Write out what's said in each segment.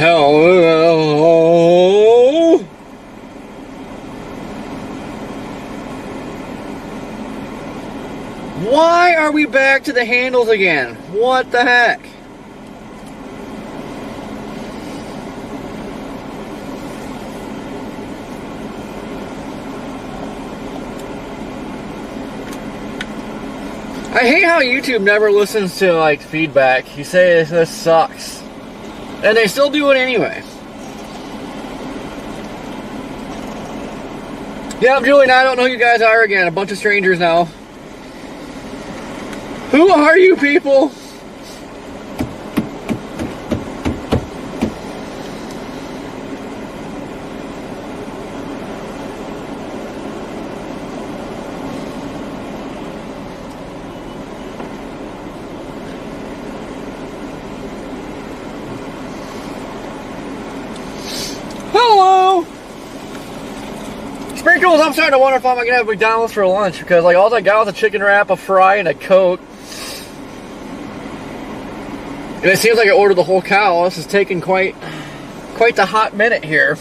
Hello? Why are we back to the handles again? What the heck? I hate how YouTube never listens to like feedback. You say this sucks, and they still do it anyway. Yep, Julian, I don't know who you guys are again. A bunch of strangers now. Who are you people? Hello! Sprinkles, I'm starting to wonder if I'm gonna have McDonald's for lunch because like all I got was a chicken wrap, a fry, and a Coke. And it seems like I ordered the whole cow. This is taking quite the hot minute here.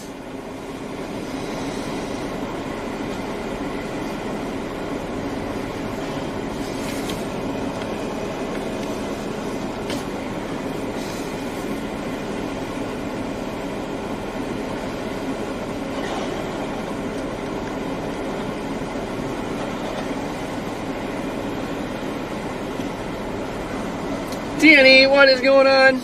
Danny, what is going on?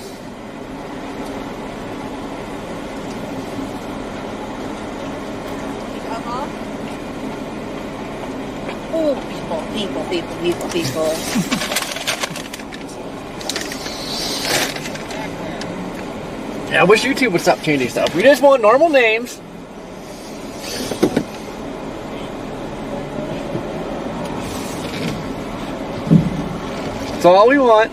Oh, people. Yeah, I wish YouTube would stop changing stuff. We just want normal names. That's all we want.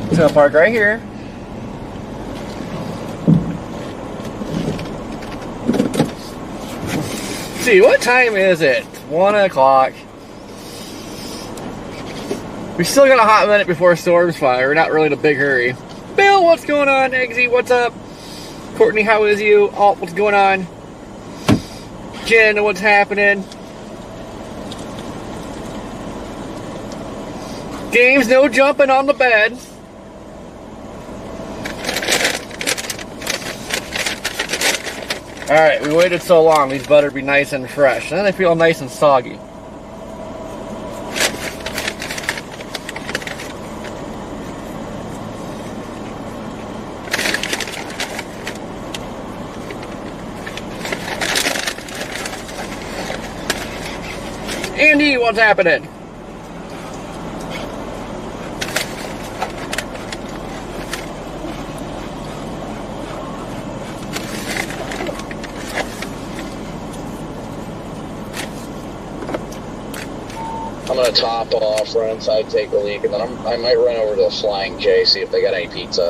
It's gonna park right here. See, what time is it? 1 o'clock. We still got a hot minute before storms fire. We're not really in a big hurry. Bill, what's going on? Eggsy, what's up? Courtney, how is you? Alt, what's going on? Jen, what's happening? Games, no jumping on the bed. Alright, we waited so long. These better be nice and fresh. And then they feel nice and soggy. Andy, what's happening? I'm gonna top off, run inside, take a leak, and then I might run over to the Flying J, see if they got any pizza.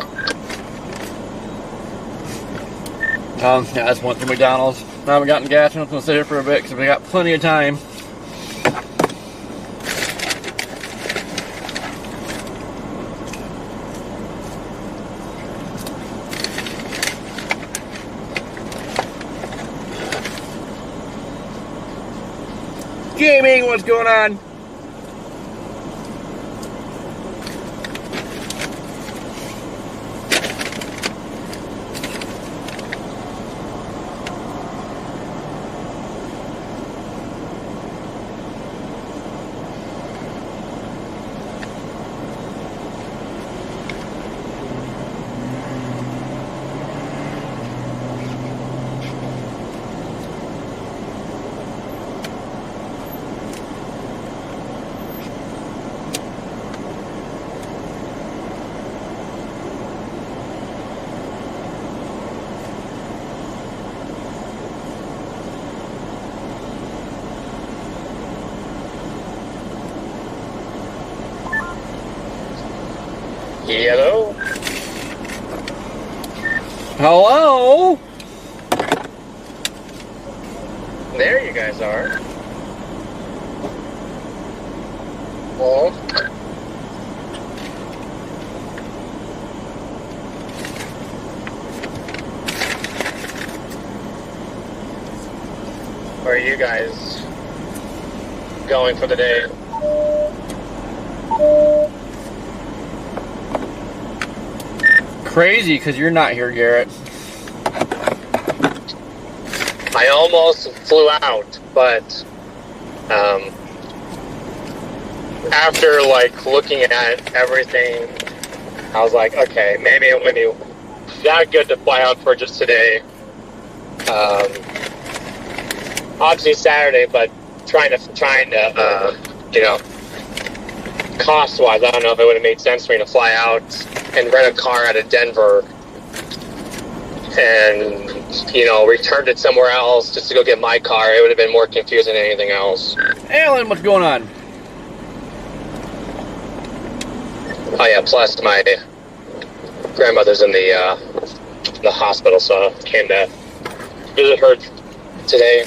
Yeah, I just went to McDonald's. I haven't gotten gas. I'm gonna sit here for a bit because we got plenty of time. Gaming, what's going on? Hello? Hello? guys are. Well, Where are you guys going for the day? Crazy, because you're not here, Garrett. I almost flew out, but after like looking at everything, I was like, okay, maybe it wouldn't be that good to fly out for just today. Obviously Saturday, but trying to you know, cost-wise, I don't know if it would have made sense for me to fly out and rent a car out of Denver and, you know, returned it somewhere else just to go get my car. It would have been more confusing than anything else. Alan, what's going on? Oh yeah, plus my grandmother's in the hospital, so I came to visit her today.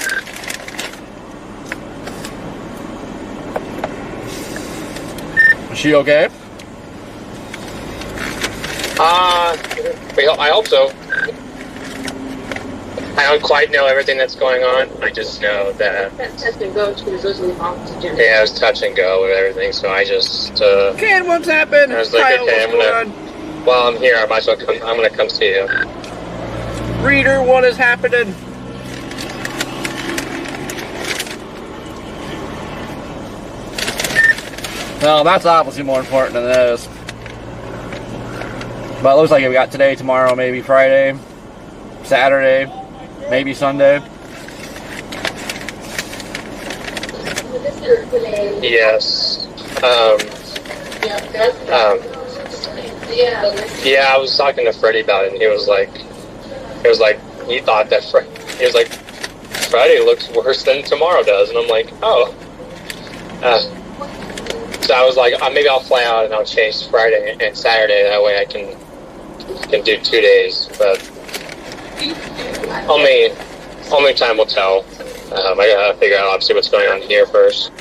Is she okay? I hope so. I don't quite know everything that's going on. I just know that Touch and go to the oxygen. yeah, it was touch and go with everything. So I just Ken, what's happened? I was like, Kyle, okay, what's going while I'm here, I might as well come. I'm gonna come see you. on? Reader, what is happening? No, that's obviously more important than this. But it looks like we got today, tomorrow, maybe Friday, Saturday, maybe Sunday. Yes. Yeah, I was talking to Freddie about it, and he was like, he thought that he was like, Friday looks worse than tomorrow does, and I'm like, oh. So I was like, maybe I'll fly out and I'll chase Friday and Saturday. That way I can do 2 days, but only time will tell. I gotta figure out obviously what's going on here first.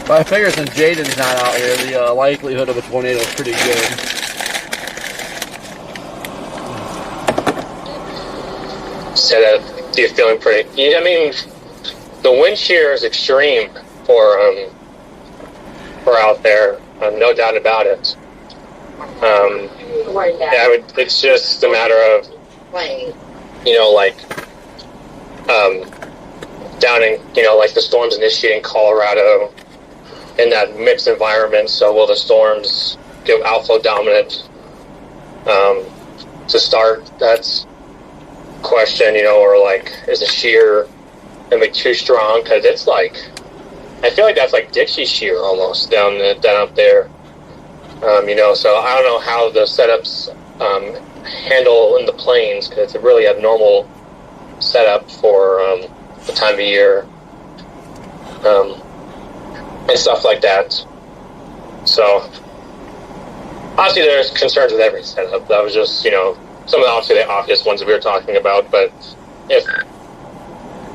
But I figure since Jaden's not out here, the likelihood of a tornado is pretty good. So that you're feeling pretty. Yeah, I mean, the wind shear is extreme for out there, no doubt about it. Yeah, it's just a matter of, you know, like down in, you know, like the storms initiate in Colorado in that mixed environment. So will the storms go outflow dominant to start? That's question, you know, or like, is the shear gonna be too strong? Because it's like, I feel like that's like Dixie shear almost down up there. You know, so I don't know how the setups handle in the plains, because it's a really abnormal setup for the time of year and stuff like that. So obviously there's concerns with every setup. That was just, you know, some of the obviously the obvious ones that we were talking about. But if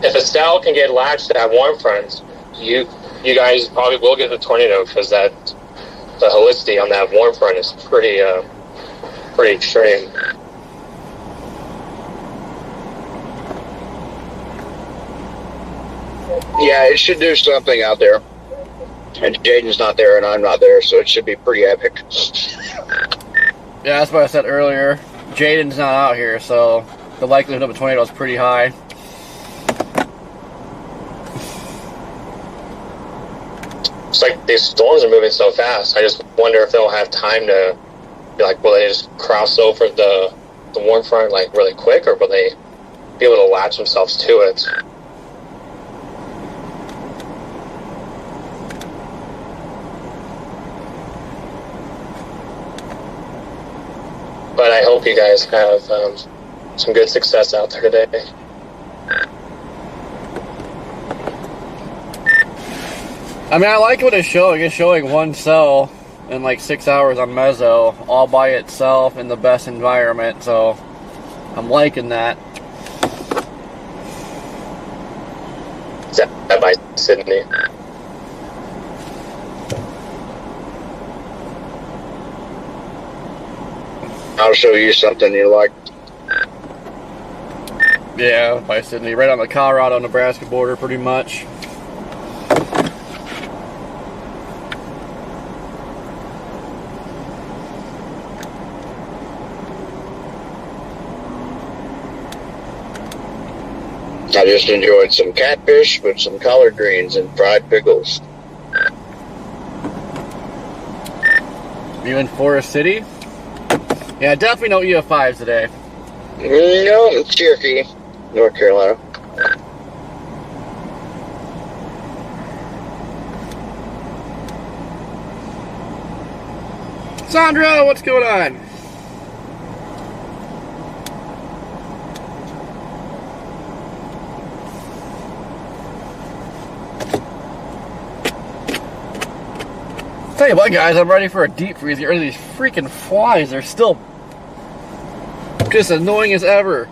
a cell can get latched to have warm fronts, you guys probably will get a tornado, because that the helicity on that warm front is pretty extreme. yeah, it should do something out there. And Jaden's not there, and I'm not there, so it should be pretty epic. Yeah, that's what I said earlier. Jaden's not out here, so the likelihood of a tornado is pretty high. It's like these storms are moving so fast. I just wonder if they'll have time to be like, will they just cross over the warm front like really quick, or will they be able to latch themselves to it? But I hope you guys have some good success out there today. I mean, I like what it's showing. It's showing one cell and like 6 hours on Mezzo, all by itself in the best environment. So I'm liking that. Is that by Sydney? I'll show you something you like. Yeah, by Sydney, right on the Colorado-Nebraska border, pretty much. I just enjoyed some catfish with some collard greens and fried pickles. You in Forest City? Yeah, definitely no EF5s today. No, it's Cherokee, North Carolina. Sandra, what's going on? Tell you what, guys, I'm ready for a deep freeze. Get rid of these freaking flies. They're still just annoying as ever.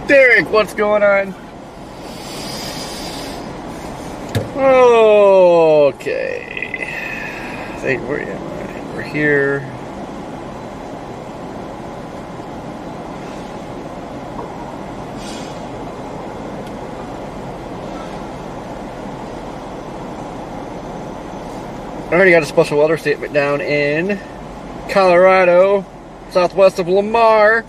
Derek, what's going on? Okay. I think we're here. I already got a special weather statement down in Colorado, southwest of Lamar.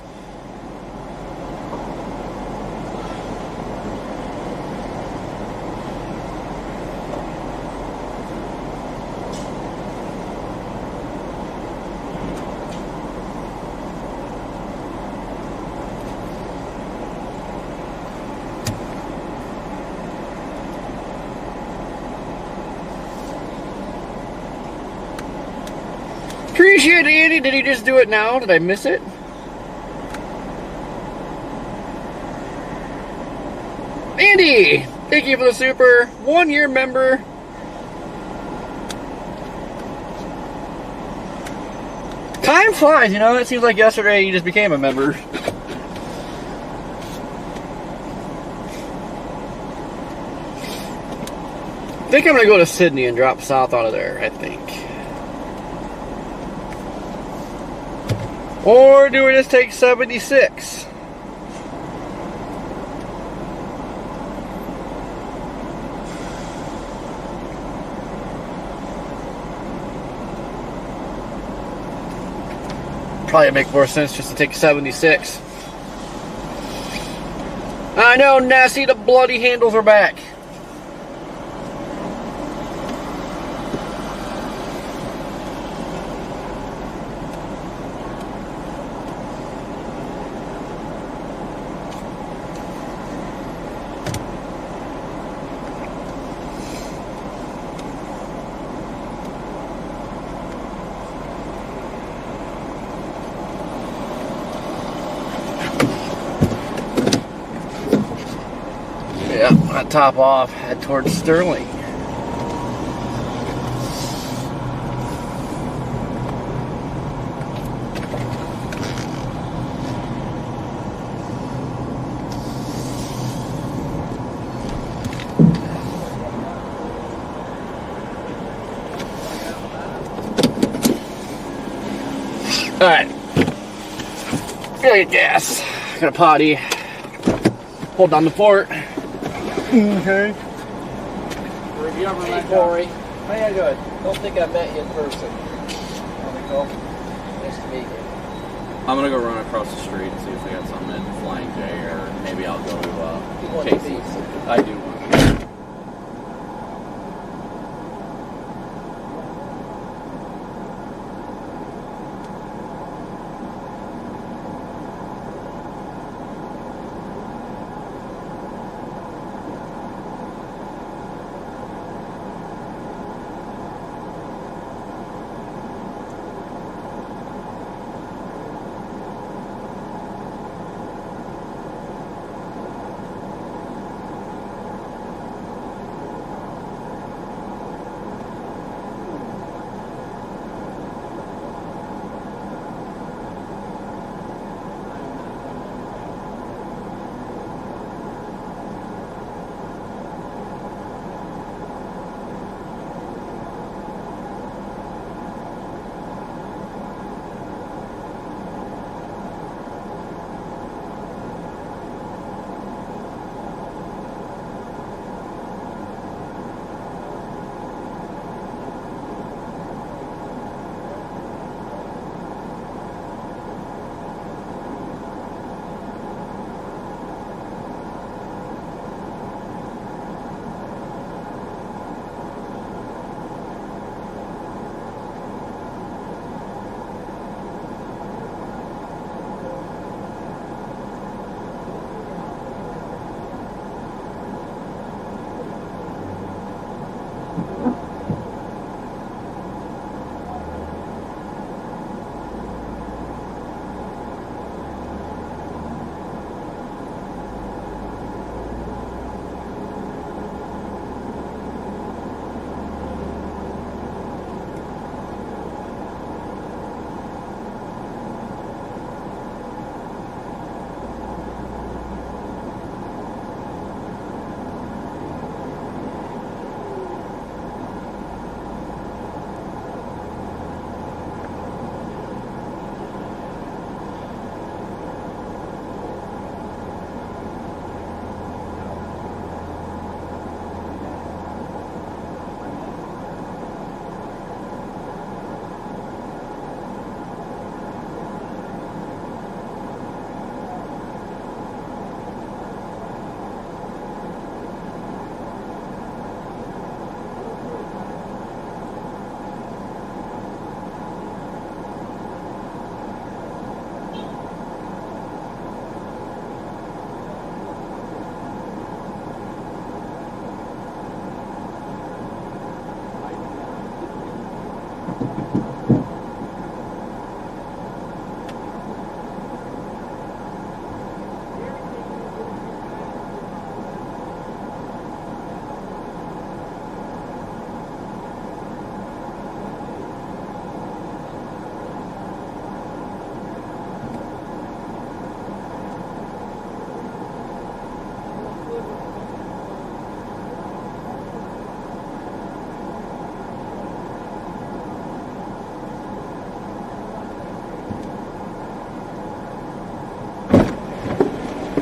Appreciate it, Andy. Did he just do it now? Did I miss it? Andy! Thank you for the super. 1 year member. Time flies, you know? It seems like yesterday you just became a member. I think I'm going to go to Sydney and drop south out of there, I think. Or do we just take 76? Probably make more sense just to take 76. I know, Nessie, the bloody handles are back. Top off, head towards Sterling. All right, gotta get gas. Got a potty. pulled down the fort. Okay. Hey, Corey. How you doing? Don't think I met you in person. Nice to meet you. I'm gonna go run across the street and see if they got something in Flying J, or maybe I'll go You to want to Casey's. be? I do want to.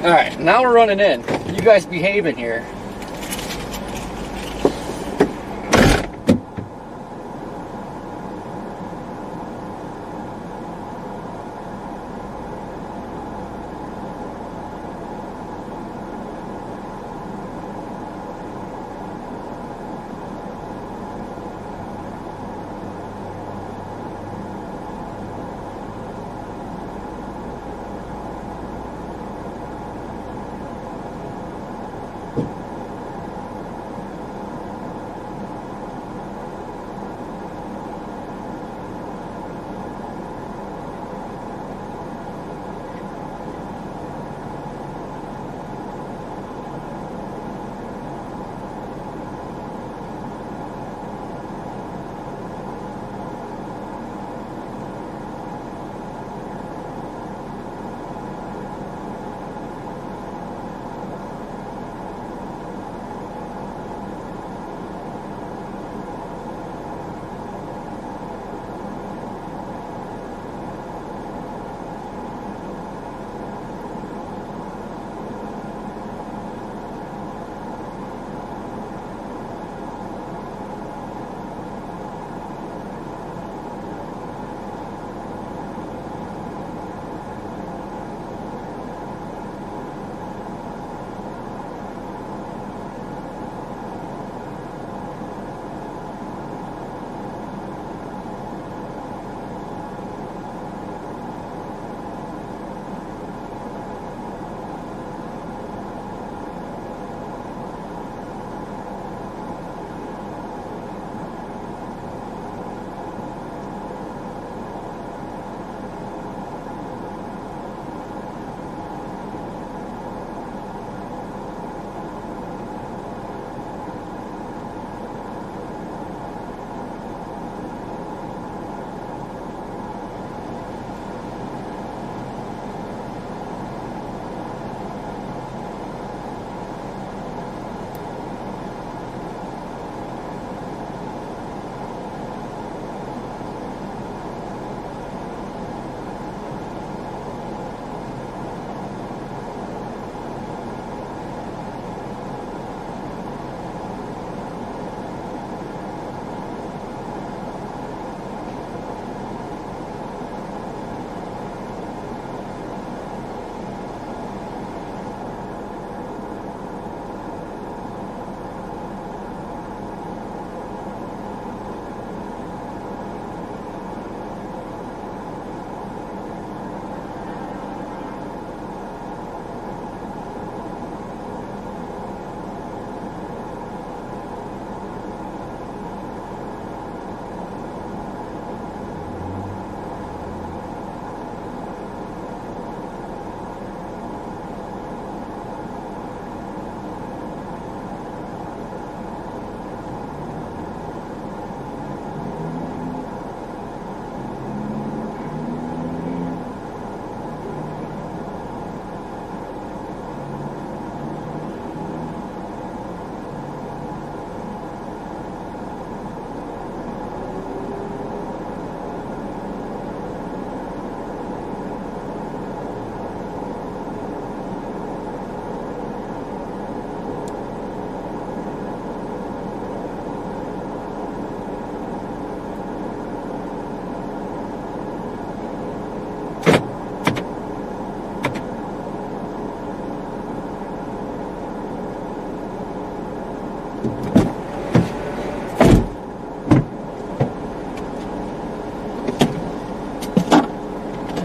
Alright, now we're running in. You guys behaving here.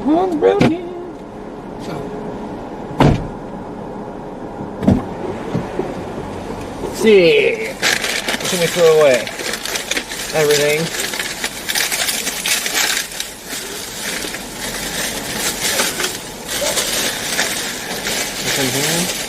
on the road again. Let's see. What can we throw away? Everything. This in here.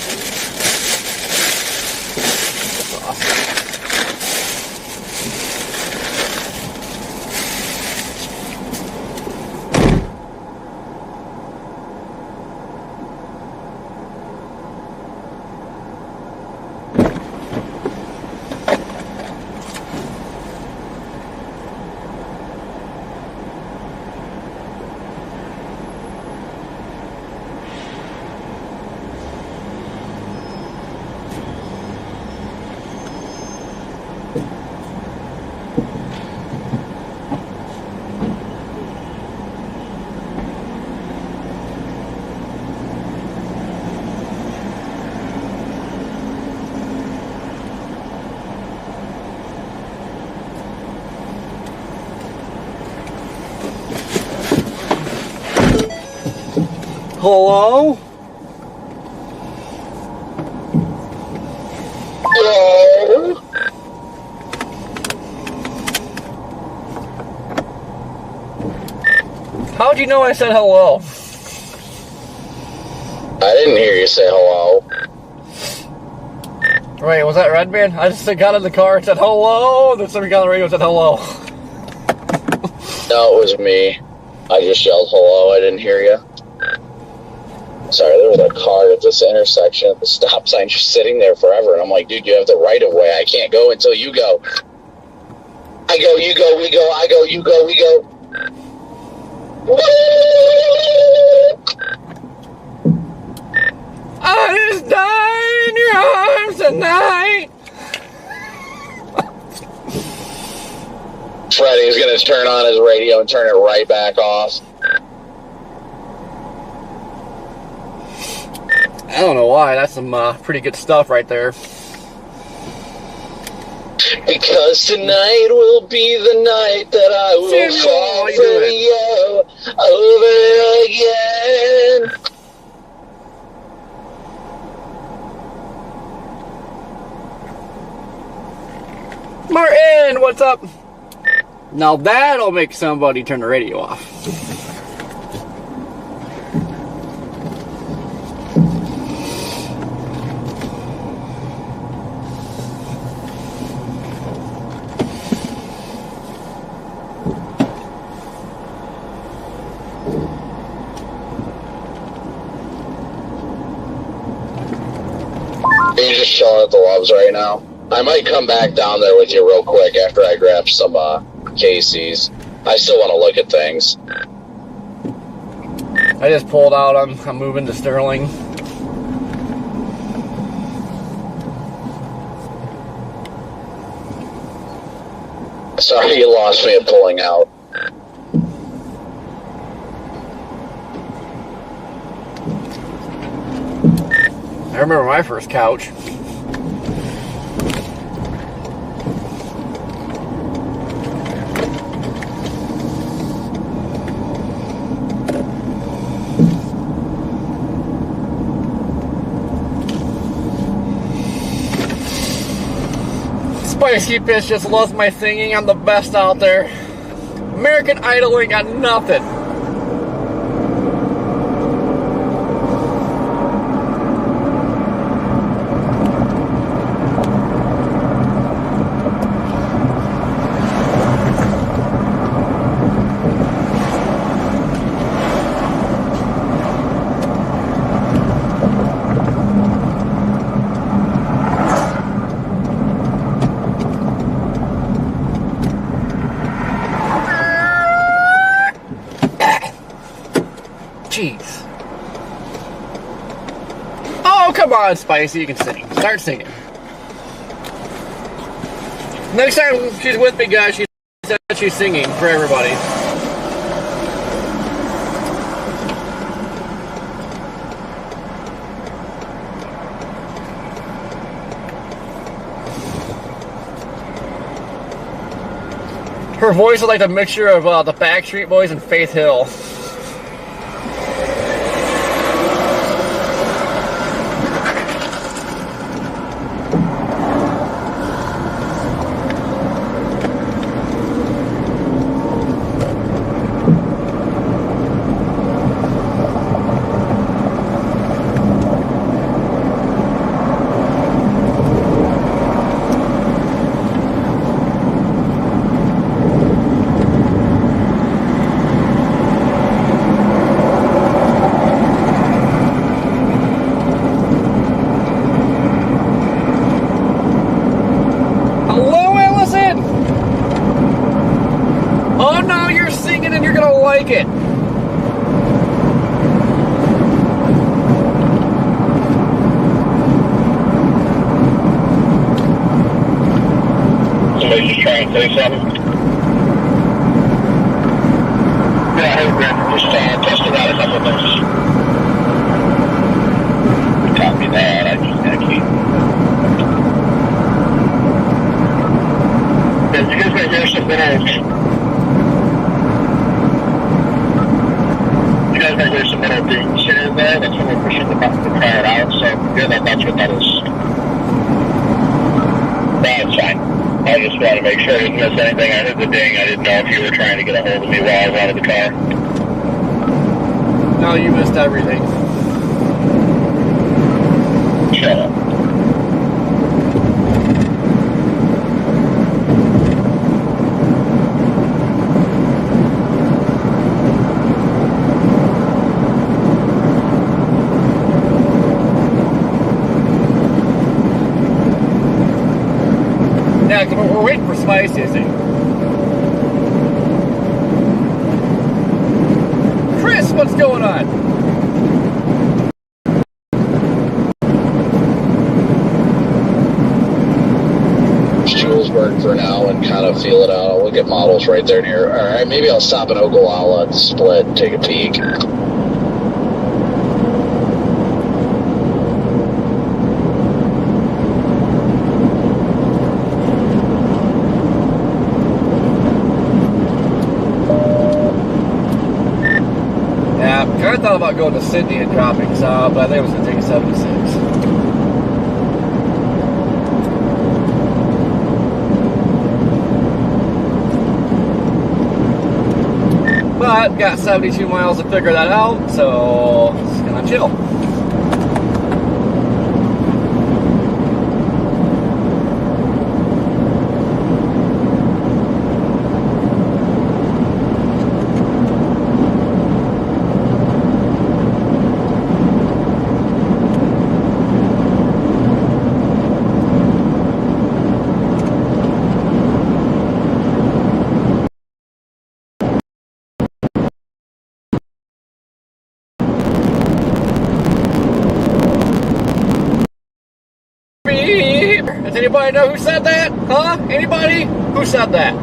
Hello? Hello? How'd you know I said hello? I didn't hear you say hello. Wait, was that Red Band? I just got in the car and said hello, and then somebody got on the radio and said hello. No, it was me. I just yelled hello. I didn't hear you. Sorry, there was a car at this intersection at the stop sign just sitting there forever. And I'm like, dude, you have the right of way. I can't go until you go. I go, you go, we go. I go, you go, we go. I just died in your arms tonight. Freddie's going to turn on his radio and turn it right back off. I don't know why. That's some pretty good stuff right there. Because tonight will be the night that I will Samuel, fall how you for you over again. Martin, what's up? Now that'll make somebody turn the radio off. You're just chilling at the Loves right now. I might come back down there with you real quick after I grab some Casey's. I still want to look at things. I just pulled out. I'm moving to Sterling. Sorry you lost me at pulling out. I remember my first couch. Spicy Bitch just loves my singing. I'm the best out there. American Idol ain't got nothing. Jeez. Oh, come on, Spicy. You can sing. Start singing. Next time she's with me, guys, she said she's singing for everybody. Her voice is like a mixture of the Backstreet Boys and Faith Hill. ticket. Somebody's just trying to say something. Yeah, hey, Brent, just testing out a couple things. Copy that, I just gotta keep. Yeah, you guys might hear some middle. You guys might hear some middle dings here and there. That's when we're pushing the button to try it out, so yeah, that's what that is. That's fine. I just wanted to make sure I didn't miss anything. I heard the ding. I didn't know if you were trying to get a hold of me while I was out of the car. No, you missed everything. Shut up. Yeah, 'cause we're waiting for Spice, you see. Chris, what's going on? Julesburg for now and kind of feel it out. I'll look at models right there near. All right, maybe I'll stop in Ogallala at the split and take a peek. Yeah, I kind of thought about going to Sydney and dropping some, but I think I was going to take a 76. But got 72 miles to figure that out, so it's gonna chill. Does anybody know who said that? Huh? Anybody? Who said that?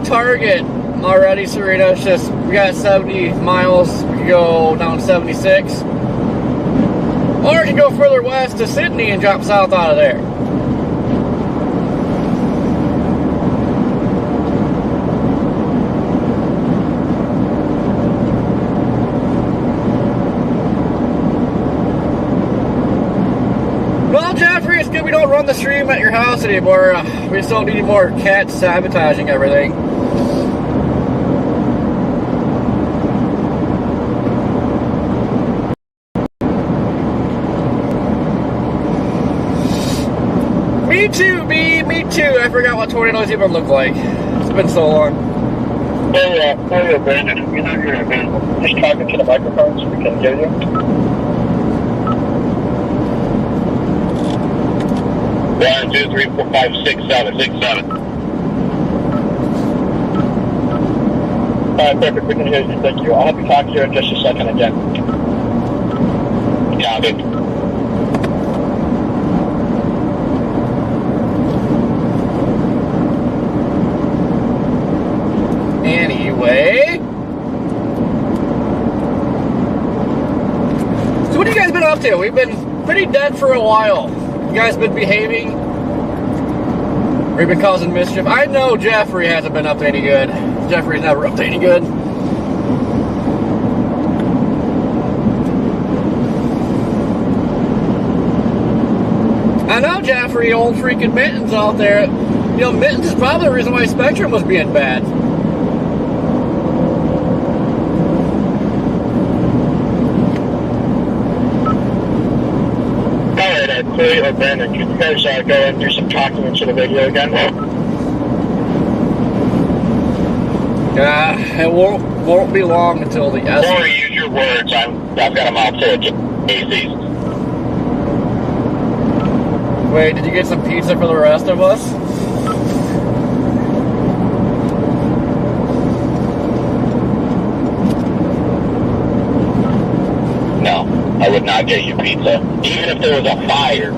Target already, Serena. It's just we got 70 miles. We could go down 76, or we can go further west to Sydney and drop south out of there. Well, Jeffrey, it's good we don't run the stream at your house anymore. We just don't need more cats sabotaging everything. Me too, B. Me too. I forgot what tornadoes even look like. It's been so long. Hey, Brandon, you know you're available. Just talking to the microphone so we can hear you. 1, 2, 3, 4, 5, 6, 7, 6, 7. Alright, perfect. We can hear you. Thank you. I'll have you talk to you in just a second again. Yeah, good. Anyway, so what have you guys been up to? We've been pretty dead for a while. You guys been behaving? We've been causing mischief. I know Jeffrey hasn't been up to any good. Jeffrey's never up to any good. know, Jeffrey, old freaking Mittens out there. You know, Mittens is probably the reason why Spectrum was being bad. Alright, Chloe or Brandon, can you guys go and do some talking into the video again? It won't be long until the S. Or use your words. I've got them out to Casey's. Wait, did you get some pizza for the rest of us? No, I would not get you pizza. Even if there was a fire.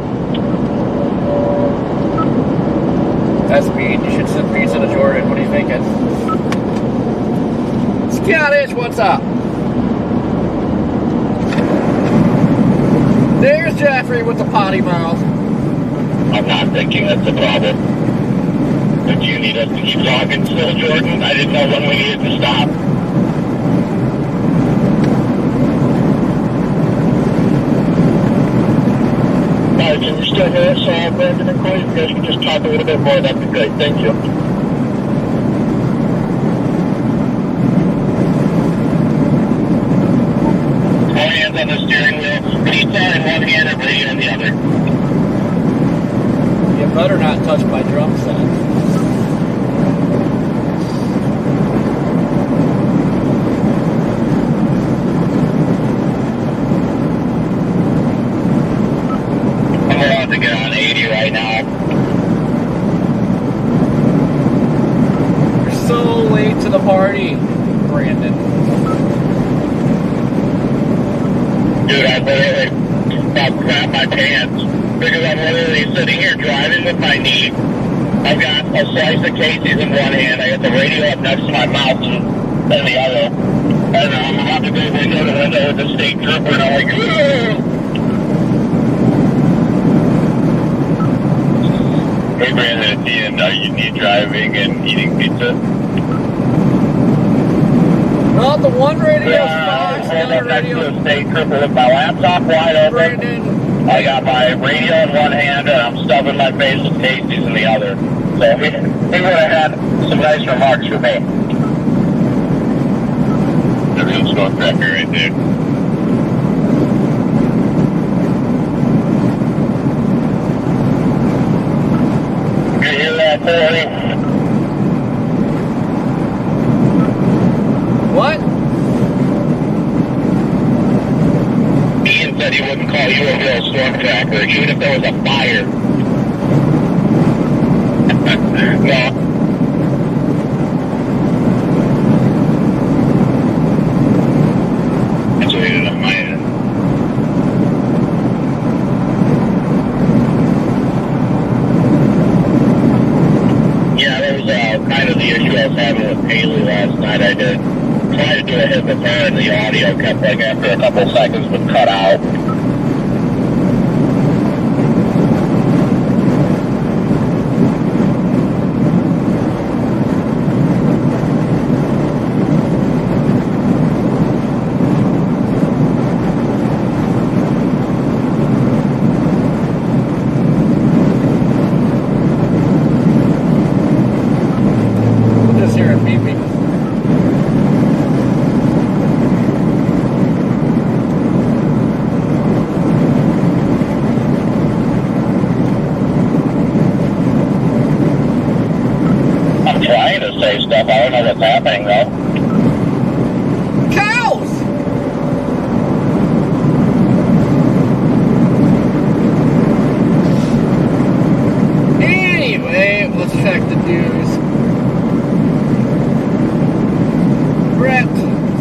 That's mean. You should send pizza to Jordan. What are you thinking? Scottish, what's up? There's Jeffrey with the potty mouth. I'm not thinking that's a problem. But do you need us to keep talking still, Jordan? I didn't know when we needed to stop. Alright, can you still hear us, Brandon and Chloe? If you guys can just talk a little bit more, that'd be great. Thank you. All hands on the steering wheel. Pizza in one hand and radio in the other. You better not touch my drum set. I'm about to get on 80 right now. You're so late to the party, Brandon. Dude, I literally about crap my pants because I'm literally sitting here driving with my knee. I've got a slice of Casey's in one hand. I got the radio up next to my mouth in the other. And I'm about to go window to window with the state trooper, and I'm like, ugh! Hey, Brandon, it's Ian. Are you need driving and eating pizza? Well, the one radio Fox, the I'm other next to radio a state trooper with my laptop wide open. Brandon. I got my radio in one hand and I'm stuffing my face with Casey's in the other. So he would have had some nice remarks for me. The real smoke cracker right there. You hear that, Corey? What? Ian said he wouldn't call you a real storm tracker, even if there was a fire. No. That's rated on my end. Yeah, that was kind of the issue I was having with Haley last night. I did try to do a hit with her, and the audio kept, like, after a couple seconds would cut out. I'm just hearing beeping. I'm trying to say stuff. I don't know what's happening, though. Cows! Anyway, let's check the news. We're at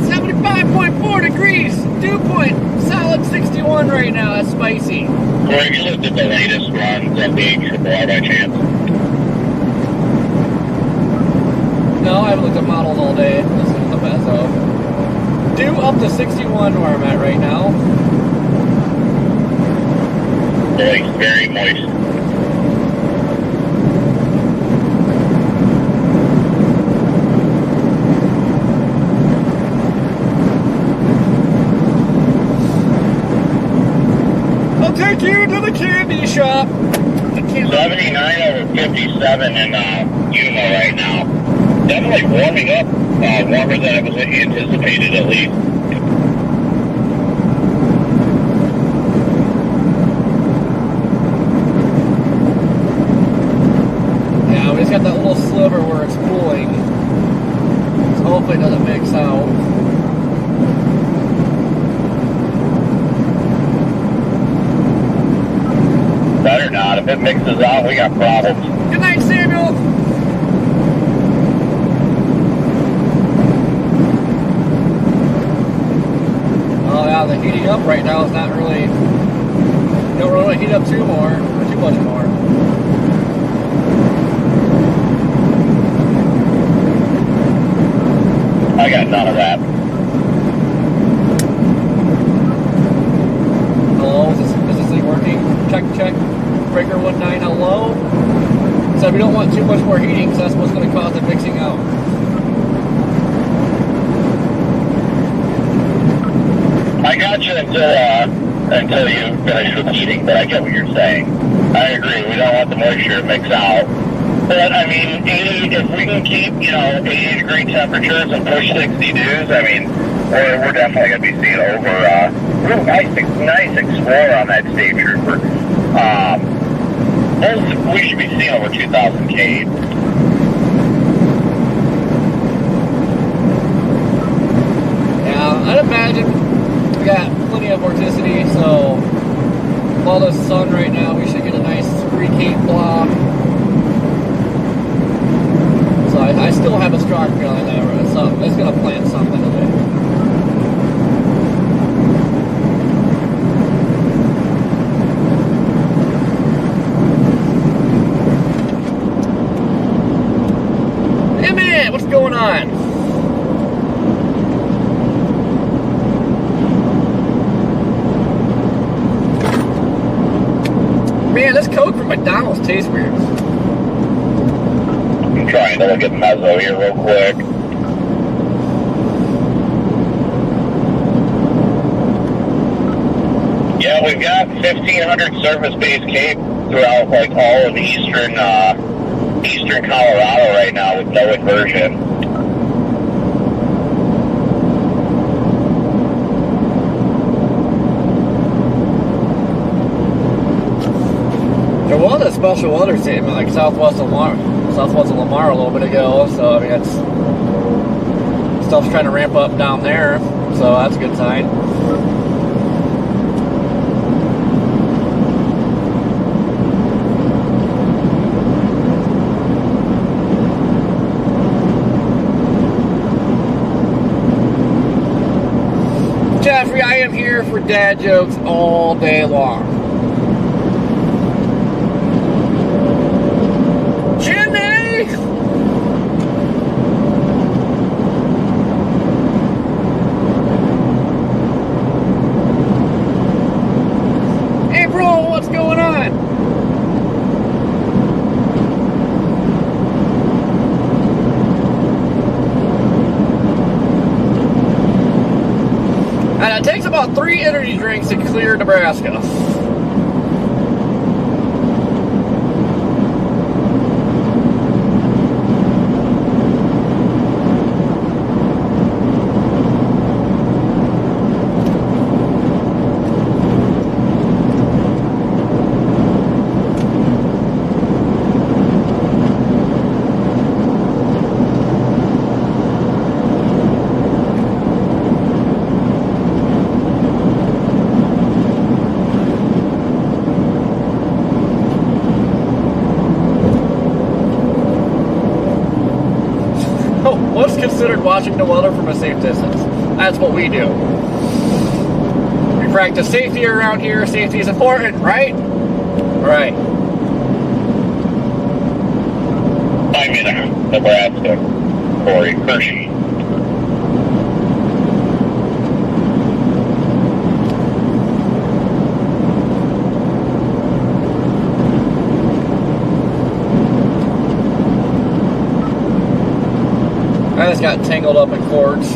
75.4 degrees. Dew point, solid 61 right now. That's spicy. Greg, you looked at the latest runs of the HRR by chance? No, I haven't looked at models all day. This is the best of. Dew up to 61 where I'm at right now. They're like very moist. I'll take you to the candy shop. can't. 79 over 57 in Yuma right now. Definitely warming up, warmer than it was anticipated at least. Yeah, we just got that little sliver where it's cooling. So hopefully it doesn't mix out. Better not. If it mixes out, we got problems. Good night, Samuel. Oh yeah, the heating up right now is not really. You don't really want to heat up too much more. I got none of that. Hello, is this thing working? Check. Breaker 19, hello? So we don't want too much more heating, because that's what's going to cause the mixing out. I got you until you finish with heating, but I get what you're saying. I agree. We don't want the moisture to mix out. But, I mean, if we can keep, 80-degree temperatures and push 60 dews, I mean, we're definitely going to be seeing over, nice Explorer on that State Trooper. We should be seeing over 2,000 K. Yeah, I'd imagine we got plenty of vorticity, so with all the sun right now, we should get a nice 3K block. So I still have a strong feeling that it's going to plant something today. Hey man, what's going on? Man, this Coke from McDonald's tastes weird. I'm trying to look at Mezzo here real quick. Yeah, we've got 1,500 surface-based Cape throughout all of eastern Colorado right now with no inversion. There was a special weather statement like southwest of Lamar a little bit ago, so I mean it's stuff's trying to ramp up down there, so that's a good sign. Jeffrey, I am here for dad jokes all day long. Jimmy! April, what's going on? And it takes about 3 energy drinks to clear Nebraska. What's considered watching the weather from a safe distance? That's what we do. We practice safety around here. Safety is important, right? Right. I'm in Nebraska, Corey Hershey. I just got tangled up in cords.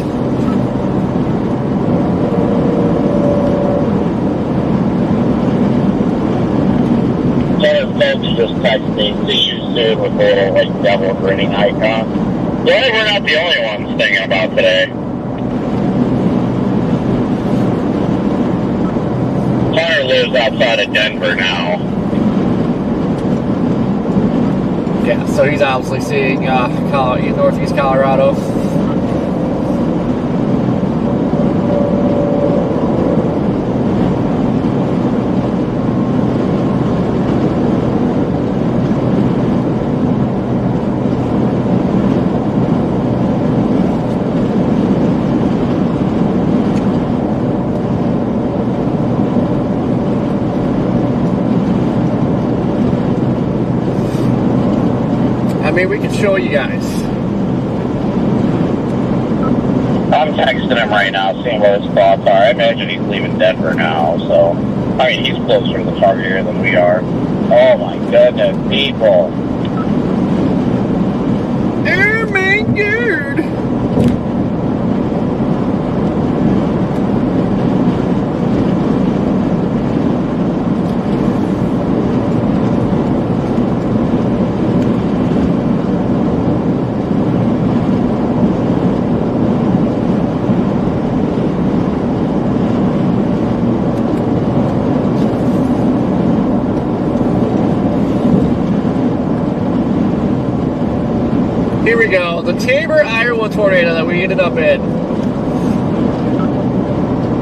So folks just texting, see you soon with the little, like, devil grinning icon. Glad we're not the only ones thinking about today. Hunter lives outside of Denver now. Yeah, so he's obviously seeing Northeast Colorado. I mean, we can show you guys. I'm texting him right now, seeing what his thoughts are. I imagine he's leaving Denver now, so... I mean, he's closer to the target area than we are. Oh my goodness, people. Oh my god! Here we go, the Tabor, Iowa tornado that we ended up in.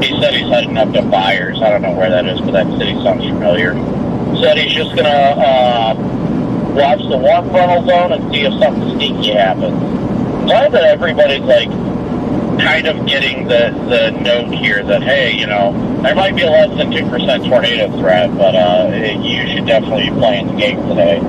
He said he's heading up to Byers. I don't know where that is, but that city sounds familiar. Said he's just gonna watch the warm frontal zone and see if something sneaky happens. Glad that everybody's like kind of getting the note here that, hey, you know, there might be a less than 2% tornado threat, but you should definitely be playing the game today.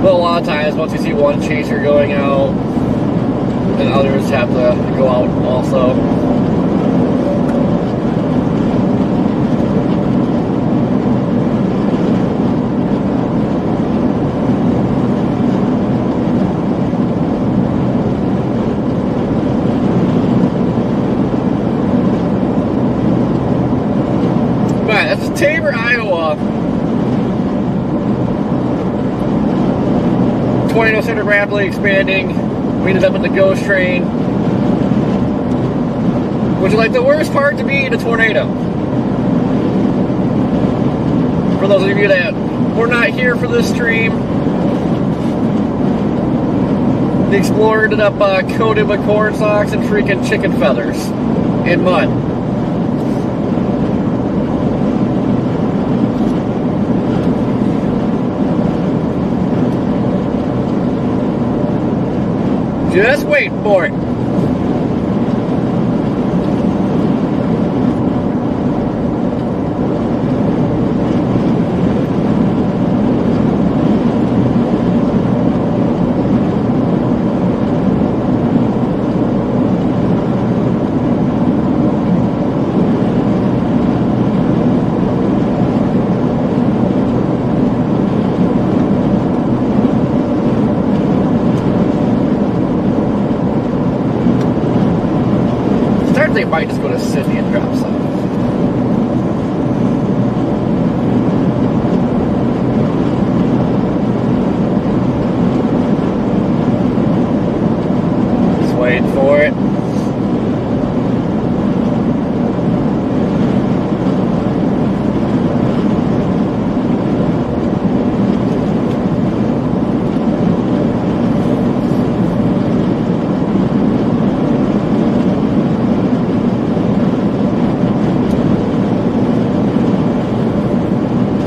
But a lot of times, once you see one chaser going out, then others have to go out also. Right, that's Tabor, Iowa. Tornado center rapidly expanding. We ended up in the ghost train, which is like the worst part to be in a tornado. For those of you that were not here for this stream, the Explorer ended up coated with corn stalks and freaking chicken feathers and mud. Just wait for it. They might just go to Sydney and drop some. Just waiting for it.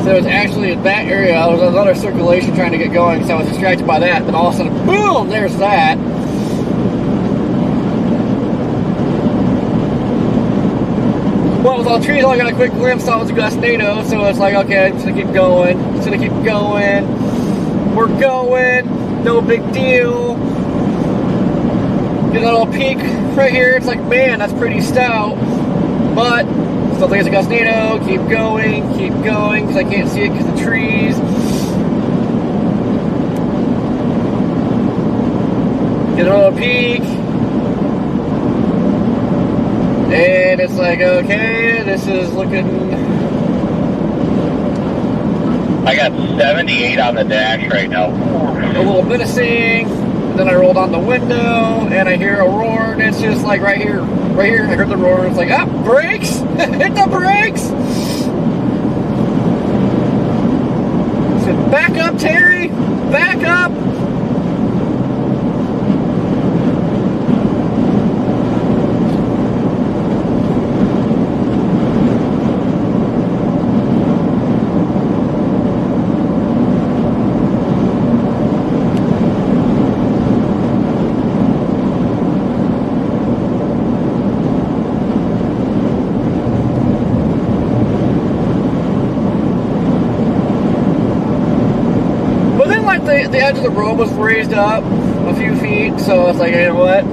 So it's actually in that area. There was another circulation trying to get going, so I was distracted by that. Then all of a sudden, boom, there's that. Well, with all the trees, I got a quick glimpse of the gustado, so it's like, okay, I'm just gonna keep going. Just gonna keep going. We're going. No big deal. Get a little peak right here. It's like, man, that's pretty stout. But still think it's a gustado. Keep going, because I can't see it because of the trees. Get a little peek. And it's like, okay, this is looking... I got 78 on the dash right now. a little menacing. And then I roll down the window and I hear a roar, and it's just like right here. Right here, I heard the roar. It's like, ah, brakes! Hit the brakes! I said, back up, Terry! Back up! The edge of the road was raised up a few feet, so it's like, you know what?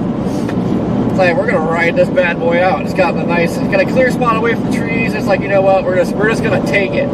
It's like, we're gonna ride this bad boy out. It's got it's got a clear spot away from the trees. It's like, you know what? We're just gonna take it.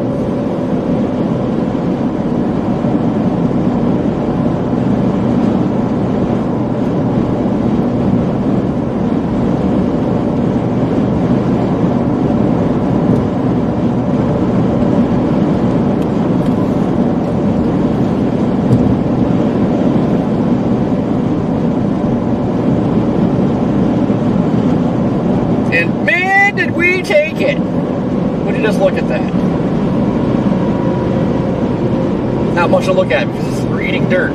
And man, did we take it! Would you just look at that? Not much to look at because we're eating dirt.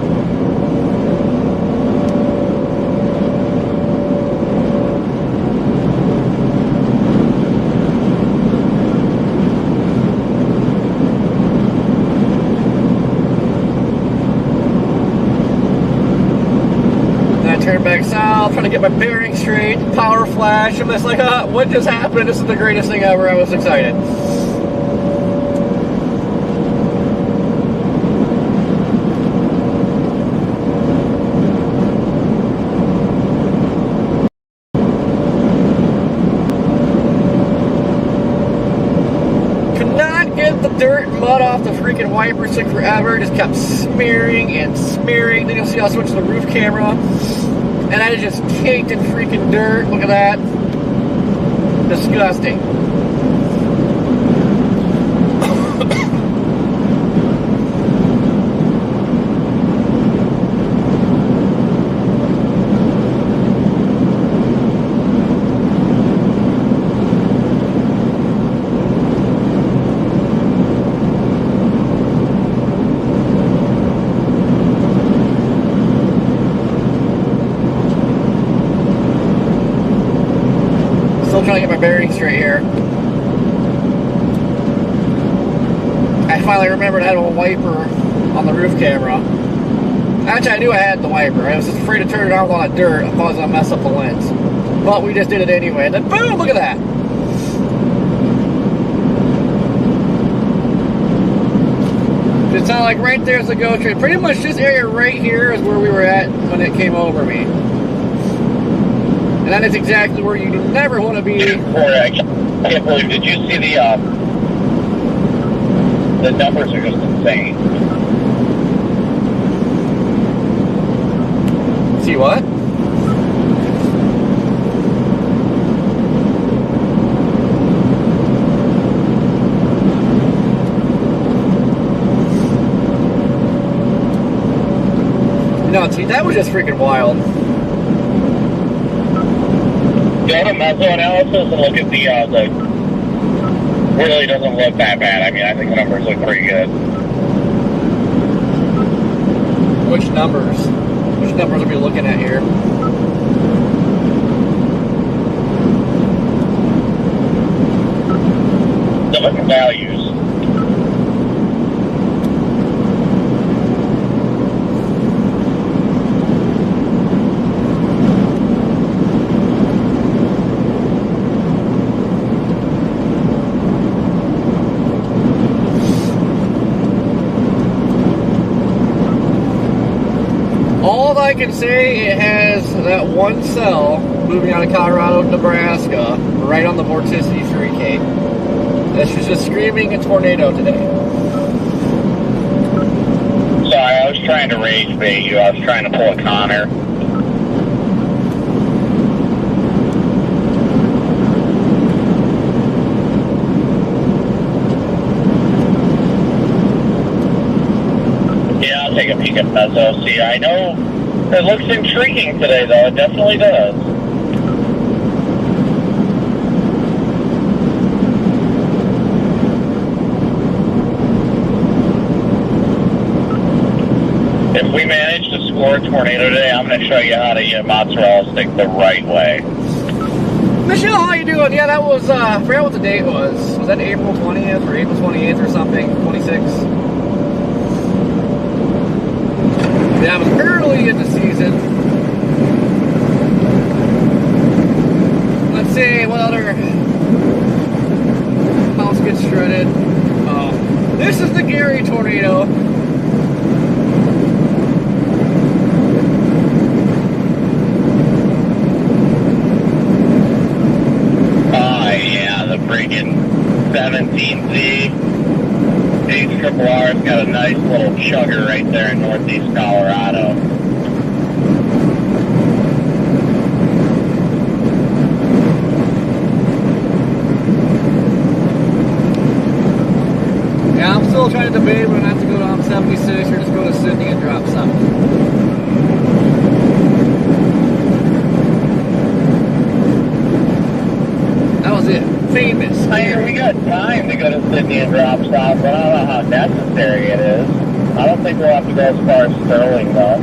Turn back south, trying to get my bearings straight, power flash. I'm just like, what just happened? This is the greatest thing ever. I was excited. Could not get the dirt and mud off the freaking wipers. Took forever. Just kept smearing and smearing. Then you'll see I'll switch to the roof camera. And I just caked in freaking dirt. Look at that. Disgusting. Trying to get my bearings straight here. I finally remembered I had a wiper on the roof camera. Actually, I knew I had the wiper. I was just afraid to turn it on with all that dirt. I thought I was going to mess up the lens. But we just did it anyway. And then boom, look at that. It's not like right there's the GO train. Pretty much this area right here is where we were at when it came over me. And that is exactly where you never want to be. I can't believe, did you see the numbers are just insane. See what? No, see, that was just freaking wild. Go to Mesoanalysis and look at the really doesn't look that bad. I mean, I think the numbers look pretty good. Which numbers? Which numbers are we looking at here? The values. All I can say, it has that one cell moving out of Colorado to Nebraska, right on the vorticity 3K. That's just screaming a tornado today. Sorry, I was trying to rage bait you. I was trying to pull a Connor. SOC. I know it looks intriguing today, though. It definitely does. If we manage to score a tornado today, I'm going to show you how to eat a mozzarella stick the right way. Michelle, how you doing? Yeah, that was, I forgot what the date was. Was that April 20th or April 28th or something? 26th? Yeah, it was early in the season. Let's see, what other house gets shredded? Oh, this is the Gary tornado. Freaking 17Z HRRR's got a nice little chugger right there in northeast Colorado. Yeah, I'm still trying to debate whether I have to go to 76 or just go to Sydney and drop something. That was it. Famous. Hey, we got time to go to Sydney and drop south, but I don't know how necessary it is. I don't think we'll have to go as far as Sterling, though.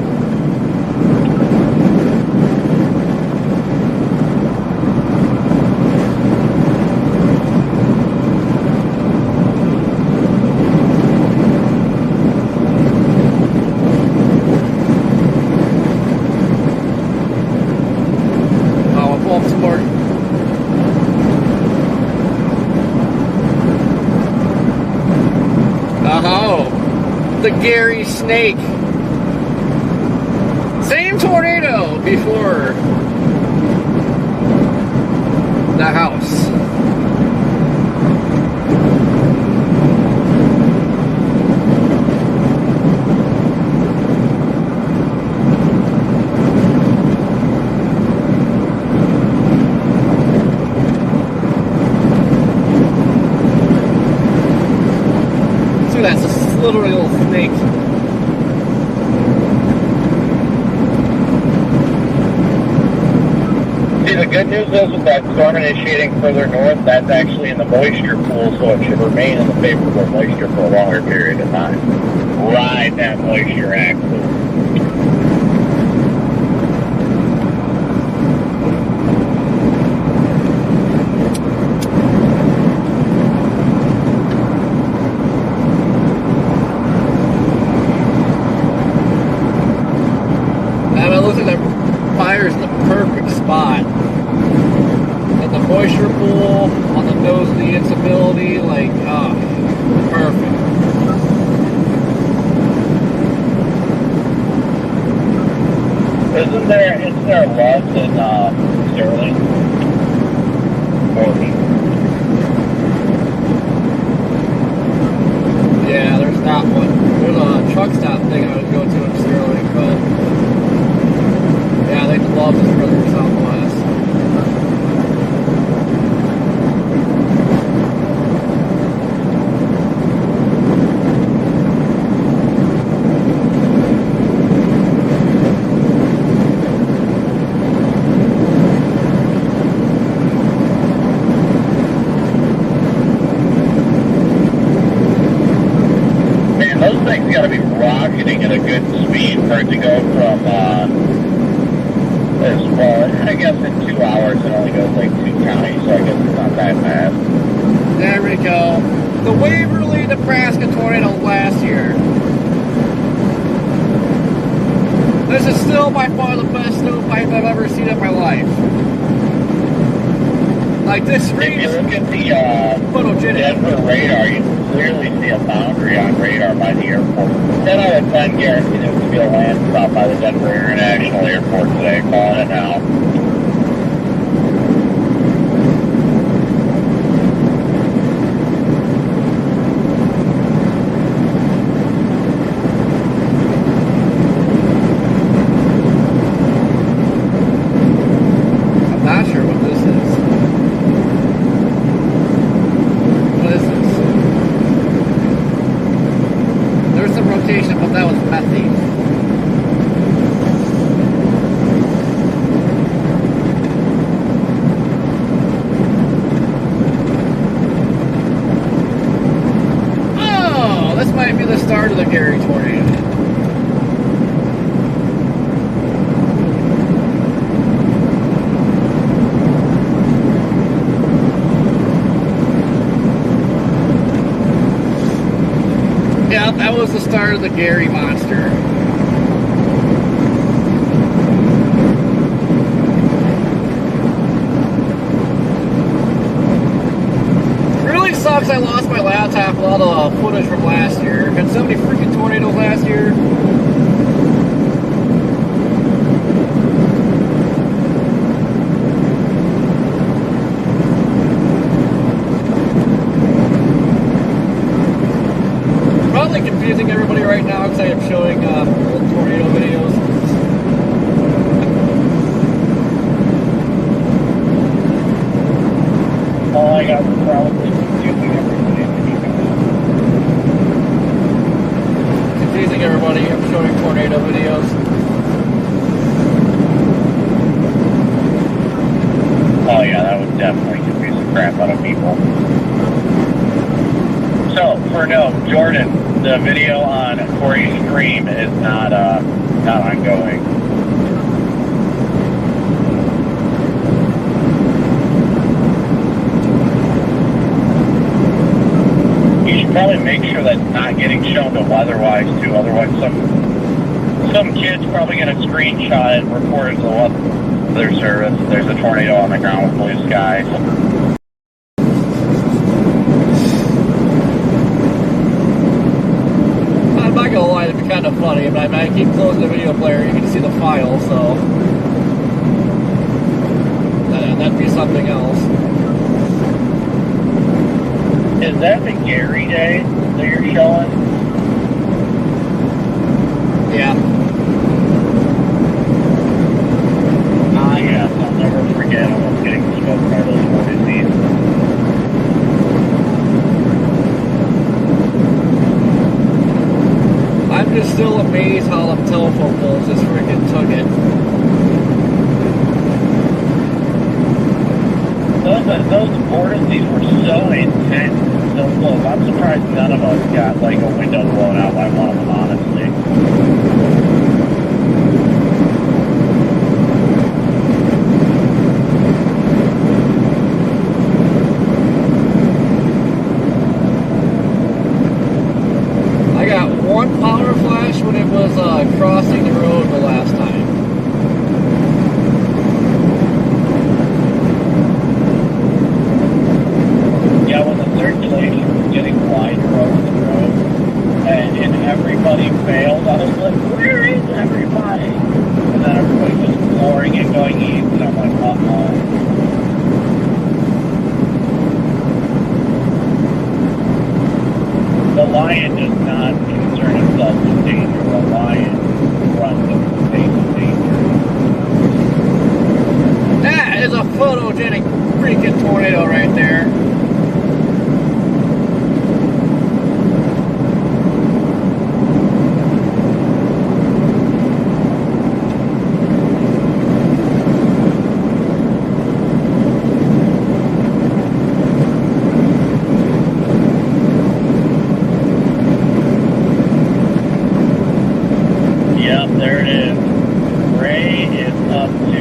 Oh, Baltimore. Oh, the Gary Snake. Same tornado before the house. That's a literally little snake. See, the good news is with that storm initiating further north, that's actually in the moisture pool, so it should remain in the favorable moisture for a longer period of time. Ride that moisture axis. Fire's in the perfect spot. And the moisture pool on the nose of the instability, like, perfect. Isn't there lots in Sterling? 40. Yeah, there's not one. There's a truck stop thing I would go to in Sterling, but yeah, I think the Loves is further southwest. Man, those things gotta be rocketing at a good speed for it to go from as far, I guess in 2 hours it only goes like 2 counties, so I guess it's not that bad. There we go. The Waverly, Nebraska tornado last year. This is still by far the best stovepipe I've ever seen in my life. Like this screen. If you look at the photogenic. Denver radar, you can clearly see a boundary on radar by the airport. 10 out of 10 guarantee there to be a land stop by the Denver International Airport today. Calling it now. I'm not sure what this is. What is this? There's some rotation, but that was messy. the Gary tornado. Yeah, that was the start of the Gary monster. Really sucks I lost my laptop with all the footage from last year. Had so many freaking tornadoes last year. Probably confusing everybody right now because I am showing old tornado videos. All I got was probably confusing everybody. Confusing everybody, I'm showing tornado videos. Oh yeah, that would definitely confuse the crap out of people. So, for no, Jordan, the video on Corey's stream is not ongoing. You should probably make sure that's not getting shown to Weatherwise too, otherwise some kid's probably gonna screenshot it and report it to the weather service. There's a tornado on the ground with blue skies. I'm not gonna lie, it'd be kind of funny. I mean, I keep closing the video player, you can see the file, so that'd be something else. Is that the Gary Day that you're showing? Yeah. Ah, yes, I'll never forget almost getting smoked by those vortices. I'm just still amazed how them telephone poles just freaking took it. Those vortices were so intense and so close. I'm surprised none of us got like a window blown out by one of them, honestly. I got one power flash when it was crossing the road the last time. Yeah, when the circulation was getting wider over the road and everybody failed, I was like, where is everybody? And then everybody was flooring and going east, and I'm like, uh-oh. The Lion does not concern itself with danger. The Lion runs in the state of danger. That is a photogenic freaking tornado right there. Yep, there it is. Ray is up to...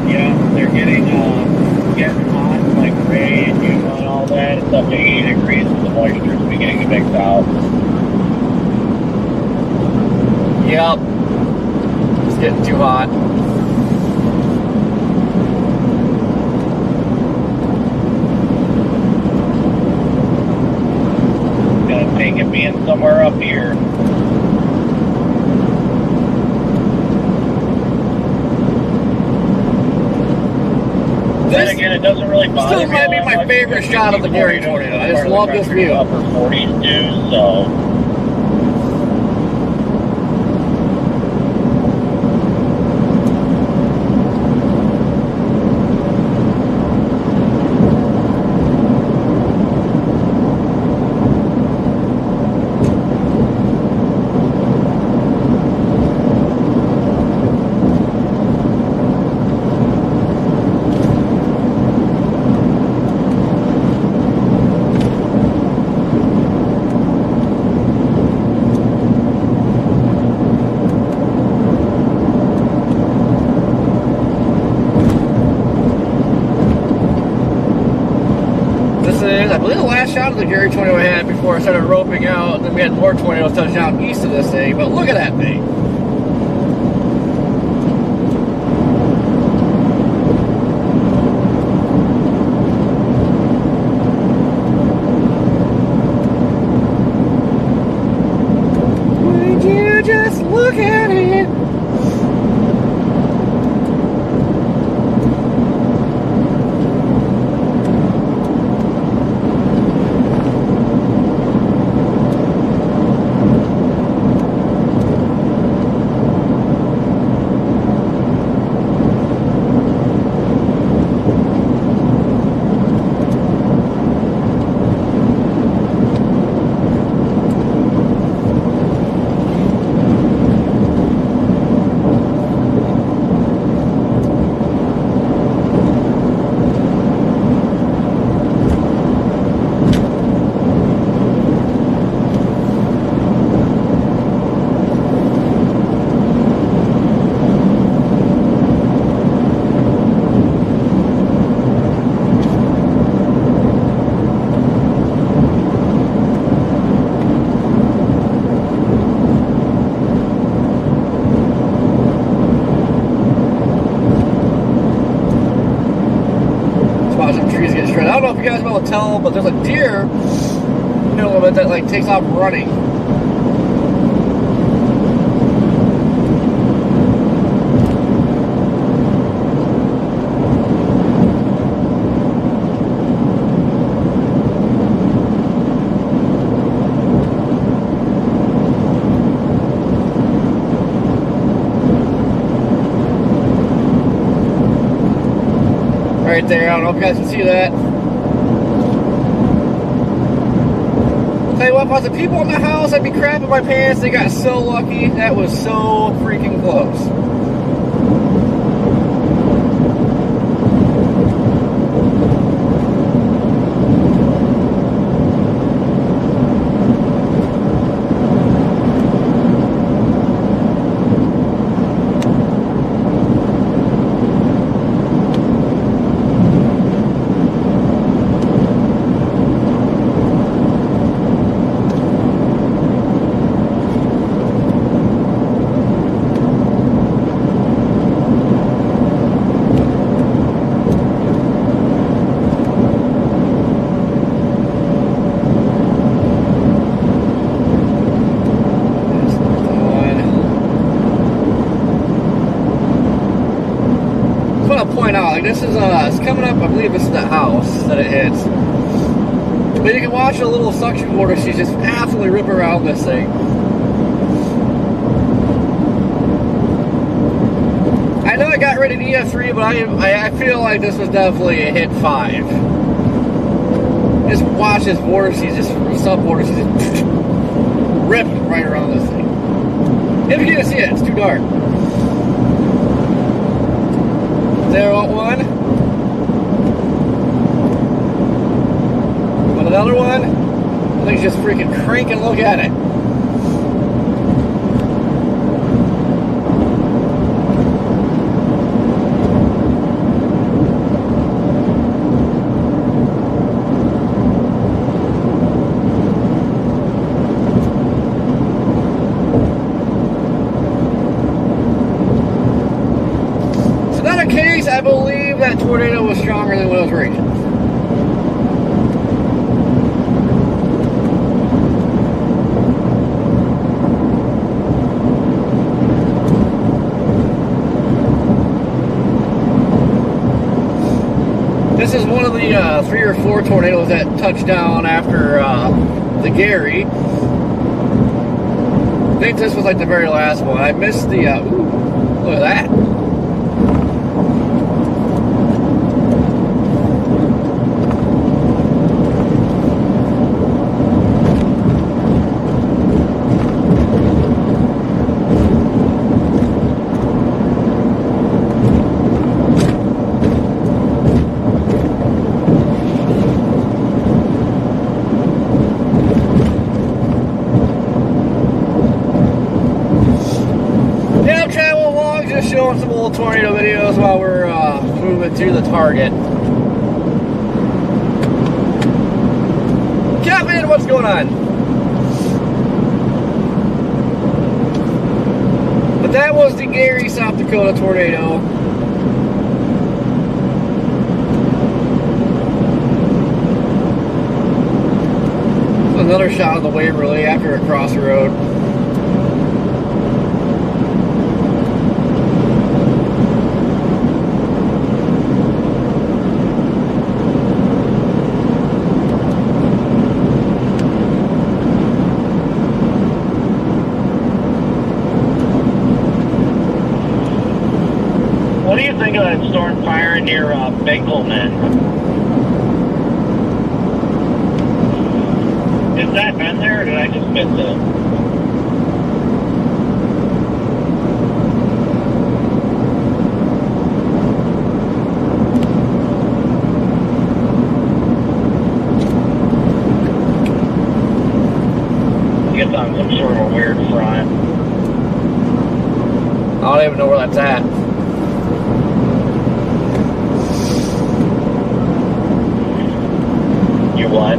Yeah, they're getting hot, like Ray and Yuma and all that. It's up to 80 degrees and the moisture is beginning to mix out. Yep. It's getting too hot. Gonna take it being somewhere up here. Then again, it doesn't really bother Still me. might be all my much favorite because shot of the Gary tornadoes tornado. in I this just part of the love this country view. Upper 40s do, so... I believe the last shot of the Gary tornado I had before I started roping out. And then we had more tornadoes touch down east of this thing. But look at that thing. Would you just look at it? I don't know if you guys will be able to tell, but there's a deer in the middle of it that like takes off running. Right there, I don't know if you guys can see that. Tell you what, if I was the people in the house, I'd be crapping my pants. They got so lucky. That was so freaking close. This is it's coming up. I believe this is the house that it hits. But you can watch a little suction border. She's just absolutely ripping around this thing. I know I got rid of EF3, but I feel like this was definitely a hit 5. Just watch this border. She's just sub border. She's just ripping right around this thing. If you can't see it, it's too dark. 0-1. But another one. I think just freaking crank and look at it. I believe that tornado was stronger than what it was rated. This is one of the 3 or 4 tornadoes that touched down after the Gary. I think this was like the very last one. I missed the, ooh, look at that. Showing some little tornado videos while we're moving to the target. Kevin, what's going on? But that was the Gary, South Dakota tornado. Another shot of the Waverly after it crossed the road. What do you think of that storm fire near Benkelman? Is that been there, or did I just miss it? It's on some sort of weird front. I don't even know where that's at. You what?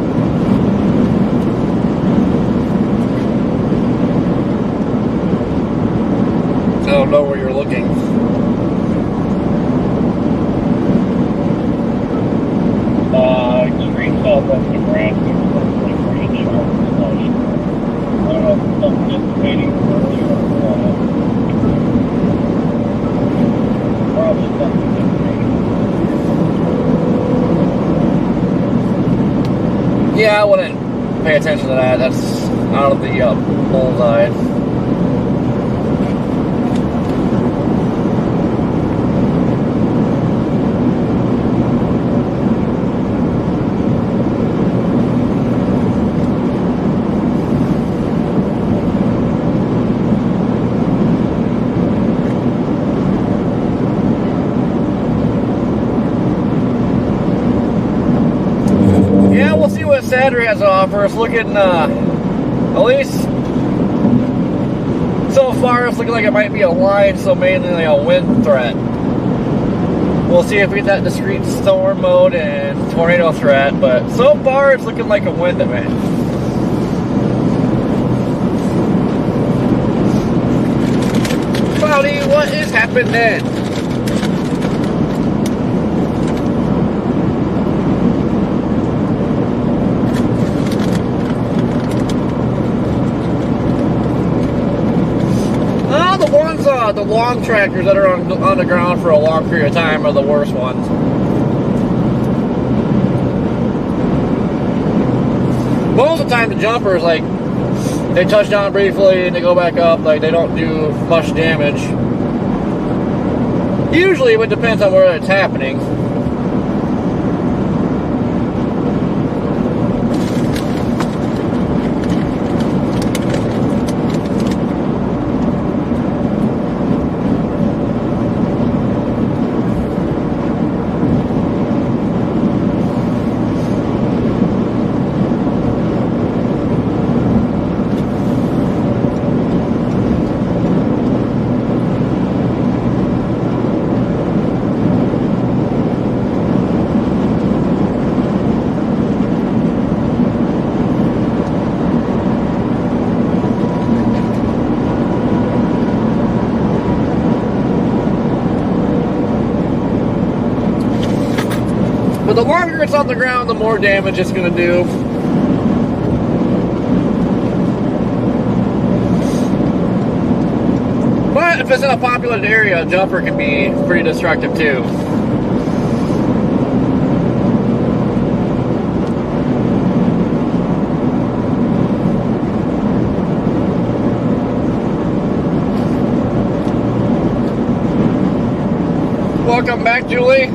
I don't know where you're looking. Extreme southwest of Grand Range Sharp Station. I don't know if it's something anticipating earlier. Probably something anticipating. Yeah, I wouldn't pay attention to that. That's out of the bullseye. Yeah, we'll see what Saturday has to offer. It's looking, at least so far, it's looking like it might be a line, so mainly a wind threat. We'll see if we get that discrete storm mode and tornado threat, but so far it's looking like a wind event. Cloudy, what is happening? The long tractors that are on the ground for a long period of time are the worst ones. Most of the time the jumpers, like, they touch down briefly and they go back up, like they don't do much damage. Usually it depends on where it's happening. But the longer it's on the ground, the more damage it's going to do. But if it's in a populated area, a jumper can be pretty destructive too. Welcome back, Julie.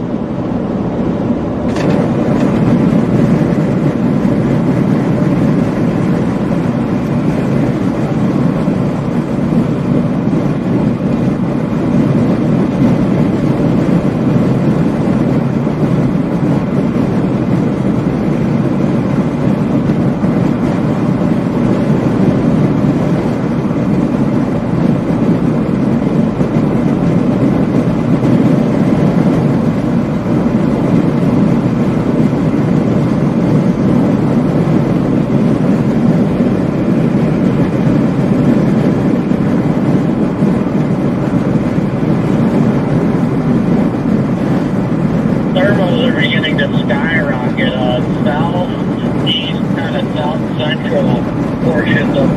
central portions of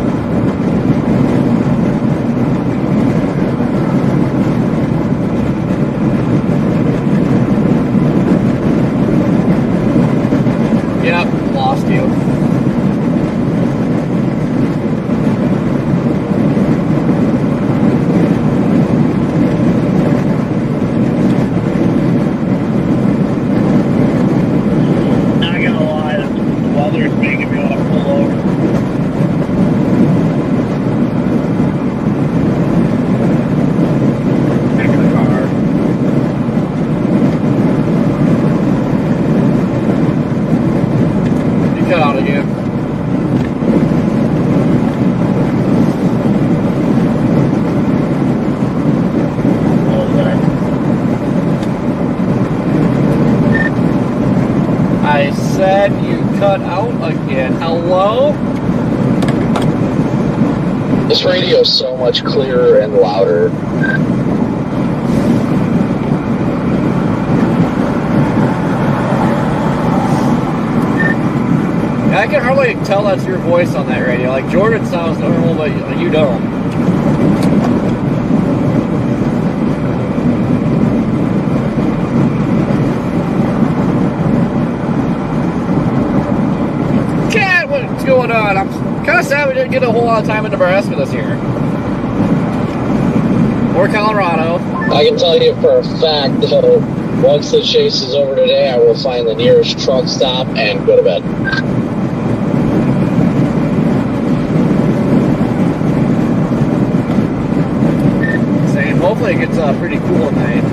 Yep, lost you. Not gonna lie, the weather's making me want to pull over. Back in the car. You cut out again. I said you cut out again. Hello? This radio is so much clearer and louder. I can hardly tell that's your voice on that radio. Like, Jordan sounds normal, but you don't. Cat, what's going on? I'm kind of sad we didn't get a whole lot of time in Nebraska this year. Or Colorado. I can tell you for a fact, though, once the chase is over today, I will find the nearest truck stop and go to bed. Same. Hopefully it gets pretty cool at night.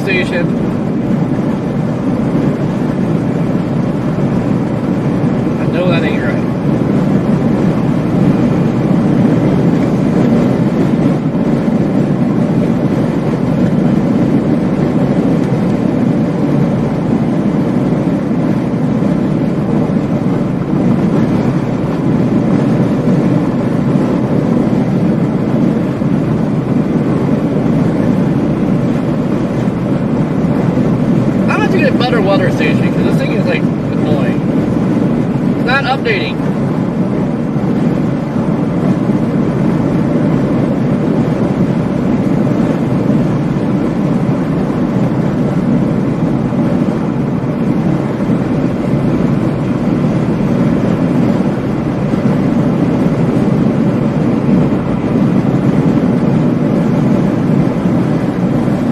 Station. I know that ain't right. Better weather station because this thing is like annoying. It's not updating.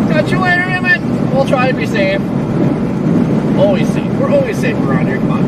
Catch you later, Emmett. We'll try to be safe. Always safe. We're always safe around here. Come on.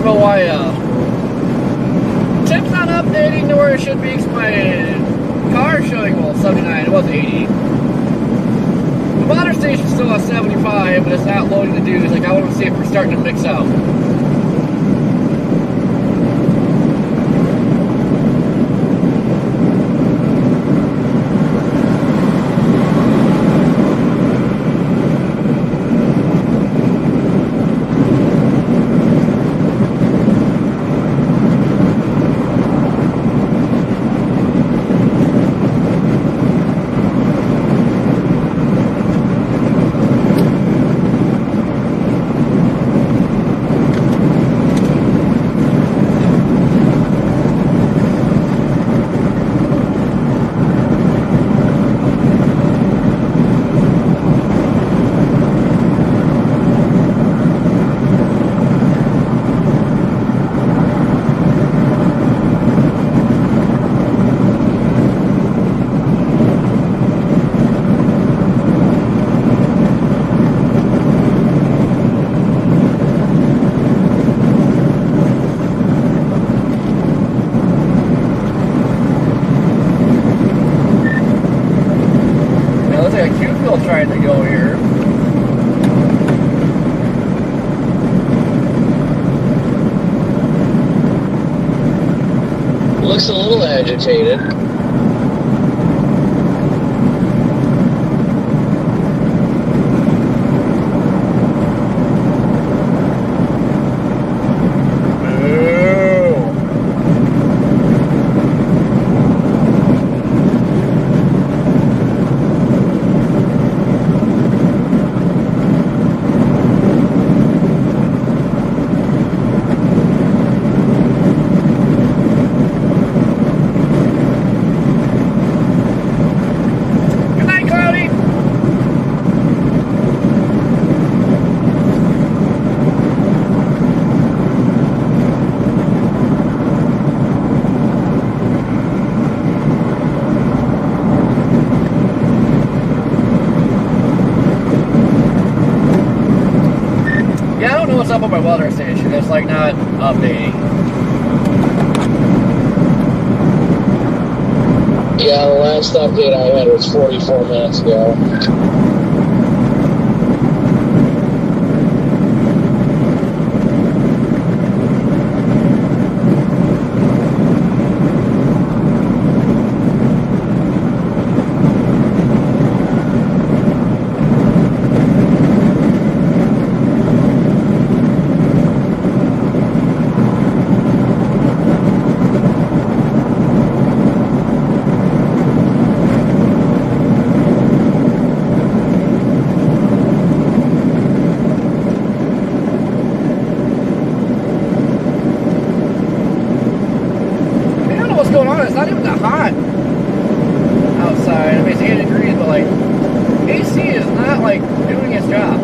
know why tip's not updating to where it should be, because my car is showing, well, 79, it was 80. The monitor station's still at 75, but it's not loading the dues. Like, I want to see if we're starting to mix out. Trying to go here. Looks a little agitated. What's up on my weather station? It's like not updating. Yeah, the last update I had was 44 minutes ago. It's not even that hot outside. I mean, it's 80 degrees, but like, AC is not like doing its job.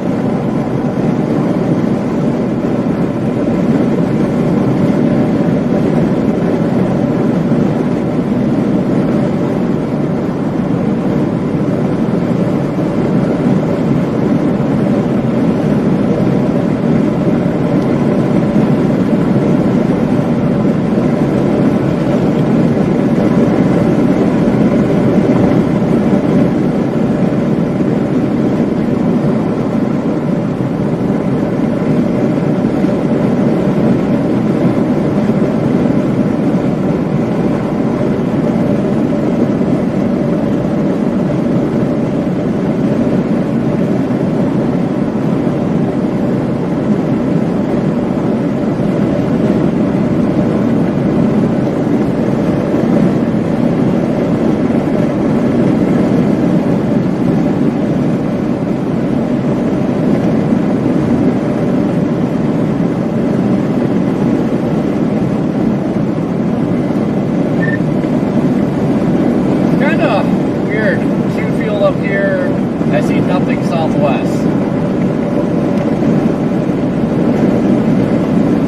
Up here, I see nothing southwest.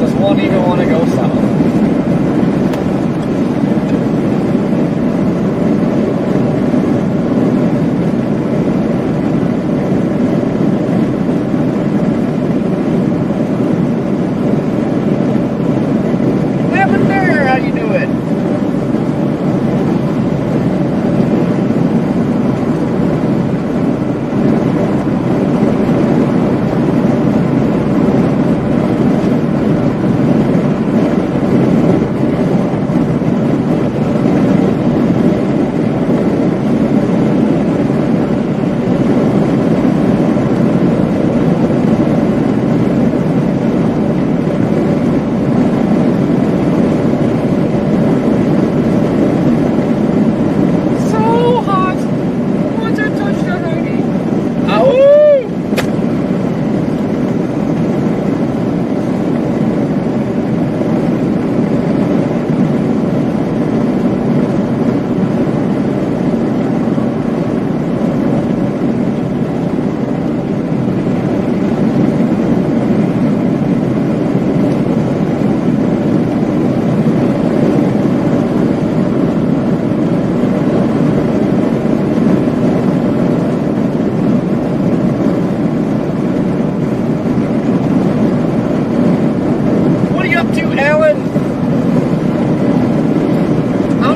Does one even want to go south?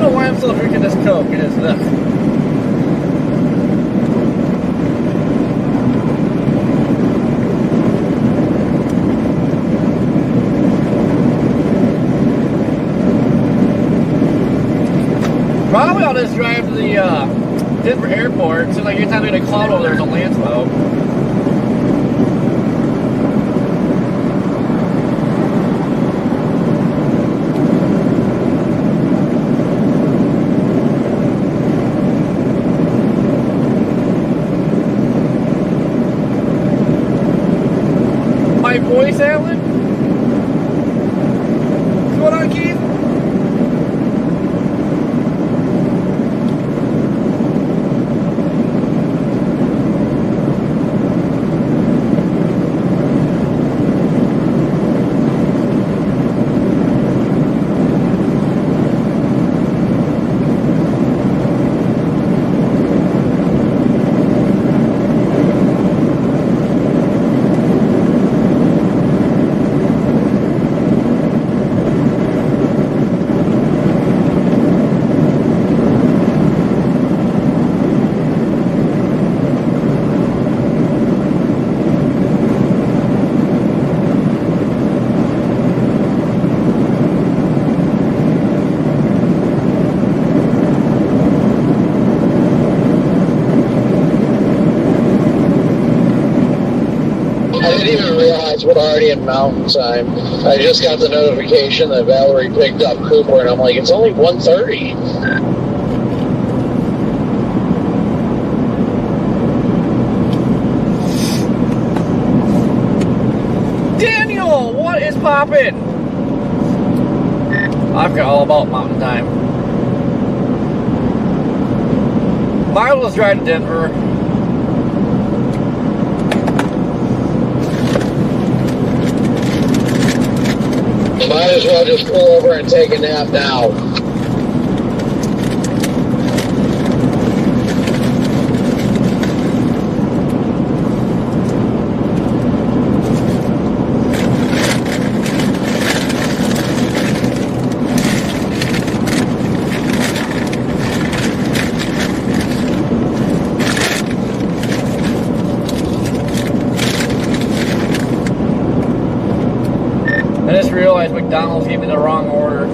don't know why I'm still drinking this Coke. It is enough. Probably I'll just drive to the Denver airport. So like anytime I get a cloud over there's a landslide. My voice, Alan? What's going on, Keith? I didn't even realize we're already in mountain time. I just got the notification that Valerie picked up Cooper, and I'm like, it's only 1:30. Daniel, what is poppin'? I've got all about mountain time. Miles drive to Denver. Might as well just pull over and take a nap now. I just realized McDonald's gave me the wrong order.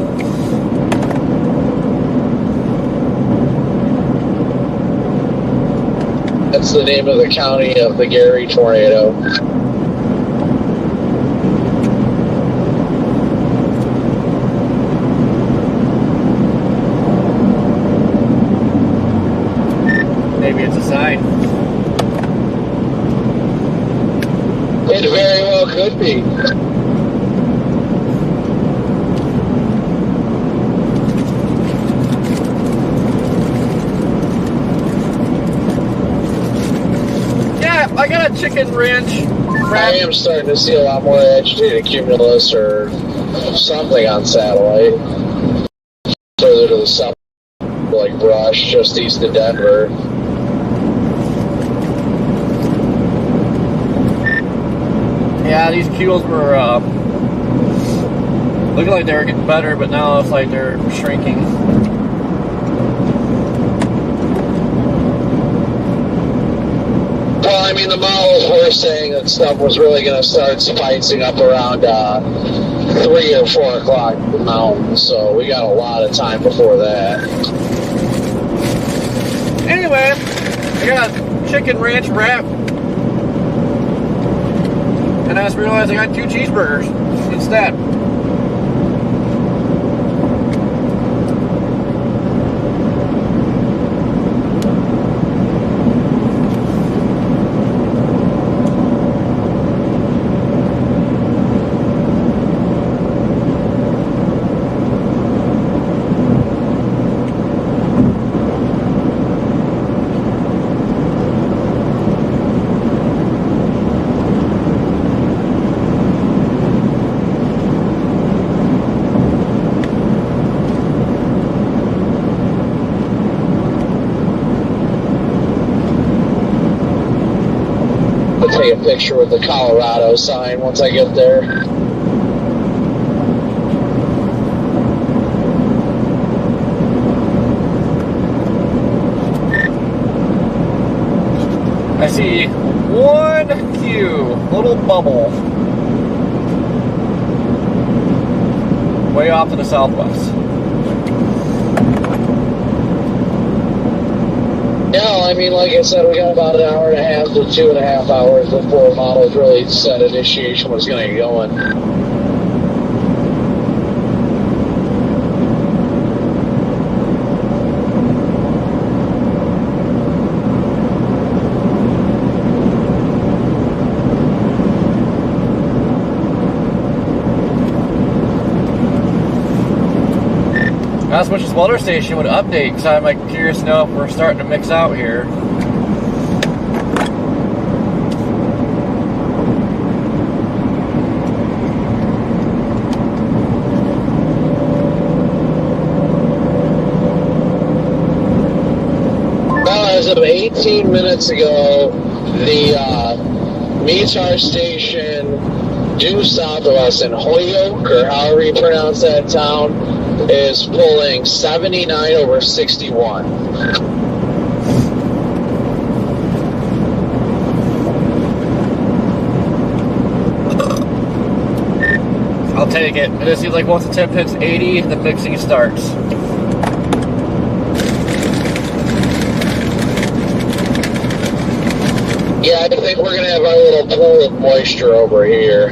That's the name of the county of the Gary tornado. Maybe it's a sign. It very well could be. I got a chicken ranch I wrap. am starting to see a lot more agitated cumulus or something on satellite. Further to the south, like brush, just east of Denver. Yeah, these cumulus were looking like they were getting better, but now it's like they're shrinking. Well, I mean, the models were saying that stuff was really going to start spicing up around 3 or 4 o'clock in the mountains, so we got a lot of time before that. Anyway, I got a chicken ranch wrap. And I just realized I got 2 cheeseburgers instead. Take a picture with the Colorado sign once I get there. I see one queue, little bubble, way off to the southwest. Yeah, I mean, like I said, we got about an hour and a half to 2.5 hours before models really said initiation was going to get going. I was wishing this weather station would update because I'm like curious to know if we're starting to mix out here. Well, as of 18 minutes ago, the METAR station due south of us in Holyoke, or however you pronounce that town, is pulling 79 over 61. I'll take it. It just seems like once the temp hits 80, the mixing starts. Yeah, I think we're going to have our little pool of moisture over here.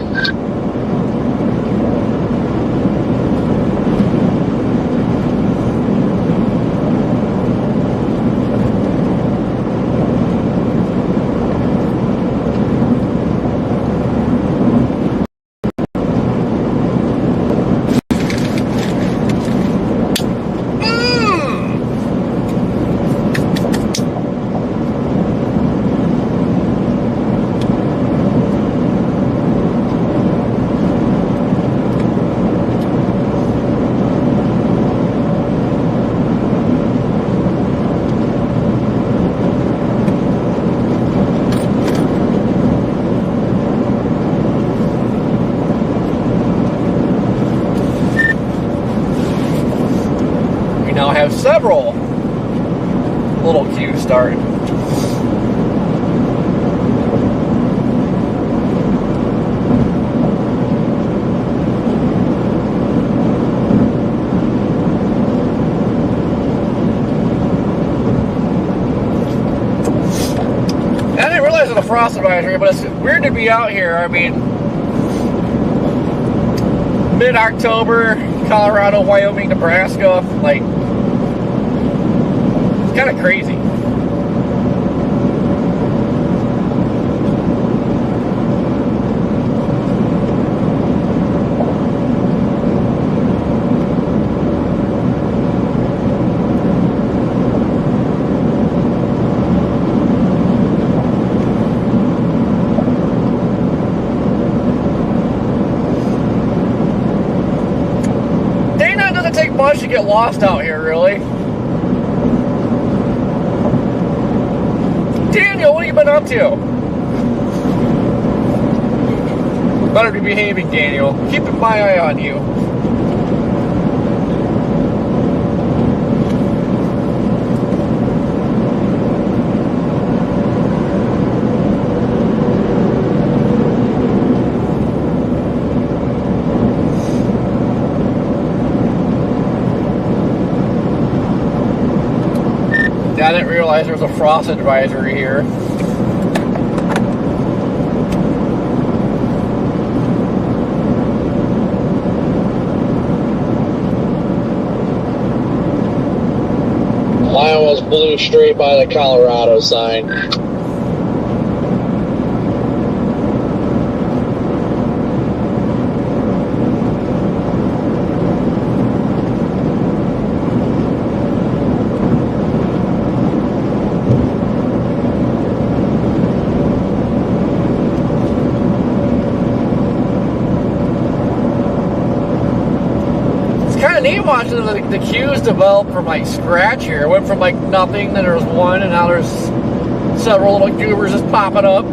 Now have several little queues starting. I didn't realize it was a frost advisory, but it's weird to be out here. I mean, mid-October, Colorado, Wyoming, Nebraska, like, it's kind of crazy. Dana, it doesn't take much to get lost out here, really. Daniel, what have you been up to? Better be behaving, Daniel. Keeping my eye on you. I didn't realize there was a frost advisory here. I almost blew straight by the Colorado sign. Kind of neat watching the queues develop from like scratch here. It went from like nothing, then there was one, and now there's several little goobers just popping up.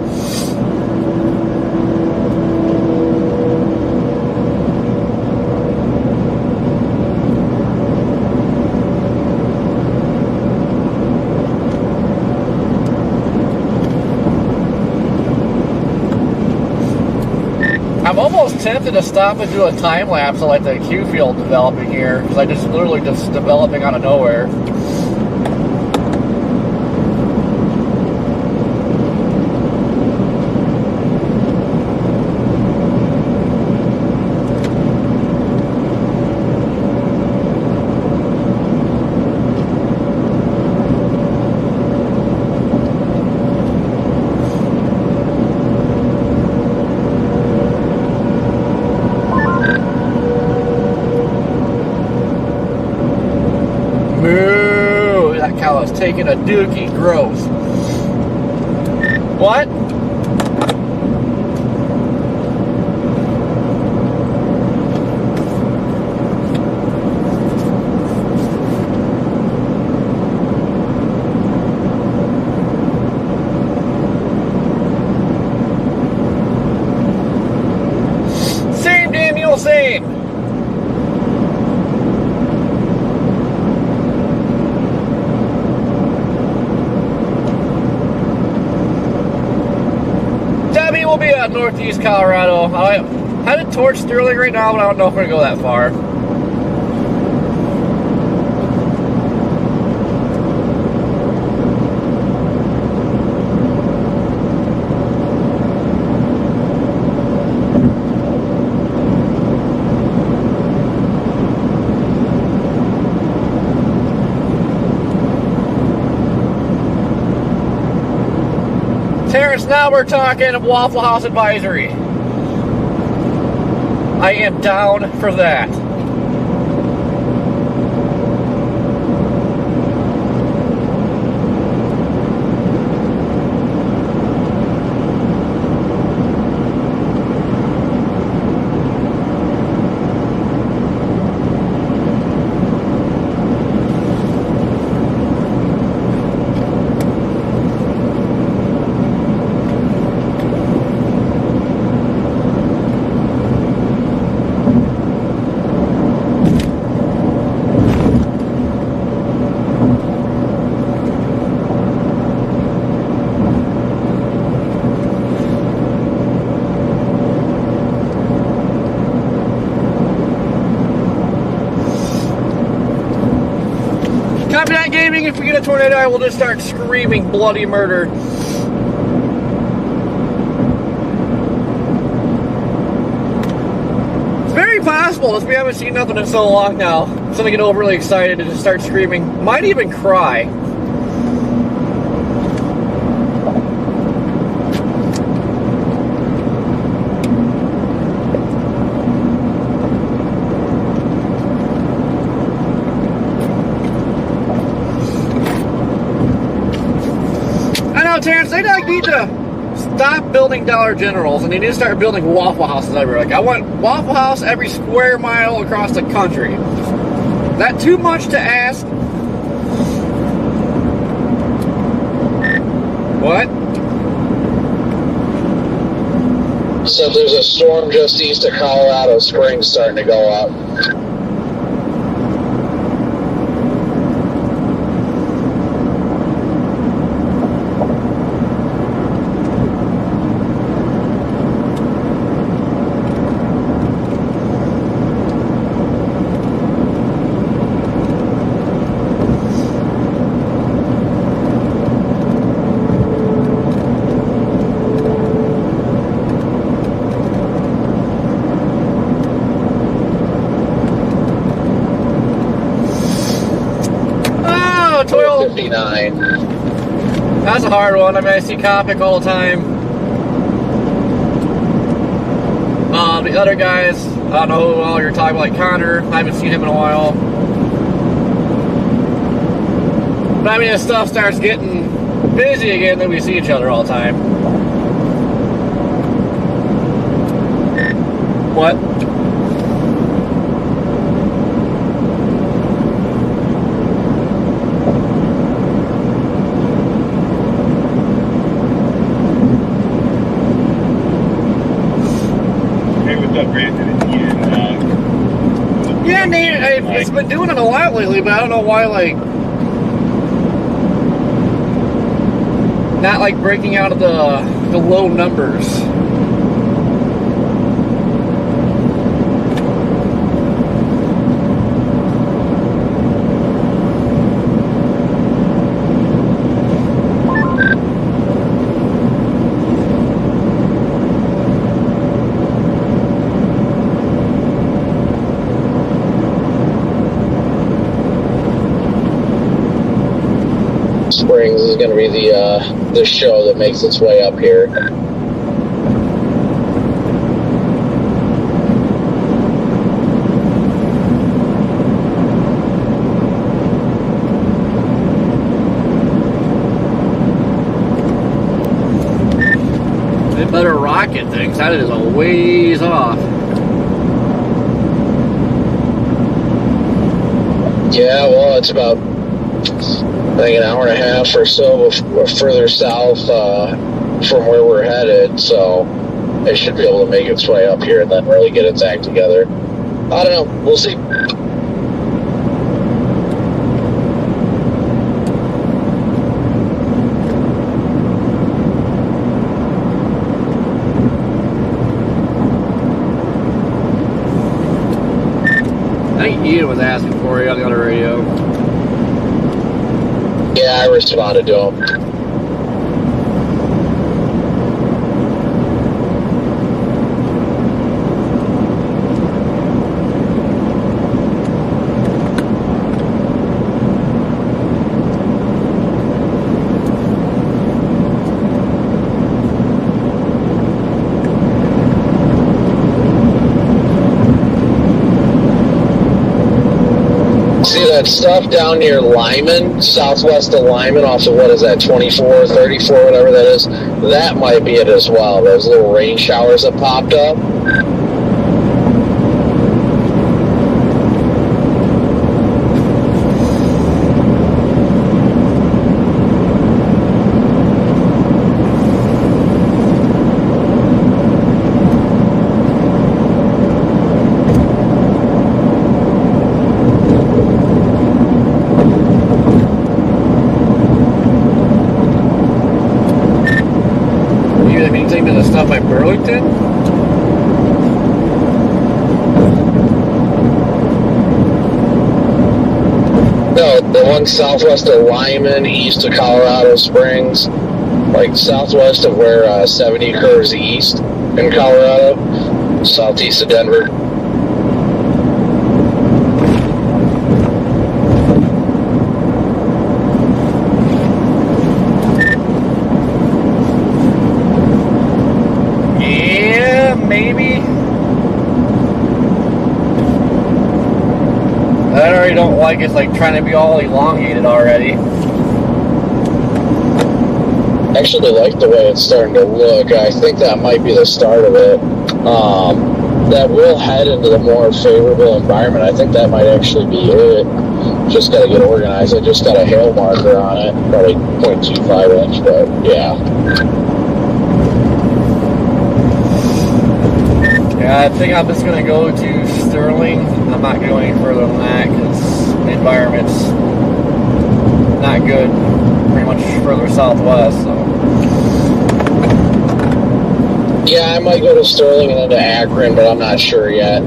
tempted to stop and do a time lapse of like the Q field developing here, because I just literally just developing out of nowhere. Taking a dookie, gross. What? Same, Daniel, same. We'll be at Northeast Colorado. I'm headed towards Sterling right now, but I don't know if we're going to go that far. Terrence, now we're talking Waffle House Advisory. I am down for that. Gaming, if we get a tornado, I will just start screaming bloody murder. It's very possible, as we haven't seen nothing in so long now. So I'm gonna get overly excited and just start screaming. Might even cry. Terrence, they need to stop building Dollar Generals and they need to start building Waffle Houses everywhere. Like, I want Waffle House every square mile across the country. Is that too much to ask? What? So there's a storm just east of Colorado Springs starting to go up. That's a hard one. I mean, I see Copic all the time. The other guys, I don't know who all you're talking about, like Connor. I haven't seen him in a while. But I mean, if stuff starts getting busy again, then we see each other all the time. What? Yeah, Nate, it's been doing it a while lately, but I don't know why, like, not like breaking out of the low numbers. Springs is going to be the show that makes its way up here. They better rocket things. That is a ways off. Yeah, well, it's about, I think, an hour and a half or so further south from where we're headed, so it should be able to make its way up here and then really get its act together. I don't know. We'll see. I think Ian was asking for you on the other radio. Yeah, I responded to him. See that stuff down near Lyman, southwest of Lyman, off of, what is that, 24, 34, whatever that is? That might be it as well, those little rain showers that popped up. Anything to the stuff by Burlington? No, the one southwest of Lyman, east of Colorado Springs, like southwest of where 70 curves east in Colorado, southeast of Denver. Maybe. I already don't like it's like trying to be all elongated already. Actually like the way it's starting to look. I think that might be the start of it. That will head into the more favorable environment. I think that might actually be it. Just got to get organized. I just got a hail marker on it, probably 0.25 inch, but yeah. Yeah, I think I'm just going to go to Sterling. I'm not going any further than that because the environment's not good. Pretty much further southwest, so. Yeah, I might go to Sterling and then to Akron, but I'm not sure yet.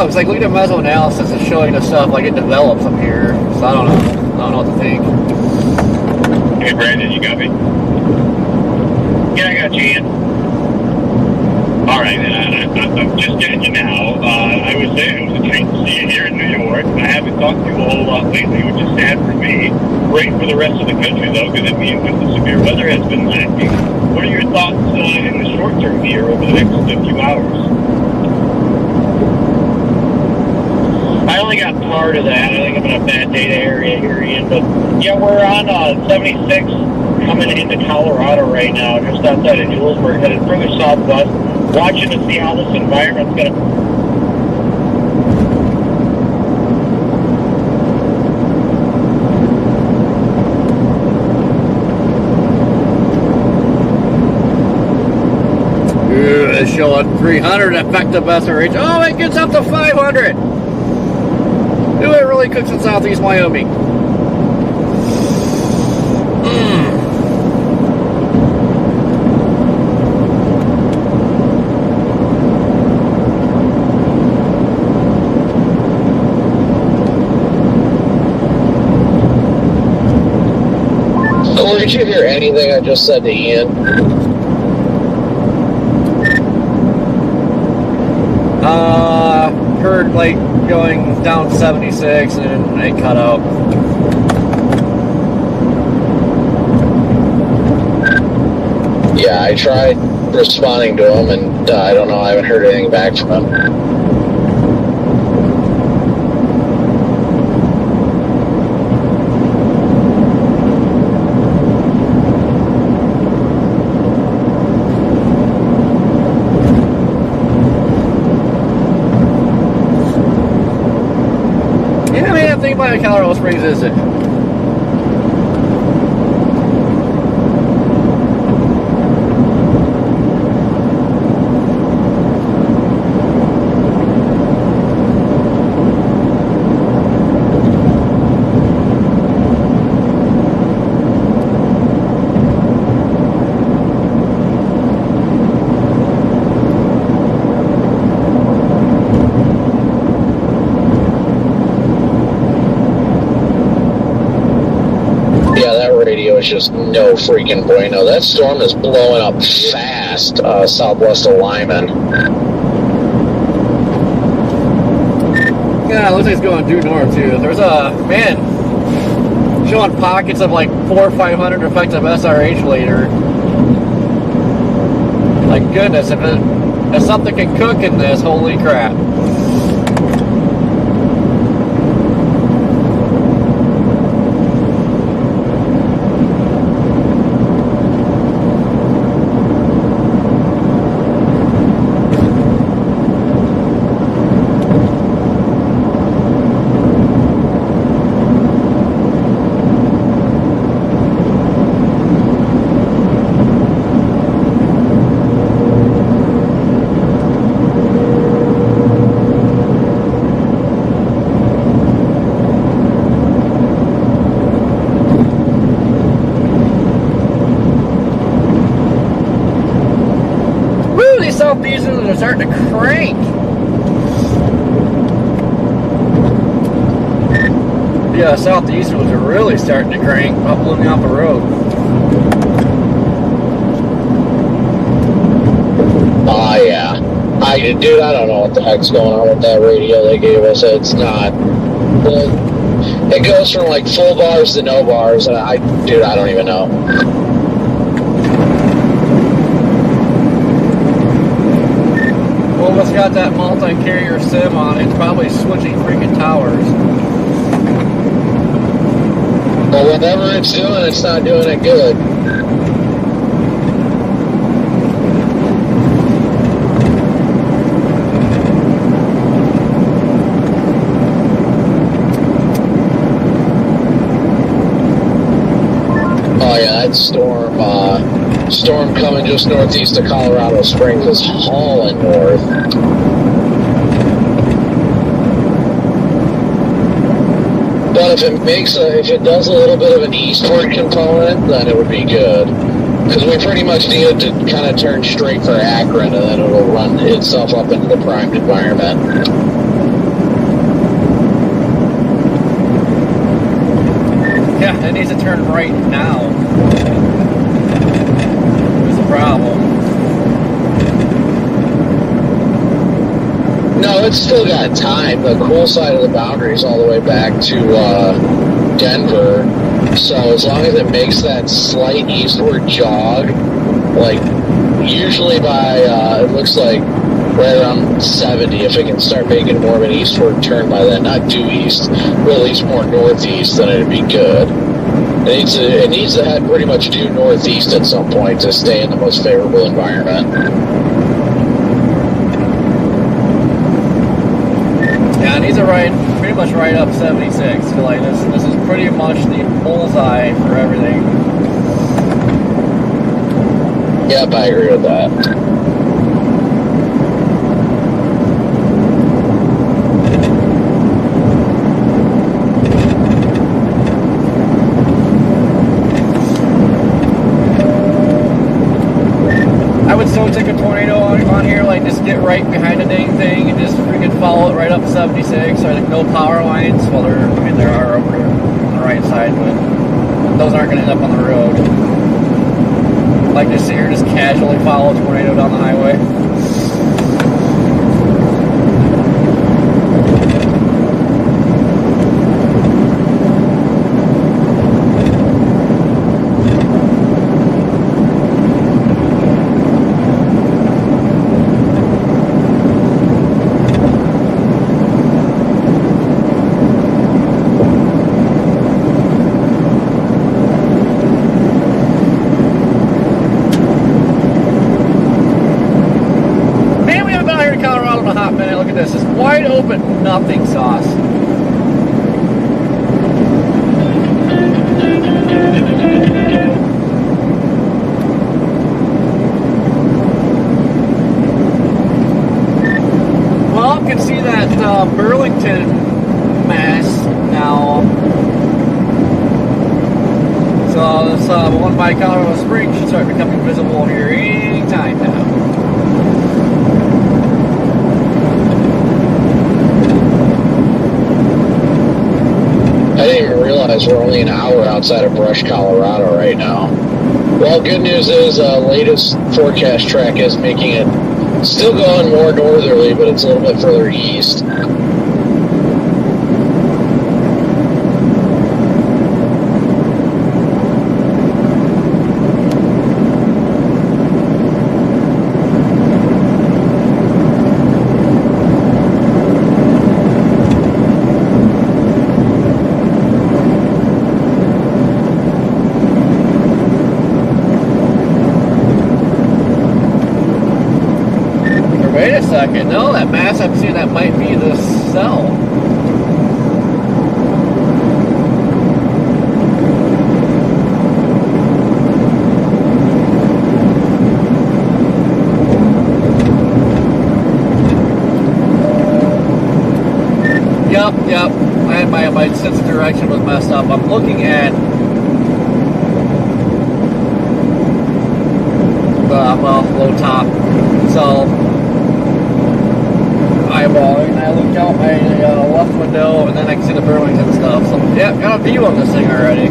It's like looking at mesoanalysis and showing the stuff like it develops up here. So I don't know what to think. Hey Brandon, you got me? Yeah, I got you, Ian. Alright, I'm just getting you now. I was there, it was a treat to see you here in New York. I haven't talked to you a whole lot lately, which is sad for me. Great for the rest of the country though, because it means that the severe weather has been lacking. What are your thoughts in the short storm through here over the next few hours. I only got part of that. I think I'm in a bad data area here, Ian. But yeah, we're on 76 coming into Colorado right now, just outside of Julesburg, headed further southwest, watching to see how this environment's going to. It's showing 300 effective SRH. Oh, it gets up to 500. Ooh, it really cooks in southeast Wyoming. Corey, did you hear anything I just said to Ian? Heard like going down 76 and it cut out. Yeah, I tried responding to him, and I don't know, I haven't heard anything back from him. Colorado Springs is it? It's just no freaking bueno. That storm is blowing up fast southwest of Lyman. Yeah, it looks like it's going due north too. There's a man showing pockets of like 400 or 500 effective SRH later. Like goodness, if something can cook in this, holy crap. Southeasters are starting to crank. Yeah, southeasters are really starting to crank, bubbling off the road. Oh yeah. Dude, I don't know what the heck's going on with that radio they gave us. It's not. It goes from like full bars to no bars, and I don't even know. Well, it's got that multi-carrier sim on it. It's probably switching freaking towers. Well, whatever it's doing, it's not doing it good. Oh yeah, that storm coming just northeast of Colorado Springs is hauling north. But if it does a little bit of an eastward component, then it would be good. Because we pretty much need it to kind of turn straight for Akron, and then it'll run itself up into the primed environment. Yeah, it needs to turn right now. There's a problem. No, it's still got time. The cool side of the boundary is all the way back to Denver. So as long as it makes that slight eastward jog, like usually by, it looks like right around 70, if it can start making more of an eastward turn by then. Not due east, but at least more northeast, then it'd be good. It needs to head pretty much due northeast at some point to stay in the most favorable environment. Yeah, it needs to ride pretty much right up 76. So like this is pretty much the bullseye for everything. Yep, I agree with that. I would still take a tornado on here, like just get right behind the dang thing and just freaking follow it right up 76. So like no power lines. Well, there are over on the right side, but those aren't going to end up on the road. Like just sit here, just casually follow a tornado down the highway. Wide open, nothing sauce. Well, you can see that Burlington mass now. So this one by Colorado Springs should start becoming visible here any time now. I didn't even realize we're only an hour outside of Brush, Colorado right now. Well, good news is latest forecast track is making it still going more northerly, but it's a little bit further east. Wait a second. No, that mass I'm seeing, that might be the cell. Yep. I had my sense of direction was messed up. I'm looking at low top. So eyeballing, I looked out my left window, and then I can see the Burlington stuff. So, yeah, got a view on this thing already.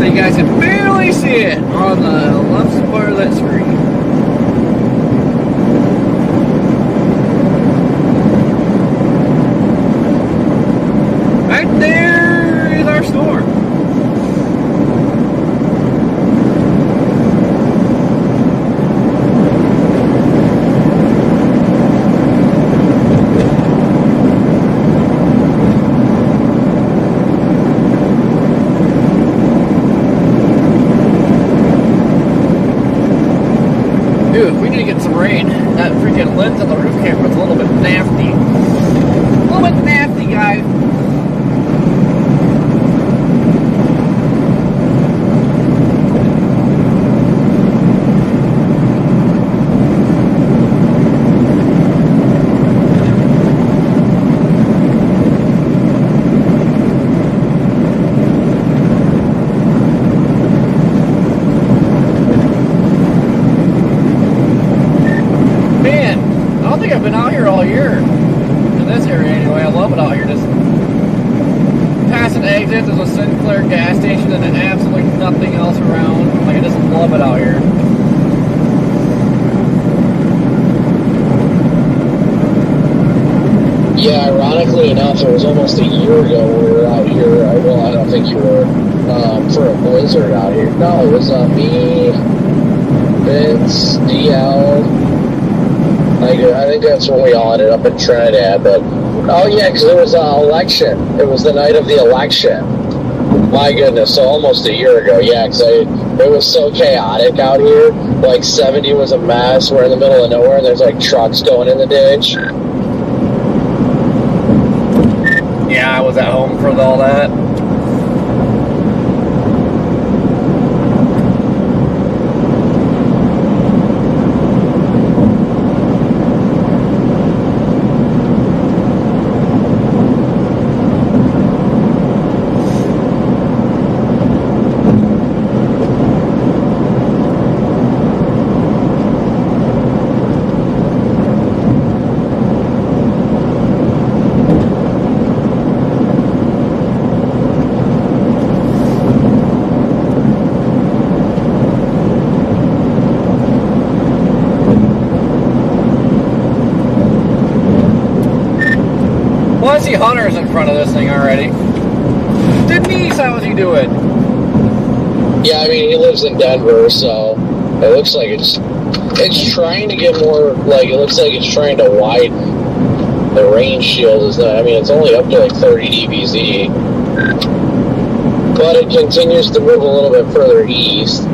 You guys can barely see it on the left part of that screen. Right there is our storm. Dude, we need to get some rain. That freaking lens on the roof camera is a little bit nasty. A little bit nasty, guys. Man, I don't think I've been out here all year. In this area anyway. I love it out here. Just exit, there's a Sinclair gas station and then absolutely nothing else around. Like, I just love it out here. Yeah, ironically enough, it was almost a year ago we were out here. Well, I don't think you were, for a blizzard out here. No, it was me, Vince, DL. I think that's when we all ended up in Trinidad. But oh yeah, because it was an election. It was the night of the election. My goodness, so almost a year ago. Yeah, because it was so chaotic out here. Like 70 was a mess. We're in the middle of nowhere, and there's like trucks going in the ditch. Yeah, I was at home for all that. Well, I see Hunter's in front of this thing already. Denise, how is he doing? Yeah, I mean, he lives in Denver, so it looks like it's trying to get more, like, it looks like it's trying to widen the range shield. Is that, I mean, it's only up to like 30 dBz, but it continues to move a little bit further east.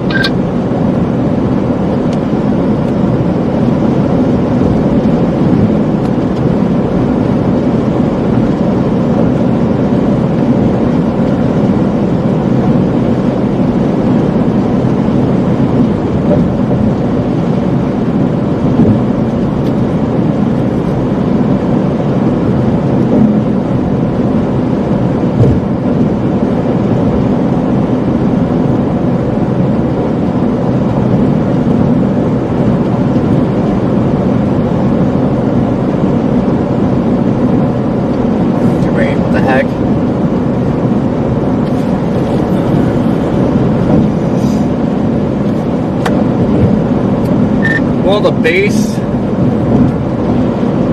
Well, the base is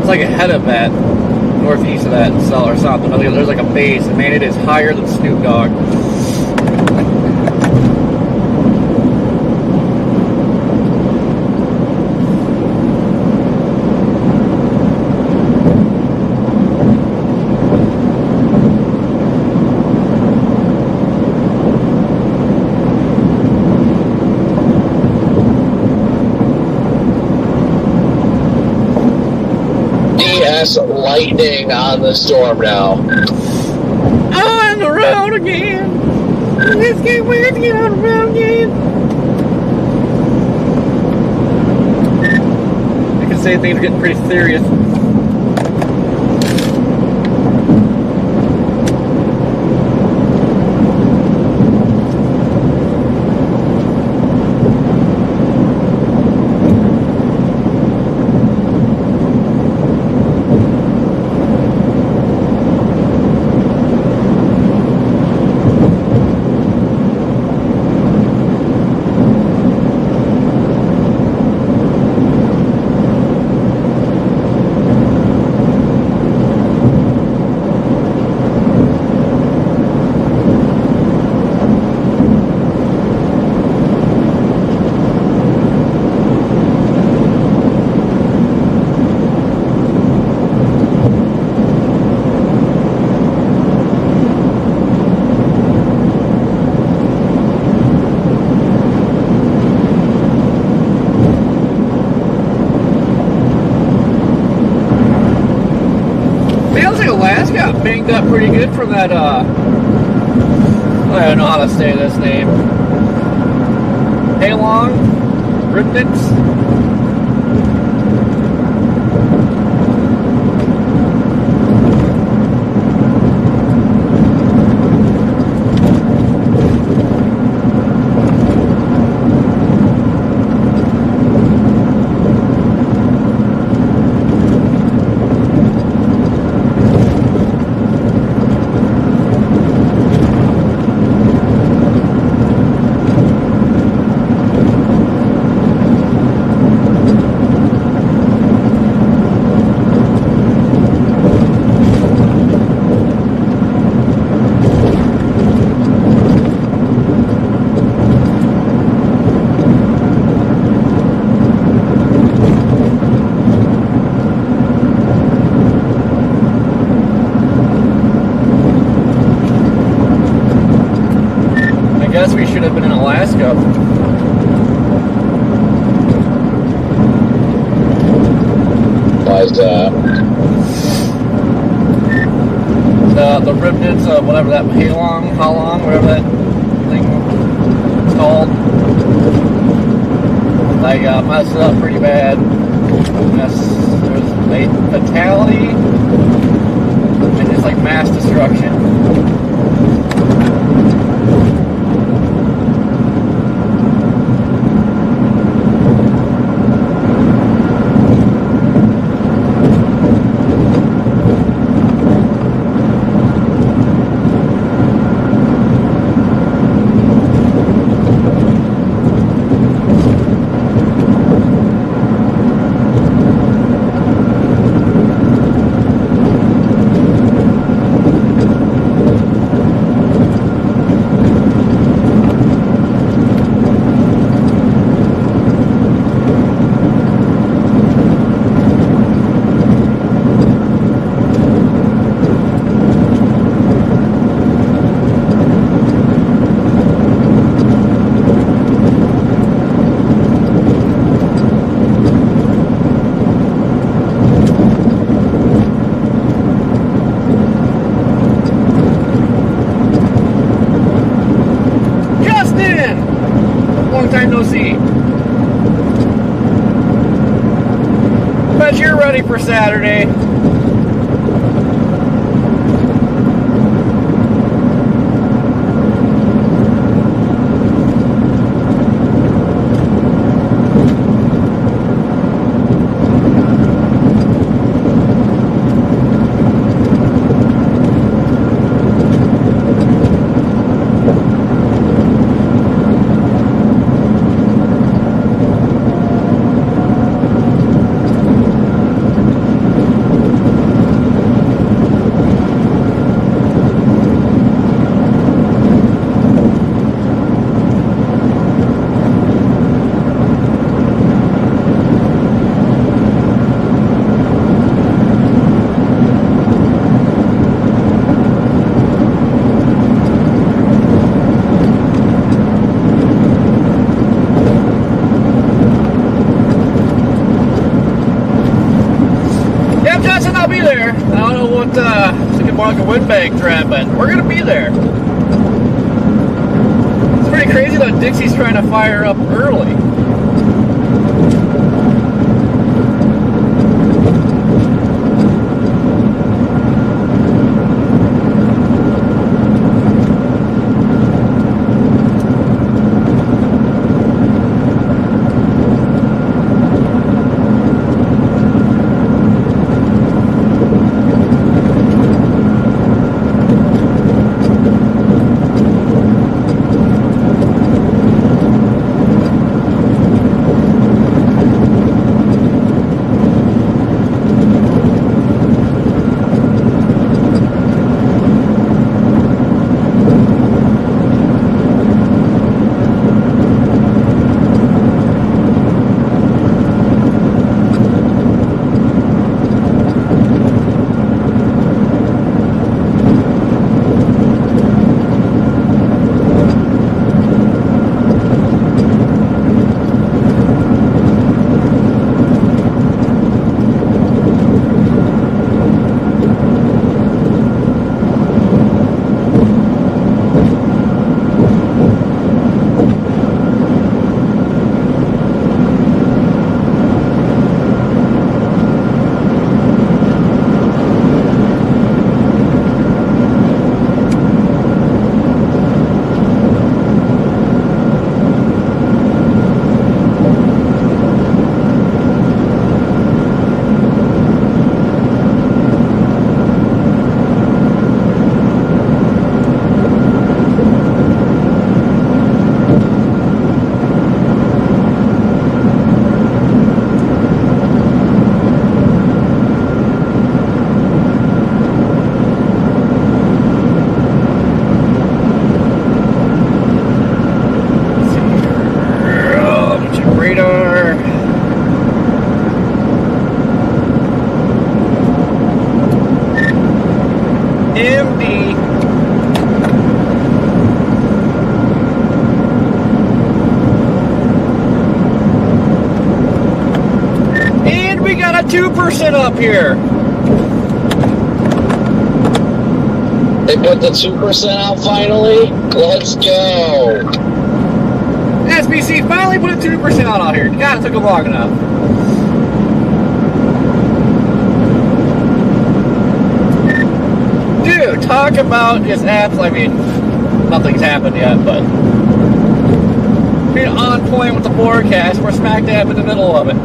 like ahead of that, northeast of that, or something. There's like a base, and man, it is higher than Snoop Dogg. Lightning on the storm now. On the road again. Let's get on the road again. I can say things are getting pretty serious. Got banged up pretty good from that, I don't know how to say this name. Halong Ribnitz. have been in Alaska. Why is that? The remnants of whatever that Halong, whatever that thing is called. They messed it up pretty bad. There was a fatality and just like mass destruction. Long time no see. But you're ready for Saturday. I'll be there. I don't know what Chickamauga Windbag trap, but we're gonna be there. It's pretty crazy that Dixie's trying to fire up early. got 2% up here. They put the 2% out finally? Let's go. SBC finally put a 2% out here. God, it took them long enough. Dude, talk about just apps. I mean, nothing's happened yet, but being on point with the forecast, we're smack dab in the middle of it.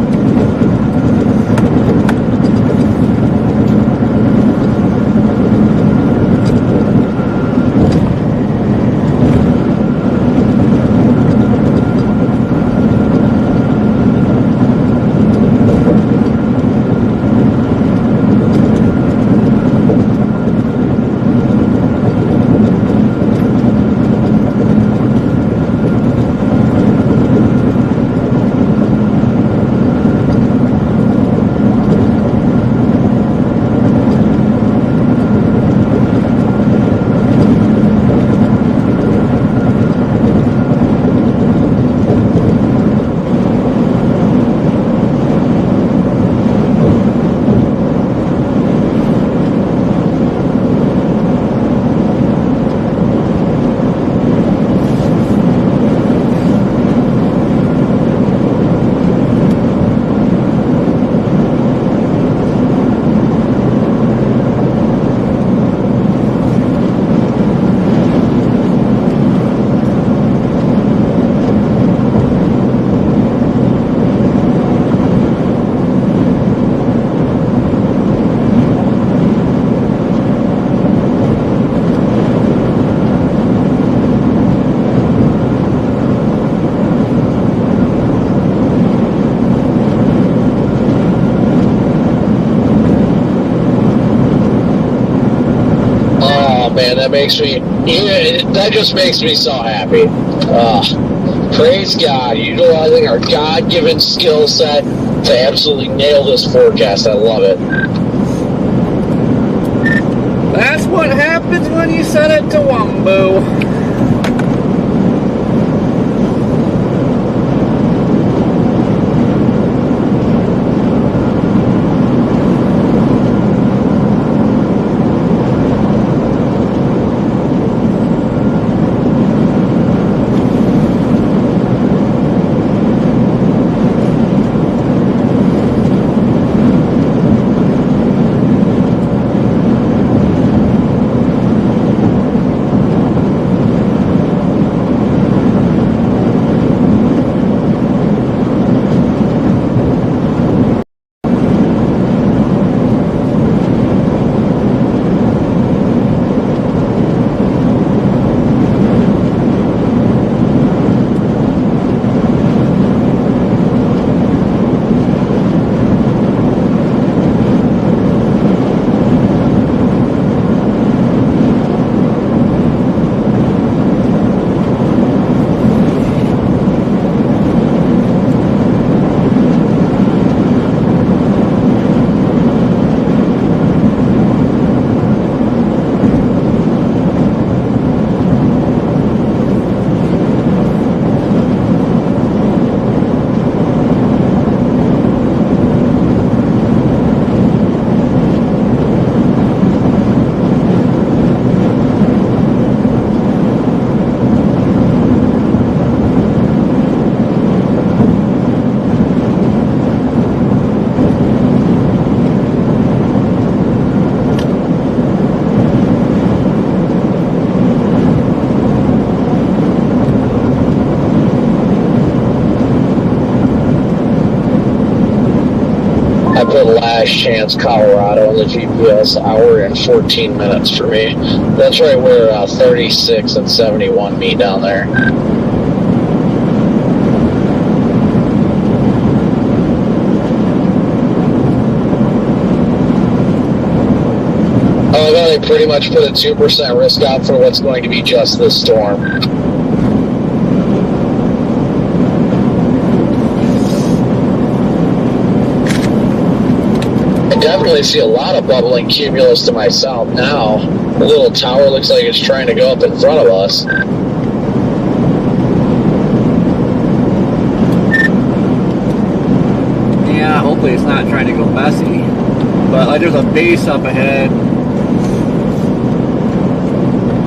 Man, that just makes me so happy. Praise God, utilizing our God-given skill set to absolutely nail this forecast. I love it. That's what happens when you set it to Wumbo. I put Last Chance Colorado on the GPS, hour and 14 minutes for me. That's right where 36 and 71 meet down there. Oh, well, they pretty much put a 2% risk out for what's going to be just this storm. Definitely see a lot of bubbling cumulus to my south now. The little tower looks like it's trying to go up in front of us. Yeah, hopefully it's not trying to go messy. But like there's a base up ahead.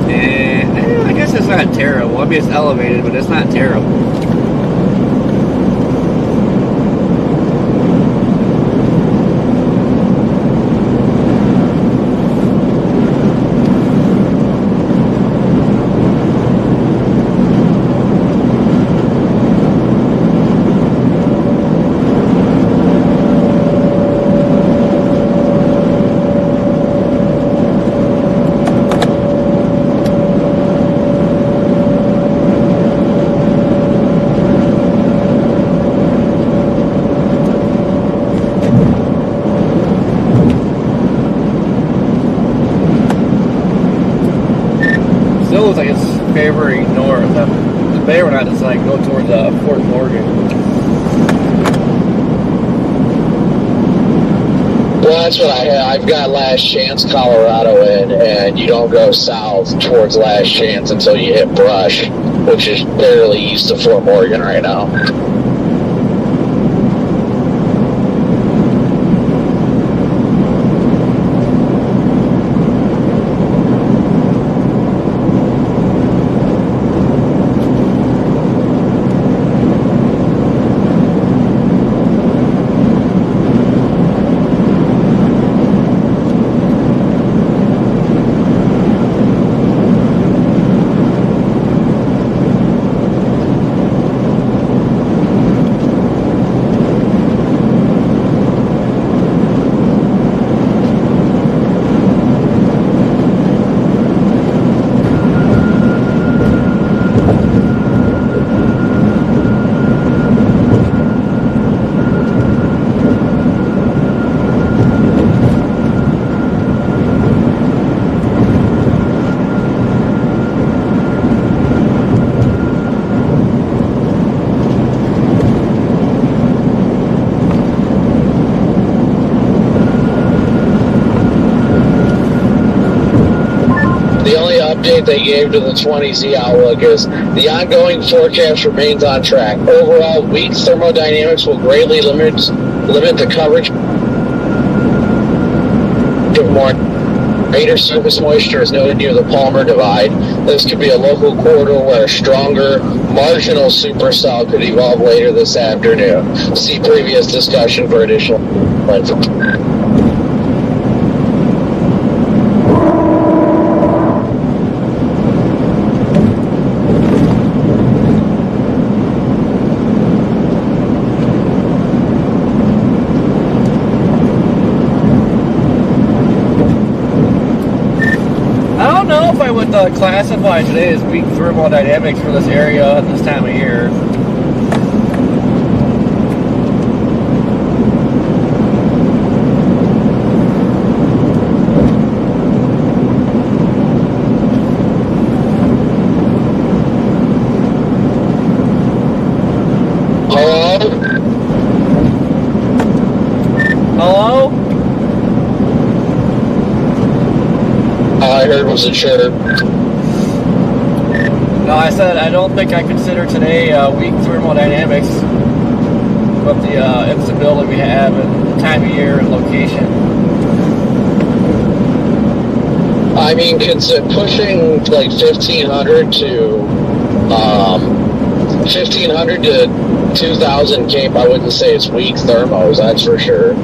And I guess it's not terrible. I mean it's elevated, but it's not terrible. Still looks like it's favoring north. The bay we're not just like go towards Fort Morgan. Well, that's what I've got Last Chance, Colorado in, and you don't go south towards Last Chance until you hit Brush, which is barely east of Fort Morgan right now. Update they gave to the 20Z outlook is the ongoing forecast remains on track. Overall, weak thermodynamics will greatly limit the coverage of more greater surface moisture is noted near the Palmer Divide. This could be a local corridor where a stronger marginal supercell could evolve later this afternoon. See previous discussion for additional information. I would classify today as weak thermodynamics for this area at this time of year. Hello? All I heard was a chirp. No, I said I don't think I consider today weak thermodynamics with the instability we have and the time of year and location. I mean, pushing like 1,500 to 1,500 to 2,000 Cape, I wouldn't say it's weak thermos, that's for sure.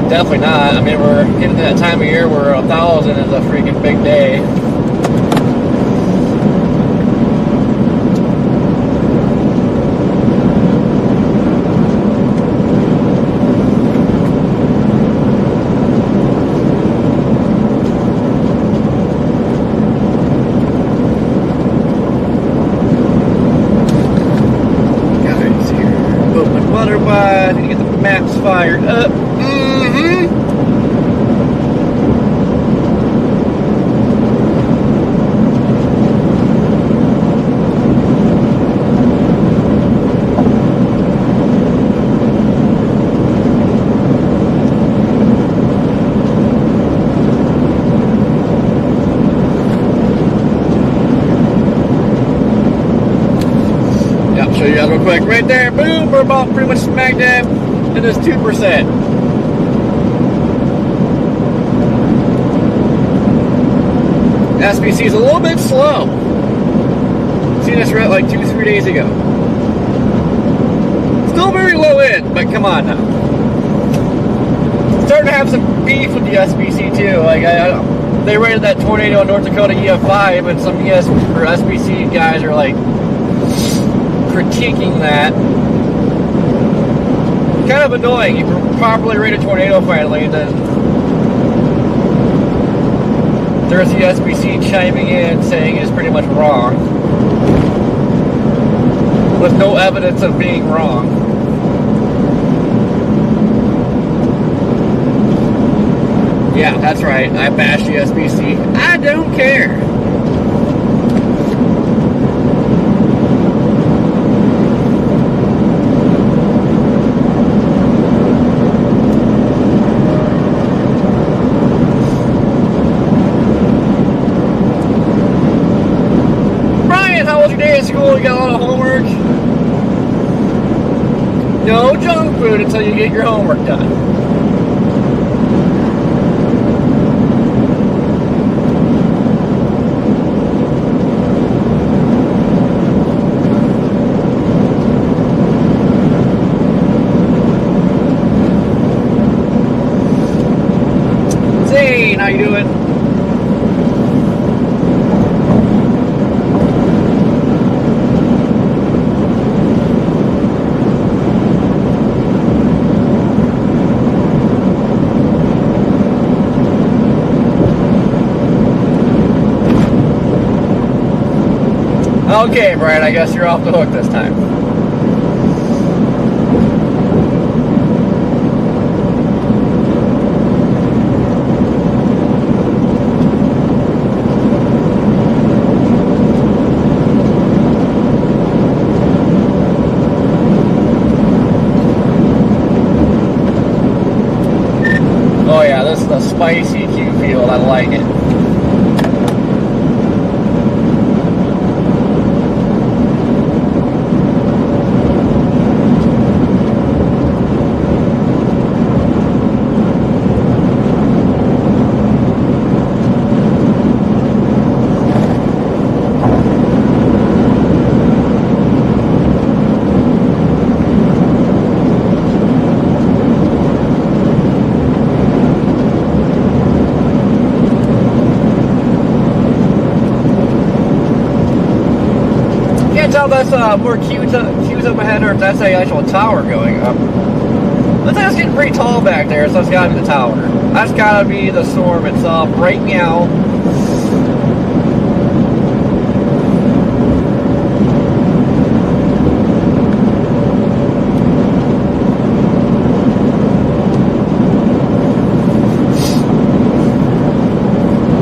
Definitely not. I mean, we're getting to that time of year where 1,000 is a freaking big day. Guys, here. Open water wide and get the maps fired up. quick. Right there, boom, we're about pretty much smack dab in this 2%. SBC is a little bit slow. Seen this right like 2-3 days ago. Still very low end, but come on now. Starting to have some beef with the SBC too. Like they rated that tornado in North Dakota EF5, and some ES or SBC guys are like critiquing that. Kind of annoying. You properly rate a tornado finally, and then there's the SBC chiming in saying it's pretty much wrong, with no evidence of being wrong. Yeah, that's right. I bashed the SBC. I don't care. Brian, how was your day at school? You got a lot of homework? No junk food until you get your homework done. How you doing? Okay, Brian, I guess you're off the hook this time. Oh yeah, this is the spicy Q field. I like it. That's more queues up ahead, or if that's the actual tower going up. Looks like it's getting pretty tall back there, so it's gotta be the tower. That's gotta be the storm itself right now.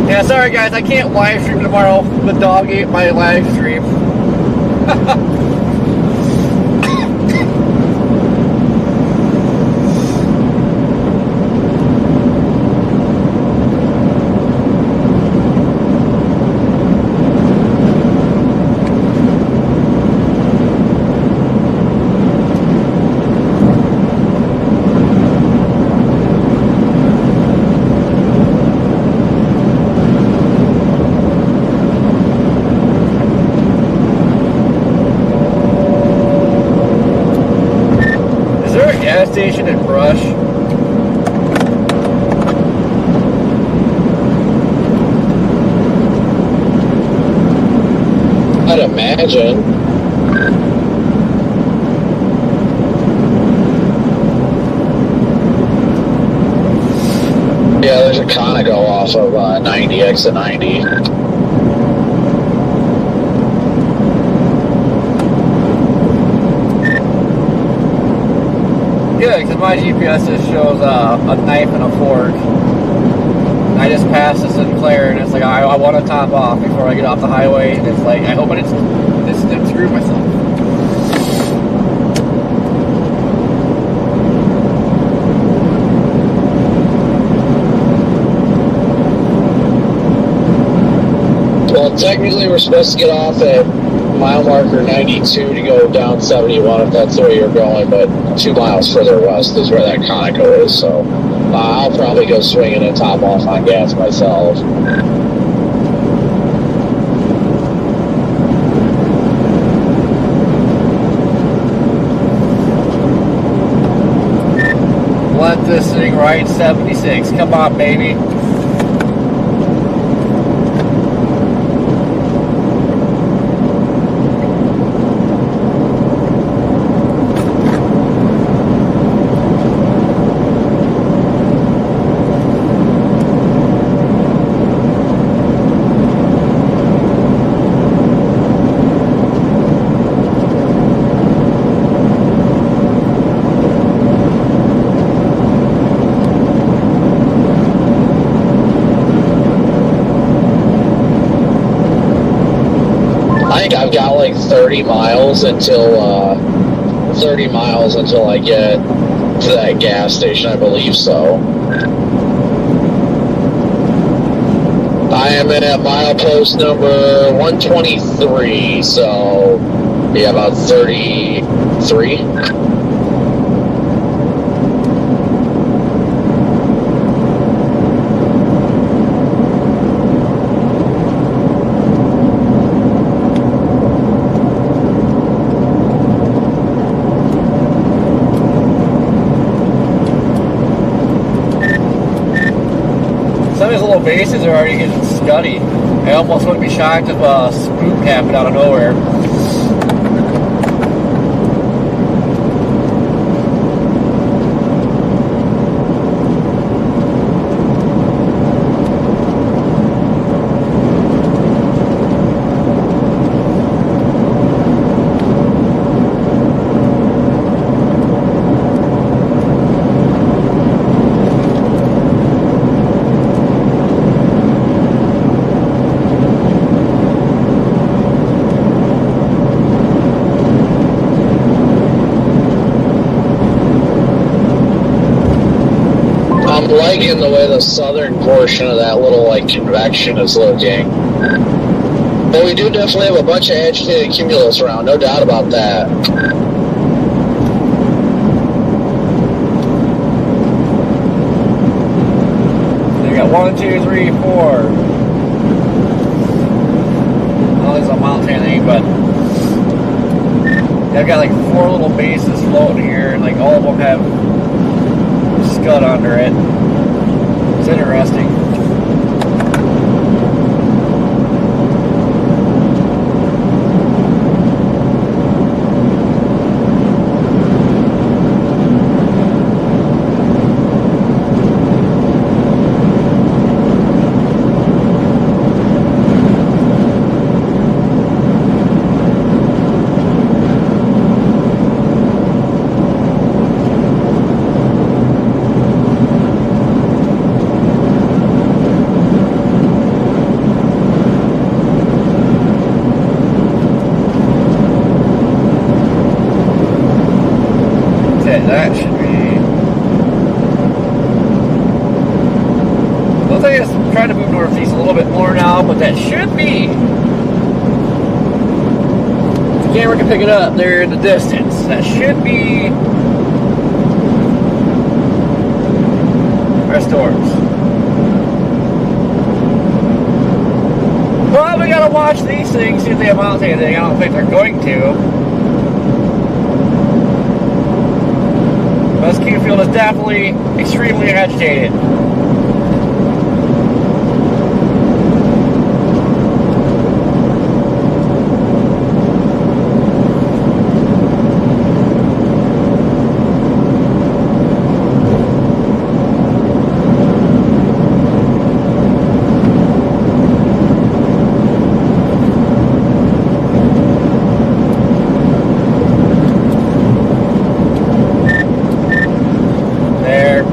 Yeah, sorry guys, I can't live stream tomorrow. The dog ate my live stream. Station in Brush. I'd imagine. Yeah, there's a Conoco off of 90, exit 90. Good, because my GPS just shows a knife and a fork. I just passed the Sinclair, and it's like, I want to top off before I get off the highway, and it's like, I hope I didn't screw myself. Well, technically we're supposed to get off at mile marker 92 to go down 71 if that's the way you're going, but 2 miles further west is where that Conoco is, so I'll probably go swinging and top off on gas myself. Let this thing ride 76. Come on, baby. I've got like 30 miles until I get to that gas station, I believe so. I am at milepost number 123, so yeah, about 33. Some of these little bases are already getting scuddy. I almost wouldn't be shocked if a spook happened out of nowhere. I'm liking the way the southern portion of that little like convection is looking. But we do definitely have a bunch of agitated cumulus around, no doubt about that. You got 1, 2, 3, 4. Well, there's a mountain thing, but I've got like 4 little bases floating here, and like all of them have scud under it. It's interesting. That should be. Looks like it's trying to move northeast a little bit more now, but that should be. The camera can pick it up there in the distance. That should be our storms. Well, we gotta watch these things, see if they amount to anything. I don't think they're going to. This Q field is definitely extremely agitated.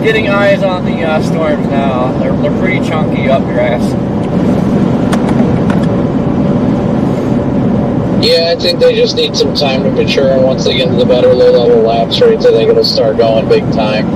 Getting eyes on the storms now. They're pretty chunky up your ass. Yeah, I think they just need some time to mature, and once they get into the better low-level lapse rates, I think it'll start going big time.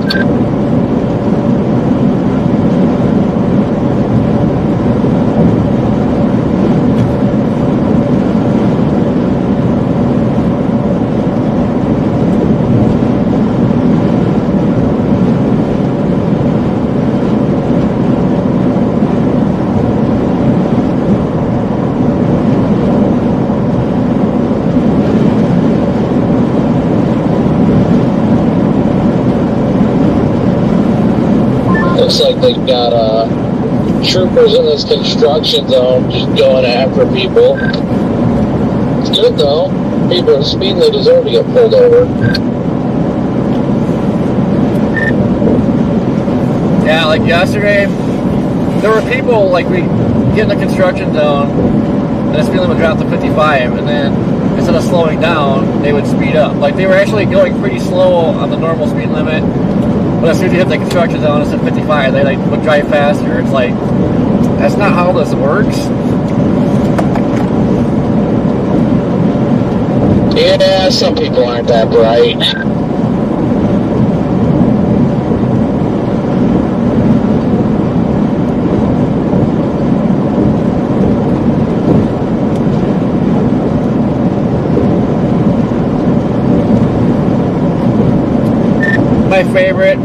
Looks like they've got troopers in this construction zone just going after people. It's good though. People are speeding, they deserve to get pulled over. Yeah, like yesterday, there were people, like, we get in the construction zone, and the speed limit dropped to 55, and then instead of slowing down, they would speed up. Like, they were actually going pretty slow on the normal speed limit, but as soon as you hit the construction zone, instead of 55, they, like, would drive faster. It's like, that's not how this works. Yeah, some people aren't that bright. My favorite,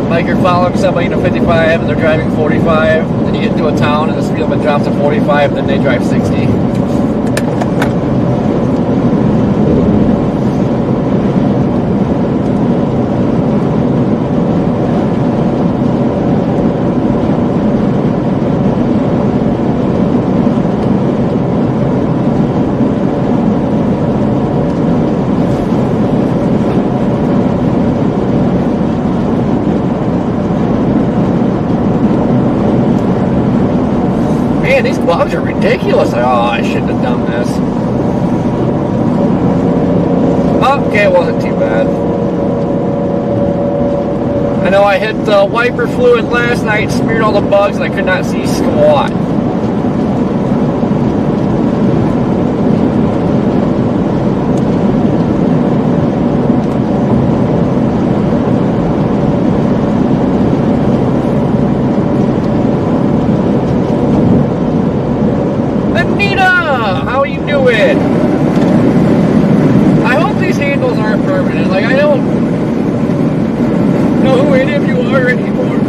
like, you're following somebody to 55 and they're driving 45, and you get into a town and the speed limit drops to 45, then they drive 60. Man, these bugs are ridiculous. Oh, I shouldn't have done this. Okay, it wasn't too bad. I know I hit the wiper fluid last night, smeared all the bugs, and I could not see squat. How you doing? I hope these handles aren't permanent. Like, I don't know who any of you are anymore.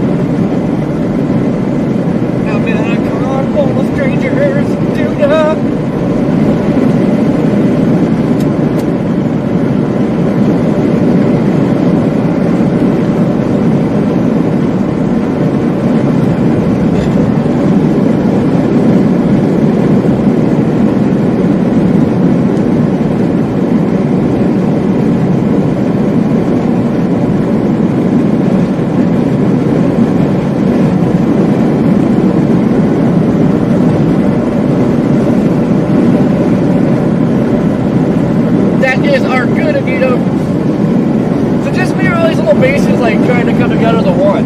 I'm in a car full of strangers, dude. So just mirror all these little bases, like, trying to come together to one.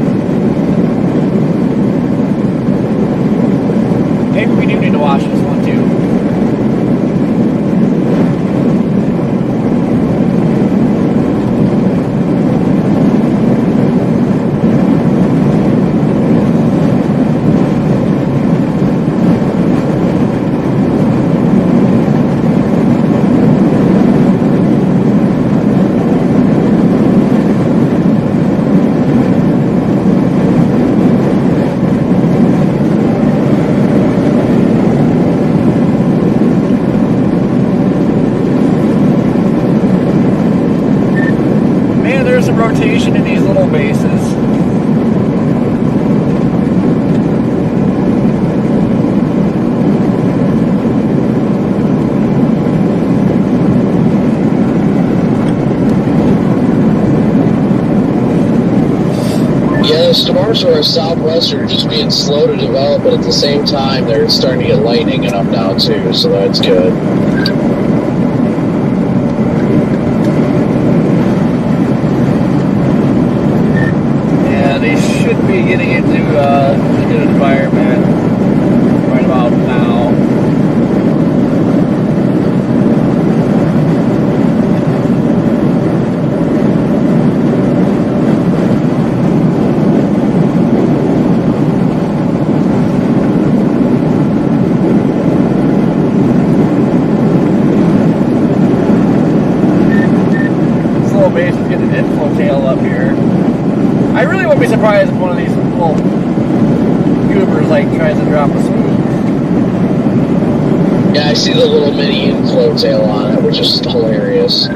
Maybe we do need to watch this one too. There's some rotation in these little bases. Yeah, the storms to our southwest are just being slow to develop, but at the same time, they're starting to get lightning in them now too, so that's good. They should be getting into a good environment right about now. This little base is getting an inflow tail up here. I really wouldn't be surprised if one of these little goobers, like, tries to drop a spook. Yeah, I see the little mini inflow tail on it, which is hilarious.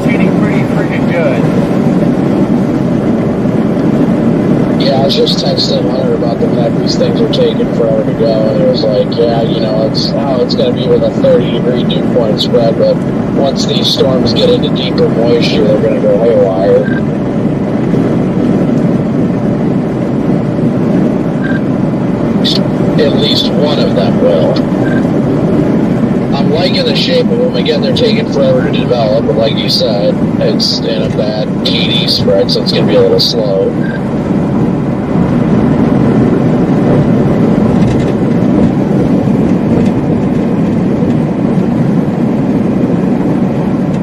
cheating pretty freaking good. Yeah, I was just texting Hunter about the fact these things are taking forever to go, and he was like, yeah, you know, it's going to be with a 30-degree dew point spread, but once these storms get into deeper moisture, they're going to go haywire. At least one of them will. I'm liking the shape of them. Again, they're taking forever to develop, but like you said, it's in a bad TD spread, so it's going to be a little slow.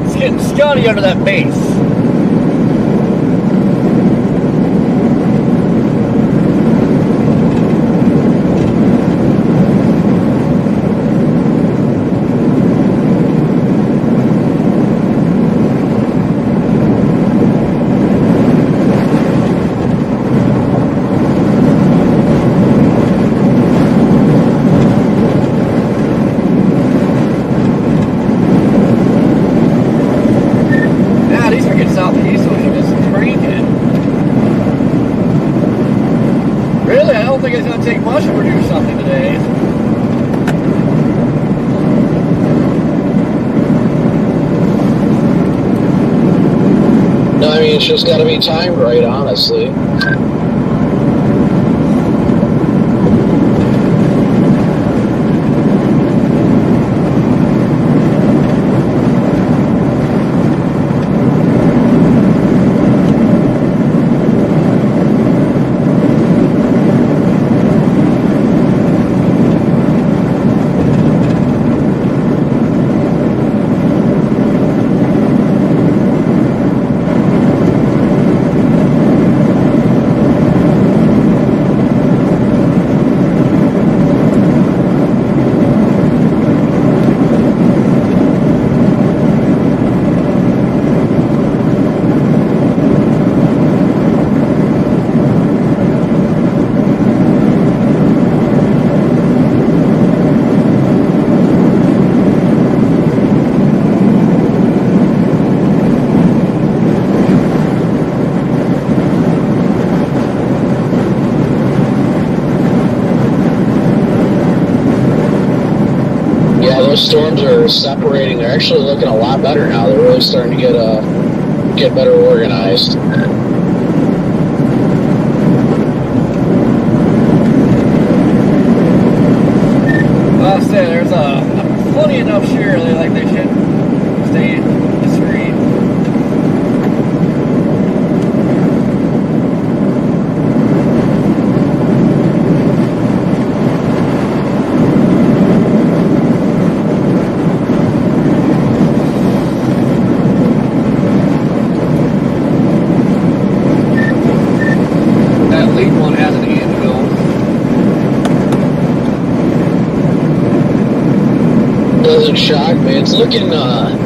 It's getting scotty under that base. Southeast, so she just cranking. Really, I don't think it's going to take much to produce something today. No, I mean, it's just got to be timed right, honestly. Storms are separating. They're actually looking a lot better now. They're really starting to get better organized. I'll say there's plenty enough shear. They should stay discreet. Doesn't shock me. It's looking good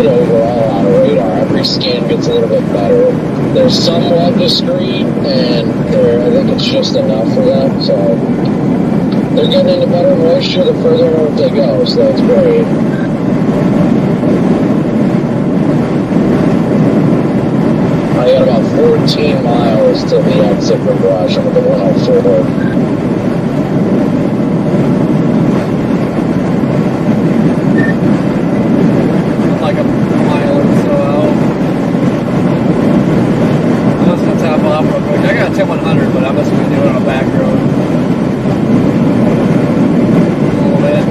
overall on radar. Every scan gets a little bit better. They're somewhat discreet, and I think it's just enough for them. So they're getting into better moisture the further north they go. So that's great. I got about 14 miles to the exit from Brush. I'm at the 104. Like a mile or so out. I'm just gonna tap off real quick. I got a 10-100, but I'm just gonna do it on a back road. A little bit.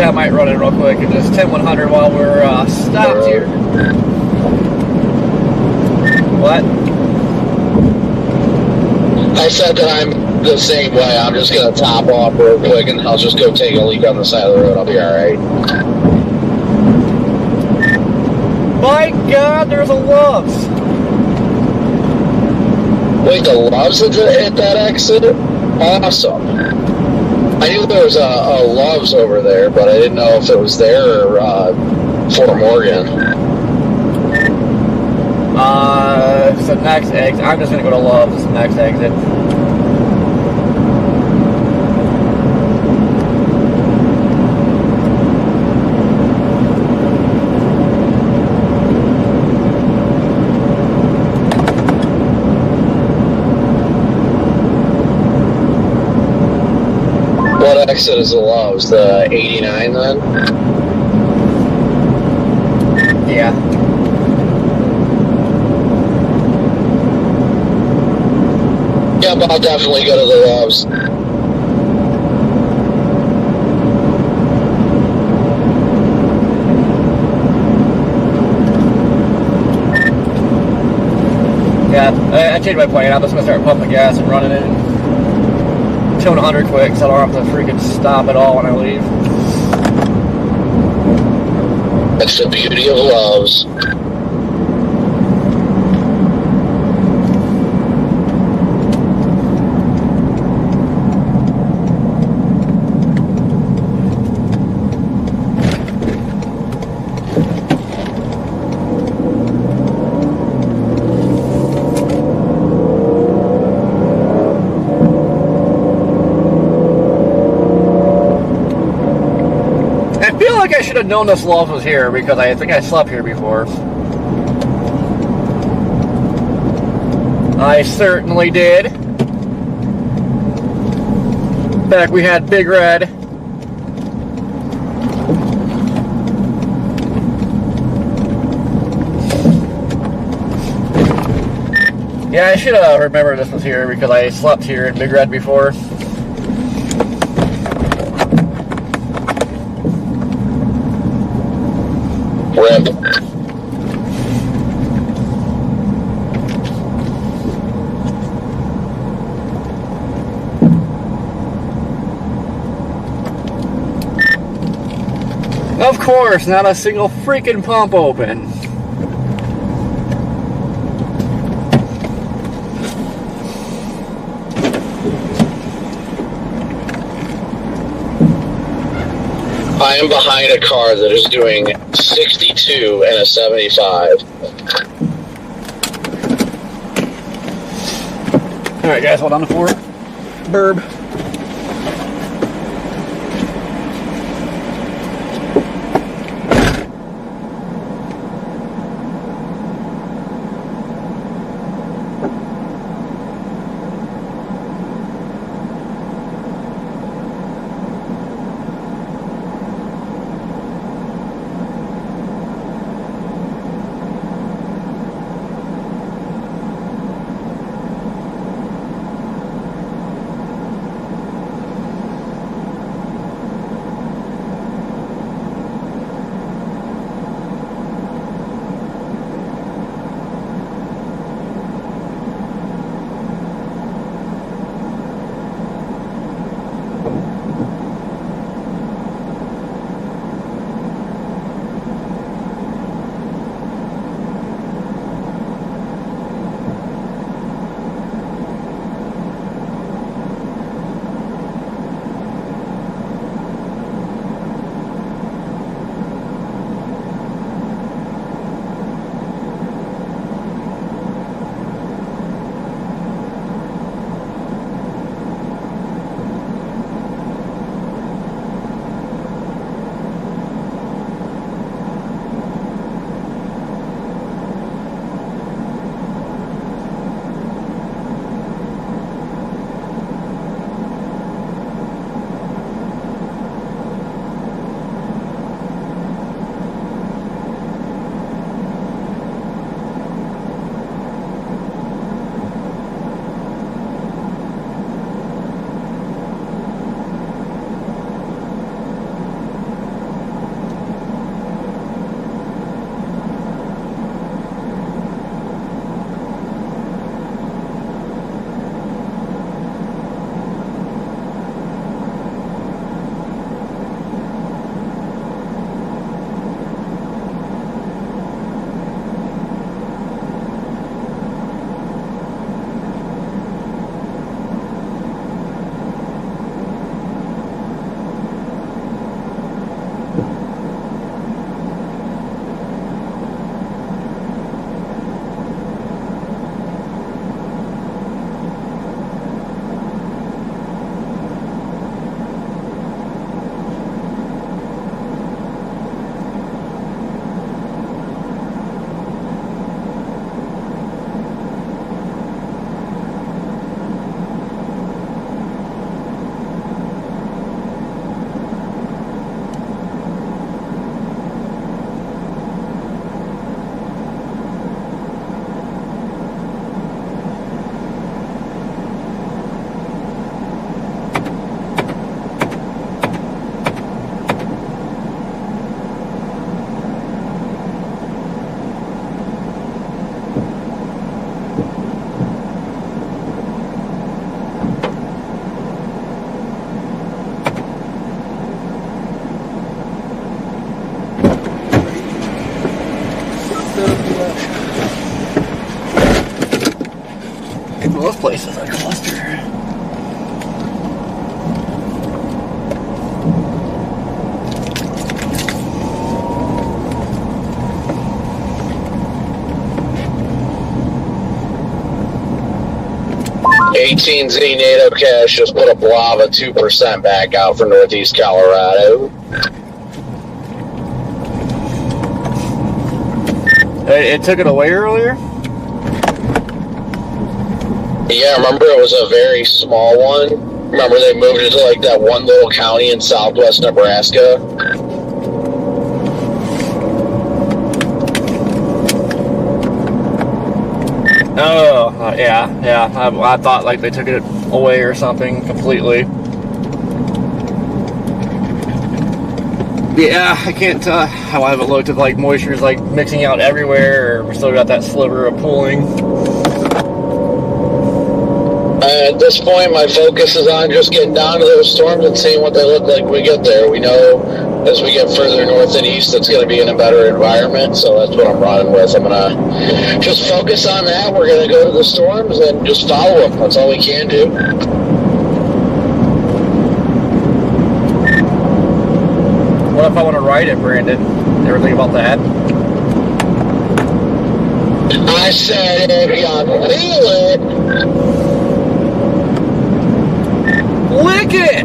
Actually, I might run it real quick and just 10-100 while we're stopped here. What? I said that I'm the same way. I'm just gonna top off real quick and I'll just go take a leak on the side of the road. I'll be alright. My God, there's a Love's. Wait, the Love's hit that exit? Awesome. I knew there was a Love's over there, but I didn't know if it was there or Fort Morgan. It's the next exit. I'm just gonna go to Love's. It's the next exit. What exit is the Love's? The 89 then? Yeah. Yeah, but I'll definitely go to the Love's. Yeah, I changed my plan. I'm just gonna start pumping gas and running it. 200 quick, so I don't have to freaking stop at all when I leave. That's the beauty of Love's. I should have known this Love's was here because I think I slept here before. I certainly did. Back we had Big Red. Yeah, I should have remembered this was here because I slept here in Big Red before. Rip. Of course, not a single freaking pump open. I am behind a car that is doing 62 and a 75. Alright guys, hold on for it. Burb. place is a cluster. 18Z NATO Cash just put a blob of 2% back out for Northeast Colorado. It took it away earlier? Yeah, remember it was a very small one? Remember they moved it to like that one little county in southwest Nebraska? Oh, yeah. I thought like they took it away or something completely. Yeah, I can't tell how I haven't looked if like moisture is like mixing out everywhere, or we still got that sliver of pooling. At this point, my focus is on just getting down to those storms and seeing what they look like when we get there. We know as we get further north and east, it's going to be in a better environment, so that's what I'm running with. I'm going to just focus on that. We're going to go to the storms and just follow them. That's all we can do. What if I want to ride it, Brandon? Ever think about that? I said if you feel it. Lick it!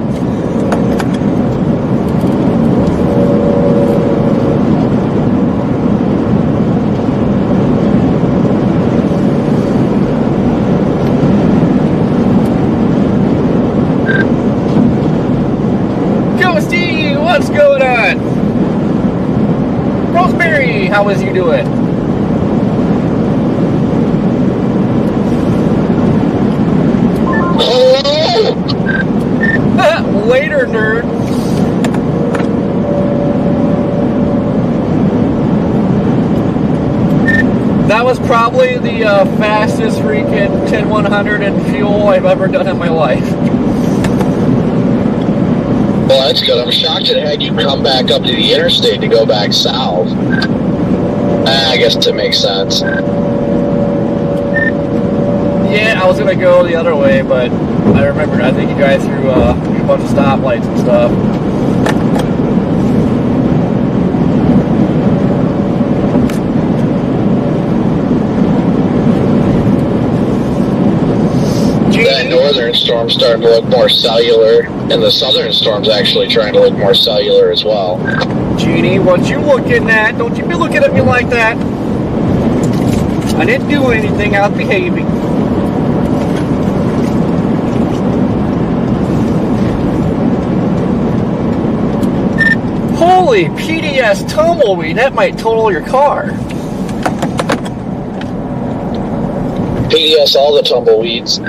Ghosty, what's going on? Rosemary, how is you doing? Later, nerd. That was probably the fastest freaking 10-100 in fuel I've ever done in my life. Well, that's good. I'm shocked it had you come back up to the interstate to go back south. I guess that makes sense. Yeah, I was gonna go the other way, but I remembered. I think you guys threw a bunch of stoplights and stuff. That northern storm's starting to look more cellular, and the southern storm's actually trying to look more cellular as well. Jeannie, what you looking at? Don't you be looking at me like that. I didn't do anything, I was behaving. Holy PDS tumbleweed, that might total your car. PDS all the tumbleweeds.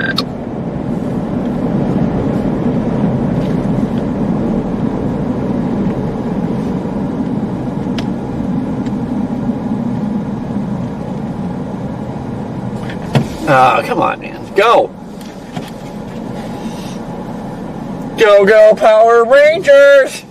Oh, come on, man. Go. Go, go, Power Rangers!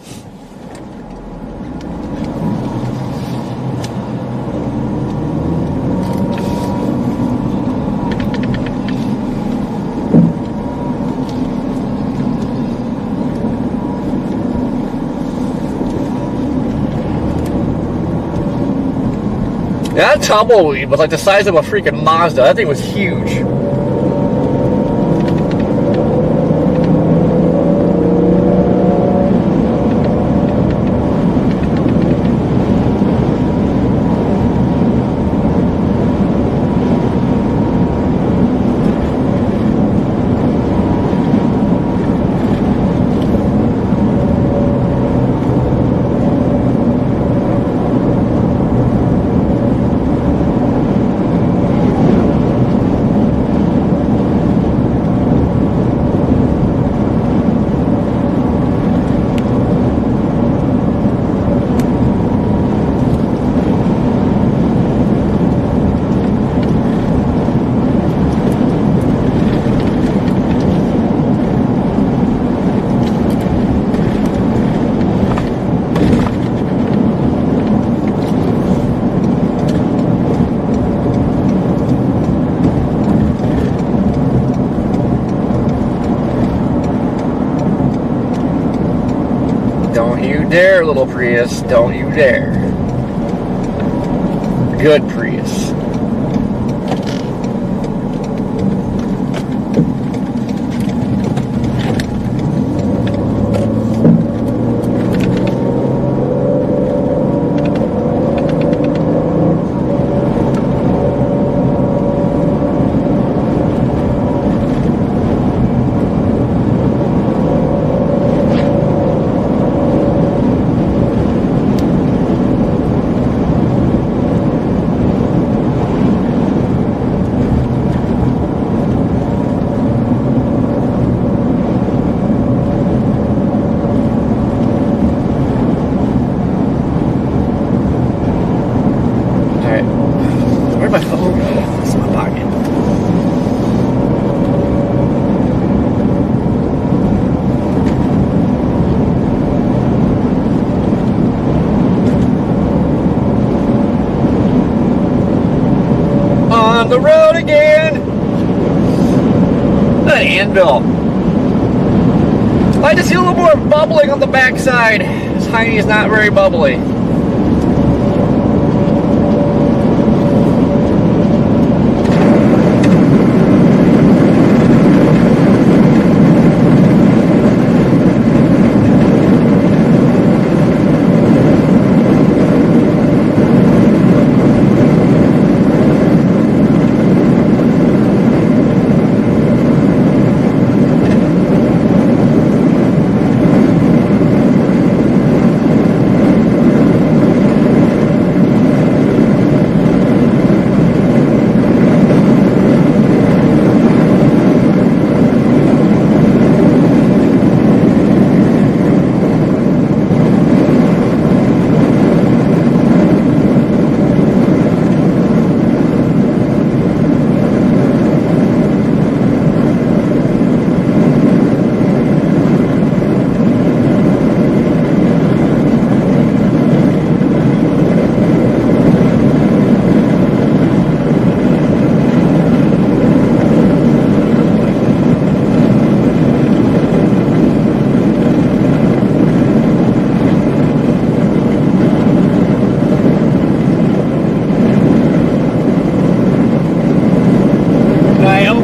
That tumbleweed was like the size of a freaking Mazda. That thing was huge. Don't you dare, little Prius. Don't you dare. Good Prius. On the road again. An anvil. I just see a little more bubbling on the backside. This Heine is not very bubbly.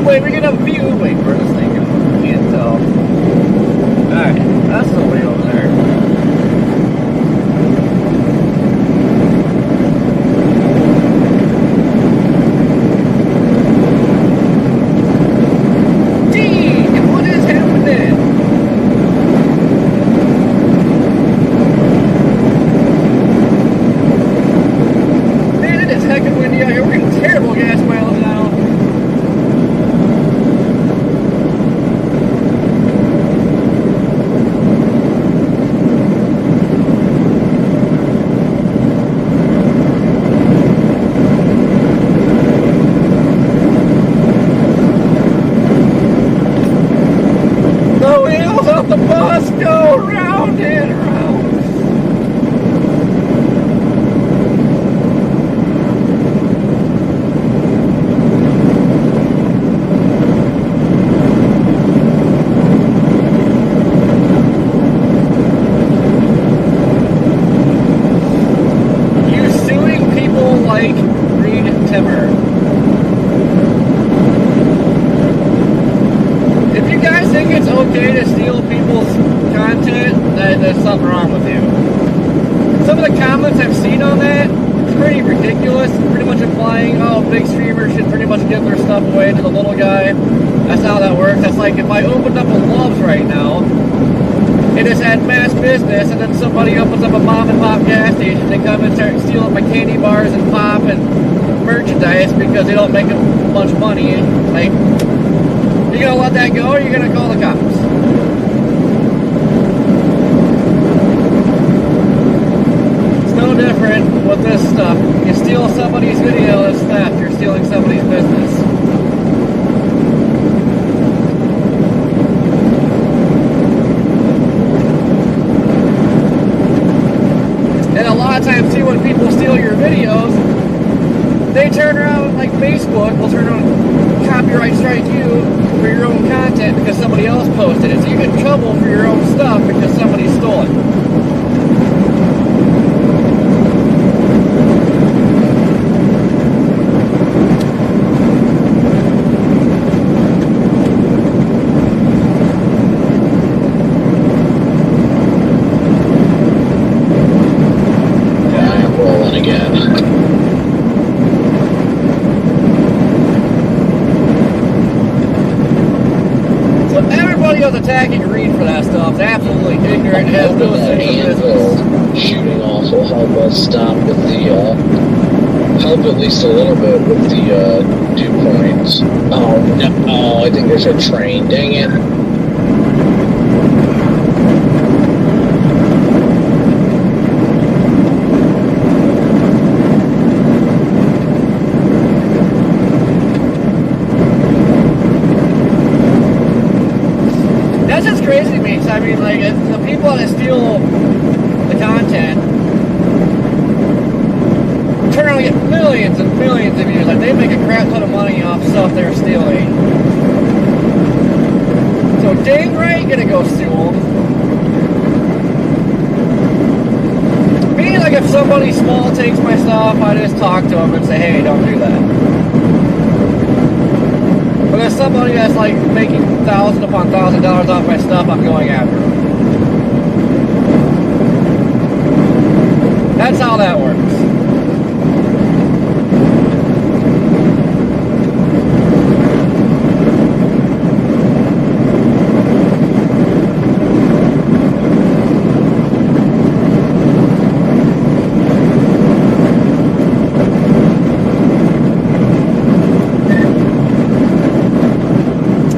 Wait, we get a view. Wait, where's this thing going? Can't tell. Alright, that's the way over there. Gee, what is happening? Man, it is heckin' windy out here. We're getting terrible gas mileage now. The bus go round and round. You suing people like Reed Timmer. If you guys think it's okay to steal people's content, there's something wrong with you. Some of the comments I've seen on that, it's pretty ridiculous. Pretty much implying, oh, big streamers should pretty much give their stuff away to the little guy. That's not how that works. That's like if I opened up a Love's right now, and it's at mass business, and then somebody opens up a mom and pop gas station, they come and start stealing my candy bars and pop and merchandise because they don't make much money. Like, you gonna let that go, or you gonna call the cops? It's no different with this stuff. You steal somebody's video, it's theft. You're stealing somebody's business. And a lot of times too, when people steal your videos, they turn around, like Facebook will turn around and copyright strike you for your own content because somebody else videos attacking Reed for that stuff. It's absolutely ignorant. It has no sense of business. Shooting off will help us stop with the, help at least a little bit with the, dew points. Oh, no, I think there's a train, dang it. That's just crazy to me. 'Cause I mean, like, the people that steal the content turn around and get millions and millions of views. Like, they make a crap ton of money off stuff they're stealing. So dang right, gonna go sue them. Me, like, if somebody small takes my stuff, I just talk to them and say, hey, don't do that. But if somebody that's like making $1,000 upon $1,000 off my stuff, I'm going after them. That's how that works.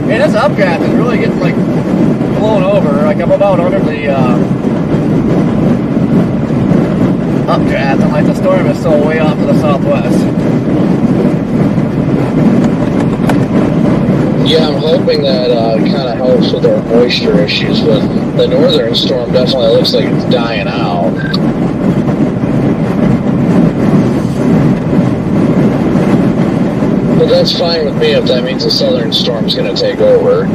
This updraft is really getting like blown over. Like I'm about under the updraft, and like the storm is still way off to the southwest. Yeah, I'm hoping that kind of helps with our moisture issues, but the northern storm definitely looks like it's dying out. But that's fine with me if that means the southern storm's going to take over.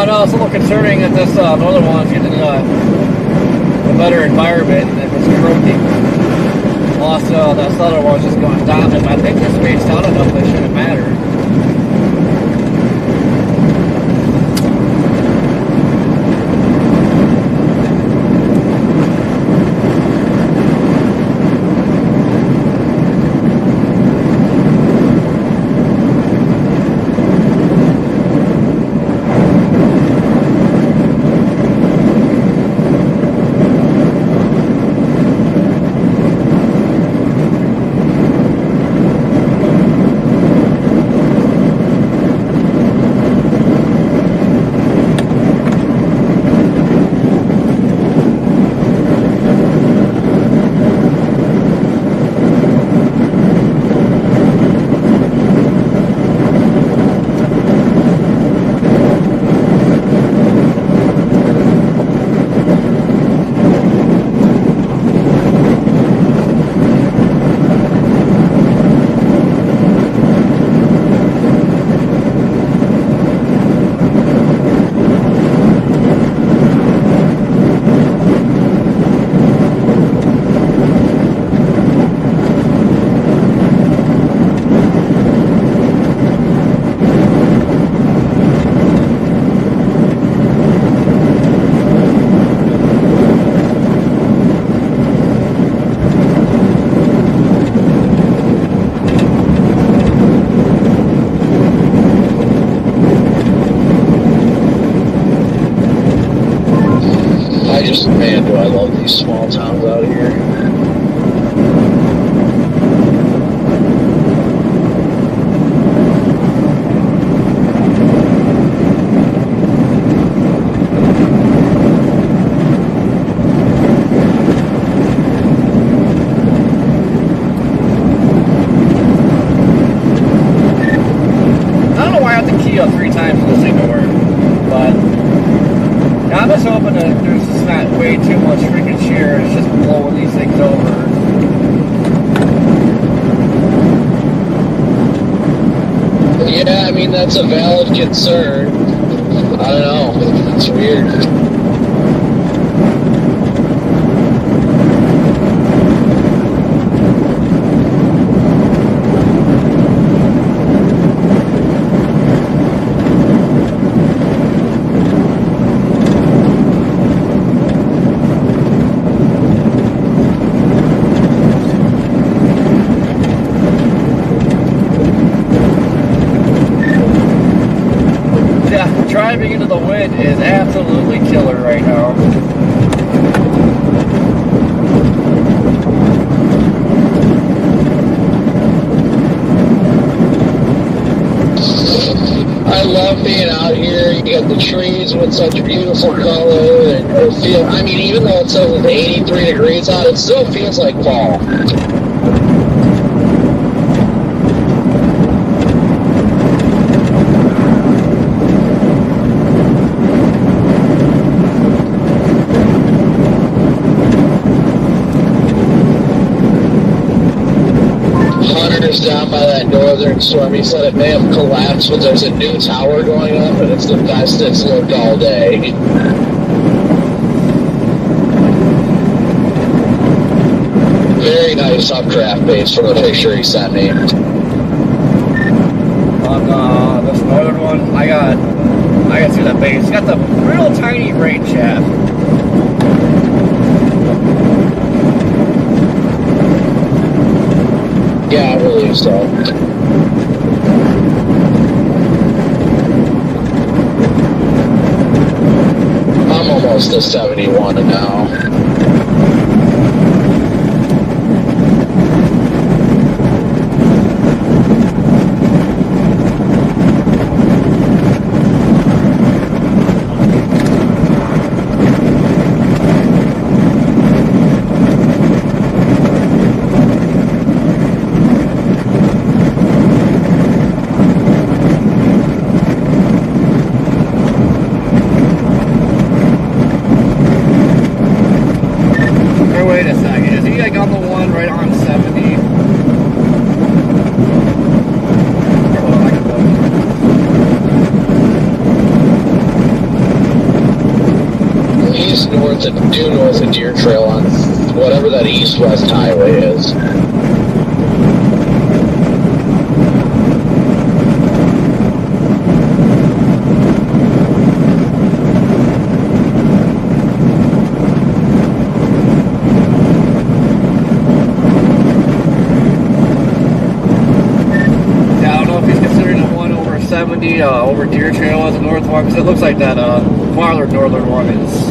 No, it's a little concerning that this northern one's getting a better environment and it was croaking. Also, that southern one's just going dominant. I think they're spaced out enough they shouldn't matter. Man, do I love these small towns out here. I don't know why I have to key up 3 times for this thing to work, but I'm just hoping that there's just not way too much freaking shear. It's just blowing these things over. Yeah, I mean, that's a valid concern. I don't know. It's weird. wind is absolutely killer right now. I love being out here. You got the trees with such beautiful color, and it feel. I mean, even though it says it's 83 degrees out, it still feels like fall. Hunter's down by that northern storm. He said it may have collapsed, but there's a new tower going up, and it's the best it's looked all day. Very nice updraft base from the picture he sent me. On this northern one, I got through that base. It's got the real tiny rain shaft. Yeah, I believe so. I'm almost to 71 now. Wait a second, is he like on the one right on 70? Hold on, I can look. He's due north of Deer Trail on whatever that east-west highway is. Over Deer Trail as a north one, because it looks like that farther northern one is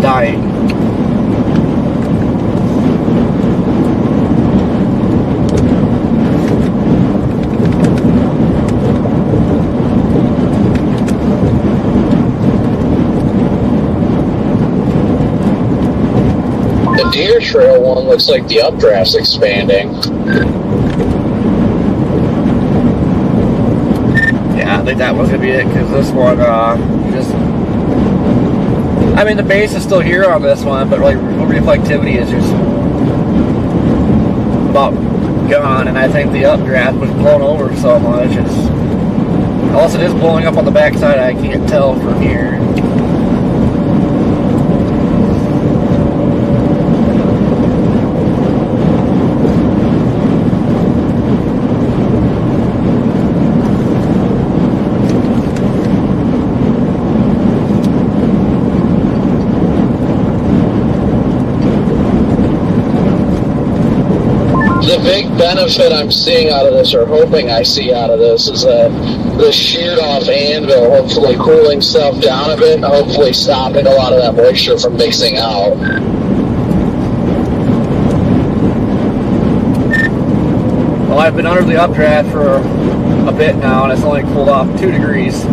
dying. The Deer Trail one looks like the updraft's expanding. I think that was going to be it, because this one, just... I mean, the base is still here on this one, but like, reflectivity is just about gone, and I think the updraft was blown over so much. Unless it is blowing up on the backside, I can't tell from here. The big benefit I'm seeing out of this, or hoping I see out of this, is that the sheared off anvil hopefully cooling stuff down a bit and hopefully stopping a lot of that moisture from mixing out. Well, I've been under the updraft for a bit now, and it's only cooled off 2 degrees.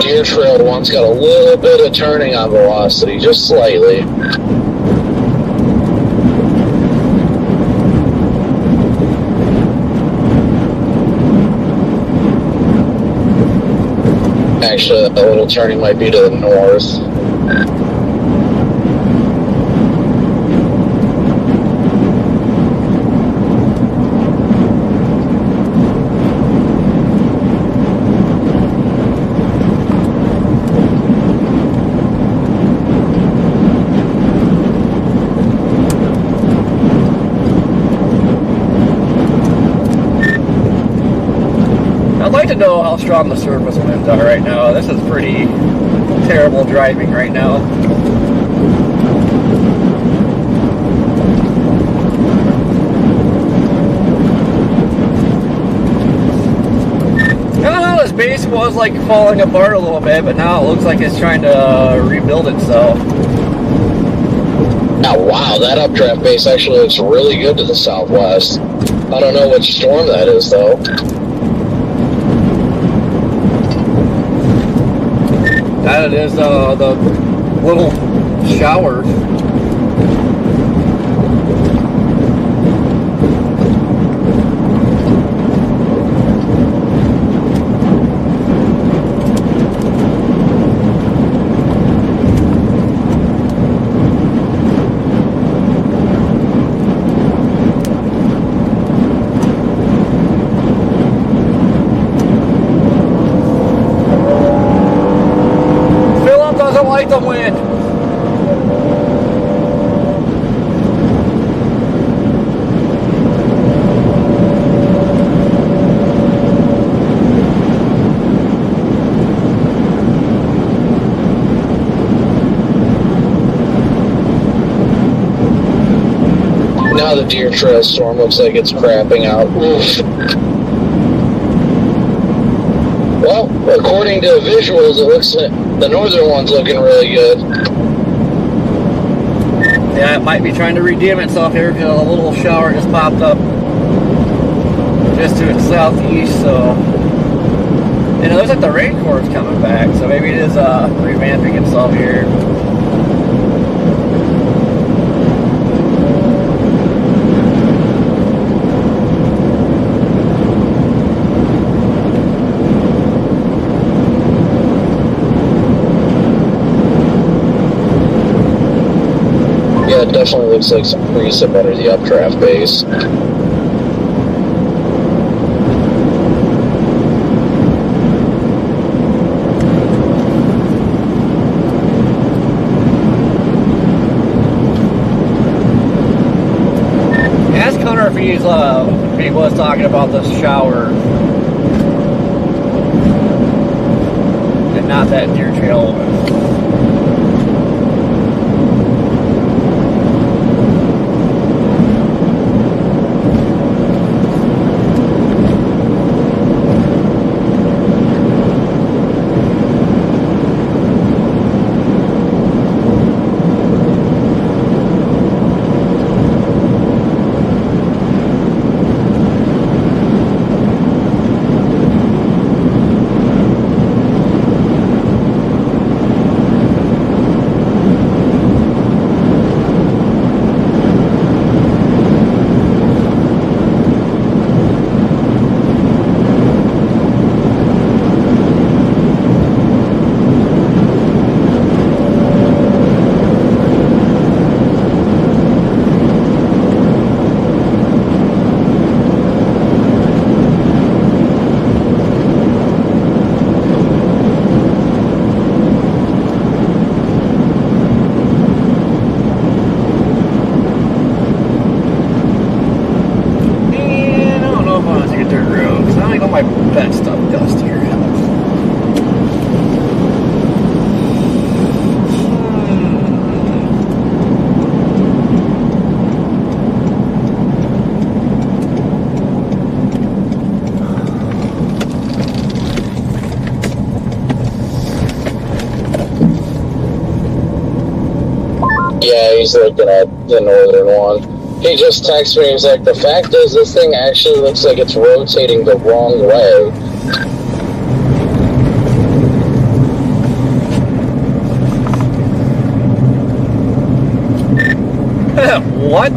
Deer Trail one's got a little bit of turning on velocity, just slightly. Actually, that little turning might be to the north. I'd like to know know how strong the surface winds are right now. This is pretty terrible driving right now. I don't know, this base was like falling apart a little bit, but now it looks like it's trying to rebuild itself. Now, wow, that updraft base actually looks really good to the southwest. I don't know which storm that is, though. That it is the little shower. Like the wind. Now the Deer Trail storm looks like it's crapping out. Oof. Well, according to visuals, it looks like the northern one's looking really good. Yeah, it might be trying to redeem itself here because a little shower just popped up just to its southeast. So, and it looks like the rain core's coming back. So maybe it is revamping itself here. It definitely looks like some precip under the updraft base. Ask Connor if he was talking about this shower and not that Deer Trail one. Yeah, he's looking at the northern one. He just texted me, he's like, the fact is this thing actually looks like it's rotating the wrong way. What?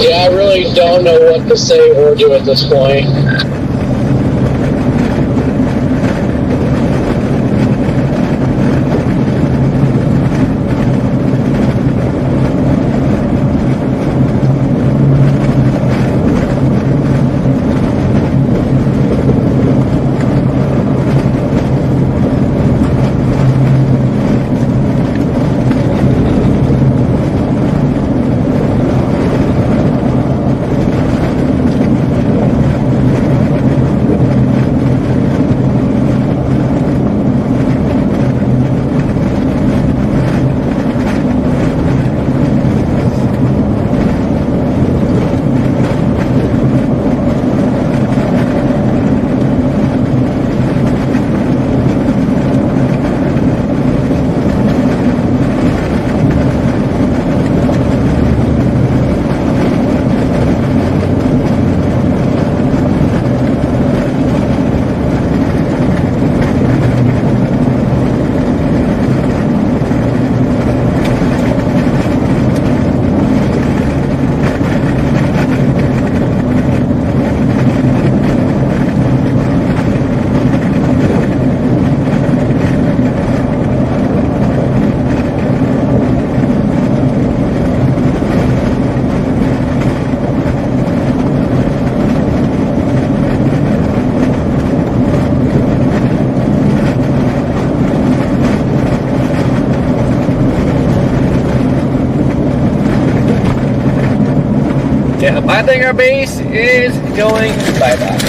Yeah, I really don't know what to say or do at this point. Yeah, I think our base is going bye-bye.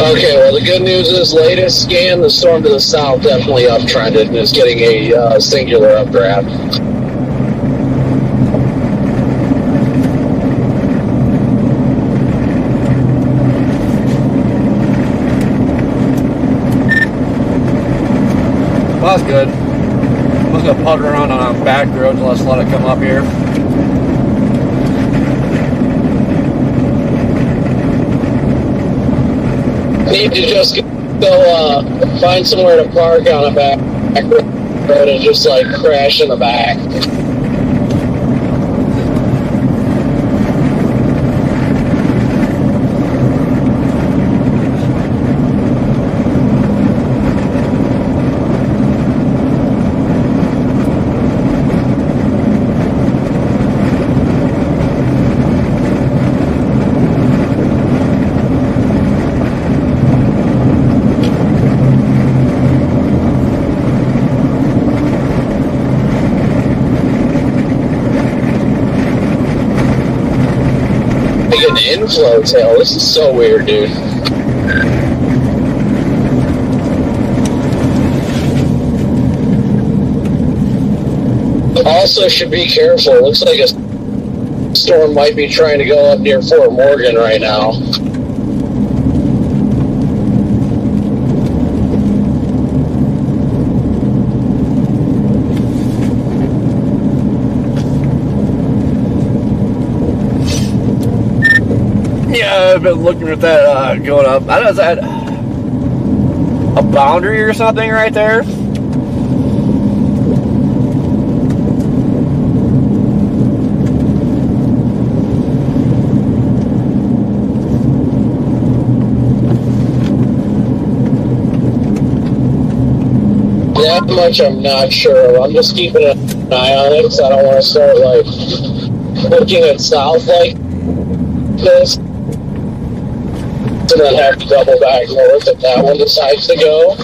Okay, well, the good news is, latest scan, the storm to the south definitely uptrended and is getting a singular updraft. Well, that's good. I'm just gonna putter around on a back road and let's let it come up here. Need to just go find somewhere to park on a back road and just like crash in the back. An inflow tail. This is so weird, dude. Also, should be careful. Looks like a storm might be trying to go up near Fort Morgan right now. Yeah, I've been looking at that going up. I don't know, is that a boundary or something right there? That much I'm not sure of. I'm just keeping an eye on it because I don't want to start like looking at south like this. and then have to double back north if that one decides to go.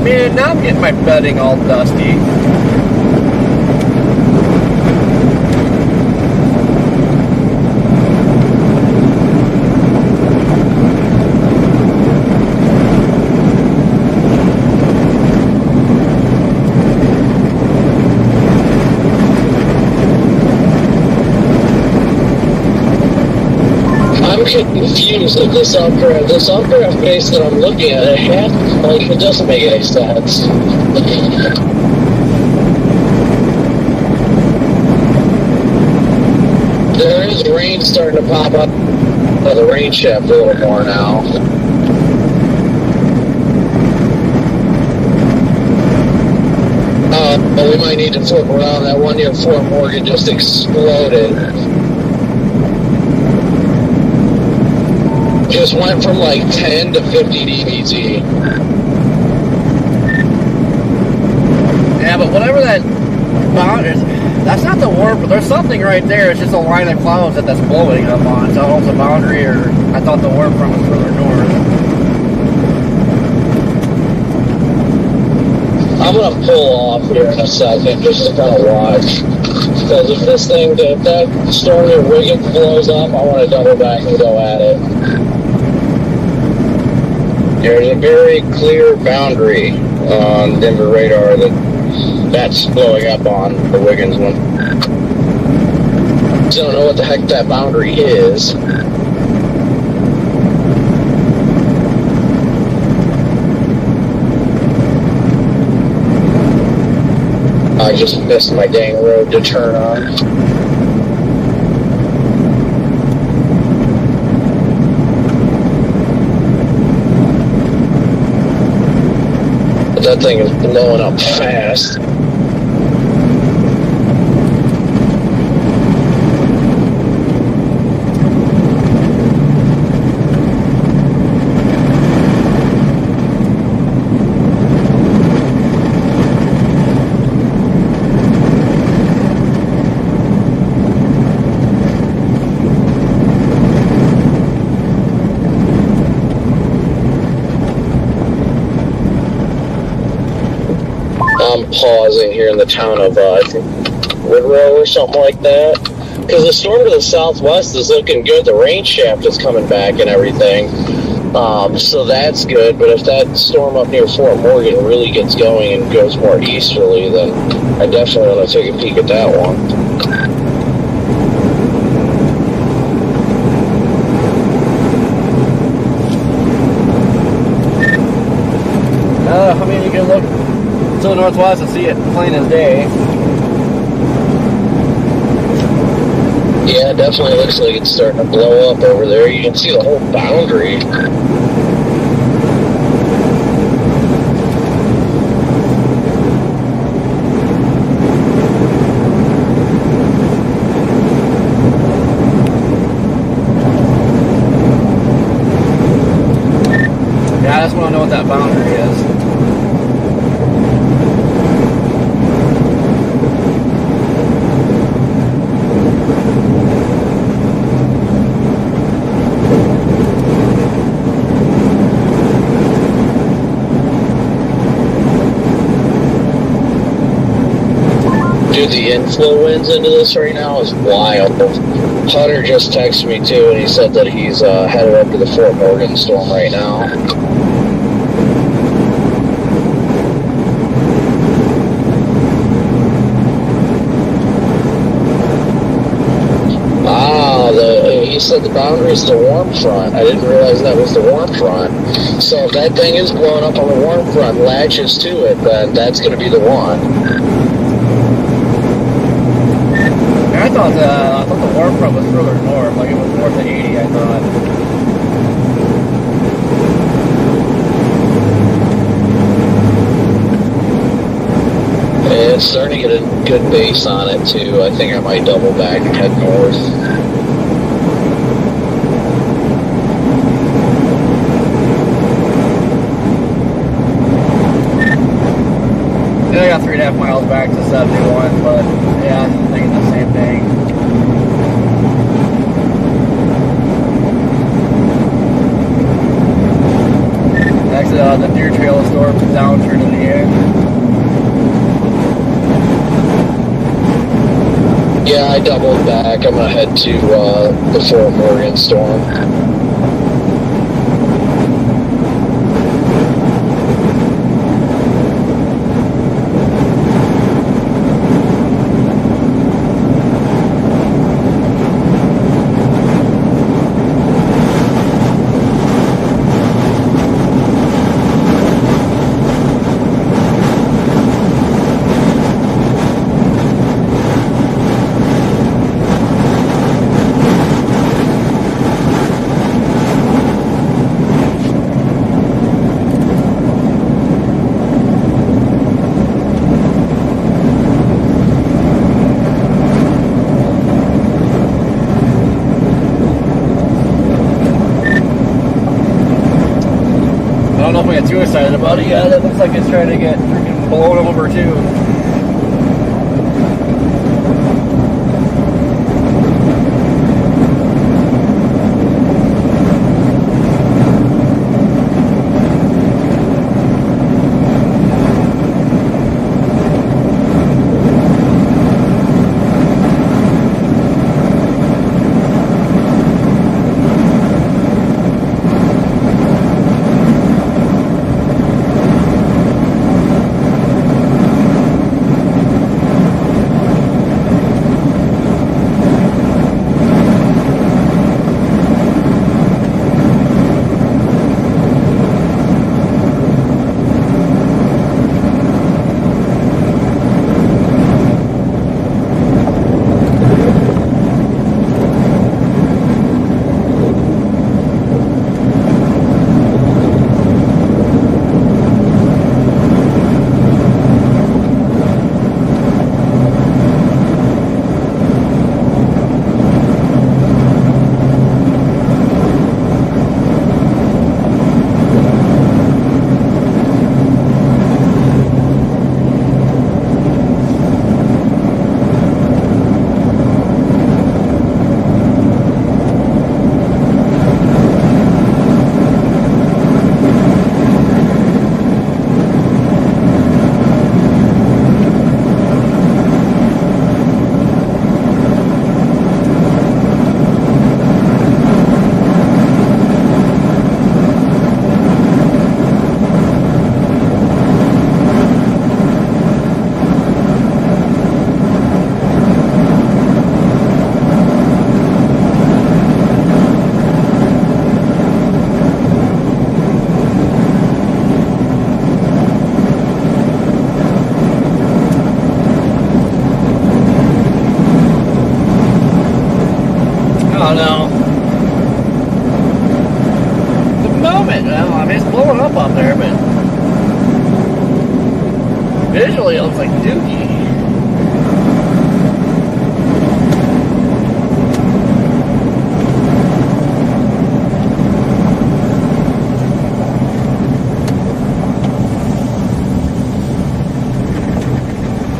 Man, now I'm getting my bedding all dusty. I'm confused at this updraft base that I'm looking at. It doesn't make any sense. There is rain starting to pop up on the rain shaft a little more now. But we might need to flip around. That one near Fort Morgan just exploded. Just went from like 10 to 50 dBz. Yeah, but whatever that bound is, that's not the warp. There's something right there. It's just a line of clouds that's blowing up on. So I don't know if it's a boundary or I thought the warp front was further north. I'm gonna pull off here in a second just to kind of watch. Because if that storm near Wiggins blows up, I want to double back and go at it. There's a very clear boundary on Denver radar that's blowing up on the Wiggins one. Just don't know what the heck that boundary is. I just missed my dang road to turn on. That thing is blowing up fast. I'm pausing here in the town of Woodrow or something like that, because the storm to the southwest is looking good. The rain shaft is coming back and everything, so that's good. But if that storm up near Fort Morgan really gets going and goes more easterly, then I definitely want to take a peek at that one. I mean, you can look to the northwest and see it plain as day. Yeah, it definitely looks like it's starting to blow up over there. You can see the whole boundary. Yeah, I just want to know what that boundary is. Dude, the inflow winds into this right now is wild. Hunter just texted me too, and he said that he's headed up to the Fort Morgan storm right now. He just said the boundary is the warm front. I didn't realize that was the warm front. So if that thing is blowing up on the warm front, latches to it, then that's going to be the one. I thought the warm front was further north, like it was north of 80, I thought. It's starting to get a good base on it too. I think I might double back and head north. I got 3.5 miles back to 71, but yeah, I'm thinking the same thing. Actually, the deer trail storm is downturn in the air. Yeah, I doubled back. I'm gonna head to the Fort Morgan storm. I don't know if we get too excited about it yet. It looks like it's trying to get freaking blown over too. Visually, it looks like dookie.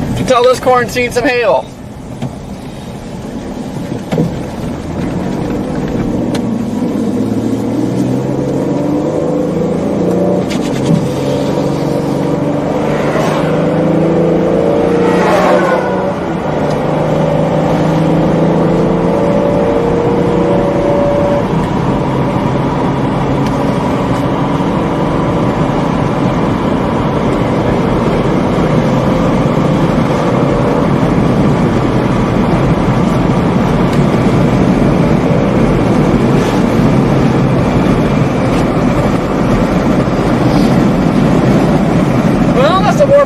You can tell this corn's seen some hail.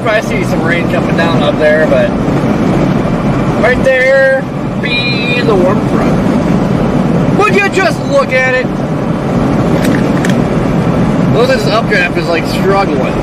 probably see some rain jumping down up there, but right there be the warm front. Would you just look at it? Looks like this updraft is like struggling.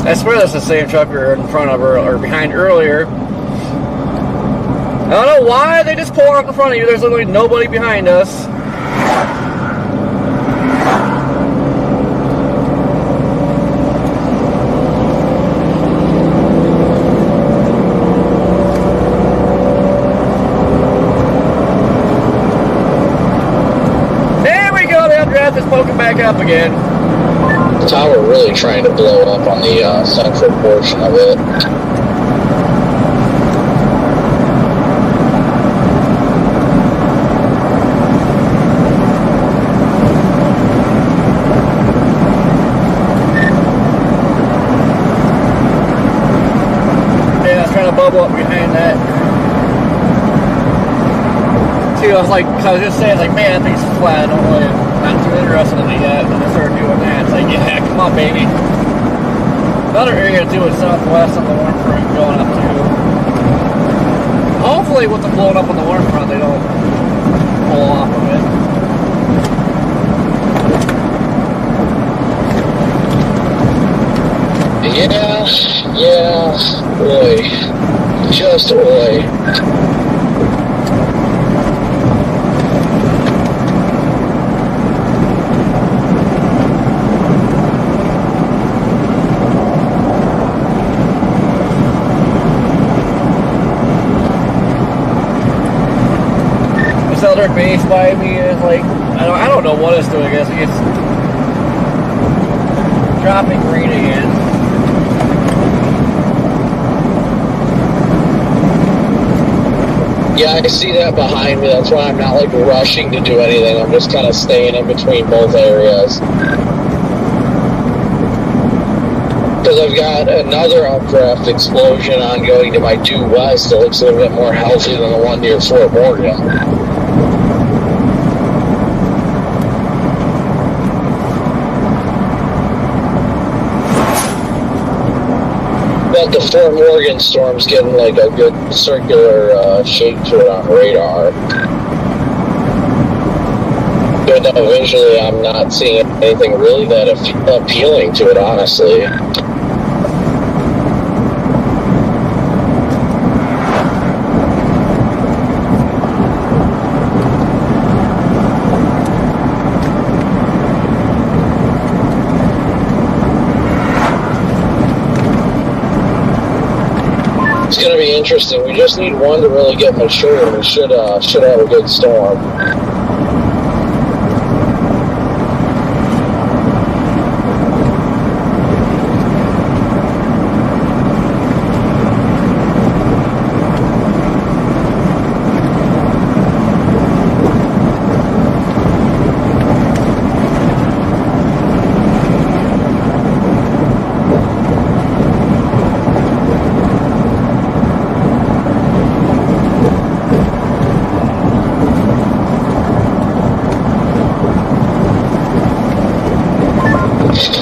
I swear that's the same truck we were in front of or behind earlier. I don't know why they just pull out in front of you. There's literally nobody behind us. There we go. The updraft is poking back up again. The tower really trying to blow up on the central portion of it. Yeah, it's trying to bubble up behind that. See, I was just saying, like, man, that thing's flat. I don't really, not too interested in it yet. And I started doing that. It's like, yeah, come on, baby. Another area too is southwest on the warm front going up too. Hopefully, with the blowing up on the warm front, they don't pull off of it. Yeah, boy. Just boy. This other base by me is like, I don't know what it's doing. I guess it's dropping rain again. Yeah, I see that behind me. That's why I'm not like rushing to do anything. I'm just kind of staying in between both areas. Because I've got another updraft explosion ongoing to my due west that looks a little bit more healthy than the one near Fort Morgan. But the Fort Morgan storm's getting like a good circular shape to it on radar. But no, visually I'm not seeing anything really that appealing to it, honestly. It's going to be interesting. We just need one to really get mature, and we should have a good storm.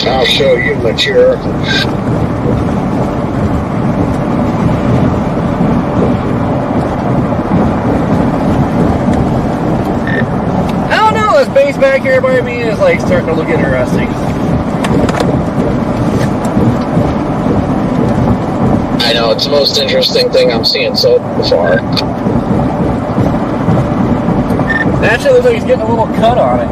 I'll show you mature. I don't know, this base back here by me is like starting to look interesting. I know, it's the most interesting thing I'm seeing so far. It actually looks like he's getting a little cut on it.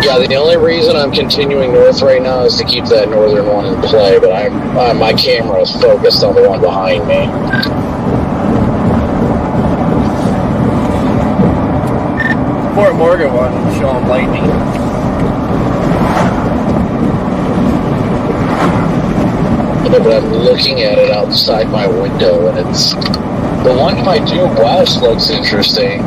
Yeah, the only reason I'm continuing north right now is to keep that northern one in play, but my camera is focused on the one behind me. Fort Morgan one showing lightning. Yeah, but I'm looking at it outside my window, and it's the one by due west looks interesting.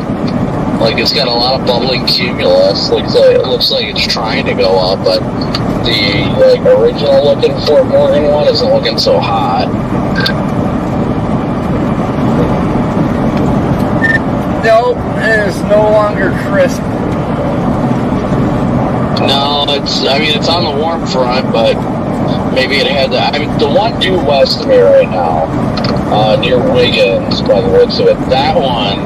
Like it's got a lot of bubbling cumulus. It looks like it's trying to go up, but the original looking Fort Morgan one isn't looking so hot. Nope, it is no longer crisp. No, it's on the warm front, but maybe it had that. I mean, the one due west of me right now, near Wiggins, by the looks of it, that one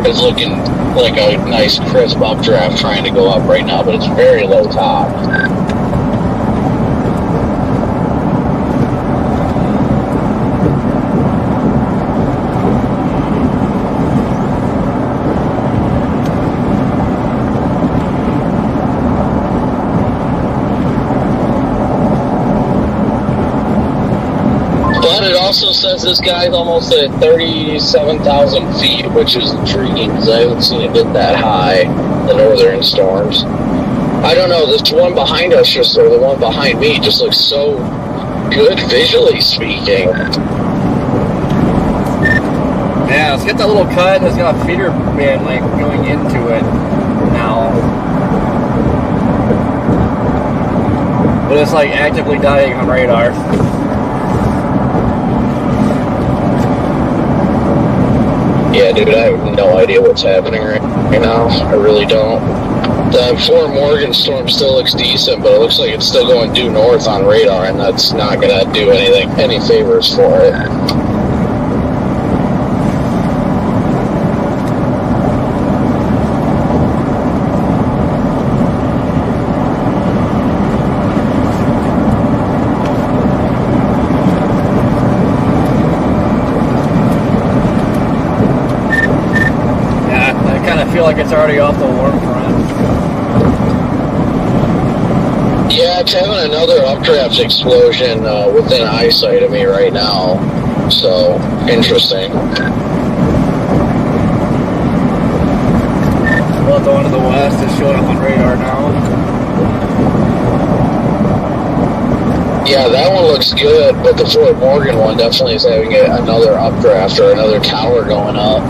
is looking like a nice crisp updraft trying to go up right now, but it's very low top. But it also says this guy's almost at 37,000 feet, which is intriguing because I haven't seen it get that high, the northern storms. I don't know, this one behind us or the one behind me just looks so good visually speaking. Yeah, it's got that little cut. It's got a feeder band like going into it now. But it's like actively dying on radar. Yeah, dude, I have no idea what's happening right now. I really don't. The Fort Morgan storm still looks decent, but it looks like it's still going due north on radar, and that's not going to do any favors for it. I feel like it's already off the warm front. Yeah, it's having another updraft explosion within eyesight of me right now. So, interesting. Well, the one to the west is showing up on radar now. Yeah, that one looks good, but the Fort Morgan one definitely is having another updraft or another tower going up.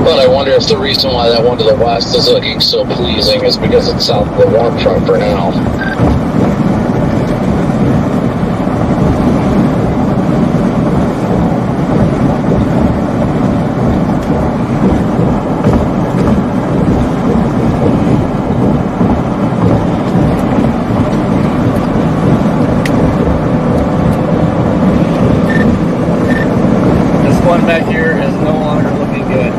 But I wonder if the reason why that one to the west is looking so pleasing is because it's south of the warm front for now. This one back here is no longer looking good.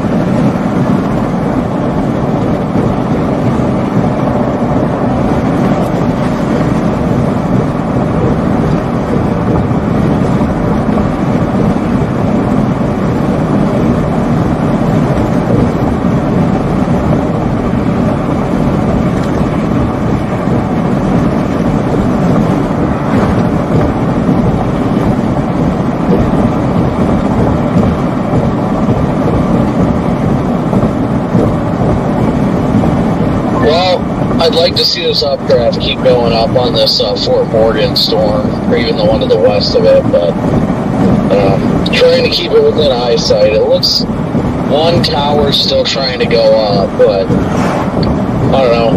I'd like to see this updraft keep going up on this Fort Morgan storm, or even the one to the west of it, but trying to keep it within eyesight. It looks one tower's still trying to go up, but I don't know.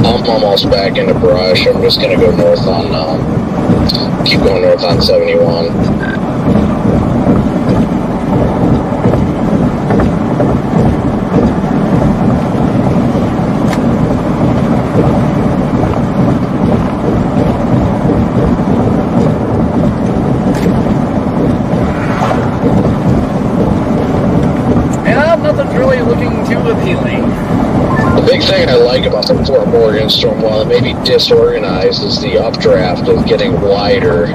I'm almost back into brush. I'm just going to go north on, keep going north on 71. west of Fort Morgan storm, while it may be disorganized, is the updraft is getting wider.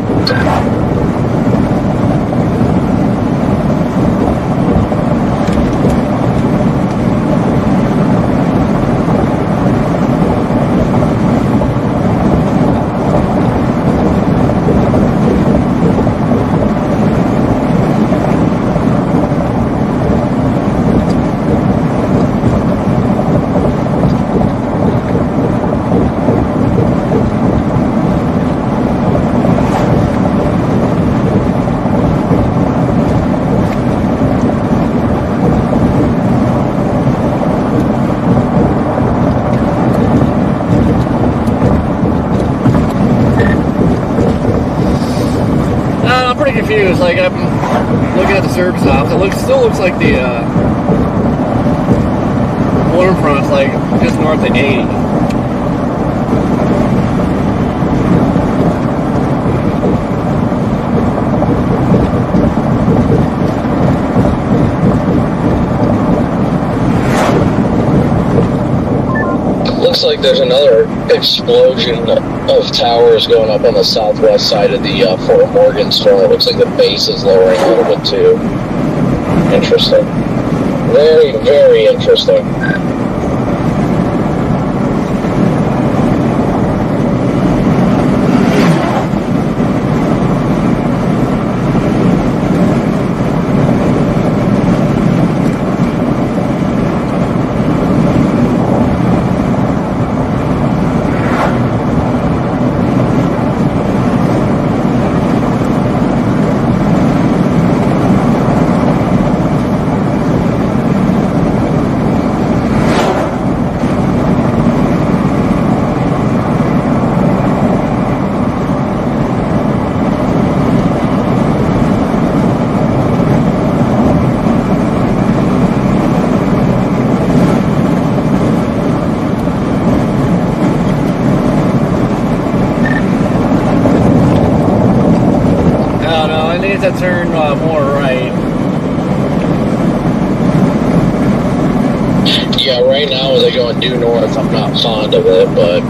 I'm pretty confused. Like, I'm looking at the service ops. It still looks like the one in front is like just north of 80. Looks like there's another explosion of towers going up on the southwest side of the Fort Morgan storm. It looks like the base is lowering a little bit too. Interesting. Very, very interesting. To turn more right. Yeah, right now as I go due north, I'm not fond of it, but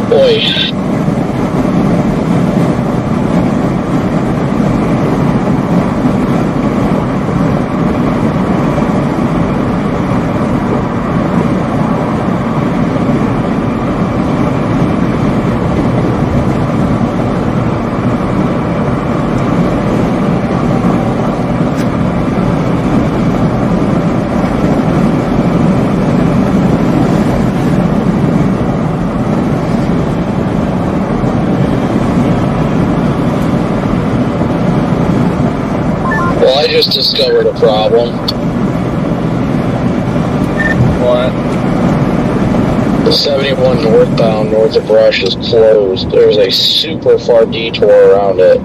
boy. Well, I just discovered a problem. What? The 71 northbound north of Rush is closed. There's a super far detour around it.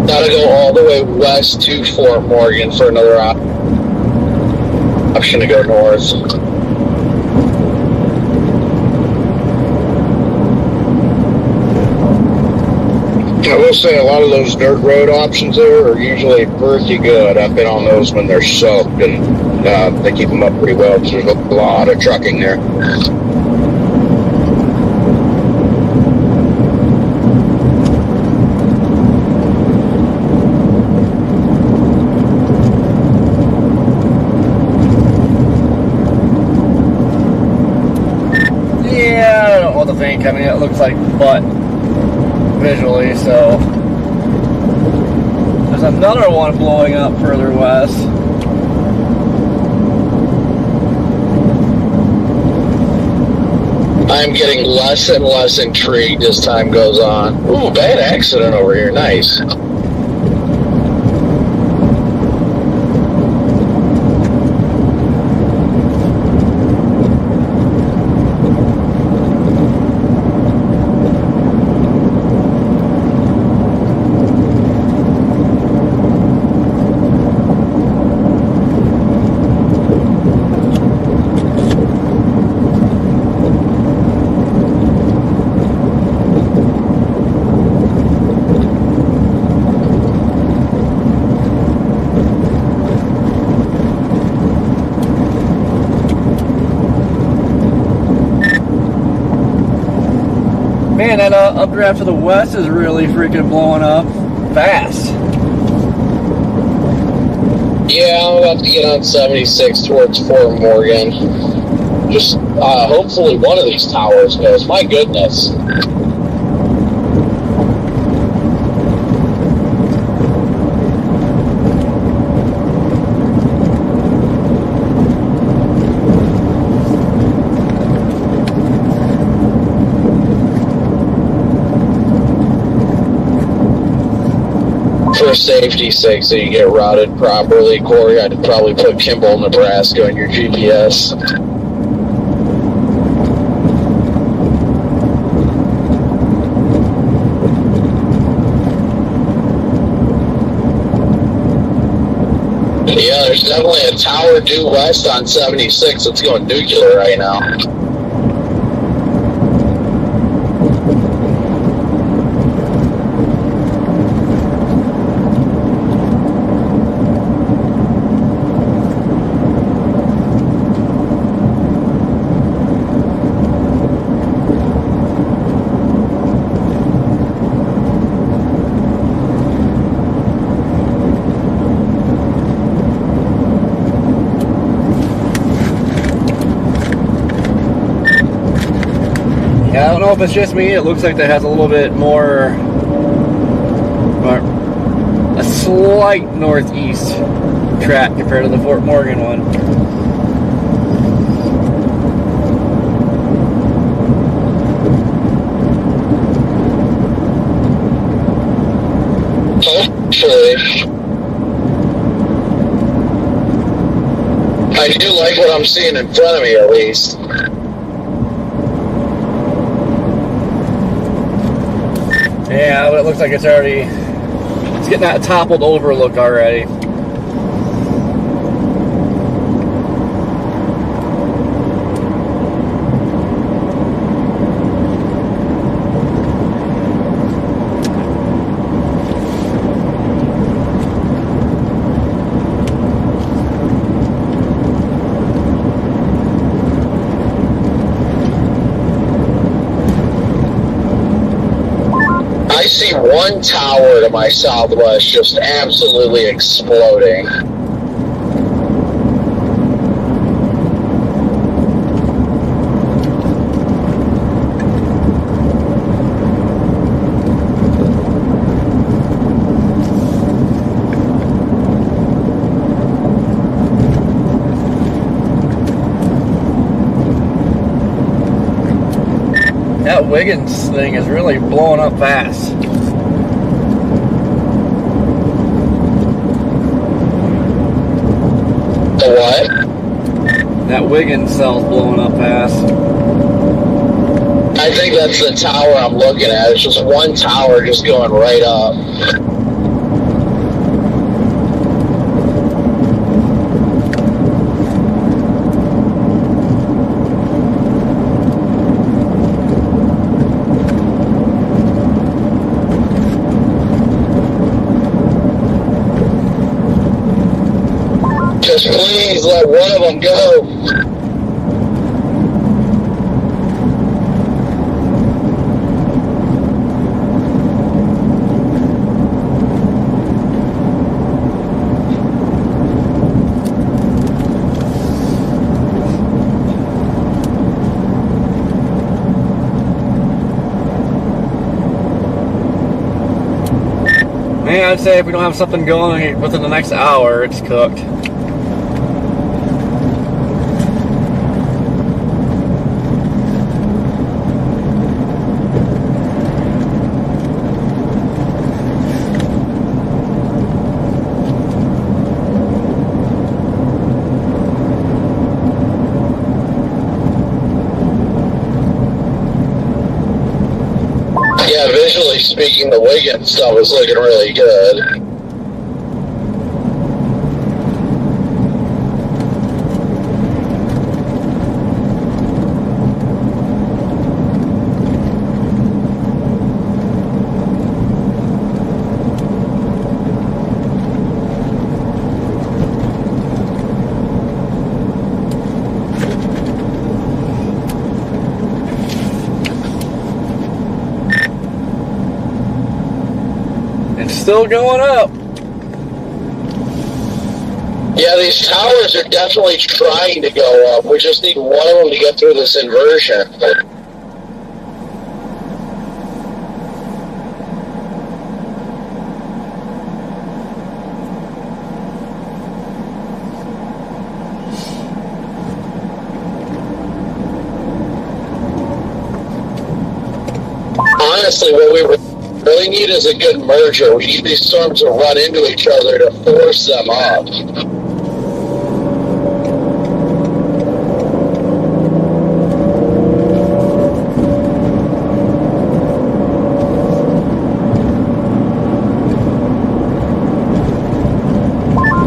Gotta go all the way west to Fort Morgan for another option to go north. I will say a lot of those dirt road options there are usually pretty good. I've been on those when they're soaked, and they keep them up pretty well because there's a lot of trucking there. Yeah, I don't know what to think. I mean, it looks like butt visually, so there's another one blowing up further west. I'm getting less and less intrigued as time goes on. Ooh, bad accident over here. Nice. Man, that updraft to the west is really freaking blowing up fast. Yeah, I'm about to get on 76 towards Fort Morgan. Just hopefully one of these towers goes. My goodness. For safety's sake, so you get routed properly, Corey, I'd probably put Kimball, Nebraska on your GPS. Yeah, there's definitely a tower due west on 76 that's going nuclear right now. Yeah, I don't know if it's just me. It looks like that has a little bit more, or a slight northeast track compared to the Fort Morgan one. Hopefully. I do like what I'm seeing in front of me, at least. Yeah, but it looks like it's getting that toppled over look already. I see one tower to my southwest just absolutely exploding. That Wiggins thing is really blowing up fast. The what? That Wiggins cell's blowing up fast. I think that's the tower I'm looking at. It's just one tower just going right up. Just please let one of them go. Man, I'd say if we don't have something going within the next hour, it's cooked. Yeah, visually speaking, the Wiggins stuff is looking really good. Still going up. Yeah, these towers are definitely trying to go up. We just need one of them to get through this inversion. Honestly, what we really need is a good merger. We need these storms to run into each other to force them up.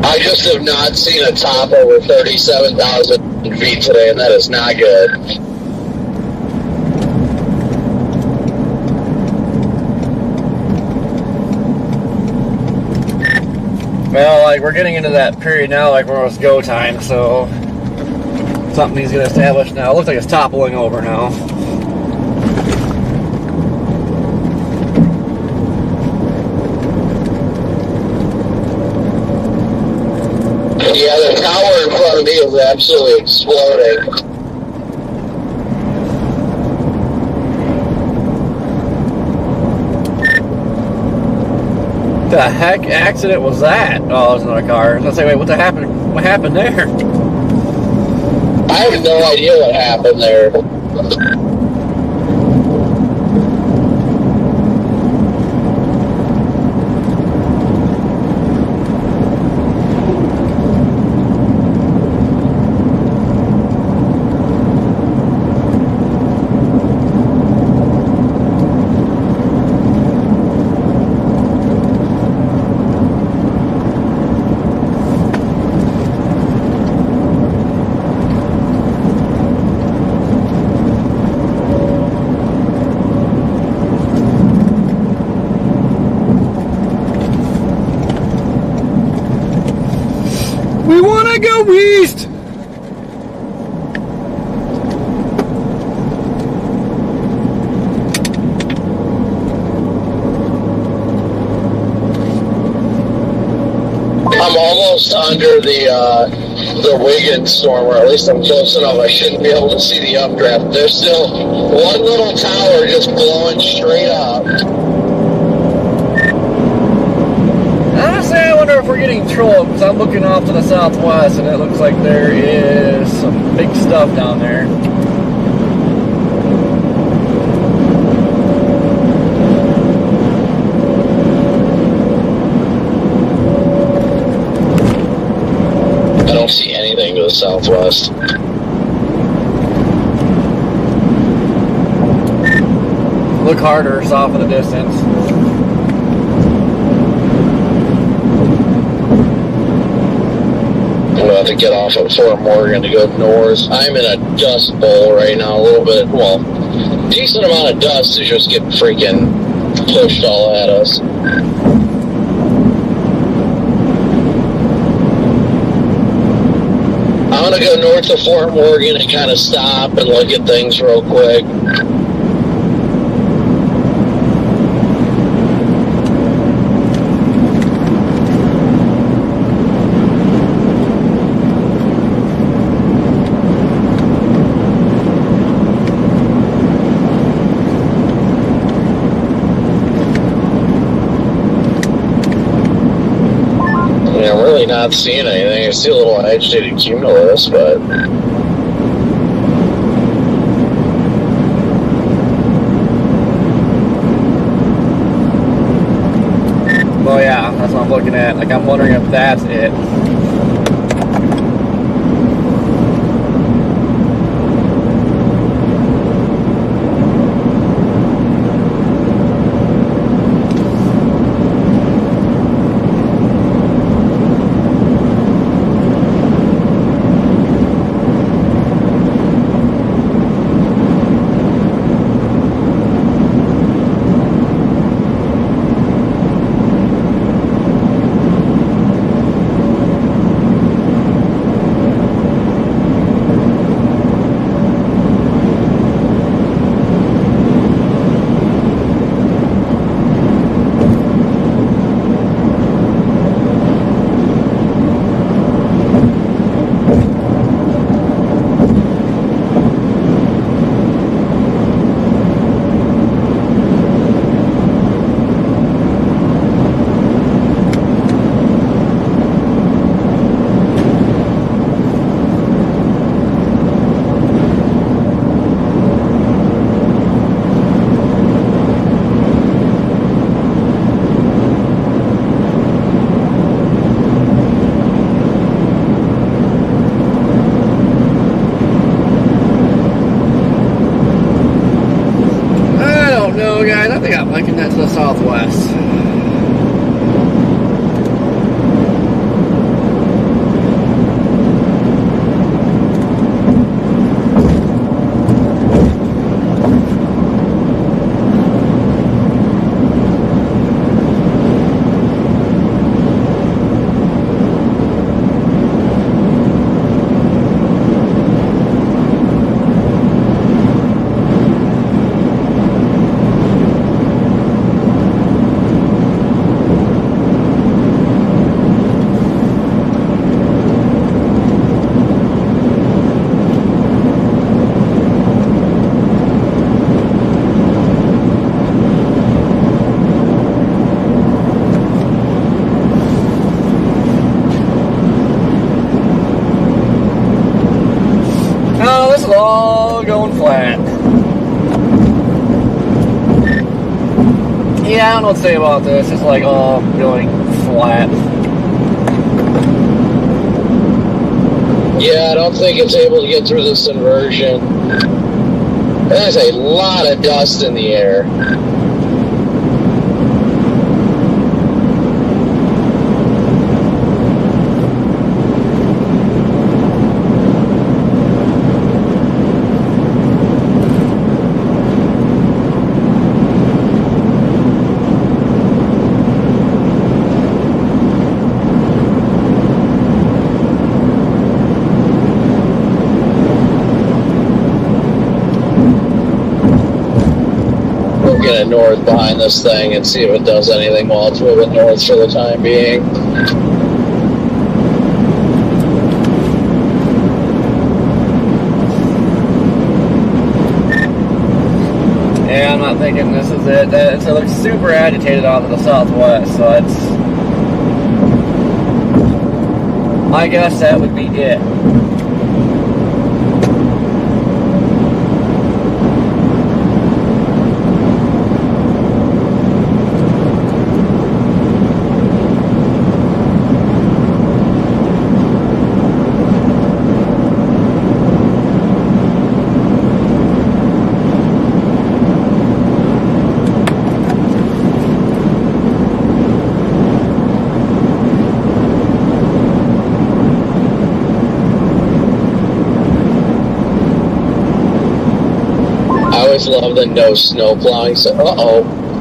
I just have not seen a top over 37,000 feet today, and that is not good. Well, like, we're getting into that period now, like, where it's go time, so something he's going to establish now. It looks like it's toppling over now. Yeah, the tower in front of me is absolutely exploding. What the heck accident was that? Oh, there's another car. I was gonna say, wait, what happened? What happened there? I have no idea what happened there. We want to go east! I'm almost under the Wiggins storm, or at least I'm close enough. I shouldn't be able to see the updraft. There's still one little tower just blowing straight up. Honestly, I wonder if we're getting trolled, because I'm looking off to the southwest, and it looks like there is some big stuff down there. I don't see anything to the southwest. Look harder, it's off in the distance. I'm going to have to get off at Fort Morgan to go north. I'm in a dust bowl right now, a little bit, well, decent amount of dust is just getting freaking pushed all at us. I'm going to go north of Fort Morgan and kind of stop and look at things real quick. I'm really not seeing anything. I see a little agitated cumulus, but Well, yeah, that's what I'm looking at. Like, I'm wondering if that's it. to the southwest. No, this is all going flat. Yeah, I don't know what to say about this. It's like all going flat. Yeah, I don't think it's able to get through this inversion. There's a lot of dust in the air. Get it north behind this thing and see if it does anything while it's moving north for the time being. Yeah, I'm not thinking this is it. It looks super agitated off to the southwest, so it's... I guess that would be it. I always love the no snow plowing. So,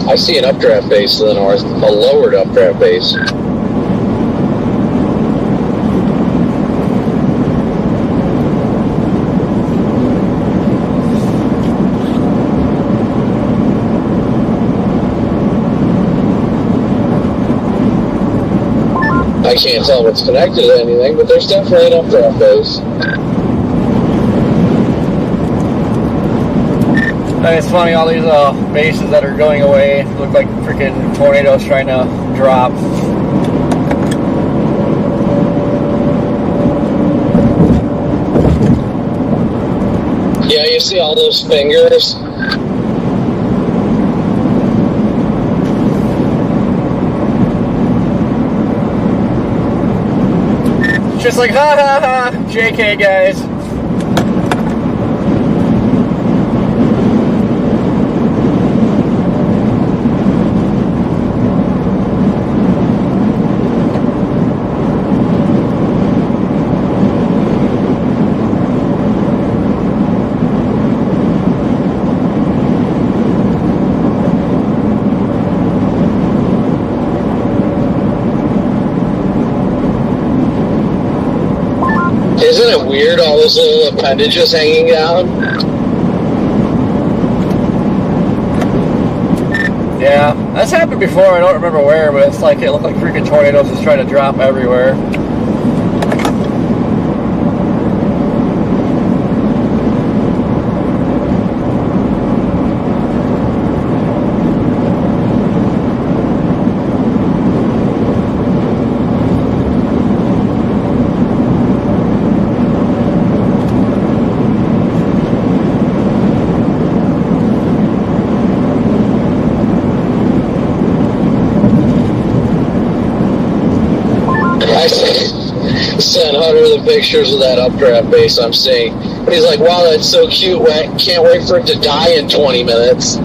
I see an updraft base to the north, a lowered updraft base. I can't tell if it's connected to anything, but there's definitely an updraft base. It's funny, all these bases that are going away look like freaking tornadoes trying to drop. Yeah, you see all those fingers? Just like, ha ha ha, JK guys. Isn't it weird, all those little appendages hanging down? Yeah, that's happened before. I don't remember where, but it's like it looked like freaking tornadoes just trying to drop everywhere. I sent Hunter the pictures of that updraft base I'm seeing. He's like, wow, that's so cute. Can't wait for it to die in 20 minutes.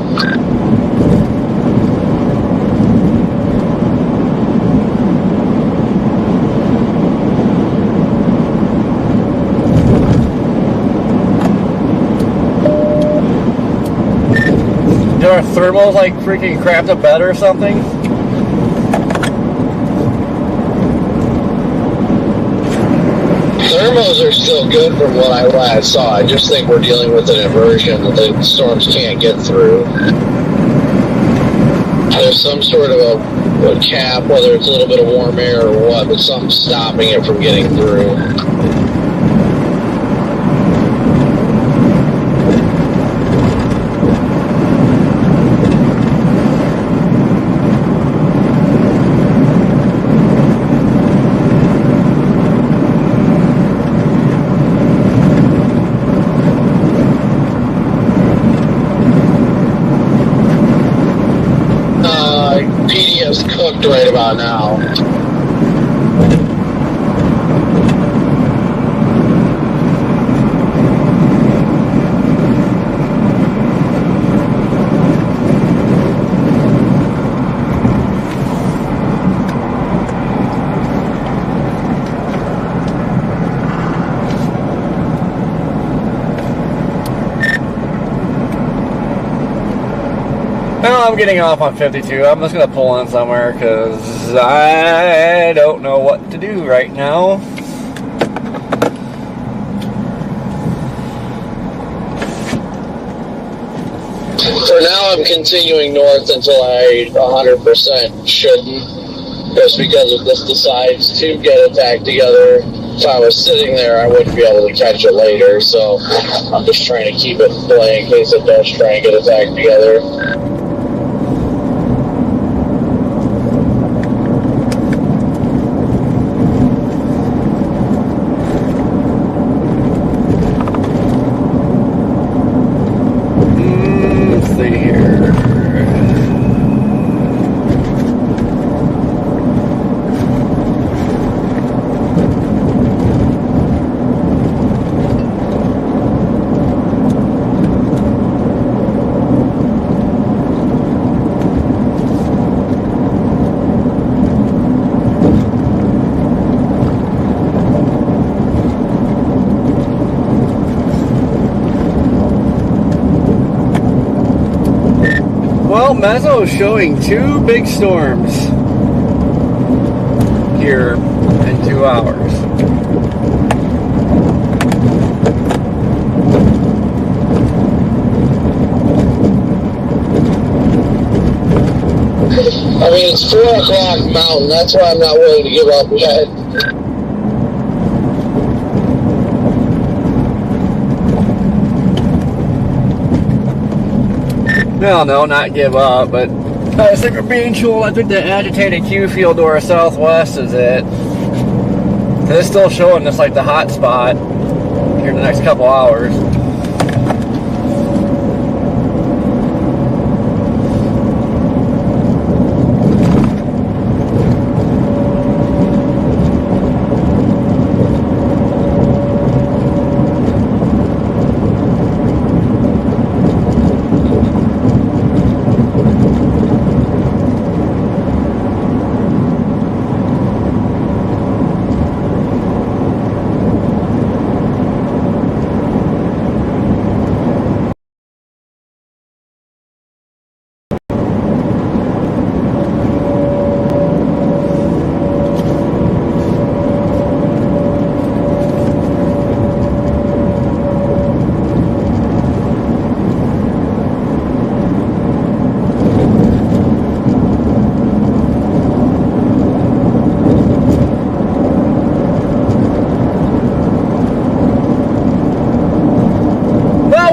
our thermals like freaking crapped a bed or something? Thermos are still good from what I last saw. I just think we're dealing with an inversion that the storms can't get through. There's some sort of a cap, whether it's a little bit of warm air or what, but something's stopping it from getting through. PDF's cooked right about now. Well, I'm getting off on 52. I'm just going to pull in somewhere because I don't know what to do right now. For now, I'm continuing north until I 100% shouldn't. Just because if this decides to get attacked together, if I was sitting there, I wouldn't be able to catch it later. So I'm just trying to keep it in play in case it does try and get attacked together. Let's see here. Well, Mezzo is showing 2 big storms here in 2 hours. I mean, it's 4 o'clock mountain. That's why I'm not willing to give up yet. No, not give up, but I think we're being told I think the agitated Q field to our southwest is it. It's still showing us like the hot spot here in the next couple hours.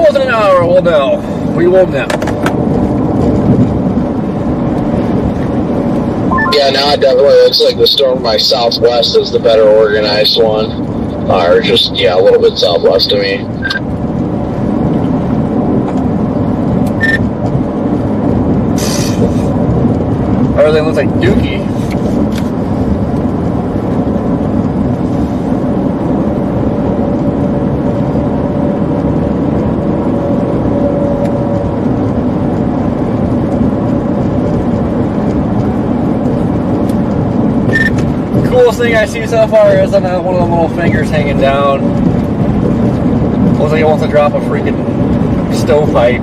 Within an hour, we'll know. We will know. Yeah, now it definitely looks like the storm to my southwest is the better organized one. Or just, yeah, a little bit southwest of me. Everything looks like dookie. Coolest thing I see so far is on one of the little fingers hanging down. Looks like it wants to drop a freaking stovepipe.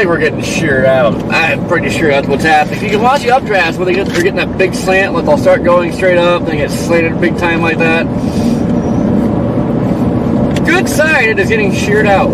think we're getting sheared out. I'm pretty sure that's what's happening. You can watch the updrafts when they're getting that big slant, like they'll start going straight up, they get slanted big time like that. Good sign it is getting sheared out.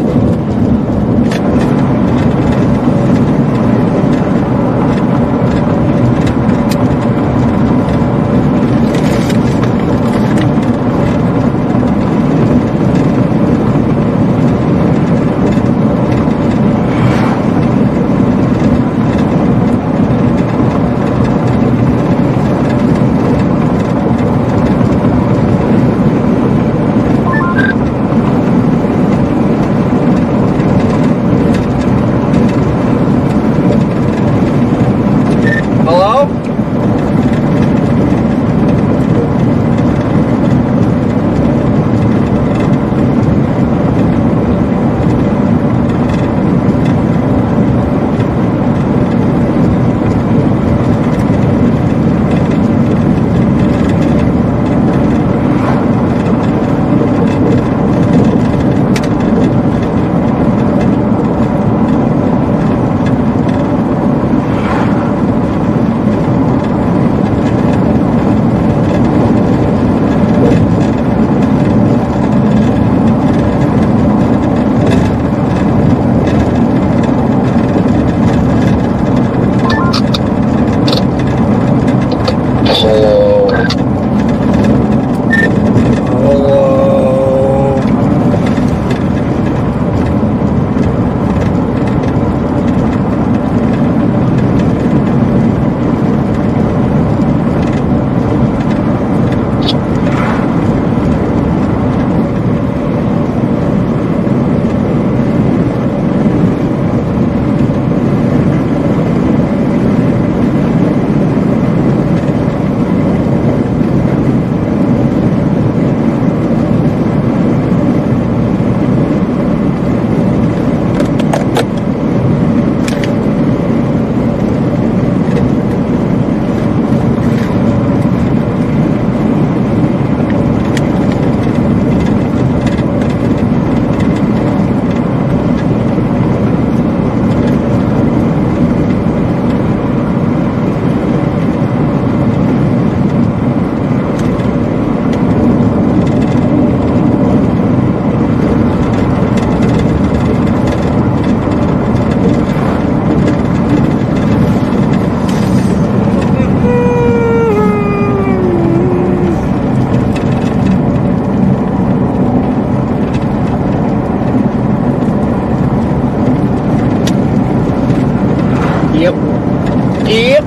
Yep.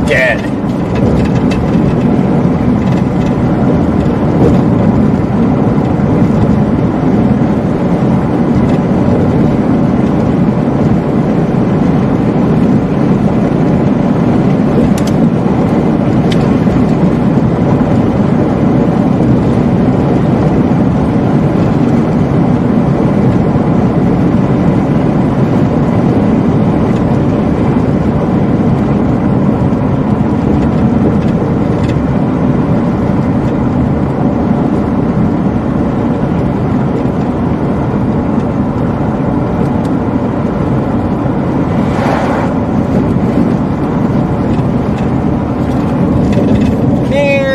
Dead.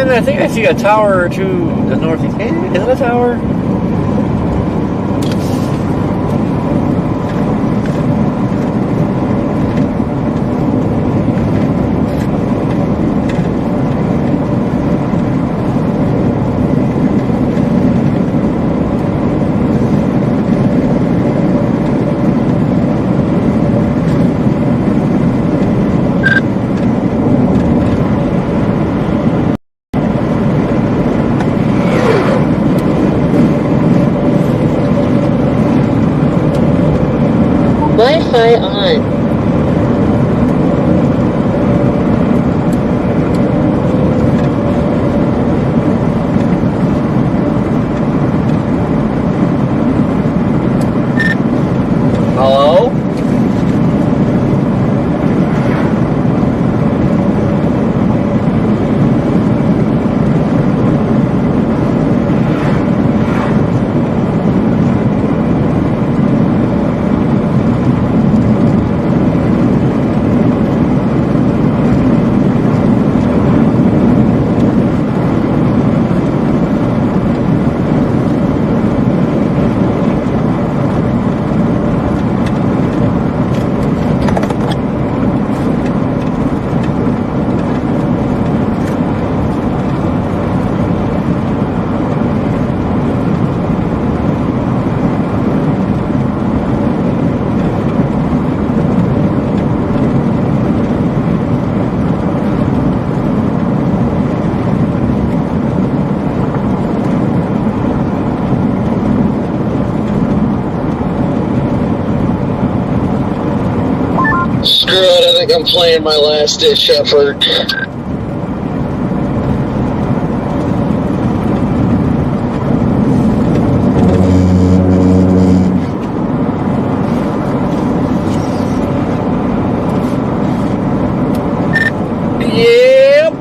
I think I see a tower to the northeast. Is it a tower? Wi-Fi on. Hello? back. I'm playing my last ditch effort. Yep.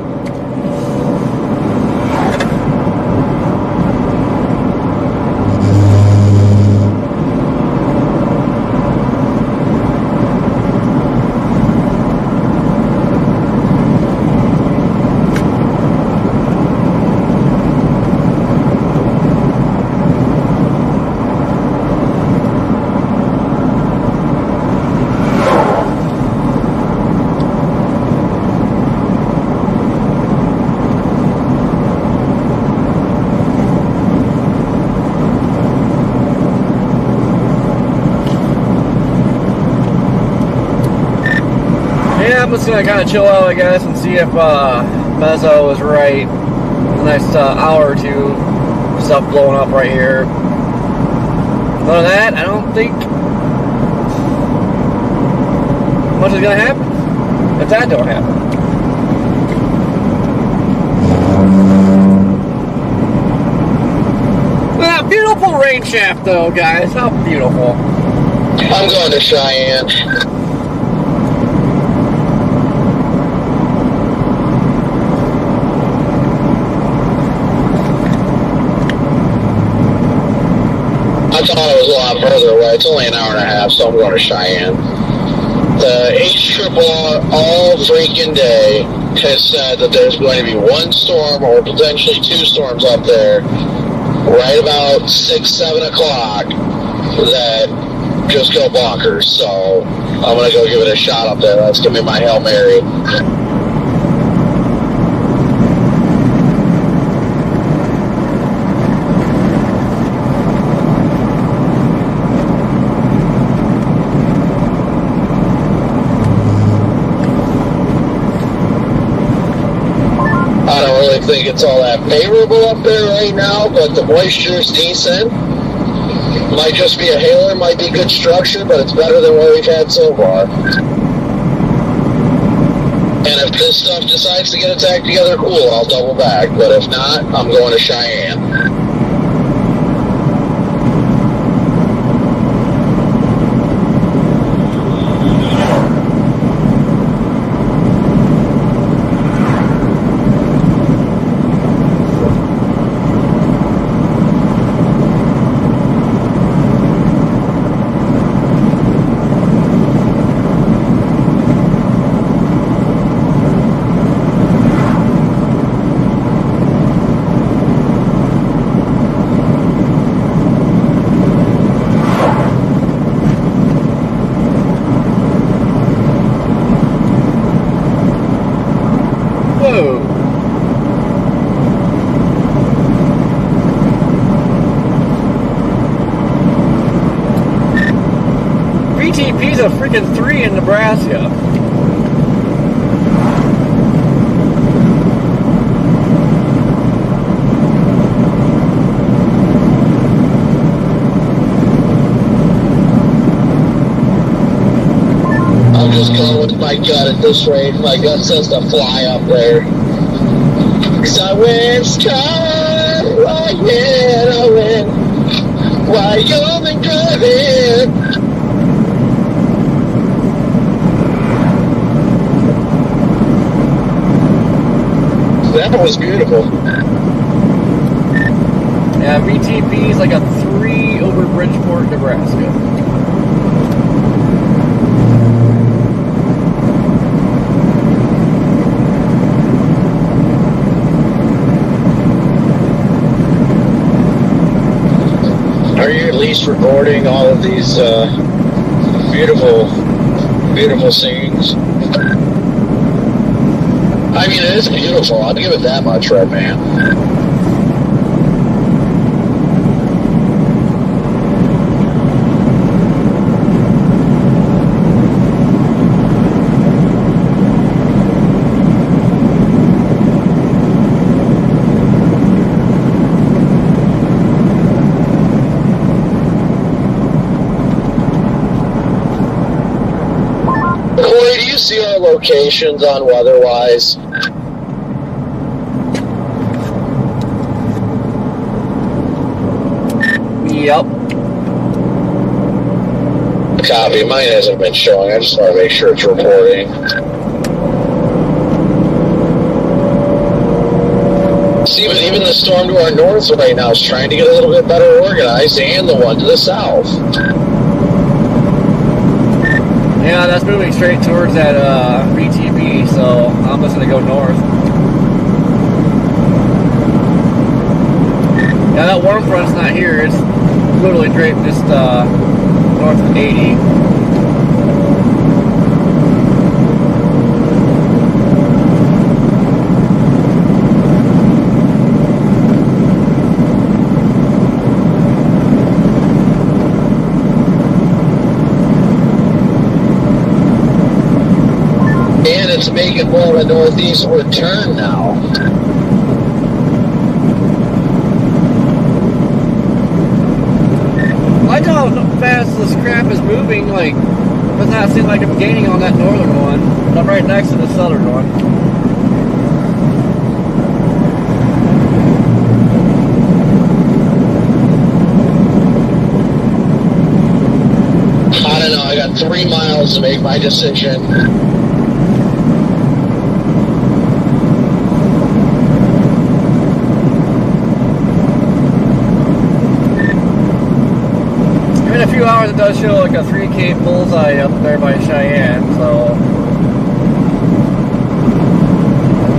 Yeah, I'm just gonna kind of chill out, I guess, and see if Mezzo was right. The next hour or two, stuff blowing up right here. Other than that, I don't think much is gonna happen. If that don't happen. That beautiful rain shaft, though, guys. How beautiful. I'm going to Cheyenne. I thought it was a lot further away. It's only an hour and a half, so I'm going to Cheyenne. The HRRR all freaking day has said that there's going to be one storm or potentially two storms up there right about 6, 7 o'clock that just go bonkers. So I'm going to go give it a shot up there. That's going to be my Hail Mary. I don't really think it's all that favorable up there right now, but the moisture's decent. Might just be a hailer, might be good structure, but it's better than what we've had so far. And if this stuff decides to get its act together, cool, I'll double back. But if not, I'm going to Cheyenne. VTP's a freaking 3 in Nebraska. I'm just going with my gut at this rate. My gut says to fly up there. Cause I went sky, I went, Wyoming driving. That was beautiful. Yeah, VTP's like a 3 over Bridgeport, Nebraska. Are you at least recording all of these beautiful, beautiful scenes? I mean, it is beautiful. I'll give it that much, Red Man. Corey, do you see our locations on weather-wise? Yep. Copy. Mine hasn't been showing. I just want to make sure it's reporting. See, but even the storm to our north right now is trying to get a little bit better organized, and the one to the south. Yeah, that's moving straight towards that VTB, so I'm just going to go north. Yeah, that warm front's not here. It's literally draped just north of 80. And it's making more of a northeastward turn now. I know how fast this crap is moving. Like, it does not seem like I'm gaining on that northern one. I'm right next to the southern one. I don't know. I got 3 miles to make my decision. In a few hours, it does show like a 3K bullseye up there by Cheyenne, so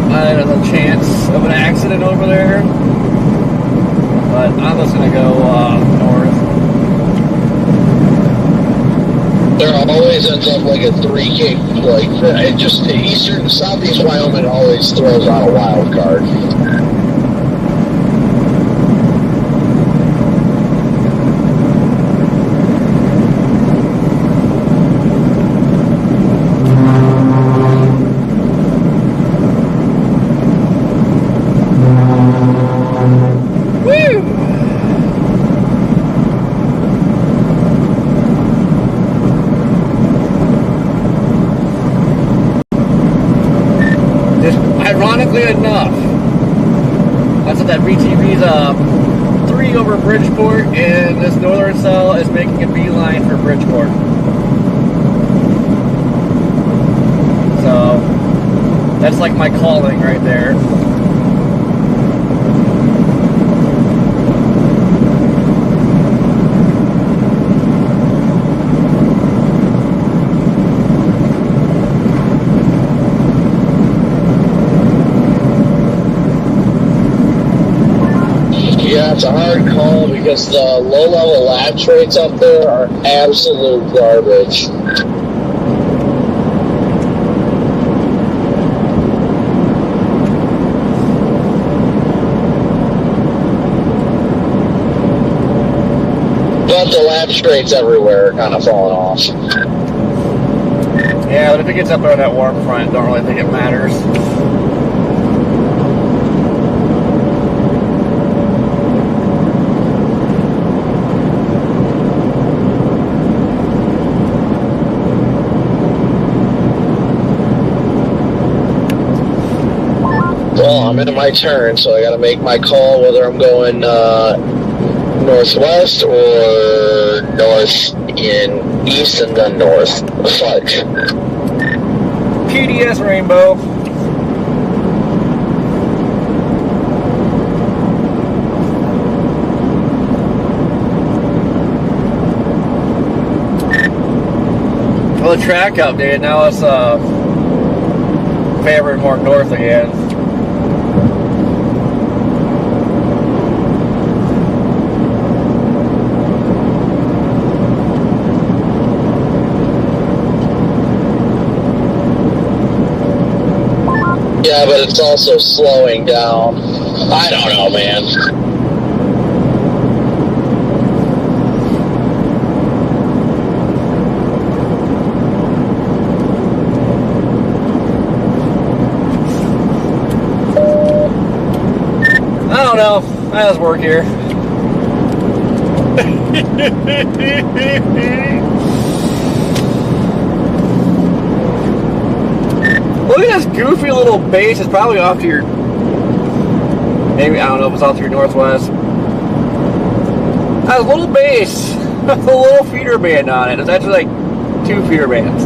there's a chance of an accident over there. But I'm just gonna go north. There always ends up like a 3K, like, it just, eastern, southeast Wyoming always throws out a wild card. Ironically enough, that's what that VTV's 3 over Bridgeport, and this northern cell is making a beeline for Bridgeport. So that's like my calling right there. Yeah, it's a hard call because the low-level latch rates up there are absolute garbage. But the latch rates everywhere are kind of falling off. Yeah, but if it gets up there on that warm front, I don't really think it matters. Well, I'm into my turn, so I got to make my call whether I'm going northwest or north in east and then north. Fudge. PDS Rainbow. Well, the track update, now it's favoring more north again. Yeah, but it's also slowing down. I don't know, man. I don't know. That does work here. Look at this goofy little base. It's probably off to your, maybe, I don't know if it's off to your northwest. Has a little base, a little feeder band on it. It's actually like 2 feeder bands.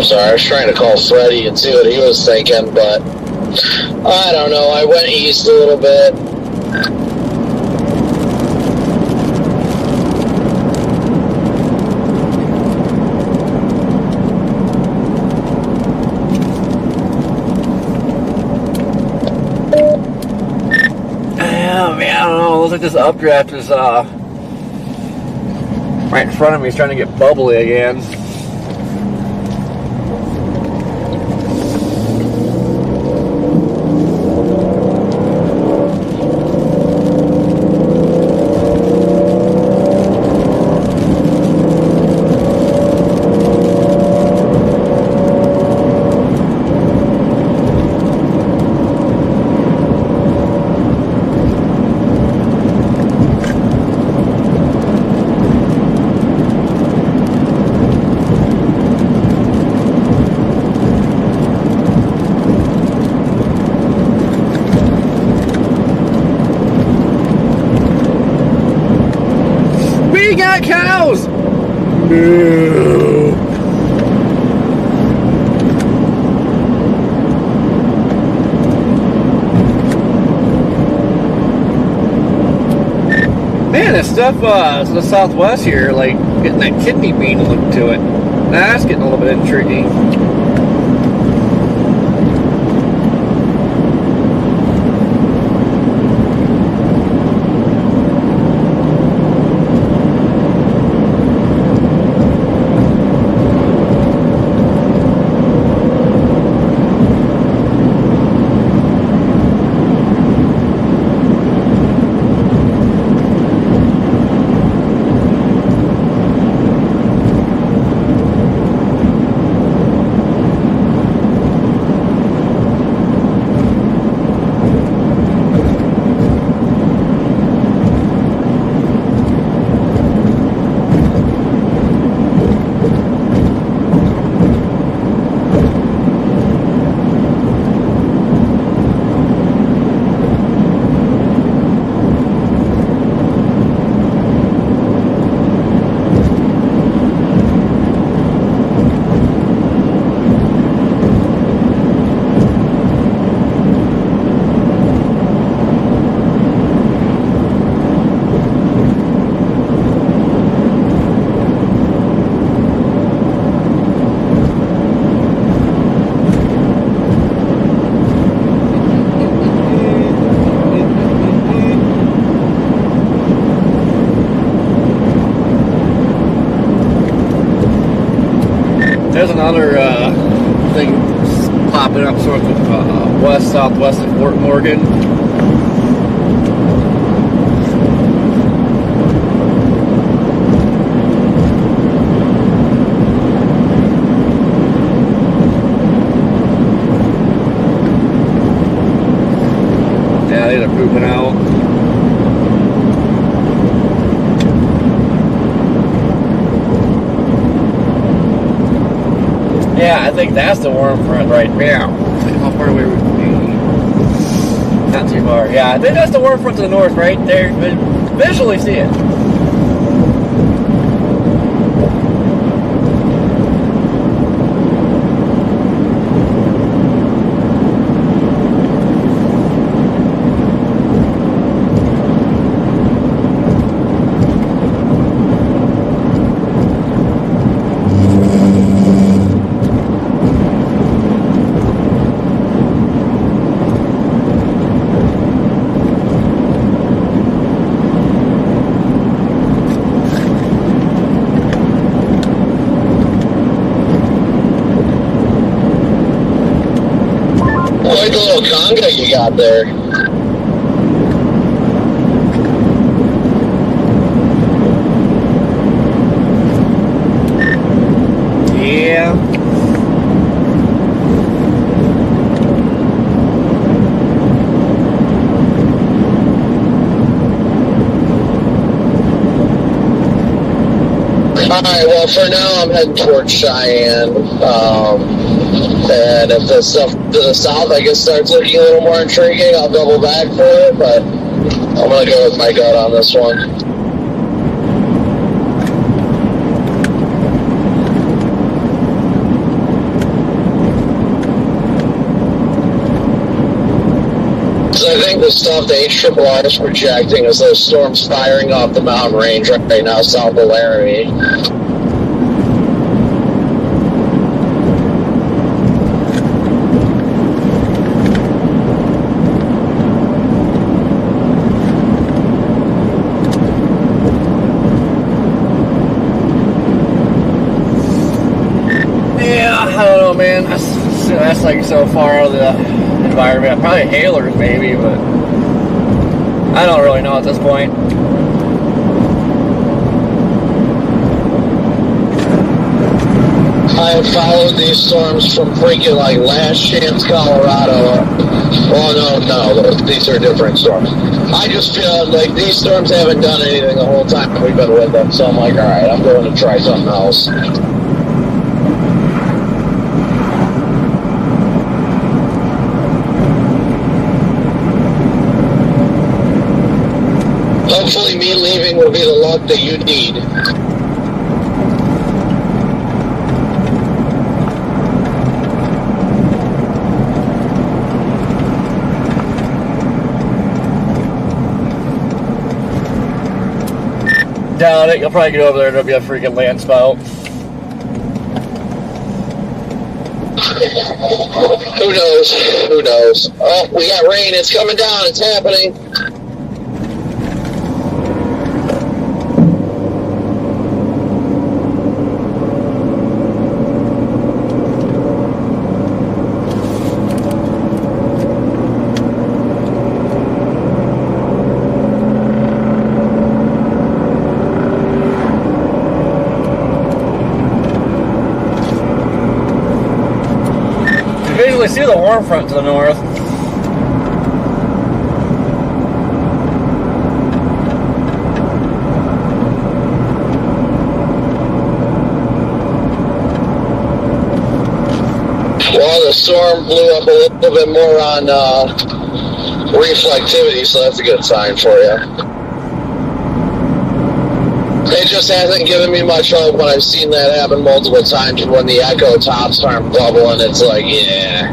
Sorry, I was trying to call Freddie and see what he was thinking, but I don't know. I went east a little bit. Oh man, I don't know. It looks like this updraft is right in front of me. He's trying to get bubbly again. Cows! No. Man, this stuff to the southwest here, like getting that kidney bean look to it. That's getting a little bit intriguing. There's another thing popping up sort of west, southwest of Fort Morgan. Yeah, they're pooping out. Yeah, I think that's the warm front right now. How far away would we be? Not too far. Yeah, I think that's the warm front to the north right there. Visually see it. out there. Yeah. Alright, well, for now, I'm heading towards Cheyenne. And if the stuff to the south, I guess, starts looking a little more intriguing, I'll double back for it, but I'm going to go with my gut on this one. So I think the stuff the HRRR is projecting is those storms firing off the mountain range right now south of Laramie. Yeah, I don't know, man. That's like so far out of the environment. Probably hailers, maybe, but I don't really know at this point. I have followed these storms from freaking like Last Chance, Colorado. Oh no, these are different storms. I just feel like these storms haven't done anything the whole time we've been with them, so I'm like, alright, I'm going to try something else. Hopefully me leaving will be the luck that you need. Doubt it. You'll probably get over there and there'll be a freaking land spout. Who knows? Who knows? Oh, we got rain. It's coming down. It's happening. Visually see the warm front to the north. Well, the storm blew up a little bit more on reflectivity, so that's a good sign for you. It just hasn't given me much hope when I've seen that happen multiple times when the echo tops aren't bubbling. It's like, yeah.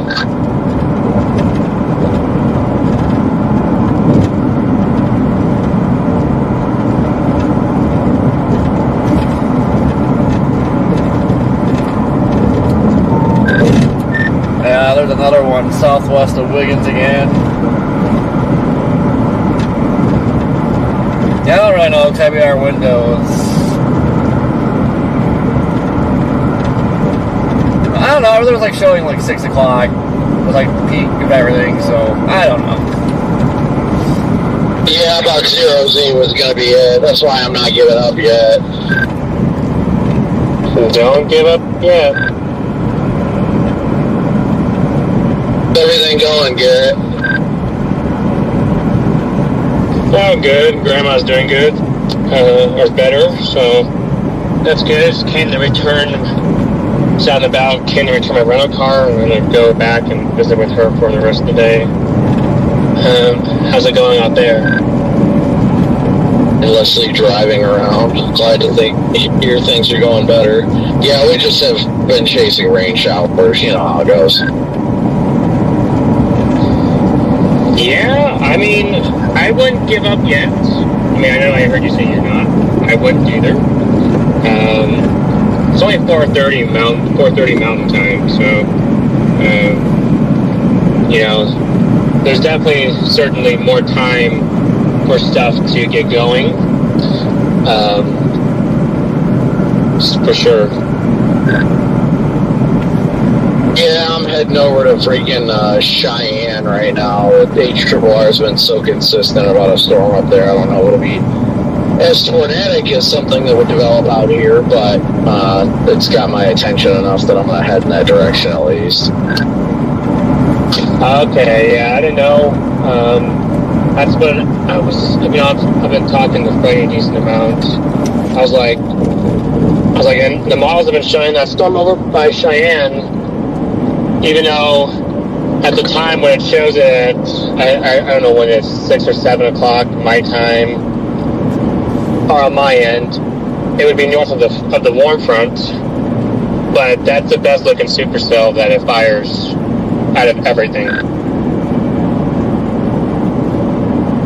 Yeah, there's another one southwest of Wiggins again. Yeah, I don't really know. Tabby our windows. I don't know. Everything was like showing like 6 o'clock with like peak of everything, so I don't know. Yeah, about 0Z was going to be it. That's why I'm not giving up yet. Don't give up yet. Everything going, Garrett? Oh, good. Grandma's doing good, or better, so that's good. Just came to return, was out and about, came to return my rental car. I'm going to go back and visit with her for the rest of the day. How's it going out there? Endlessly driving around. Glad to hear things are going better. Yeah, we just have been chasing rain showers. You know how it goes. Yeah, I mean, I wouldn't give up yet. I mean, I know I heard you say you're not. I wouldn't either. It's only 4:30 Mountain Time, so you know, there's definitely certainly more time for stuff to get going. For sure. Yeah, Yeah, I'm heading over to freaking Cheyenne right now. HRRR has been so consistent about a storm up there. I don't know if it'll be as tornadic as something that would develop out here, but it's got my attention enough that I'm going to head in that direction at least. Okay, yeah, I didn't know. That's what I was. I mean, I've been talking to Freddie a decent amount. I was like, and the models have been showing that storm over by Cheyenne, even though at the time when it shows it, I don't know when it's 6 or 7 o'clock my time, or on my end, it would be north of the warm front. But that's the best looking supercell that it fires out of everything.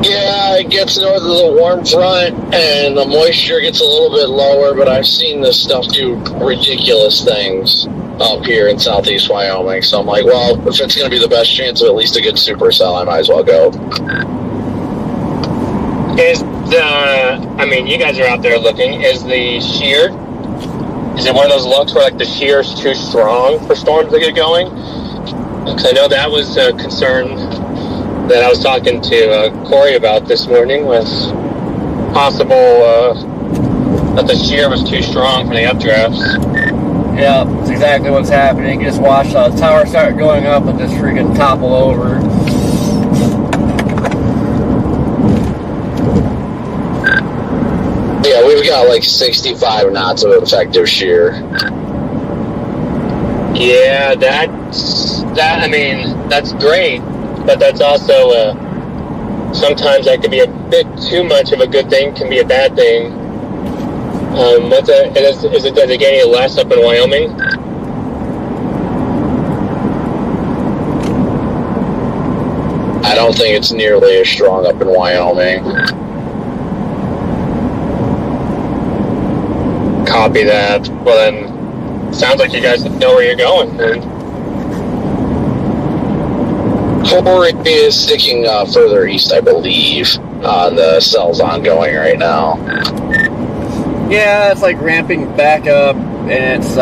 Yeah, it gets north of the warm front and the moisture gets a little bit lower, but I've seen this stuff do ridiculous things up here in southeast Wyoming. So I'm like, well, if it's going to be the best chance of at least a good supercell, I might as well go. I mean, you guys are out there looking. Is the shear, is it one of those looks where like the shear is too strong for storms to get going? Because I know that was a concern that I was talking to Corey about this morning, was possible that the shear was too strong for the updrafts. Yeah, that's exactly what's happening. You just watch the tower start going up and just freaking topple over. Yeah, we've got like 65 knots of effective shear. Yeah, I mean, that's great, but that's also sometimes that can be a bit too much of a good thing, can be a bad thing. Does it get any less up in Wyoming? I don't think it's nearly as strong up in Wyoming. Copy that. Well then, sounds like you guys know where you're going. Corey is sticking further east, I believe. The cell's ongoing right now. Yeah, it's like ramping back up, and it's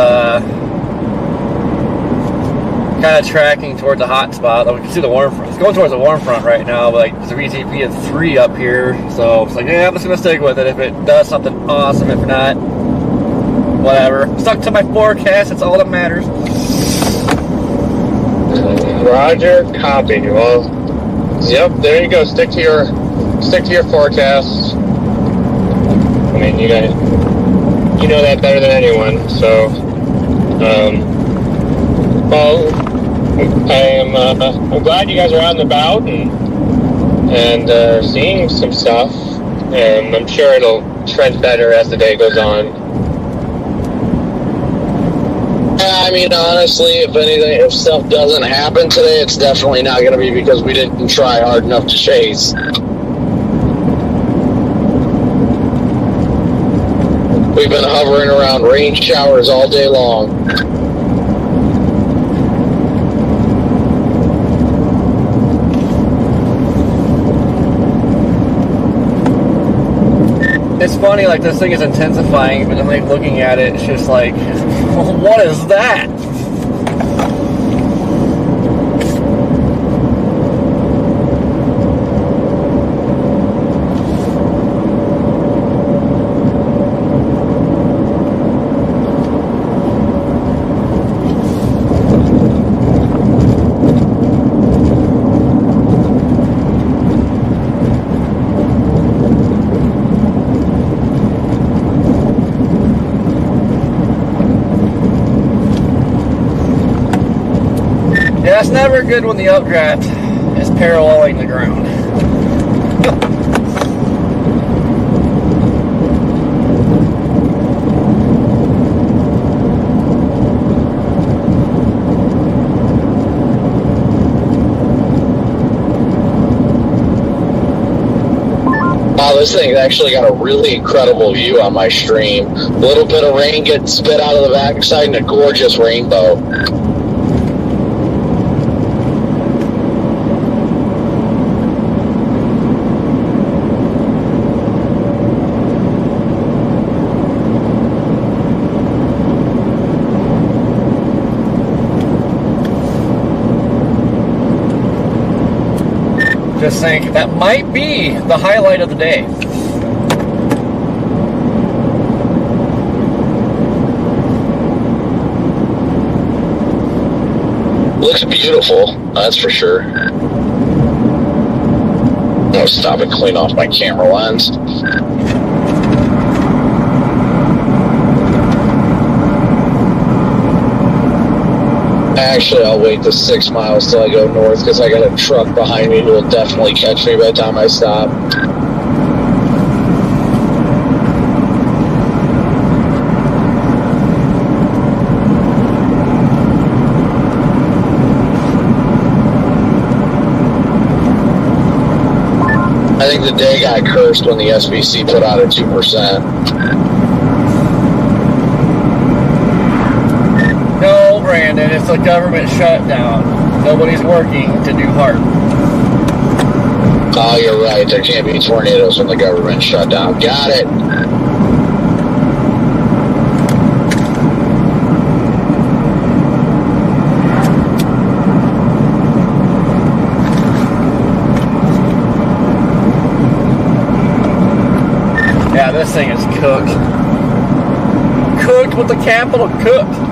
kind of tracking towards the hot spot. We can see the warm front. It's going towards the warm front right now, but like there's a VTP of 3 up here, so it's like, yeah, I'm just gonna stick with it. If it does something awesome, if not, whatever. Stuck to my forecast. That's all that matters. Roger, copy. Well, yep, there you go. Stick to your forecasts. I mean, you guys, you know that better than anyone. So, well, I'm glad you guys are out and about and seeing some stuff. And I'm sure it'll trend better as the day goes on. I mean, honestly, if stuff doesn't happen today, it's definitely not going to be because we didn't try hard enough to chase. We've been hovering around rain showers all day long. It's funny, like this thing is intensifying, but then like looking at it, it's just like, what is that? Yeah, it's never good when the updraft is paralleling the ground. Wow, this thing's actually got a really incredible view on my stream. A little bit of rain gets spit out of the backside and a gorgeous rainbow. just think that might be the highlight of the day. Looks beautiful, that's for sure. I'm gonna stop and clean off my camera lens. Actually, I'll wait the 6 miles till I go north because I got a truck behind me who will definitely catch me by the time I stop. I think the day got cursed when the SBC put out a 2%. No, Brandon, it's a government shutdown. Nobody's working to do hard. Oh, you're right. There can't be tornadoes when the government shut down. Got it. Yeah, this thing is cooked. Cooked with the capital cooked.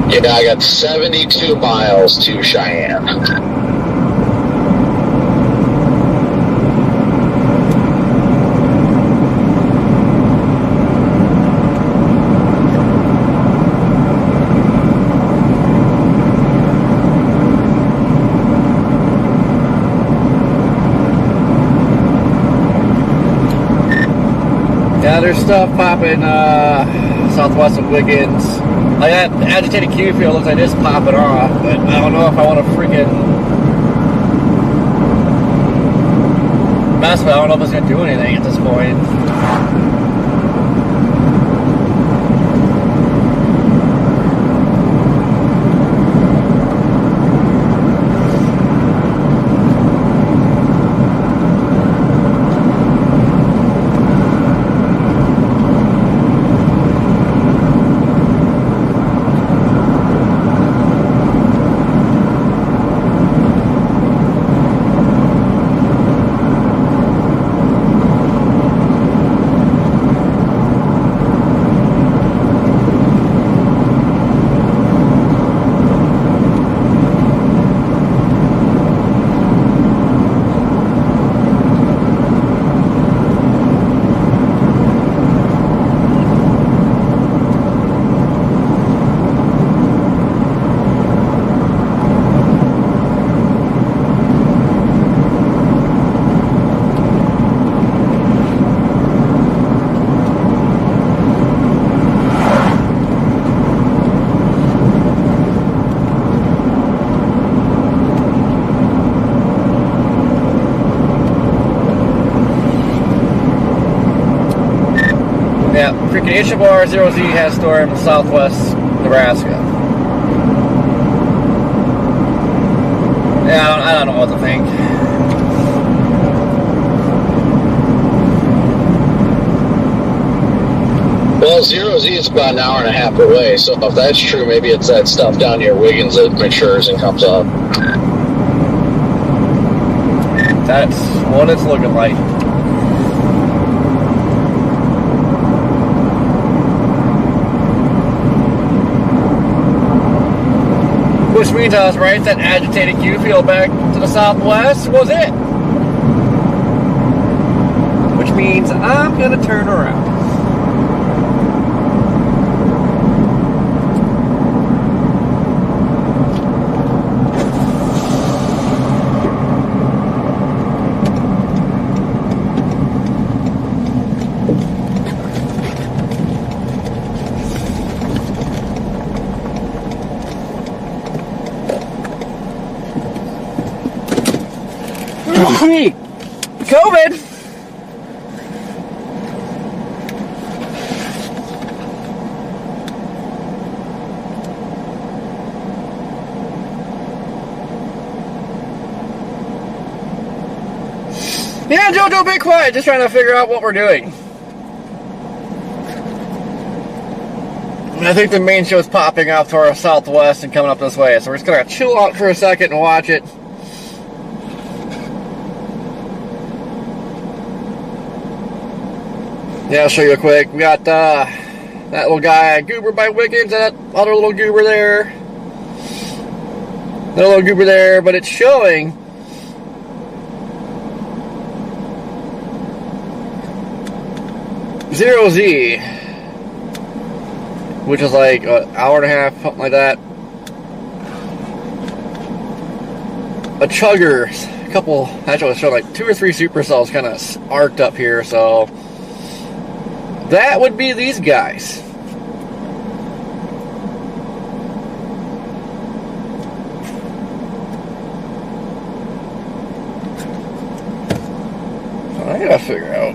Yeah, I got 72 miles to Cheyenne. Yeah, there's stuff popping southwest of Wiggins. I got agitated Q field, looks like this popping off, but I don't know if I want to freaking mess with it. I don't know if it's going to do anything at this point. Yeah, freaking Ishibar 0Z has storm in southwest Nebraska. Yeah, I don't know what to think. Well, 0Z is about an hour and a half away, so if that's true, maybe it's that stuff down near Wiggins that matures and comes up. That's what it's looking like. Which means I was right, that agitated Q field back to the southwest was it. Which means I'm gonna turn around. COVID. Yeah, Jojo, be quiet. Just trying to figure out what we're doing. I think the main show's popping off to our southwest and coming up this way. So we're just gonna chill out for a second and watch it. Yeah, I'll show you quick. We got that little guy, Goober by Wickens, that other little goober there. That little goober there, but it's showing Zero Z, which is like an hour and a half, something like that. A chugger, a couple, actually it's showing like 2 or 3 supercells kind of arced up here, so that would be these guys. So I gotta figure out.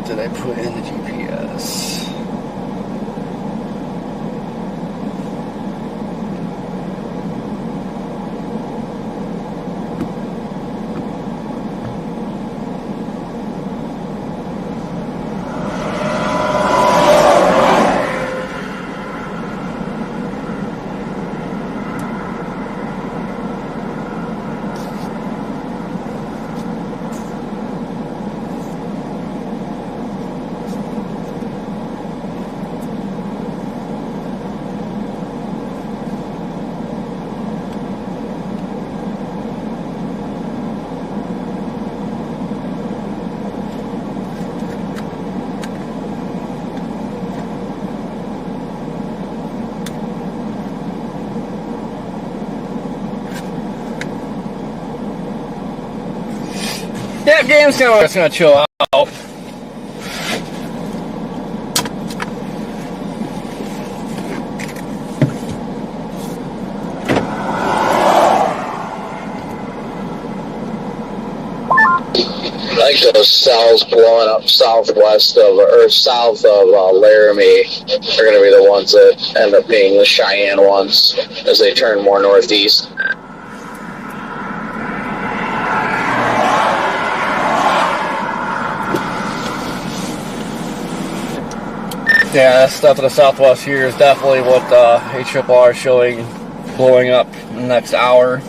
Did I put in the GPS? Yeah, game's gonna chill out. Like those cells blowing up southwest of, or south of Laramie are going to be the ones that end up being the Cheyenne ones as they turn more northeast. Yeah, that stuff to the southwest here is definitely what HRR is showing blowing up in the next hour.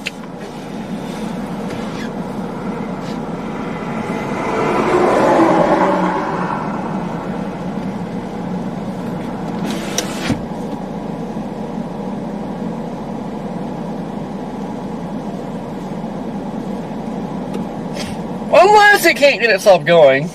Unless it can't get itself going.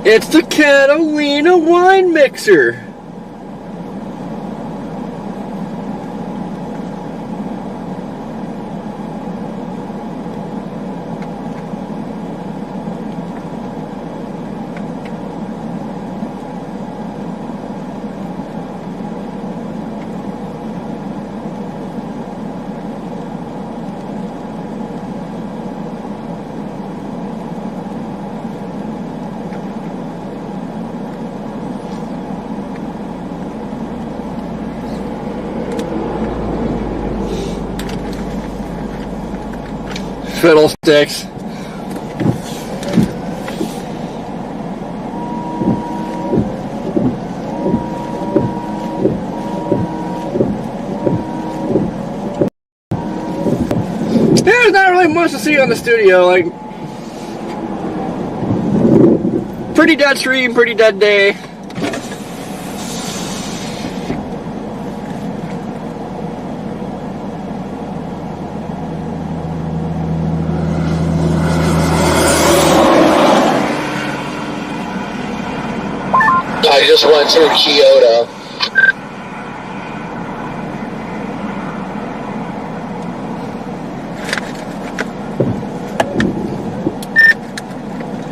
It's the Catalina wine mixer. fiddlesticks. There's not really much to see on the studio. Like, pretty dead stream, pretty dead day. I just went through Kyoto.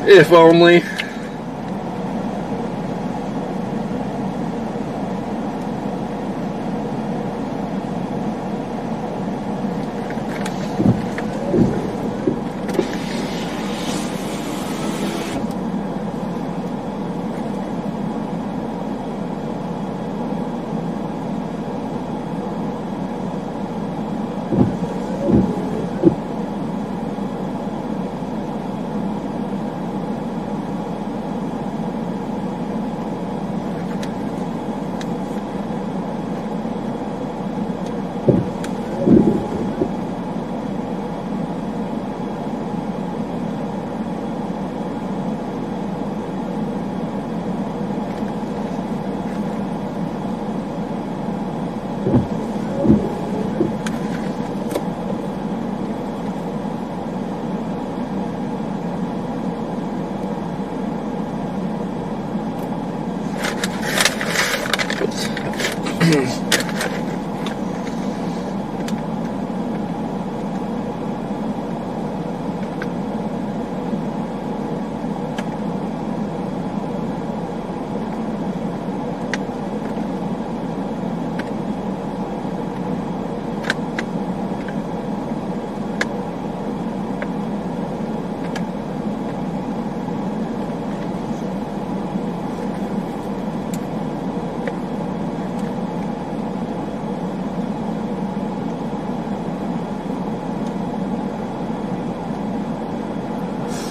If only.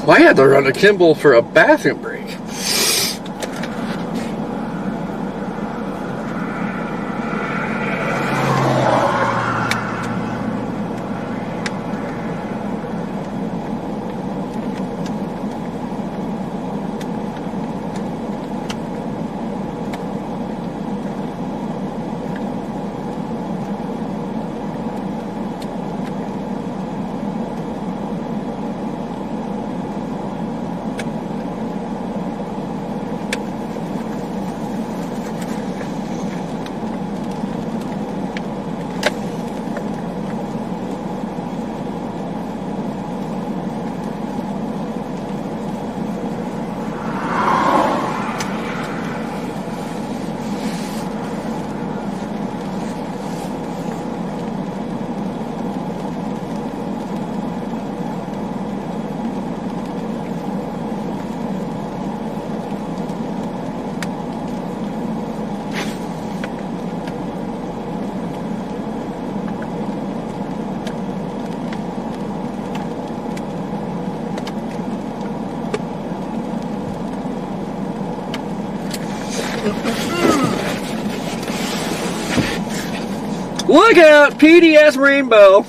I had to run to Kimball for a bathroom break. Look out, PDS Rainbow.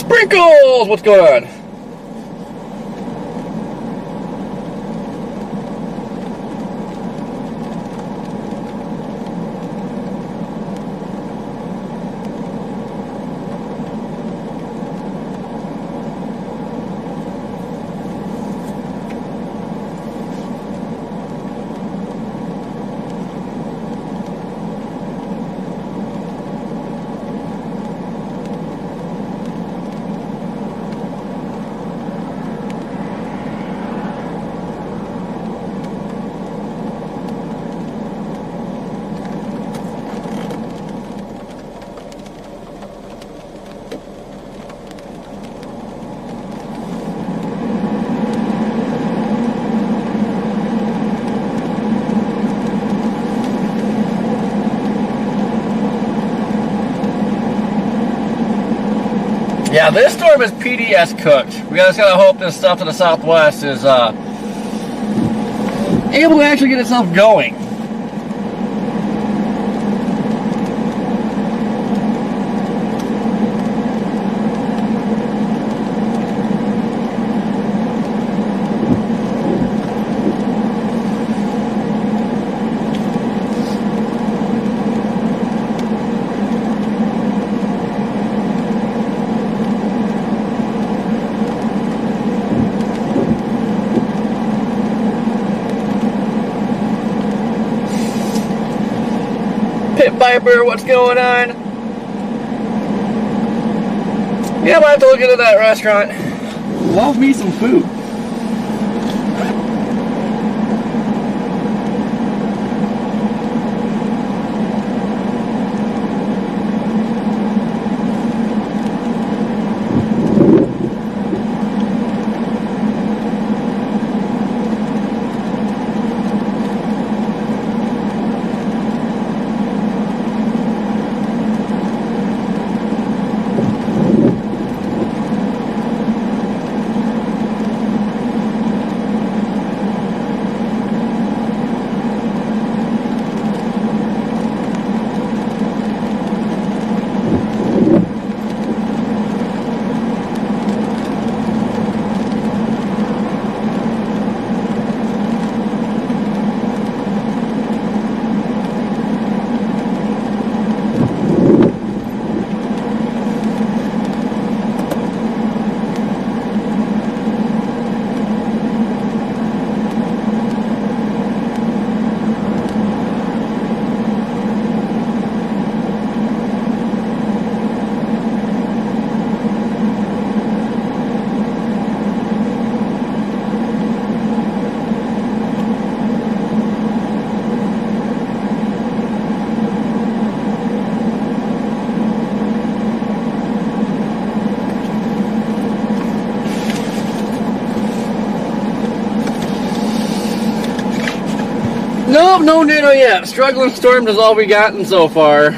Sprinkles! What's going on? Yeah, this storm is PDS cooked. We just gotta hope this stuff to the southwest is able to actually get itself going. Pit Viper, what's going on? Yeah, I have to look into that restaurant. Love me some food. Nope, no Nano yet. Struggling Storm is all we gotten so far.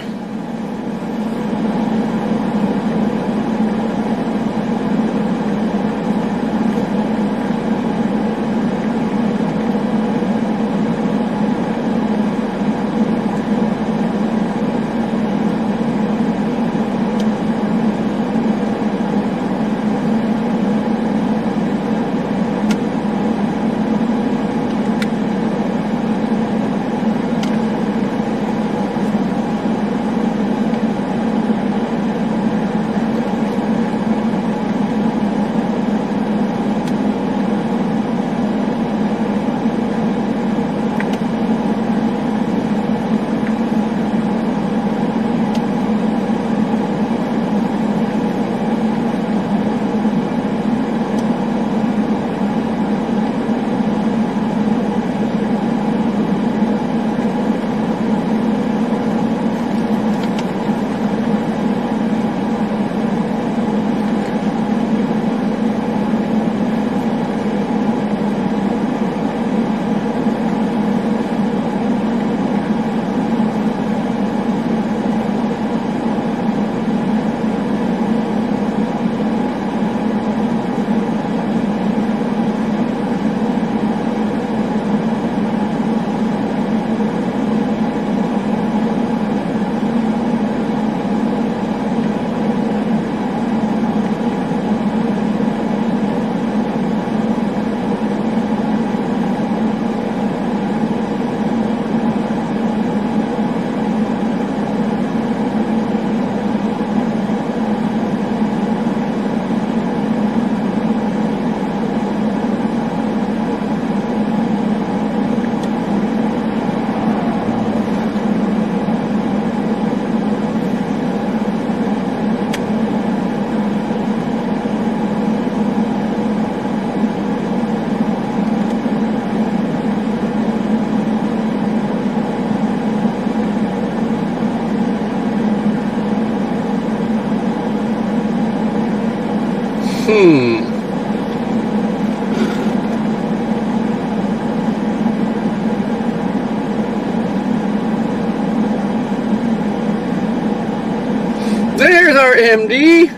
MD.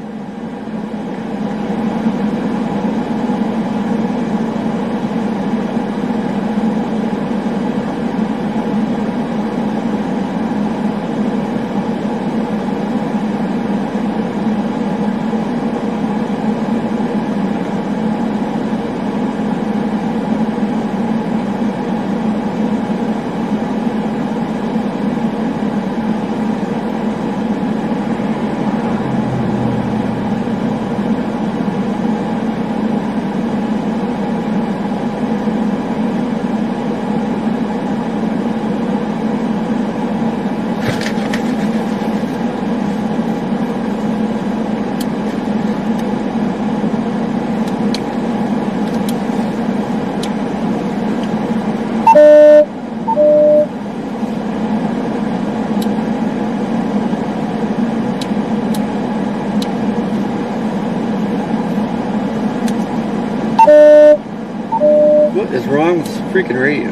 What is wrong with this freaking radio?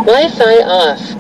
Wi-Fi off.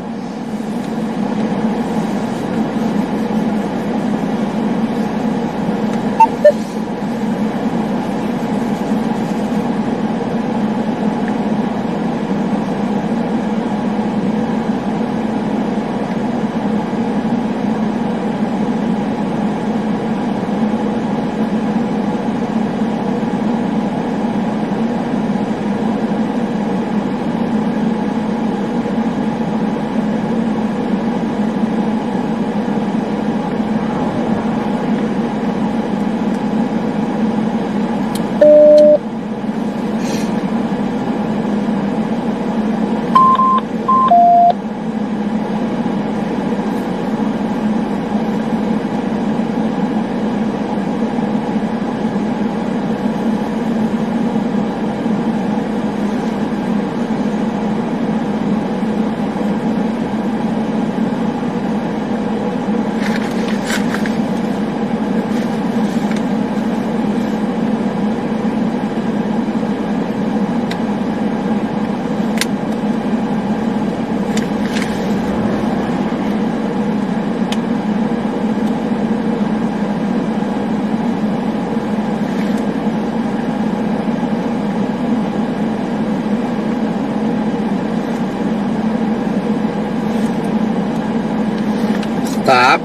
Stop.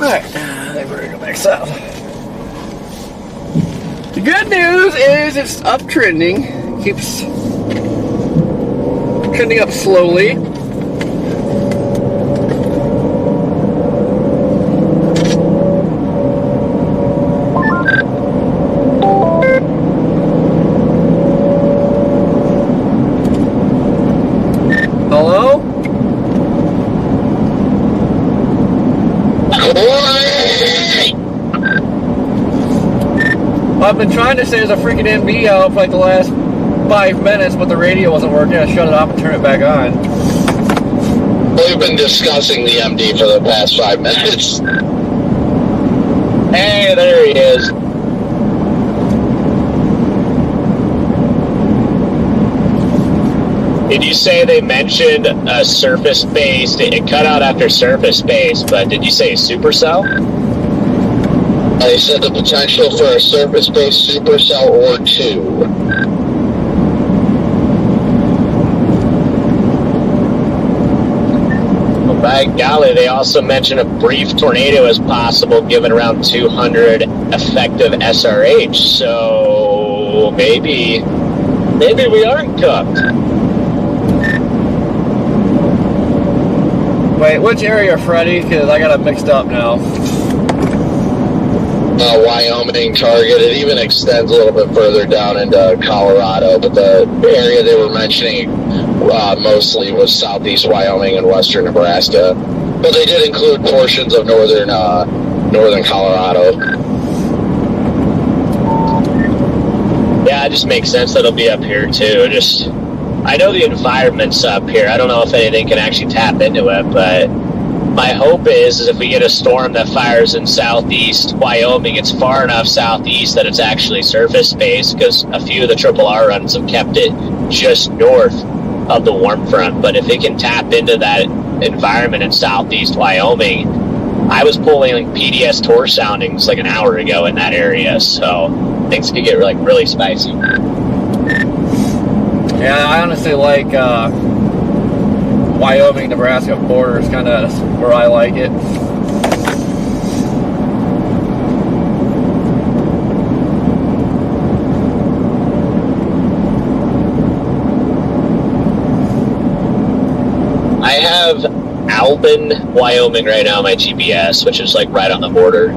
Alright, I think we're gonna go back south. The good news is it's uptrending. Keeps trending up slowly. Hello? I've been trying to say there's a freaking MB out for like the last 5 minutes, but the radio wasn't working. I shut it off and turn it back on. We've been discussing the MD for the past 5 minutes. Hey, there he is. Did you say they mentioned a surface-based? It cut out after surface-based, but did you say supercell? They said the potential for a surface-based supercell or two. Well, by golly, they also mentioned a brief tornado as possible, given around 200 effective SRH. So maybe we aren't cooked. Wait, which area, Freddy? Because I got it mixed up now. Wyoming target. It even extends a little bit further down into Colorado, but the area they were mentioning mostly was southeast Wyoming and western Nebraska. But they did include portions of northern Colorado. Yeah, it just makes sense that it'll be up here too. I know the environment's up here. I don't know if anything can actually tap into it, but my hope is if we get a storm that fires in southeast Wyoming, it's far enough southeast that it's actually surface space, because a few of the RRR runs have kept it just north of the warm front. But if it can tap into that environment in southeast Wyoming, I was pulling PDS Tor soundings like an hour ago in that area, so things could get really spicy. Yeah, I honestly like Wyoming-Nebraska border is kind of where I like it. I have Albin, Wyoming right now on my GPS, which is like right on the border.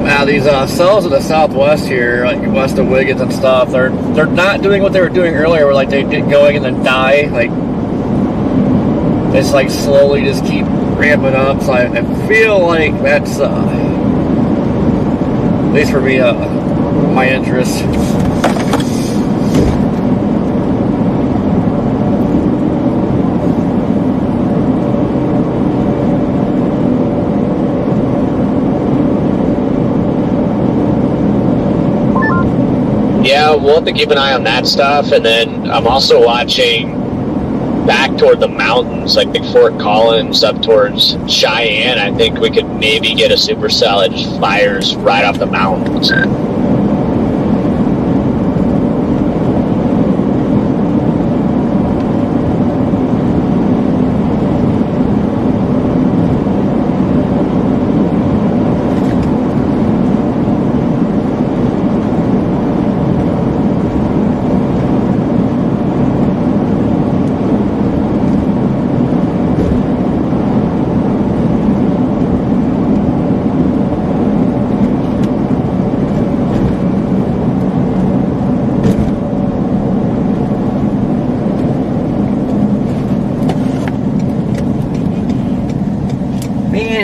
Now these cells in the southwest here, like west of Wiggins and stuff, they're not doing what they were doing earlier, where like they get going and then die. Like it's like slowly just keep ramping up. So I feel like that's at least for me my interest. Yeah, we'll have to keep an eye on that stuff, and then I'm also watching back toward the mountains, like Big Fort Collins up towards Cheyenne. I think we could maybe get a supercell that just fires right off the mountains.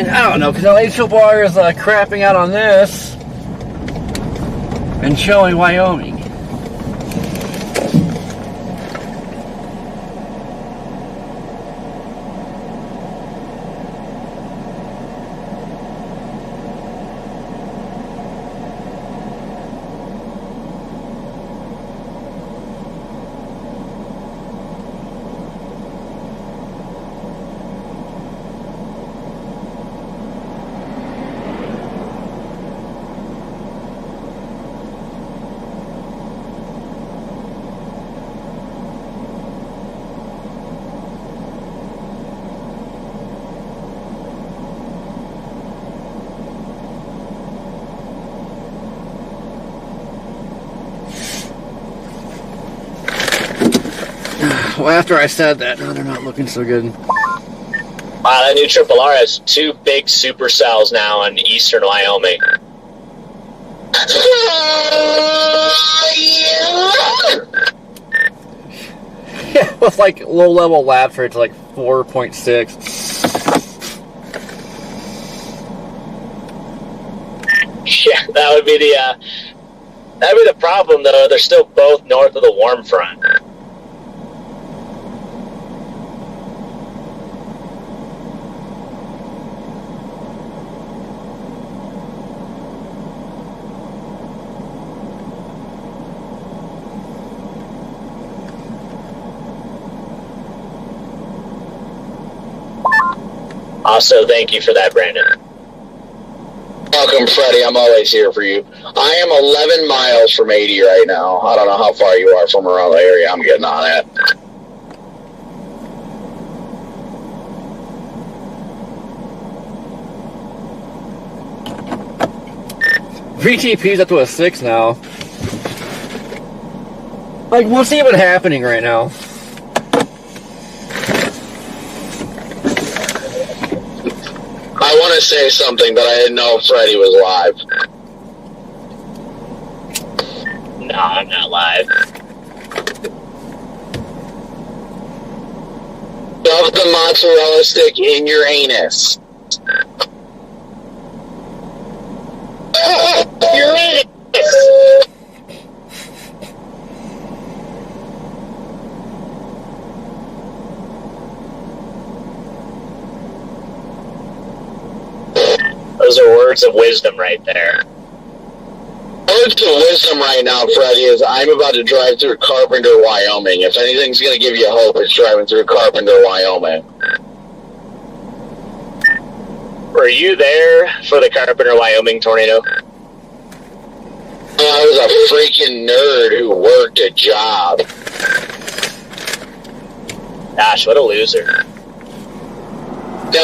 I don't know, because HRR is crapping out on this and showing Wyoming. Well, after I said that, no, they're not looking so good. Wow, that new RRR has 2 big supercells now in eastern Wyoming. Yeah, with like low-level lab for it's like 4.6. Yeah, that would be the problem though. They're still both north of the warm front. Also, thank you for that, Brandon. Welcome, Freddie. I'm always here for you. I am 11 miles from 80 right now. I don't know how far you are from around the area I'm getting on at. VTP's up to a 6 now. Like, what's even happening right now? I want to say something, but I didn't know if Freddie was live. No, I'm not live. Something a mozzarella stick in your anus. Your anus! Those are words of wisdom right there. Words of wisdom right now, Freddie, is I'm about to drive through Carpenter, Wyoming. If anything's going to give you hope, it's driving through Carpenter, Wyoming. Were you there for the Carpenter, Wyoming tornado? I was a freaking nerd who worked a job. Gosh, what a loser. No,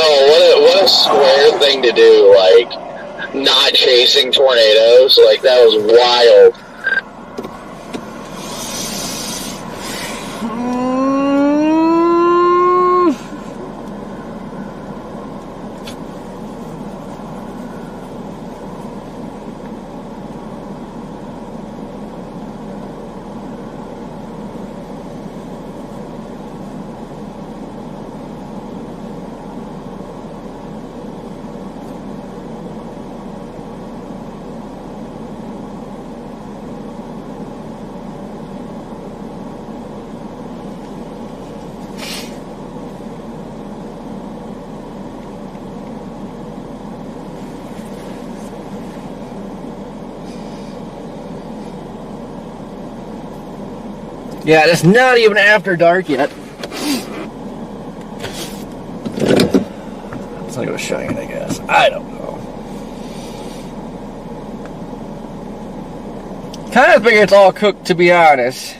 what a square thing to do, like, not chasing tornadoes. Like, that was wild. Yeah, it's not even after dark yet. It's like it was Cheyenne, I guess. I don't know. Kind of figure it's all cooked, to be honest.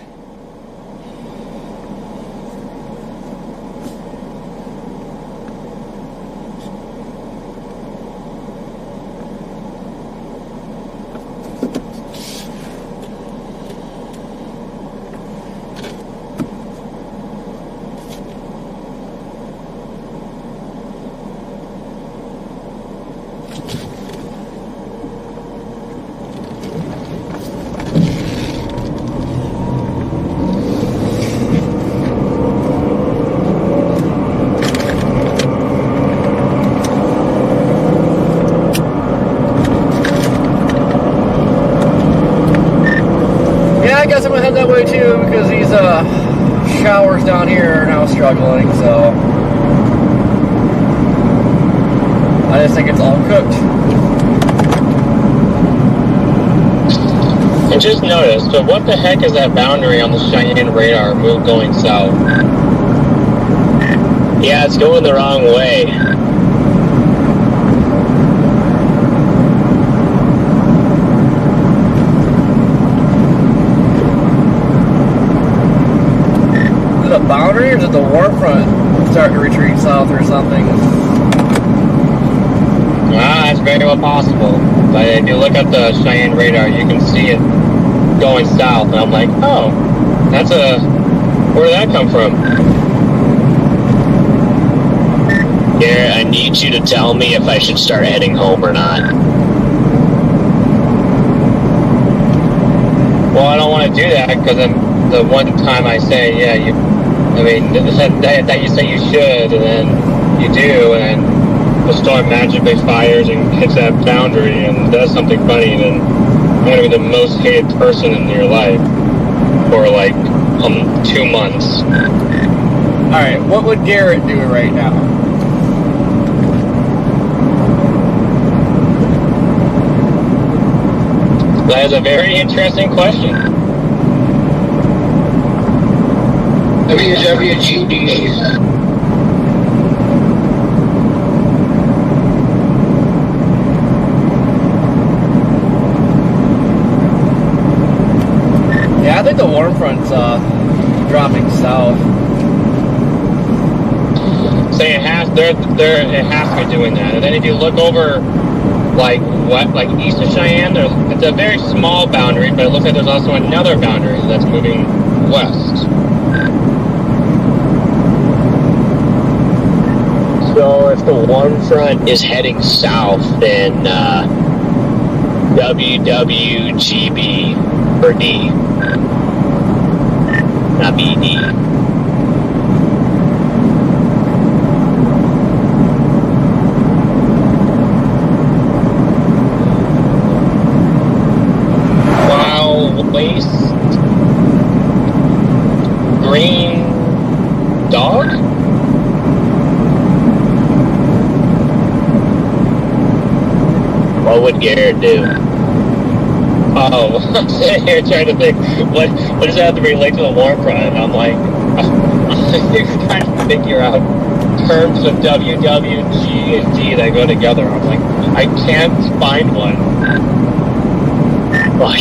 I guess I'm gonna head that way too because these showers down here are now struggling, so I just think it's all cooked. And just notice, so what the heck is that boundary on the Cheyenne radar move going south? Yeah, it's going the wrong way. Is it a boundary or is it the warm front starting to retreat south or something? Ah, that's very well possible. But if you look at the Cheyenne radar, you can see it going south. And I'm like, oh, that's where did that come from? Here, I need you to tell me if I should start heading home or not. Well, I don't want to do that because the one time I say, yeah, that you say you should, and then you do, and then the storm magically fires and hits that boundary and does something funny, then I'm going to be the most hated person in your life for like 2 months. Alright, what would Garrett do right now? That is a very interesting question. WWGD. Yeah, I think the warm front's dropping south. So it has to be doing that. And then if you look over like east of Cheyenne, it's a very small boundary, but it looks like there's also another boundary that's moving west. So if the warm front is heading south, then WWGB or D, not BD. dog? What would Garrett do? Oh, I'm sitting here trying to think, what does that have to relate to the war front? I'm like, I'm trying to figure out terms of WWG and G that go together. I'm like, I can't find one. Well,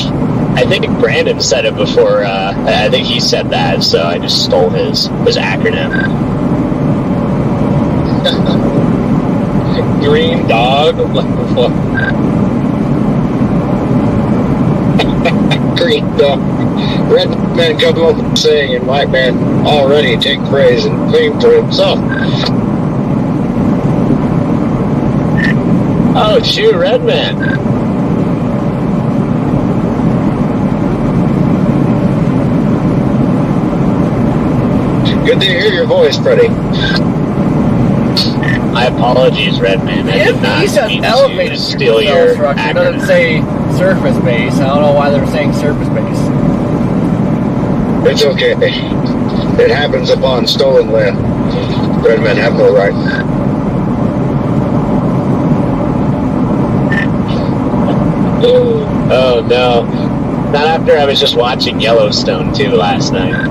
I think Brandon said it before. I think he said that, so I just stole his acronym. Green dog? What? Green dog. Red man come up and sing, and white man already take praise and claim for himself. Oh, shoot, Red Man. Good to hear your voice, Freddie. My apologies, Red Man. I did not He says mean elevated to steal cell your structure. It acronym. doesn't say surface base. I don't know why they're saying surface base. It's okay. It happens upon stolen land. Red men have no right. Oh no. Not after I was just watching Yellowstone 2 last night.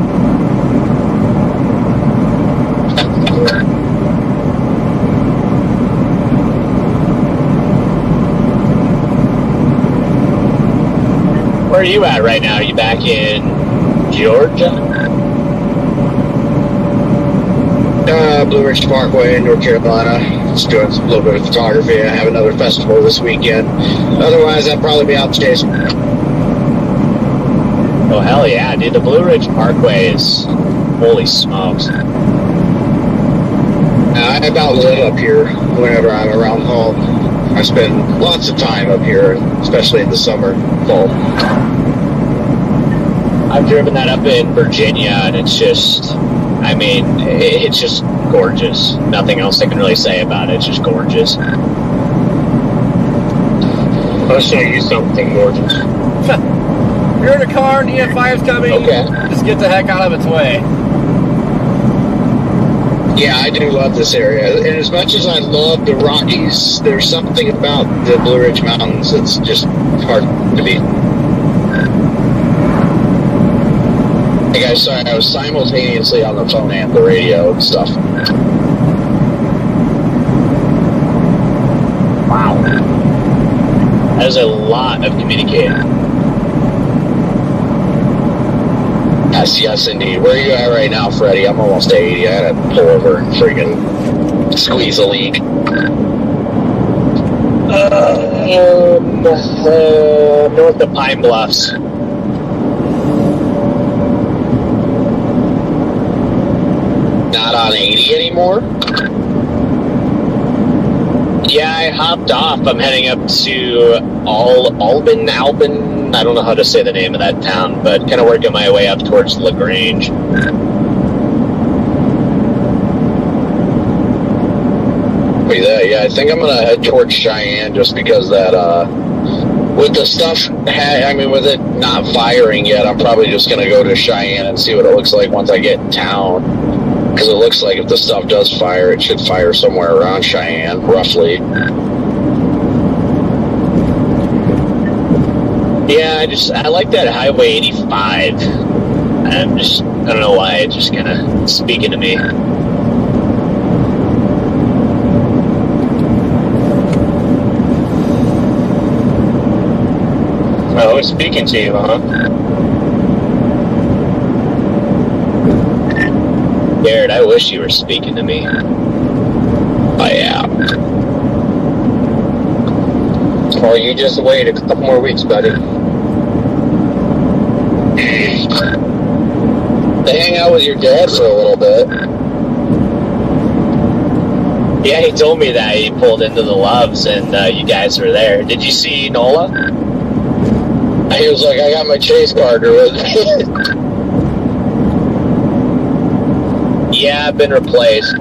Where are you at right now? Are you back in Georgia? Blue Ridge Parkway in North Carolina. Just doing a little bit of photography. I have another festival this weekend. Otherwise, I'd probably be out chasing. Oh hell yeah, dude! The Blue Ridge Parkway is holy smokes. I about live up here whenever I'm around home. I spend lots of time up here, especially in the summer, fall. I've driven that up in Virginia, and it's just, I mean, it's just gorgeous. Nothing else I can really say about it. It's just gorgeous. I'll show you something gorgeous. You're in a car and the EF5's coming. Okay. Just get the heck out of its way. Yeah, I do love this area. And as much as I love the Rockies, there's something about the Blue Ridge Mountains that's just hard to beat. Hey guys, sorry, I was simultaneously on the phone and the radio and stuff. Wow. That is a lot of communicating. Yes, indeed. Where are you at right now, Freddie? I'm almost 80. I had to pull over and freaking squeeze a leak. North of Pine Bluffs. Not on 80 anymore? Yeah, I hopped off. I'm heading up to Albin. I don't know how to say the name of that town, but kind of working my way up towards LaGrange. Yeah, I think I'm gonna head towards Cheyenne just because that with the stuff, with it not firing yet, I'm probably just gonna go to Cheyenne and see what it looks like once I get in town. Because it looks like if the stuff does fire, it should fire somewhere around Cheyenne, roughly. Yeah, I like that Highway 85. I don't know why, it's just kind of speaking to me. Oh, it's speaking to you, huh? Garrett, I wish you were speaking to me. I am. Or you just wait a couple more weeks, buddy. They hang out with your dad for a little bit. Yeah, he told me that he pulled into the Loves and you guys were there. Did you see Nola? He was like, I got my chase partner with me. Yeah, I've been replaced.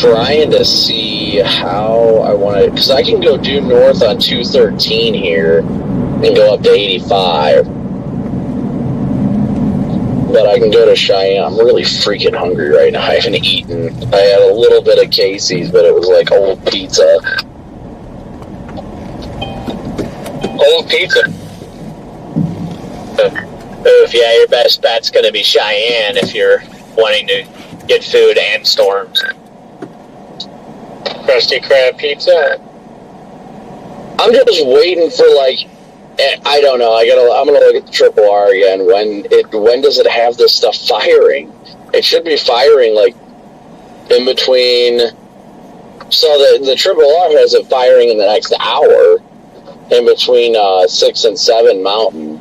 Trying to see how I want to, because I can go due north on 213 here and go up to 85. but I can go to Cheyenne. I'm really freaking hungry right now. I haven't eaten. I had a little bit of Casey's, but it was like old pizza. Old pizza. Oof, yeah, your best bet's going to be Cheyenne if you're wanting to get food and storms. Krusty Krab pizza. I'm just waiting for like, I don't know. I'm gonna look at the Triple R again. When does it have this stuff firing? It should be firing like in between. So the Triple R has it firing in the next hour, in between 6 and 7 Mountain.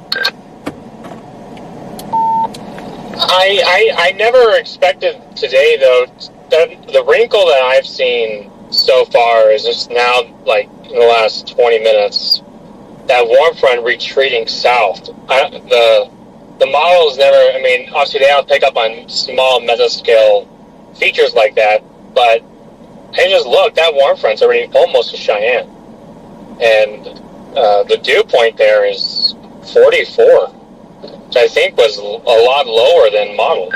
I never expected today though that the wrinkle that I've seen so far is just now, like in the last 20 minutes, that warm front retreating south. The models never, I mean, obviously they don't pick up on small mesoscale features like that, but hey, just look, that warm front's already almost to Cheyenne. And the dew point there is 44, which I think was a lot lower than modeled.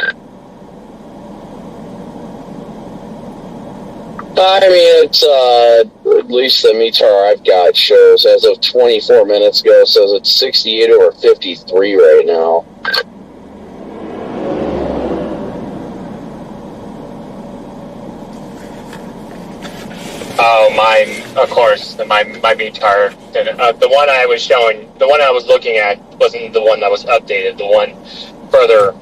I mean, it's at least the METAR I've got shows as of 24 minutes ago says it's 68 over 53 right now. Oh, mine, of course, my METAR. The one I was showing, the one I was looking at wasn't the one that was updated. The one further,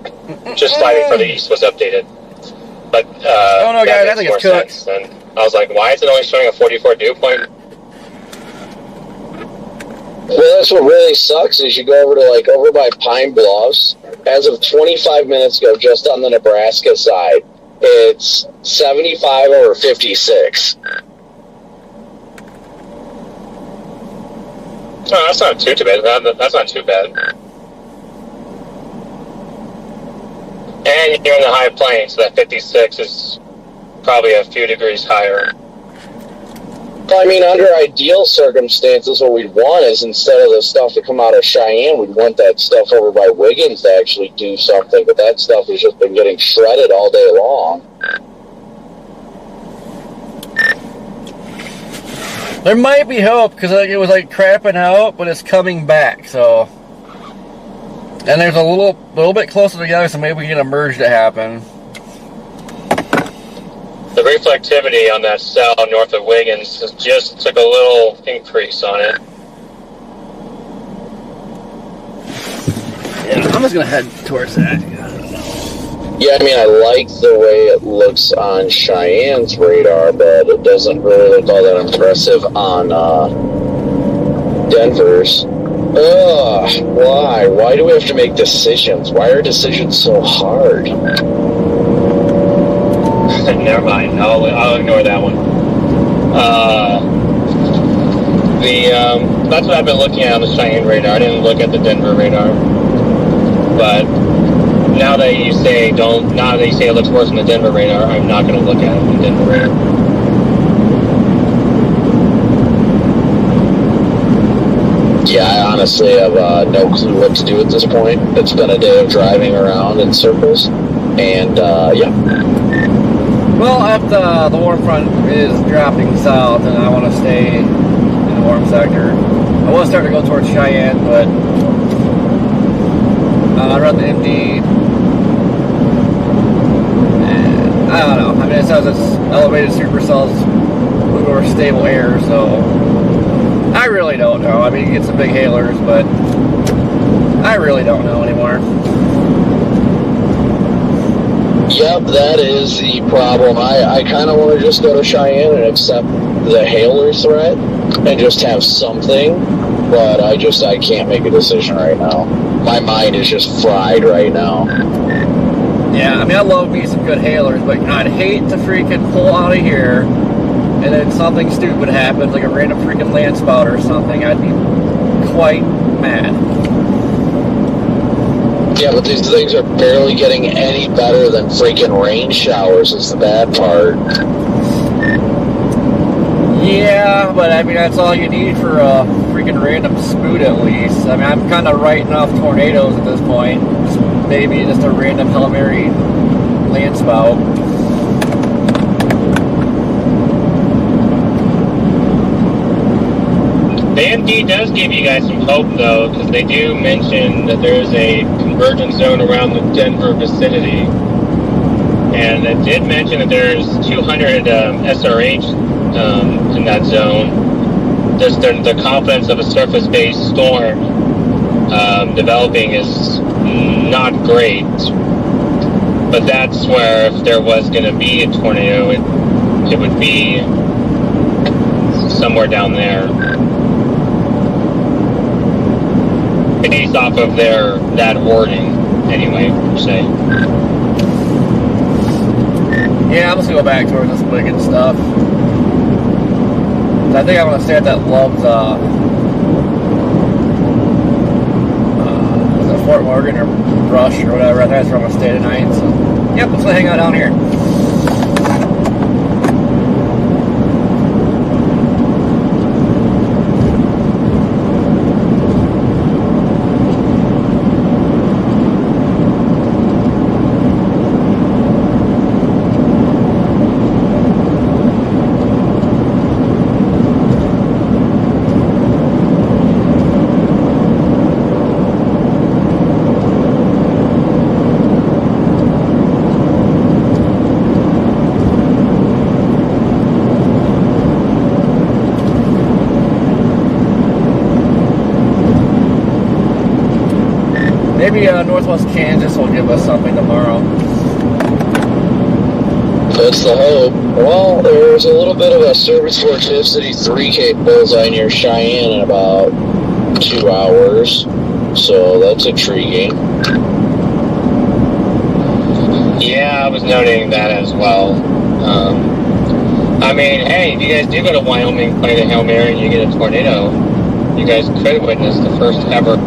just slightly further east was updated. But oh no, guys, I think it's cooked. Sense. And I was like, why is it only showing a 44 dew point? Well, that's what really sucks is you go over by Pine Bluffs. As of 25 minutes ago, just on the Nebraska side, it's 75 over 56. Oh, that's not too bad. That's not too bad. And you're in the high plains, so that 56 is probably a few degrees higher. I mean, under ideal circumstances, what we'd want is instead of the stuff to come out of Cheyenne, we'd want that stuff over by Wiggins to actually do something. But that stuff has just been getting shredded all day long. There might be hope because it was like crapping out, but it's coming back. So, and there's a little bit closer together, so maybe we can get a merge to happen. The reflectivity on that cell north of Wiggins just took a little increase on it. Yeah, I'm just gonna head towards that. Yeah, I mean, I like the way it looks on Cheyenne's radar, but it doesn't really look all that impressive on Denver's. Ugh, why? Why do we have to make decisions? Why are decisions so hard? Never mind. I'll ignore that one. That's what I've been looking at on the Cheyenne radar. I didn't look at the Denver radar, but now that you say it looks worse than the Denver radar, I'm not going to look at it on the Denver radar. Yeah, I honestly have no clue what to do at this point. It's been a day of driving around in circles, and yeah. Well, if the warm front is dropping south, and I want to stay in the warm sector, I want to start to go towards Cheyenne, but I run the MD. And I don't know. I mean, it says it's elevated supercells move over stable air, so I really don't know. I mean, you get some big hailers, but I really don't know anymore. Yep, that is the problem. I kind of want to just go to Cheyenne and accept the hailer threat and just have something, but I can't make a decision right now. My mind is just fried right now. Yeah, I mean, I love me some good hailers, but I'd hate to freaking pull out of here and then something stupid happens, like a random freaking land spout or something. I'd be quite mad. Yeah, but these things are barely getting any better than freaking rain showers is the bad part. Yeah, but I mean, that's all you need for a freaking random spoot at least. I mean, I'm kind of writing off tornadoes at this point. Just maybe just a random Hail Mary land spout. The MD does give you guys some hope, though, because they do mention that there's a convergence zone around the Denver vicinity. And it did mention that there's 200 SRH in that zone. Just the confidence of a surface-based storm developing is not great. But that's where if there was going to be a tornado, it would be somewhere down there. Based off of that wording, anyway, per se. Yeah, I'm just gonna go back towards this wicked stuff. I think I'm gonna stay at that Love's, was it Fort Morgan or Rush or whatever? I think that's where I'm gonna stay tonight. So, yep, let's hang out down here. Maybe Northwest Kansas will give us something tomorrow. That's the hope. Well, there's a little bit of a Service Force Tiff City 3K bullseye near Cheyenne in about 2 hours. So that's intriguing. Yeah, I was noting that as well. I mean, hey, if you guys do go to Wyoming, play the Hail Mary, and you get a tornado, you guys could witness the first ever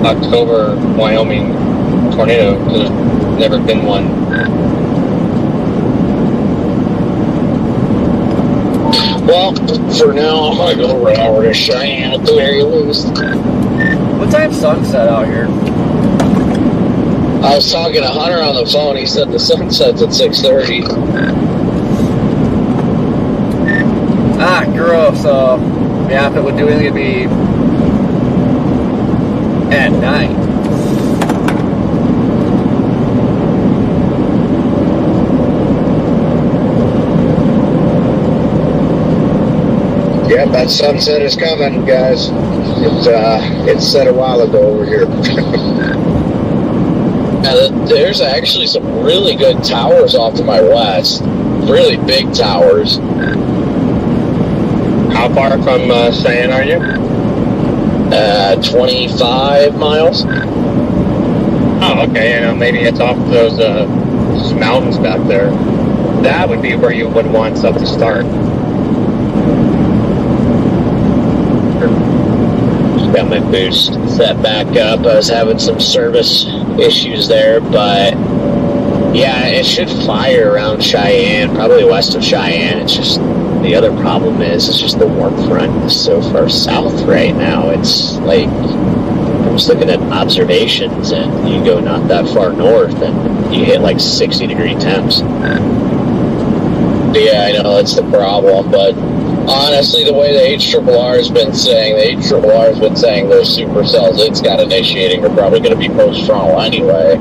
October Wyoming tornado, because there's never been one. Well, for now, I'm going to go right over to Cheyenne at the very least. What time's sunset out here? I was talking to Hunter on the phone. He said the sunset's at 6:30. Ah, gross. Yeah, if it would do anything, it'd be at night. Yep, that sunset is coming, guys. It's set a while ago over here. Now, there's actually some really good towers off to my west. Really big towers. How far from Cheyenne are you? 25 miles. Oh, okay. You know, maybe it's off those mountains back there. That would be where you would want stuff to start. Just got my boost set back up. I was having some service issues there, but yeah, it should fire around Cheyenne, probably west of Cheyenne. It's just the other problem is it's just the warm front is so far south right now. It's like I'm just looking at observations, and you go not that far north, and you hit like 60-degree temps. Yeah, I know that's the problem, but honestly, the way the HRRR has been saying, those supercells it's got initiating are probably going to be post-frontal anyway.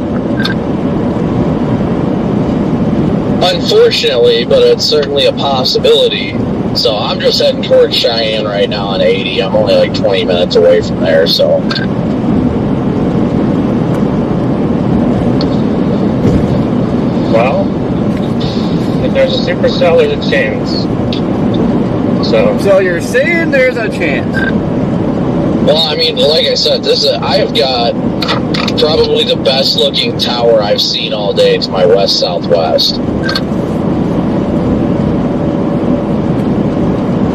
Unfortunately, but it's certainly a possibility. So I'm just heading towards Cheyenne right now on 80. I'm only like 20 minutes away from there, so. Well, if there's a supercell, there's a chance. So you're saying there's a chance? Well, I mean, like I said, I have got probably the best looking tower I've seen all day to my west-southwest.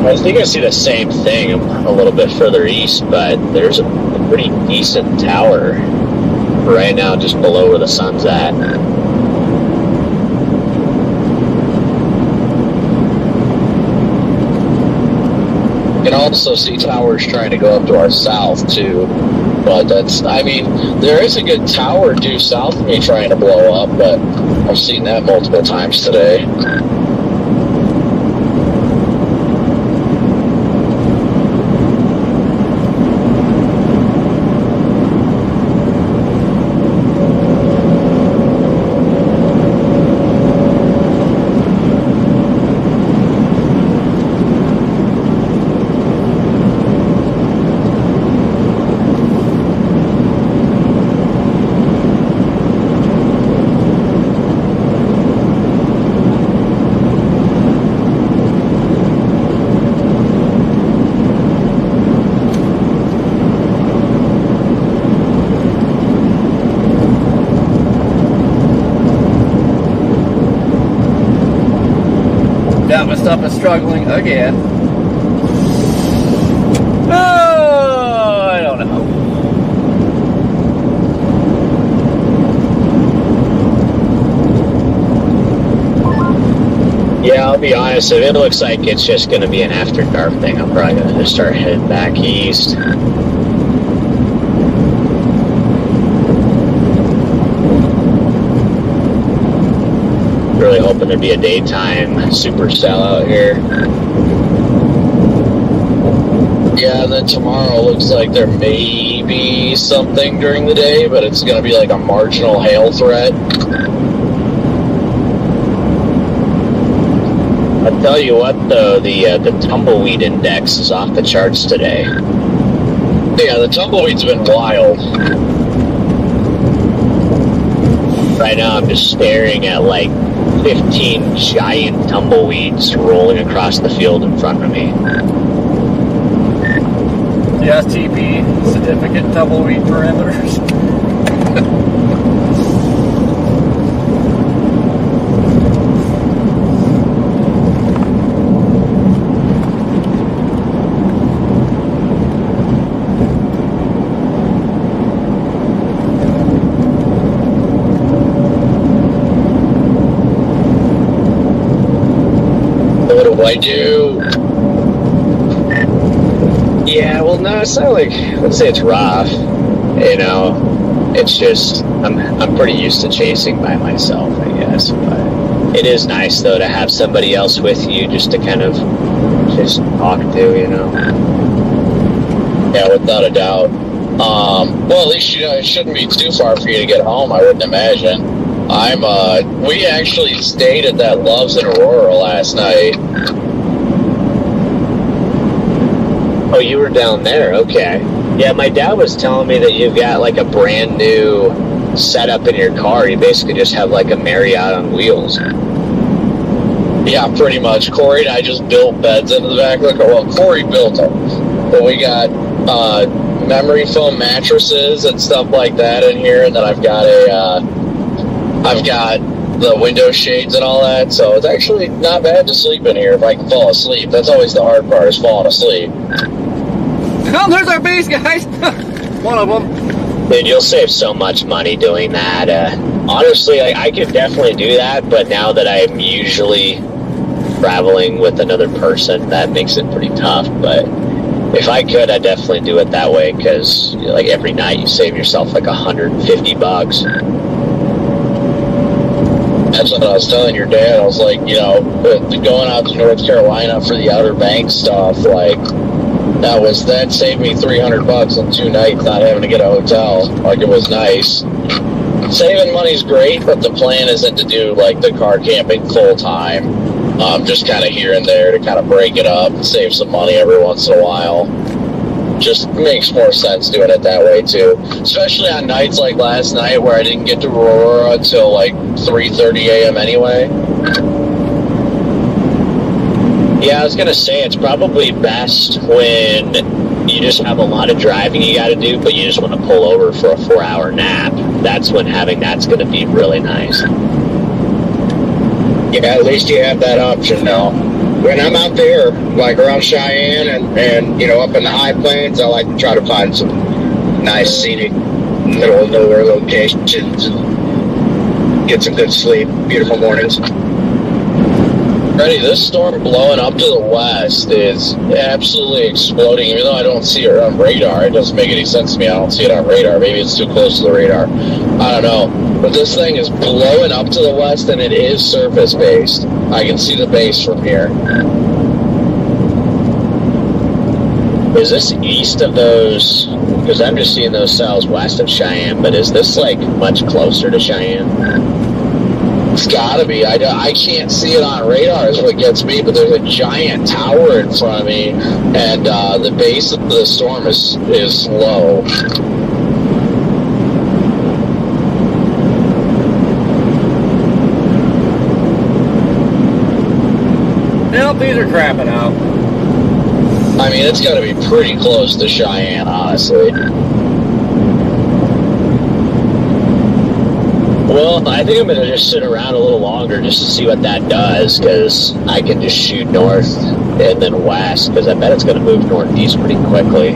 I think I see the same thing a little bit further east, but there's a pretty decent tower right now just below where the sun's at. You can also see towers trying to go up to our south too, but there is a good tower due south of me trying to blow up, but I've seen that multiple times today. Yeah, my stuff is struggling again. Oh, I don't know. Yeah, I'll be honest, if it looks like it's just going to be an after dark thing, I'm probably going to just start heading back east. Really hoping there'd be a daytime supercell out here. Yeah, and then tomorrow looks like there may be something during the day, but it's going to be like a marginal hail threat. I'll tell you what, though, the tumbleweed index is off the charts today. Yeah, the tumbleweed's been wild. Right now, I'm just staring at like 15 giant tumbleweeds rolling across the field in front of me. Yes, TP, significant tumbleweed parameters. What do I do? Yeah, well, no, it's not like, let's say it's rough, you know, it's just, I'm pretty used to chasing by myself, I guess, but it is nice, though, to have somebody else with you just to kind of just talk to, you know. Yeah, without a doubt. Well, at least, you know, it shouldn't be too far for you to get home, I wouldn't imagine. We actually stayed at that Loves in Aurora last night. Oh, you were down there, okay. Yeah, my dad was telling me that you've got like a brand new setup in your car. You basically just have like a Marriott on wheels. Yeah, pretty much. Corey and I just built beds into the back. Look, well, Corey built them, but we got memory foam mattresses and stuff like that in here, and then I've got the window shades and all that, so it's actually not bad to sleep in here if I can fall asleep. That's always the hard part, is falling asleep. Oh, there's our base, guys. One of them. Dude, you'll save so much money doing that. Honestly, I could definitely do that, but now that I'm usually traveling with another person, that makes it pretty tough. But if I could, I'd definitely do it that way, because like every night you save yourself like $150. That's what I was telling your dad. I was like, you know, going out to North Carolina for the Outer Banks stuff, like, that saved me $300 in 2 nights not having to get a hotel. Like, it was nice. Saving money's great, but the plan isn't to do like the car camping full time. Just kind of here and there to kind of break it up and save some money every once in a while. Just makes more sense doing it that way too, especially on nights like last night where I didn't get to Aurora until like 3:30 a.m. anyway. Yeah, I was gonna say it's probably best when you just have a lot of driving you got to do, but you just want to pull over for a 4-hour nap. That's when having that's going to be really nice. Yeah, at least you have that option now. When I'm out there, like around Cheyenne and you know, up in the high plains, I like to try to find some nice scenic, middle of nowhere locations and get some good sleep, beautiful mornings. Freddie, this storm blowing up to the west is absolutely exploding. Even though I don't see it on radar, it doesn't make any sense to me. I don't see it on radar. Maybe it's too close to the radar. I don't know. But this thing is blowing up to the west, and it is surface-based. I can see the base from here. Is this east of those? Because I'm just seeing those cells west of Cheyenne, but is this like much closer to Cheyenne? It's gotta be. I can't see it on radar is what gets me, but there's a giant tower in front of me, and the base of the storm is low. Nope, these are crapping out. I mean, it's gotta be pretty close to Cheyenne, honestly. Well, I think I'm going to just sit around a little longer just to see what that does, because I can just shoot north and then west, because I bet it's going to move northeast pretty quickly.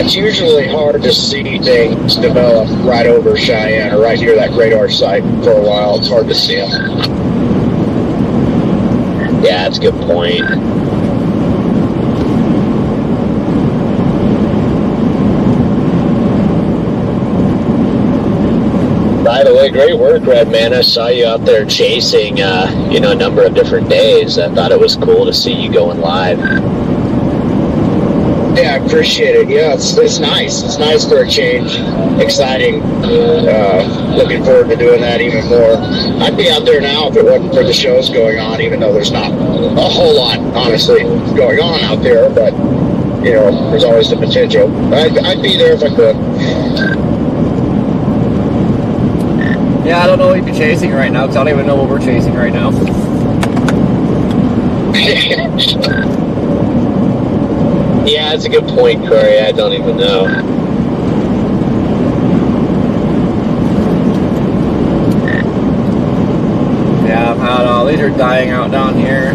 It's usually hard to see things develop right over Cheyenne or right near that radar site for a while. It's hard to see them. Yeah, that's a good point. By the way, great work, Red Man. I saw you out there chasing, a number of different days. I thought it was cool to see you going live. Yeah, I appreciate it. Yeah, it's nice. It's nice for a change. Exciting. Looking forward to doing that even more. I'd be out there now if it wasn't for the shows going on, even though there's not a whole lot, honestly, going on out there. But, there's always the potential. I'd be there if I could. Yeah, I don't know what you'd be chasing right now, because I don't even know what we're chasing right now. Yeah, that's a good point, Corey. I don't even know. Yeah, I don't know. These are dying out down here.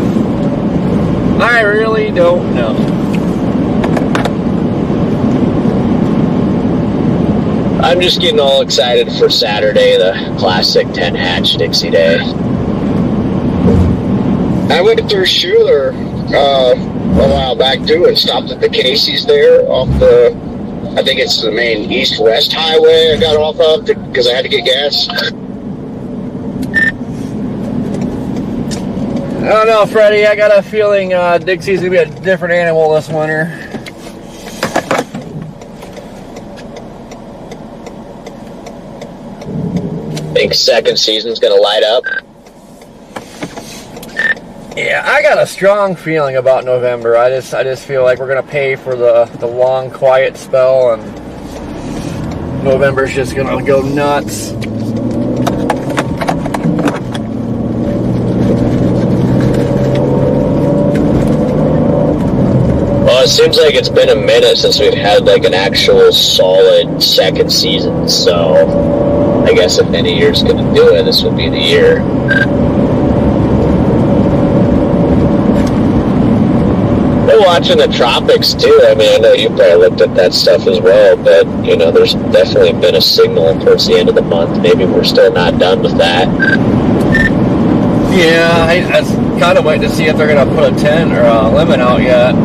I really don't know. I'm just getting all excited for Saturday, the classic 10 hatch Dixie Day. I went through Schuler a while back too and stopped at the Casey's there off I think it's the main east-west highway I got off of because I had to get gas. I don't know, Freddie. I got a feeling Dixie's going to be a different animal this winter. Think second season's going to light up? Yeah, I got a strong feeling about November. I just feel like we're going to pay for the long, quiet spell, and November's just going to go nuts. Well, it seems like it's been a minute since we've had like an actual solid second season, so I guess if any year's going to do it, this would be the year. Been watching the tropics too. I mean, I know you probably looked at that stuff as well, but there's definitely been a signal towards the end of the month. Maybe we're still not done with that. Yeah, I was kind of waiting to see if they're going to put a 10 or a limit out yet.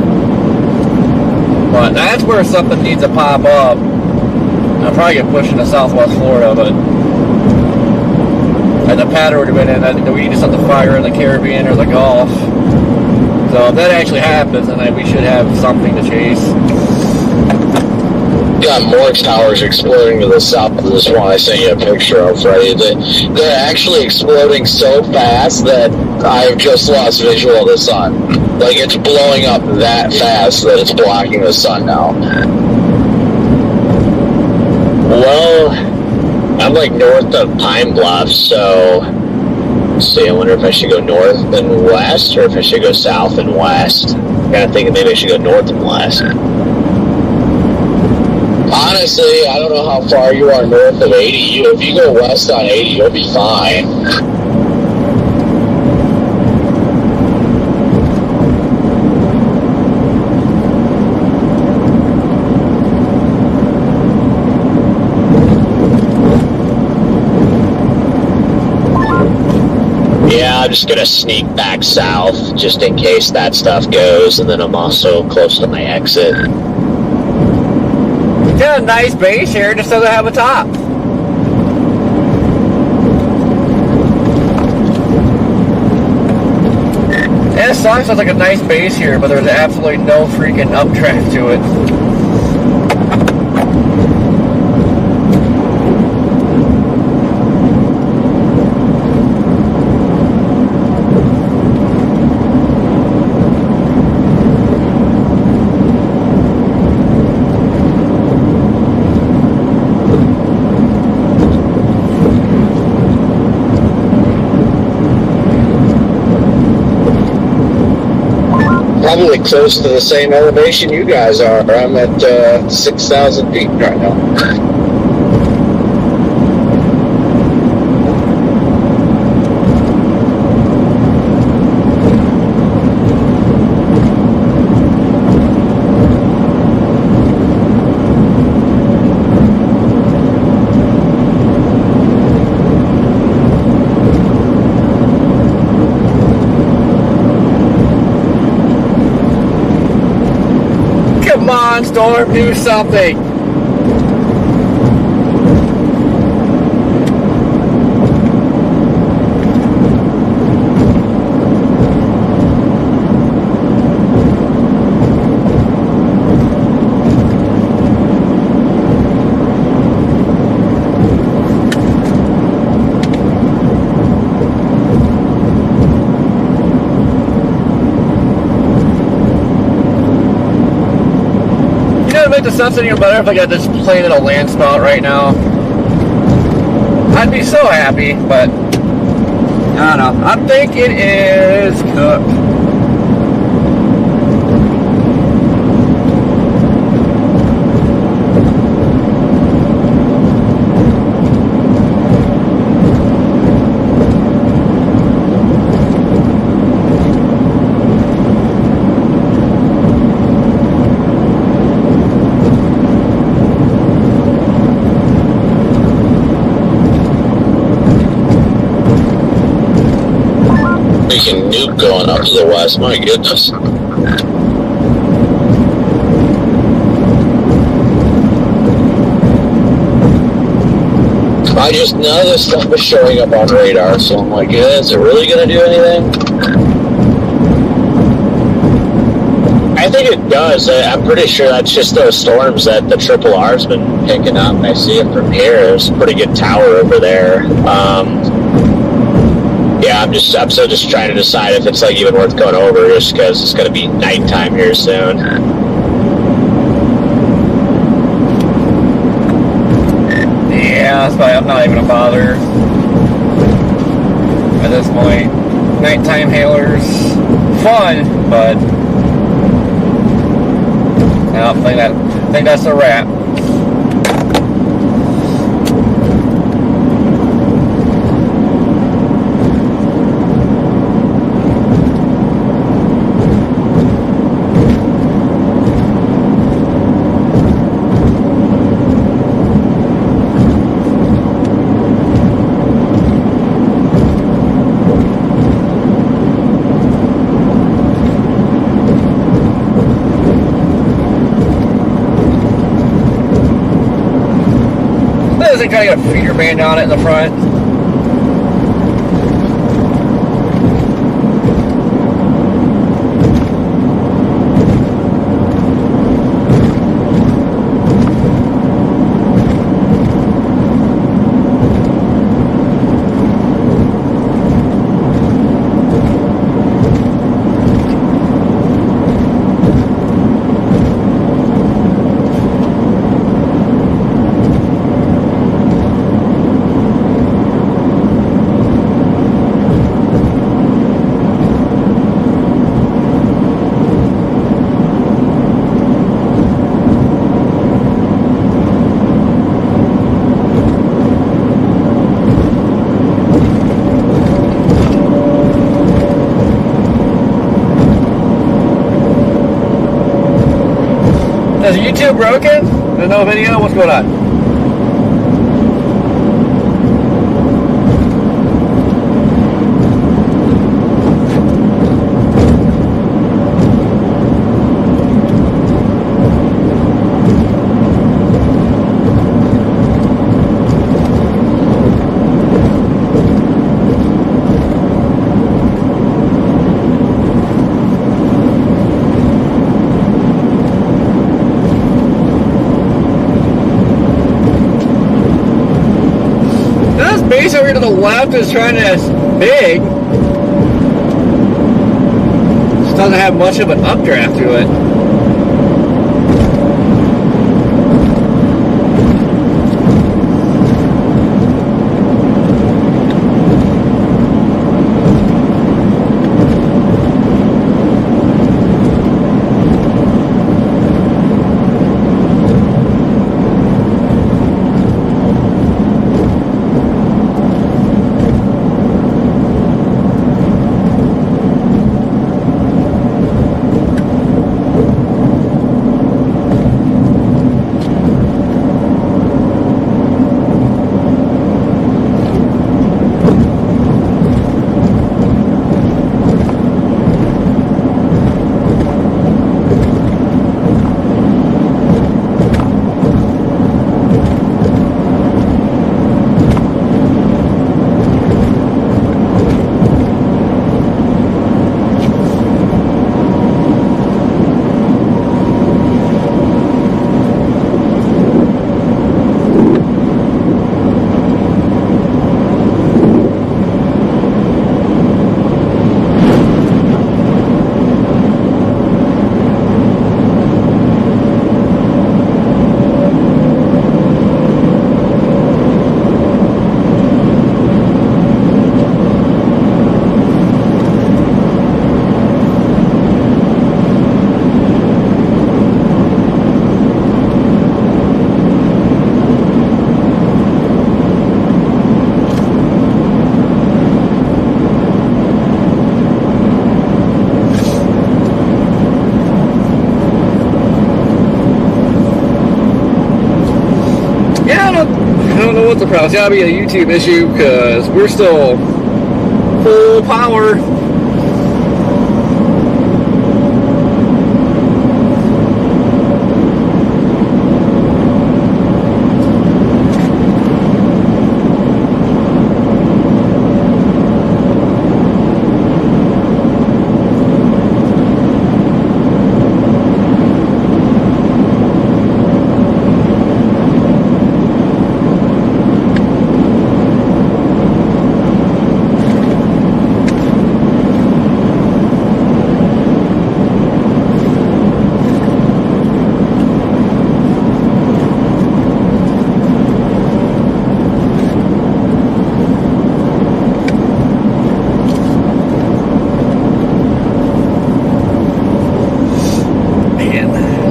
But that's where something needs to pop up. I'll probably get pushed into Southwest Florida, but and the pattern would have been in. We just have to fire in the Caribbean or the Gulf. So if that actually happens, then we should have something to chase. Got more towers exploding to the south of this one I sent you a picture of, Freddie. They're actually exploding so fast that I've just lost visual of the sun. Like, it's blowing up that fast that it's blocking the sun now. Well, I'm like north of Pine Bluff, so let's see, I wonder if I should go north and west, or if I should go south and west. I'm kind of thinking maybe I should go north and west. Honestly, I don't know how far you are north of 80. If you go west on 80, you'll be fine. I'm just gonna sneak back south just in case that stuff goes, and then I'm also close to my exit. Got a nice base here, just doesn't have a top. And it sounds like a nice base here, but there's absolutely no freaking updraft to it. Probably close to the same elevation you guys are. I'm at 6,000 feet right now. Come on, Storm, do something. Make the sunset even better if I got this plane in a land spot right now. I'd be so happy, but I don't know. I think it is cooked. Freaking nuke going up to the west, my goodness. I just know this stuff is showing up on radar, so I'm like, yeah, is it really going to do anything? I think it does. I'm pretty sure that's just those storms that the Triple R's been picking up. I see it from here. There's a pretty good tower over there. Yeah, I'm still just trying to decide if it's like even worth going over, just because it's going to be nighttime here soon. Yeah, that's why I'm not even gonna bother at this point. Nighttime hailers, fun, but I think that's a wrap. They kind of got a feeder band on it in the front. Is YouTube broken? There's no video? What's going on? over here to the left is trying to big. Just doesn't have much of an updraft to it. I don't know what the problem is. It's gotta be a YouTube issue because we're still full power.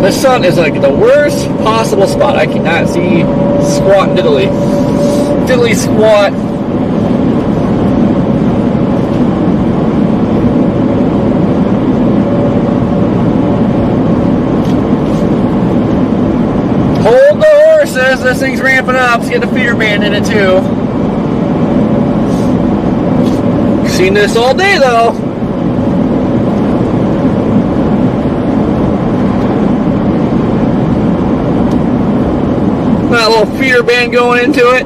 The sun is like the worst possible spot. I cannot see squat diddly. Diddly squat. Hold the horses. This thing's ramping up. Let's get the feeder band in it too. Seen this all day though. That little feeder band going into it.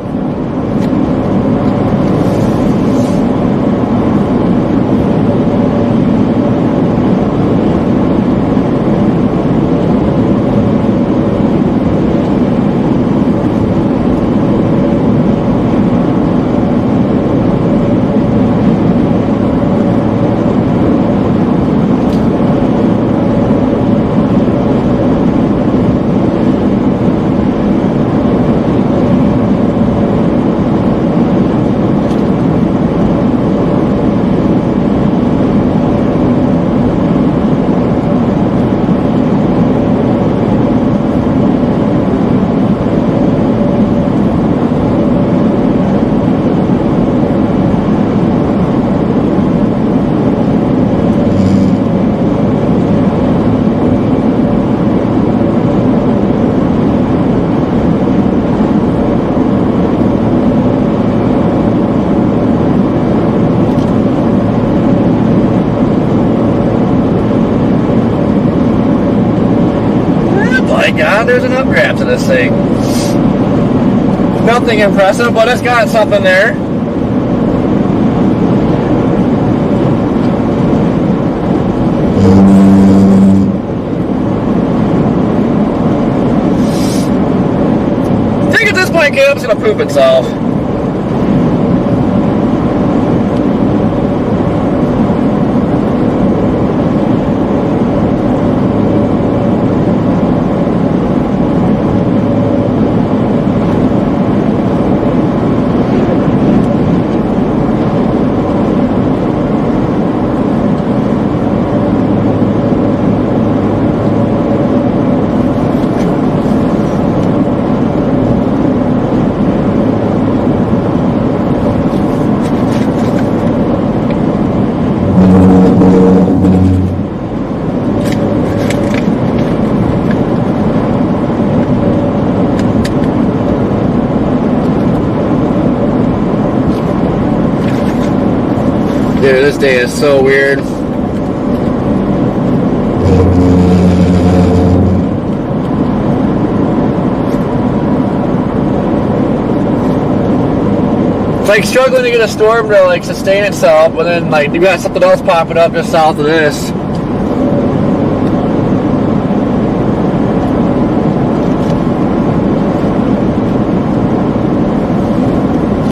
God, there's an updraft to this thing. Nothing impressive, but it's got something there. I think at this point, Caleb's gonna poop itself. Dude, this day is so weird. It's like struggling to get a storm to like sustain itself, but then like you got something else popping up just south of this.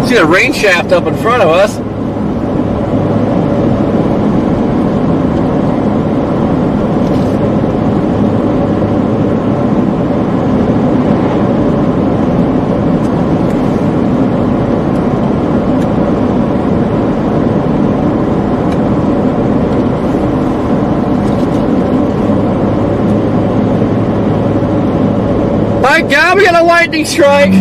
See the rain shaft up in front of us. My God, we got a lightning strike!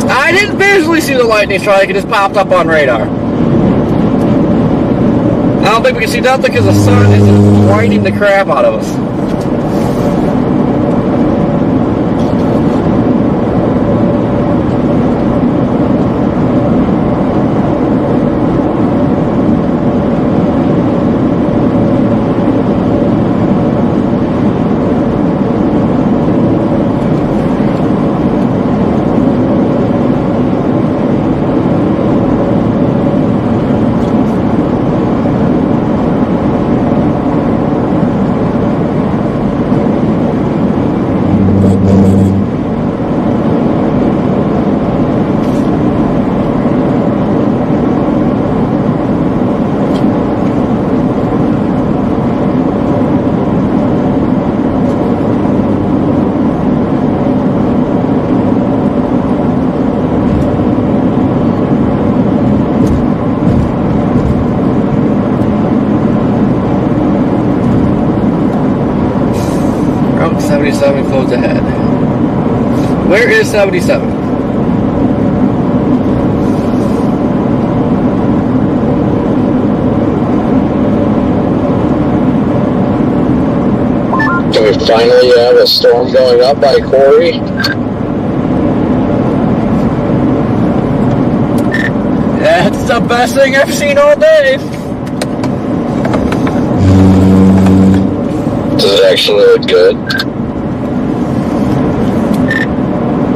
I didn't visually see the lightning strike, it just popped up on radar. I don't think we can see nothing because the sun is just blinding the crap out of us. Route 77 closed ahead. Where is 77? Can we finally have a storm going up by Corey? That's the best thing I've seen all day. Does it actually look good?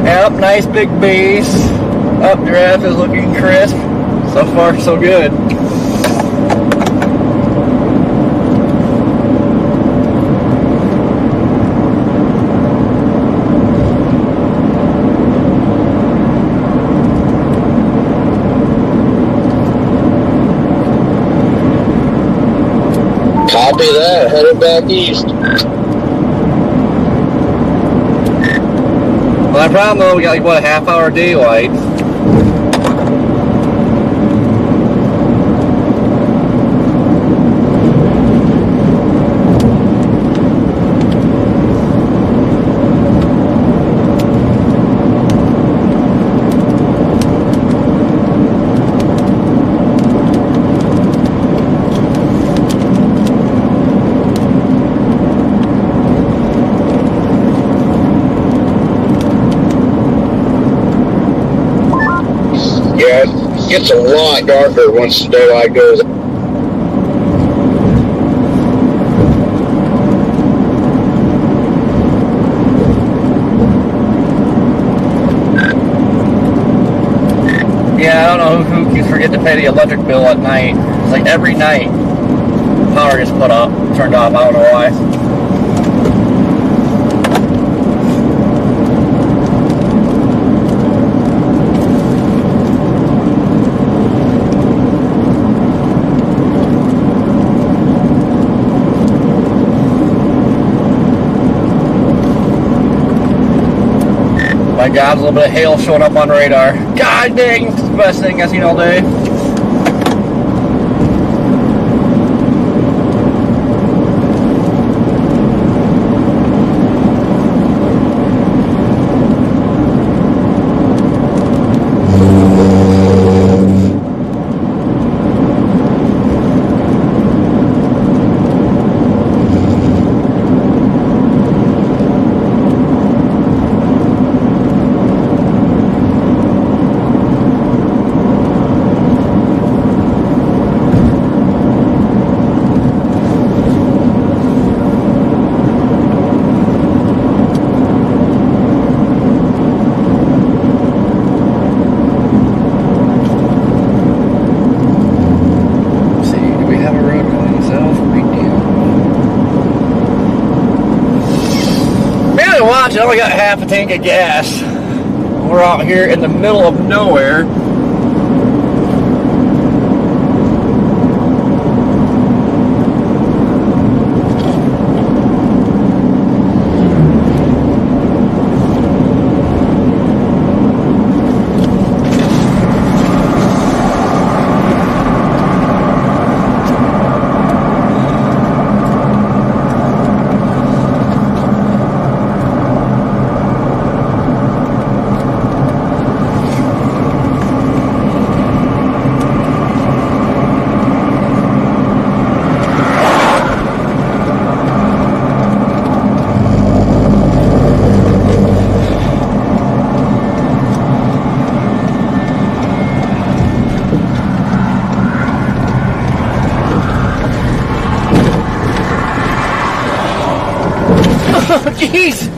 Yep, nice big base. Updraft is looking crisp. So far, so good. Copy that, headed back east. Well, that problem though, we got like what, a half-hour daylight. Yeah, it gets a lot darker once the daylight goes. Yeah, I don't know who keeps forgetting to pay the electric bill at night. It's like every night, power gets put up, turned off. I don't know why. my God, a little bit of hail showing up on radar. God dang, it's the best thing I've seen all day. I only got half a tank of gas. We're out here in the middle of nowhere. Jeez!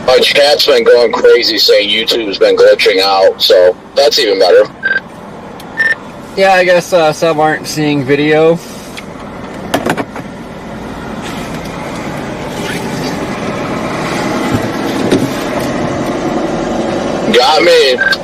My chat's been going crazy saying YouTube's been glitching out, so that's even better. Yeah, I guess some aren't seeing video. Got me.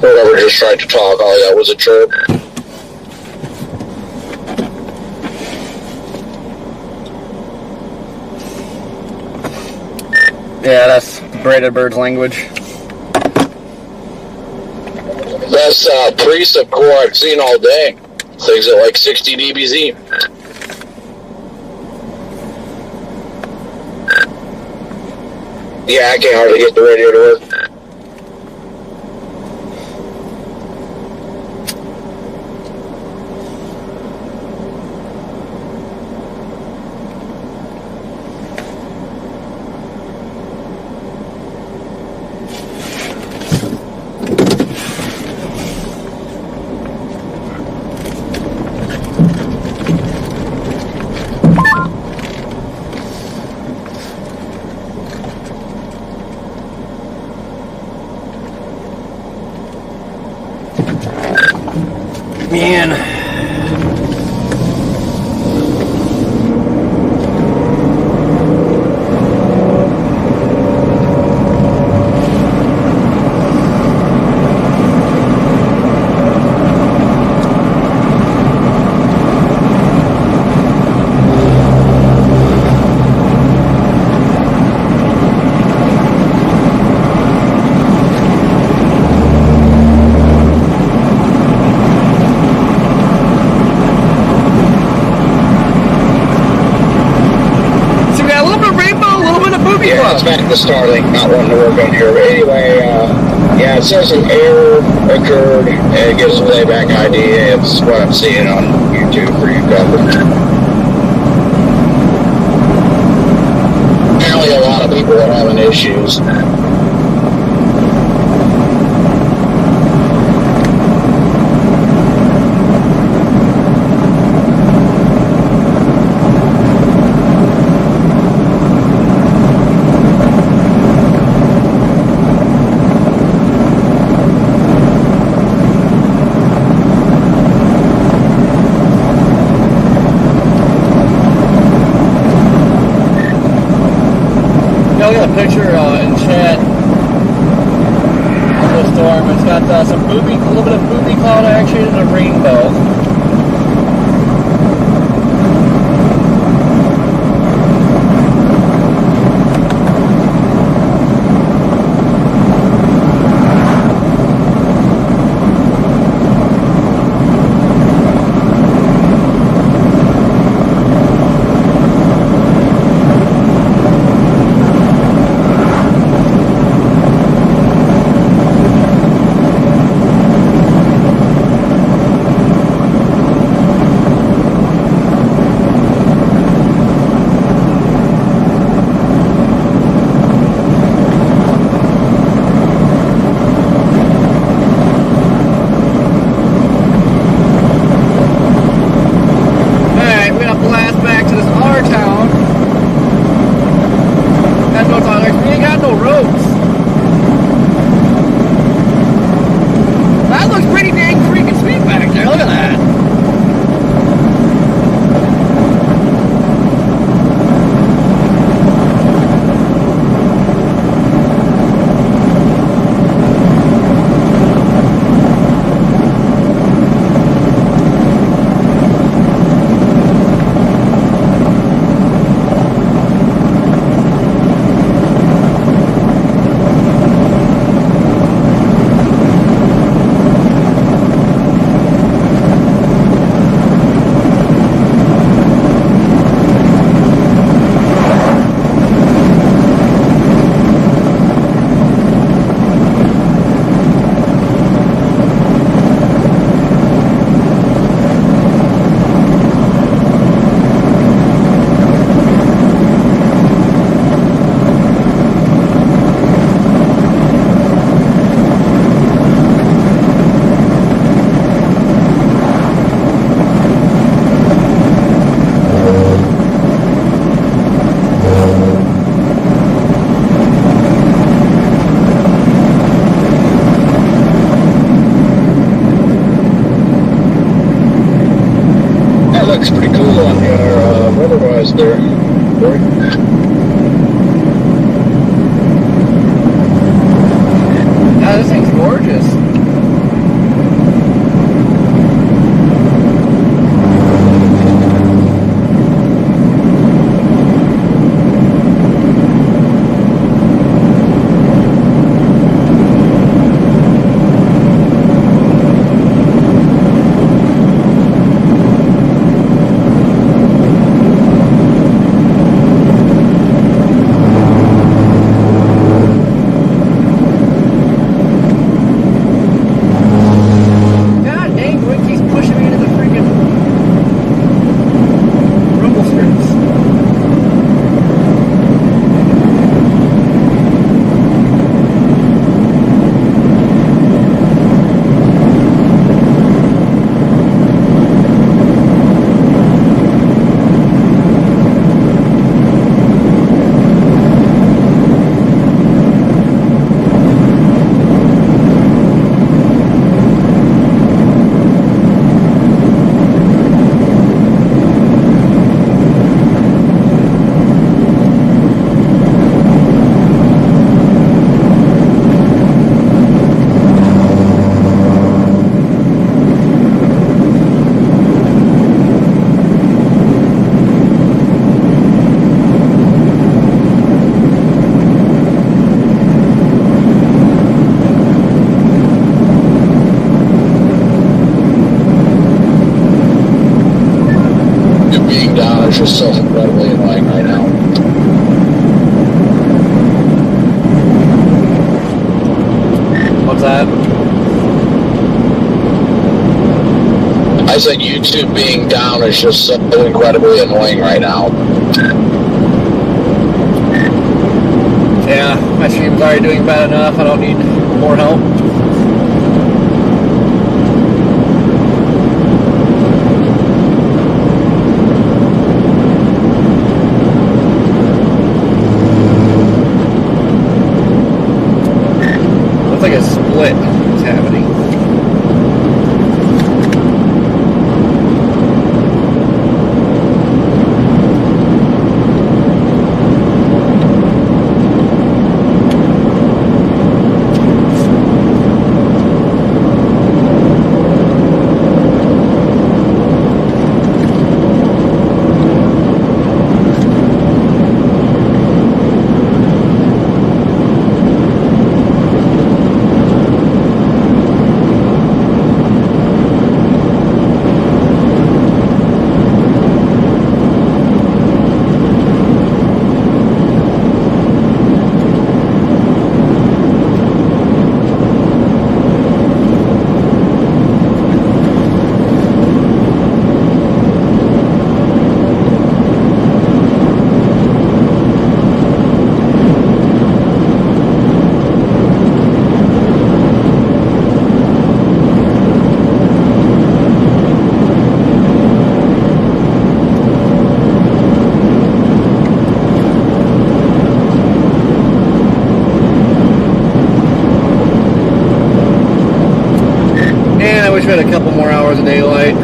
Whoever just tried to talk, all I got was a chirp. Yeah, that's braided bird's language. That's Priest of Core I've seen all day. Things at like 60 dBz. Yeah, I can't hardly get the radio to work. back to Starlink, not wanting to work on here. But anyway, yeah, it says an error occurred, and it gives a playback ID. It's what I'm seeing on YouTube for you guys. Apparently a lot of people are having issues. I got a picture in chat of the storm. It's got a little bit of booby cloud action and a rainbow. Looks pretty cool on your weather-wise there. Yeah, this thing's gorgeous. Just so incredibly annoying right now. What's that? I said YouTube being down is just so incredibly annoying right now. Yeah, my stream's already doing bad enough. I don't need more help. Looks like a split is happening. And I wish we had a couple more hours of daylight.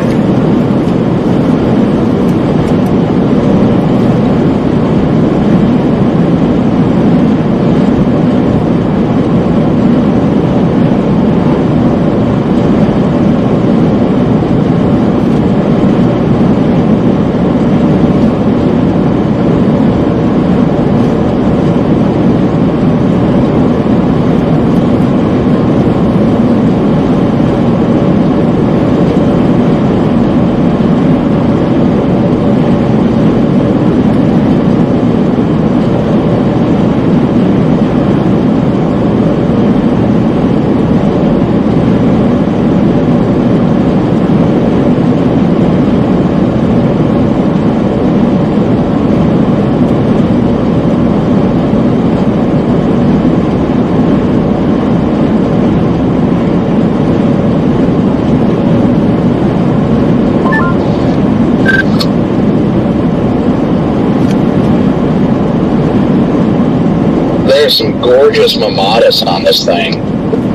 There's some gorgeous mamadas on this thing.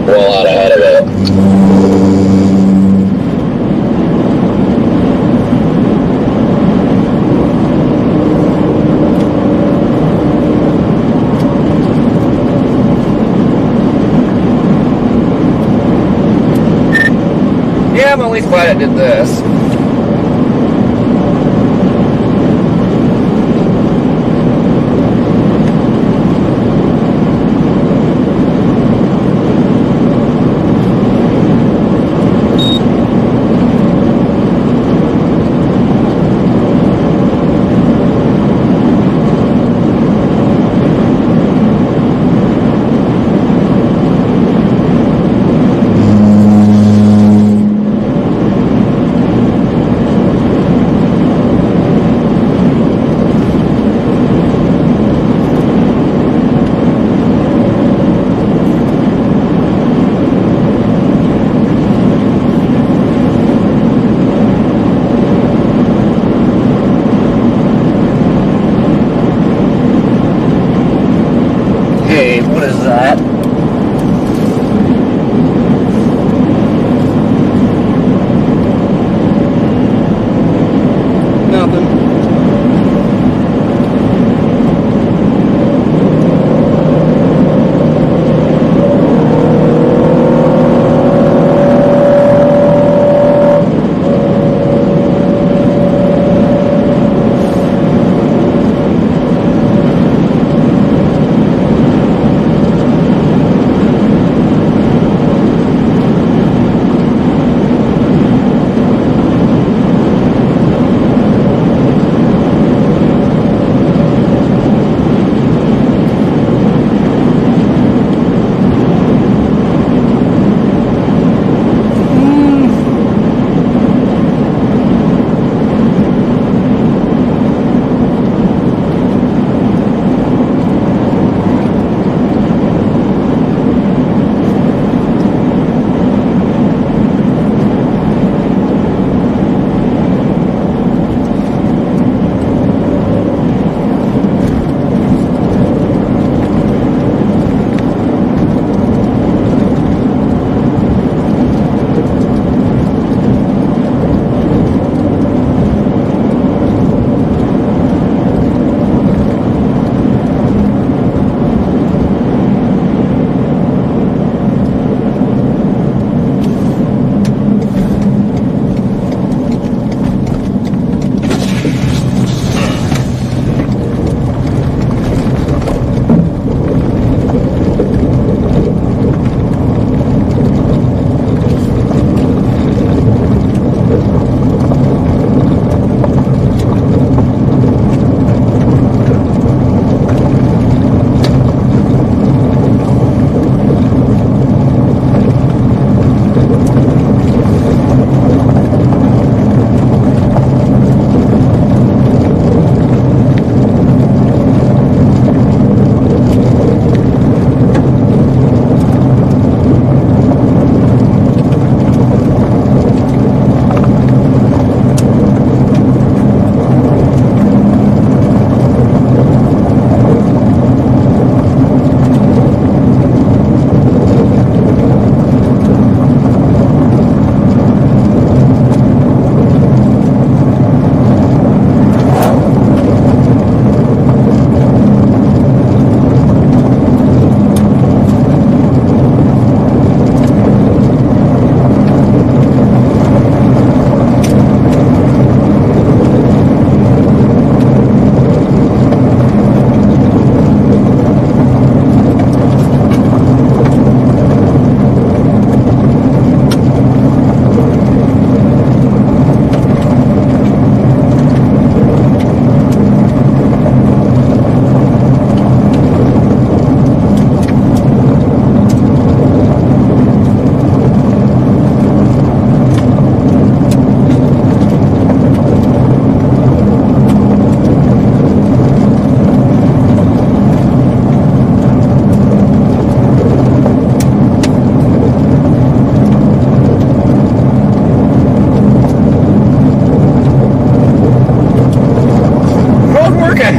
Well out ahead of it. Yeah, I'm at least glad I did this. Hey, what is that? Nothing.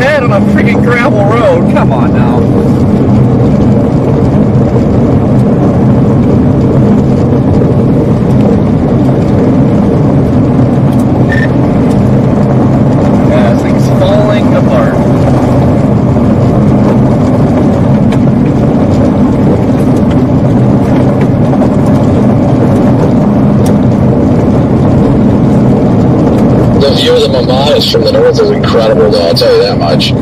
ahead on a freaking gravel road. Come on now. Yeah, this thing's falling apart. The view of the Mamadas from the north is incredible, though, I'll tell you that much.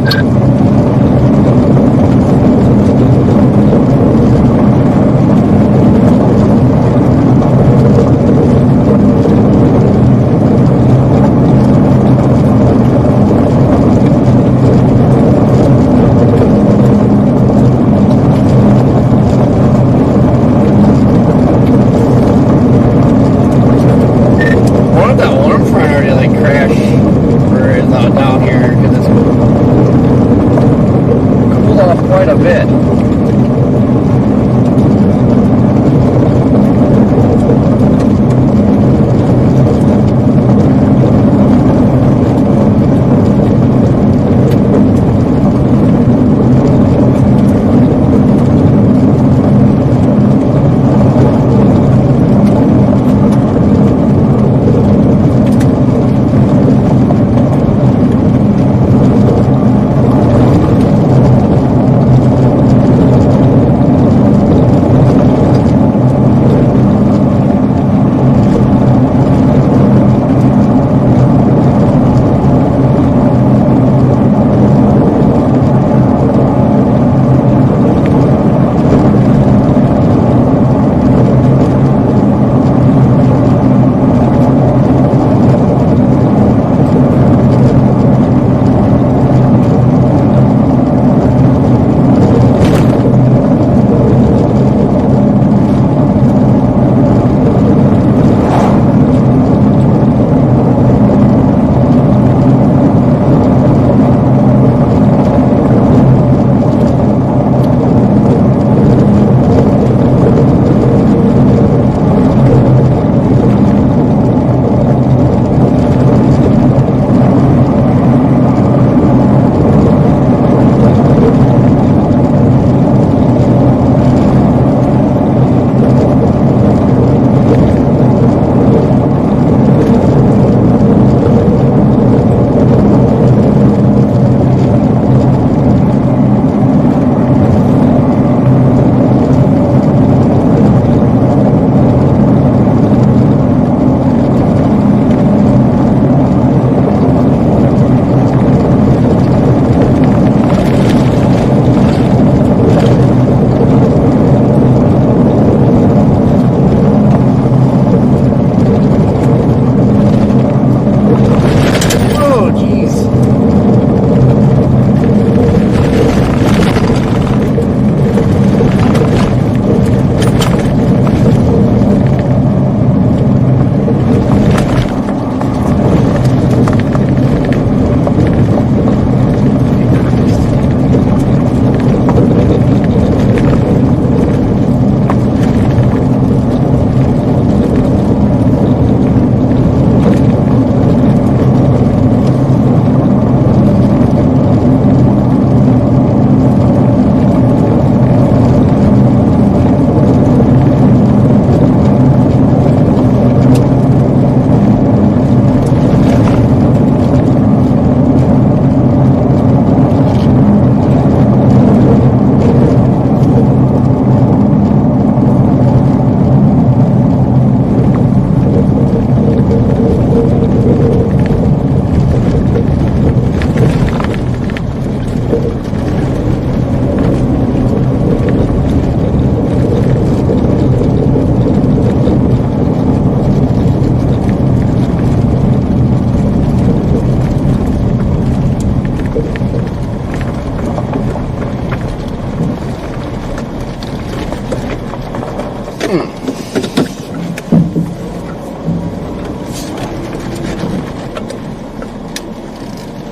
What if that warm front already like crashed or is not down here because it's cooled off quite a bit.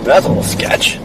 That's a little sketch.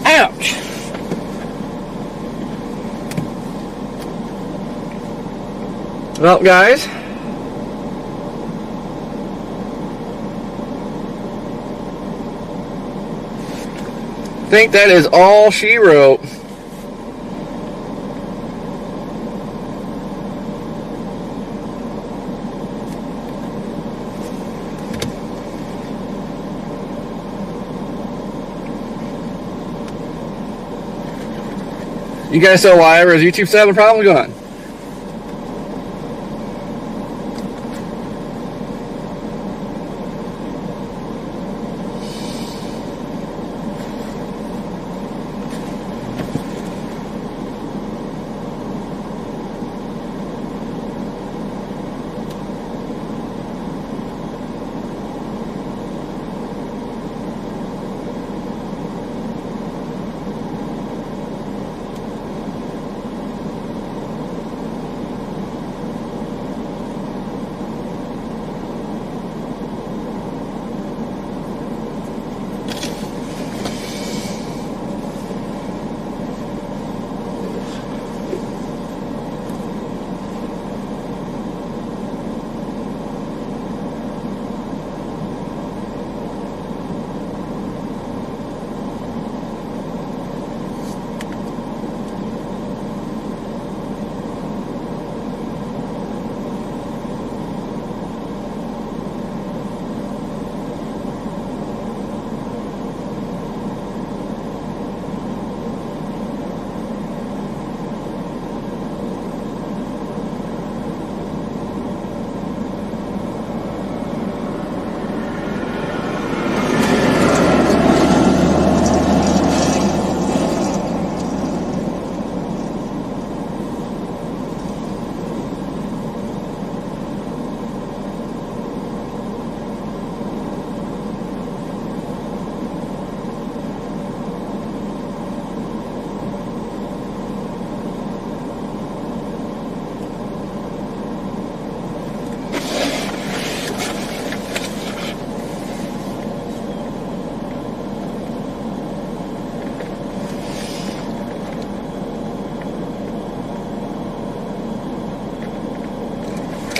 Ouch! Well, guys, I think that is all she wrote. You guys still live, or is YouTube still having problems going on?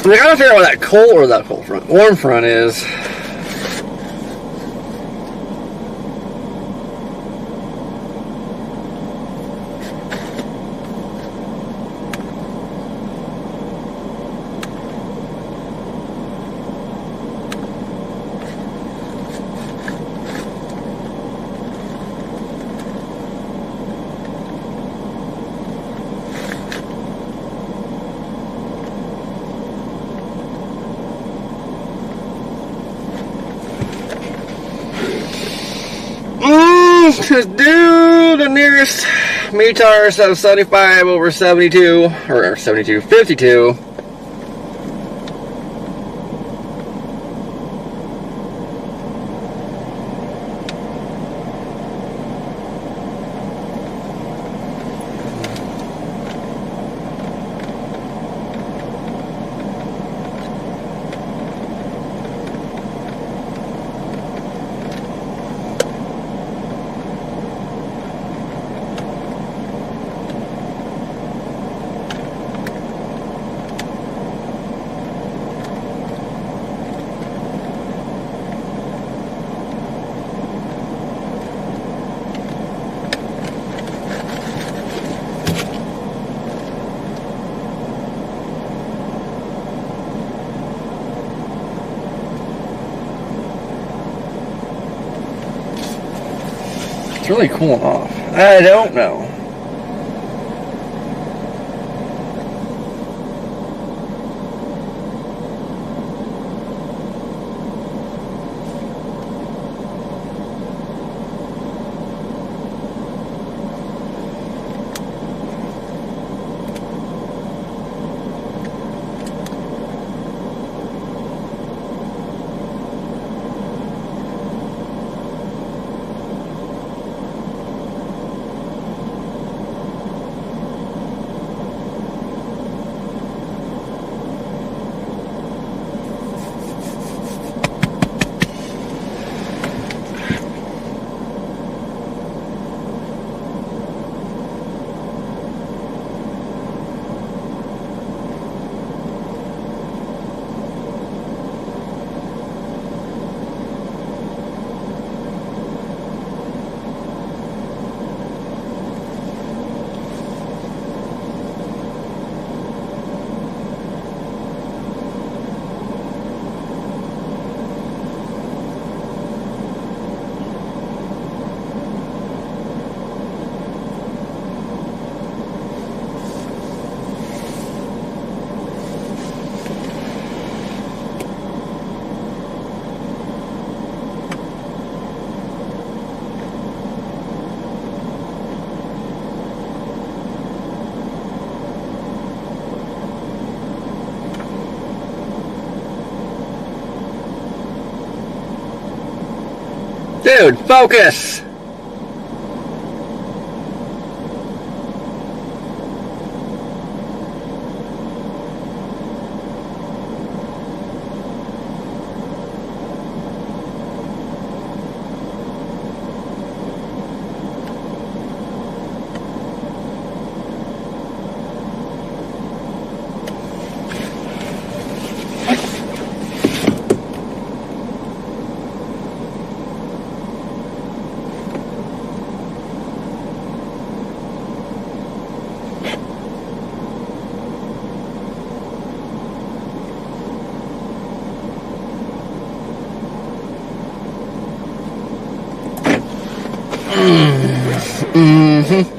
I gotta figure out what that cold or that cold front, warm front is. Let's do the nearest METAR 75 over 72, or 72, 52. It's really cooling off. I don't know. Dude, focus! Mm-hmm.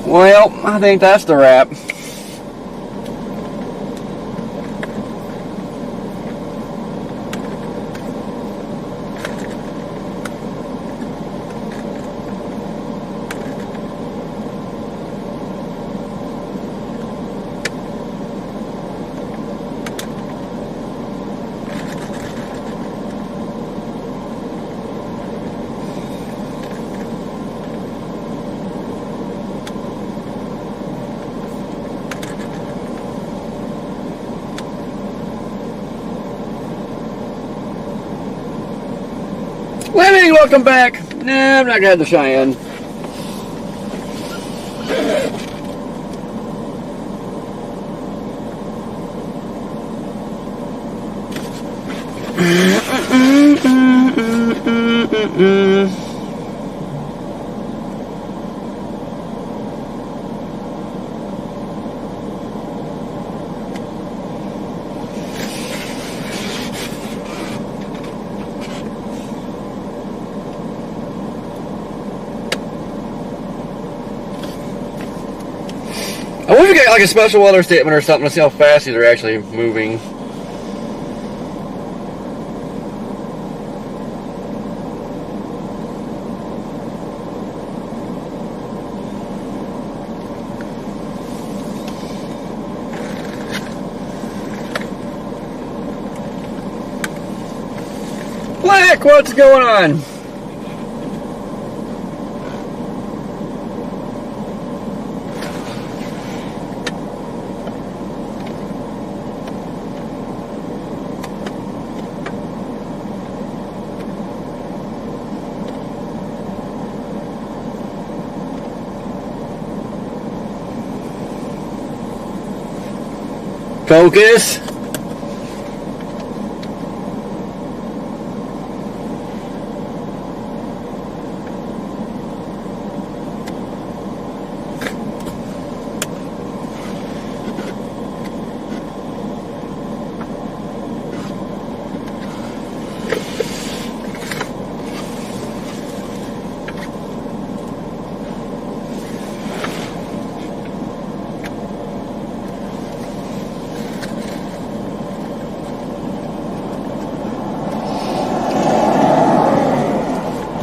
Well, I think that's the wrap. Lemming, welcome back. Nah, I'm not gonna have the Cheyenne. I wonder if we get like a special weather statement or something to see how fast these are actually moving. Black, what's going on? Focus.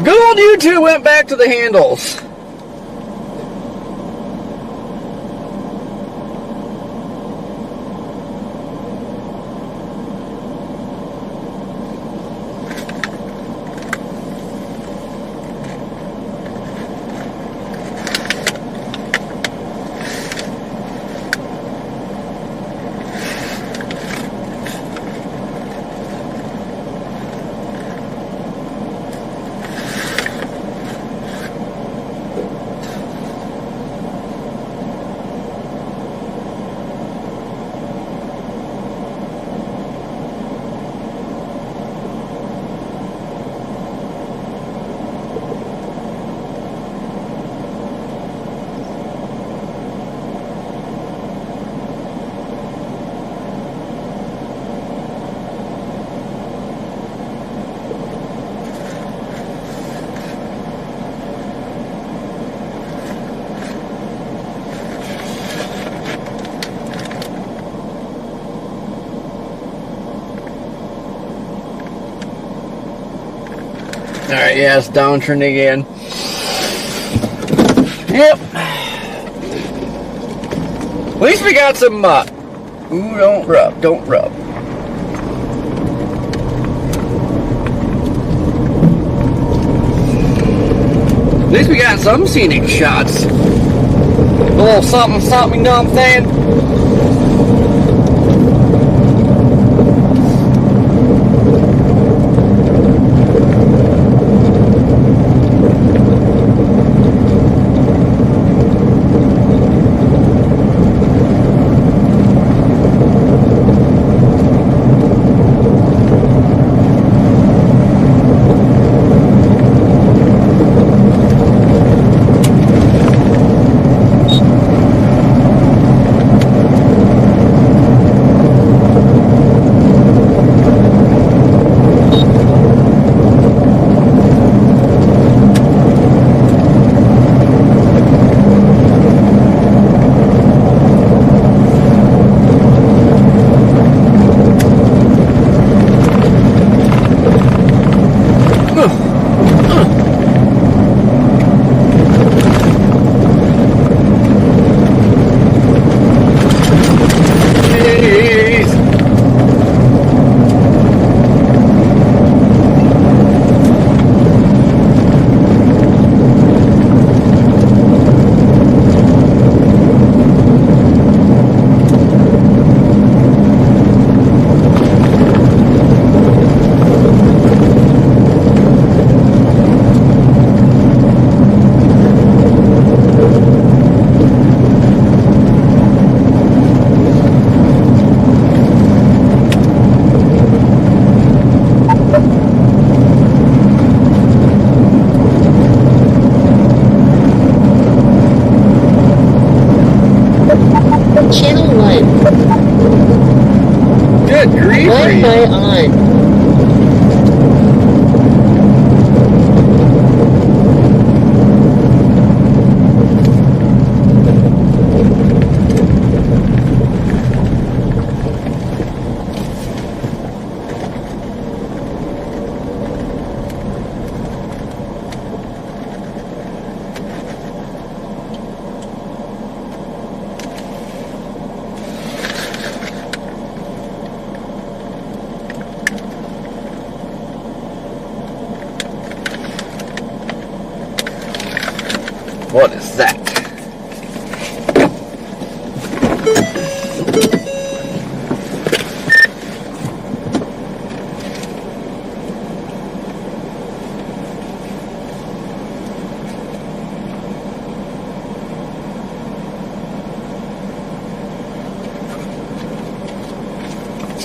Good old you two went back to the handles. Alright, yeah, it's downtrend again. Yep. At least we got some, ooh, don't rub. At least we got some scenic shots. A little something, you know what I'm saying? Channel 1. Good grief. Wi-Fi on. What is that?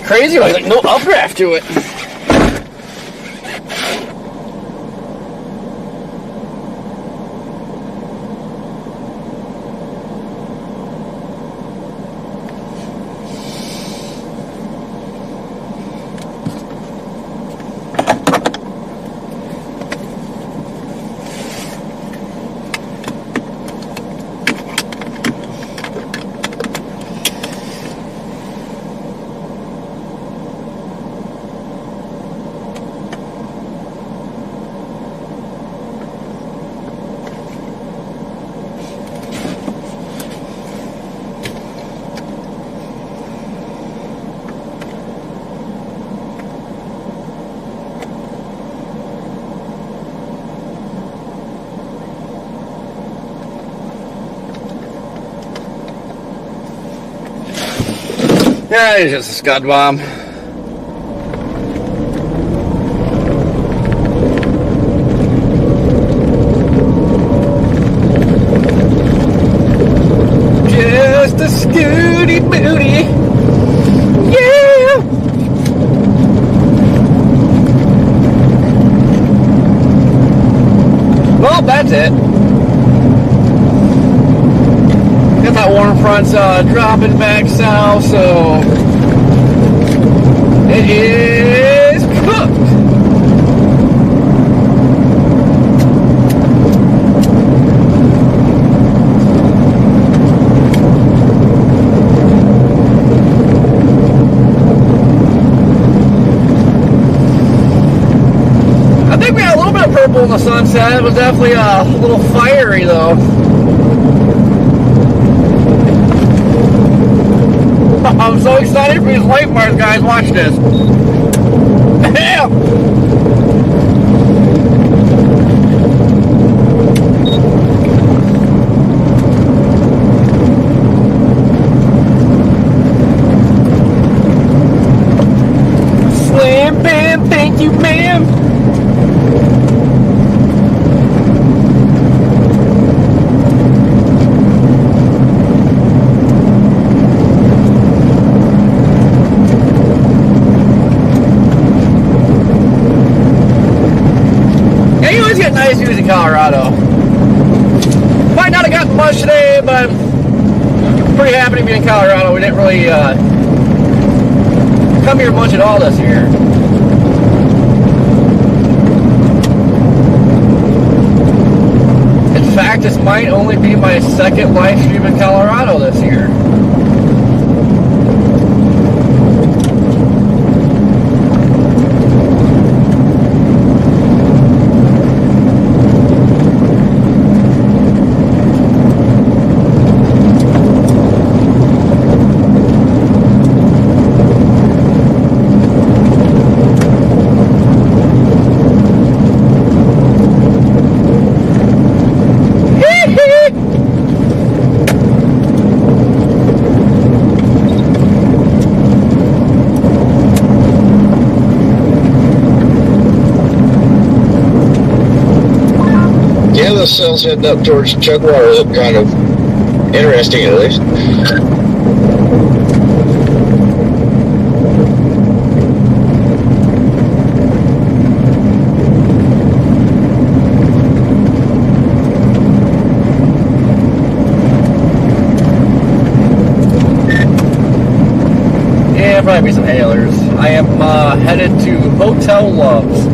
crazy. Like no updraft to it. Yeah, it's just a scud bomb. Just a scooty booty. Yeah! Well, that's it. Got that warm front's dropping back south, so it is cooked. I think we had a little bit of purple in the sunset. It was definitely a little fiery though. I'm so excited for these light bars, guys. Watch this. Damn! Slam bam, thank you, ma'am. Nice views in Colorado. Might not have gotten much today, but I'm pretty happy to be in Colorado. We didn't really come here much at all this year. In fact, this might only be my second live stream in Colorado this year. Those cells heading up towards Chugwater look kind of interesting, at least. Yeah, probably be some hailers. I am headed to Hotel Loves.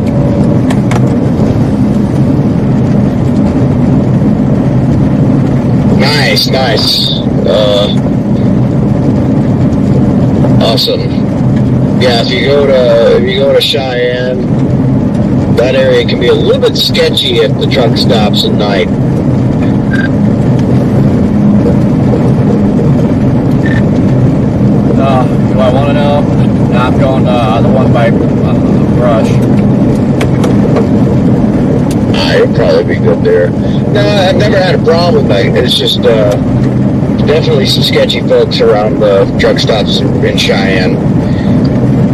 Nice. Awesome. Yeah, if you go to Cheyenne, that area can be a little bit sketchy if the truck stops at night. Do I want to know? No, I'm going the one by Brush. It'll probably be good there. No, I've never had a problem. It's just definitely some sketchy folks around the truck stops in Cheyenne.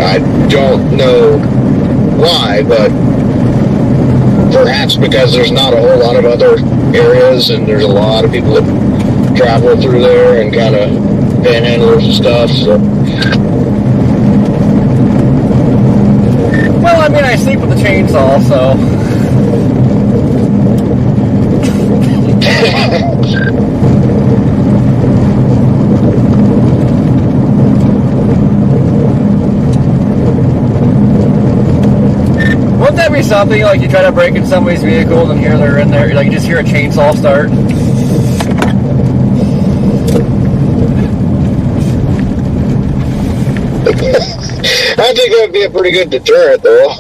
I don't know why, but perhaps because there's not a whole lot of other areas and there's a lot of people that travel through there and kind of panhandlers and stuff. So I sleep with the chainsaw, so. Wouldn't that be something, like you try to break in somebody's vehicle and here they're in there, like you just hear a chainsaw start? I think that would be a pretty good deterrent, though.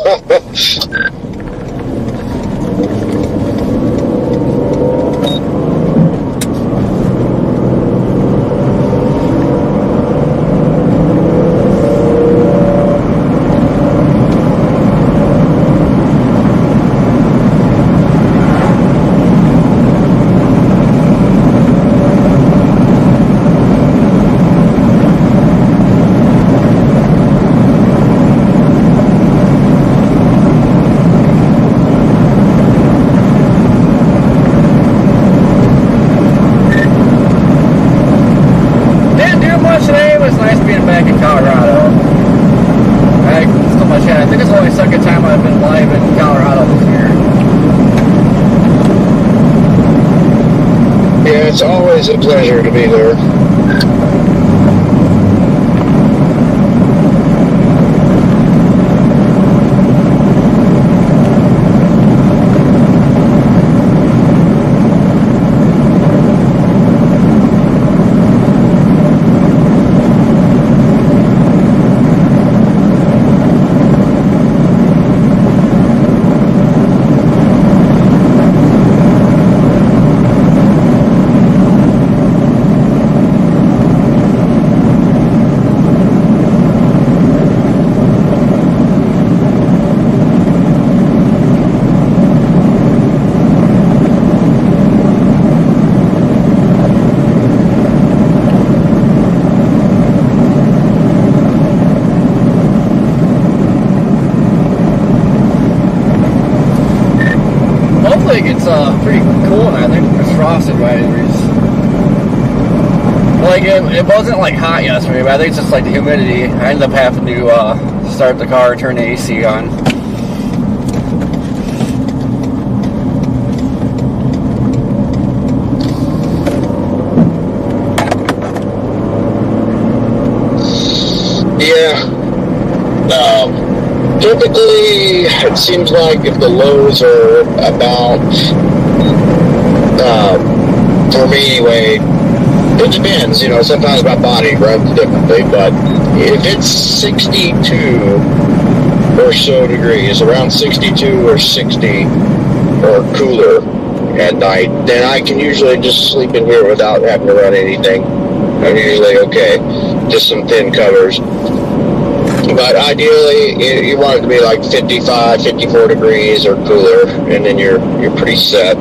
It's always a pleasure to be there. Pretty cool, and I think it's frosted right. Like it wasn't like hot yesterday, but I think it's just like the humidity. I ended up having to start the car and turn the AC on. Yeah. Typically, it seems like if the lows are about, for me anyway, it depends, sometimes my body runs differently, but if it's 62 or so degrees, around 62 or 60 or cooler at night, then I can usually just sleep in here without having to run anything. I'm usually okay, just some thin covers. But ideally, you want it to be like 55, 54 degrees or cooler, and then you're pretty set.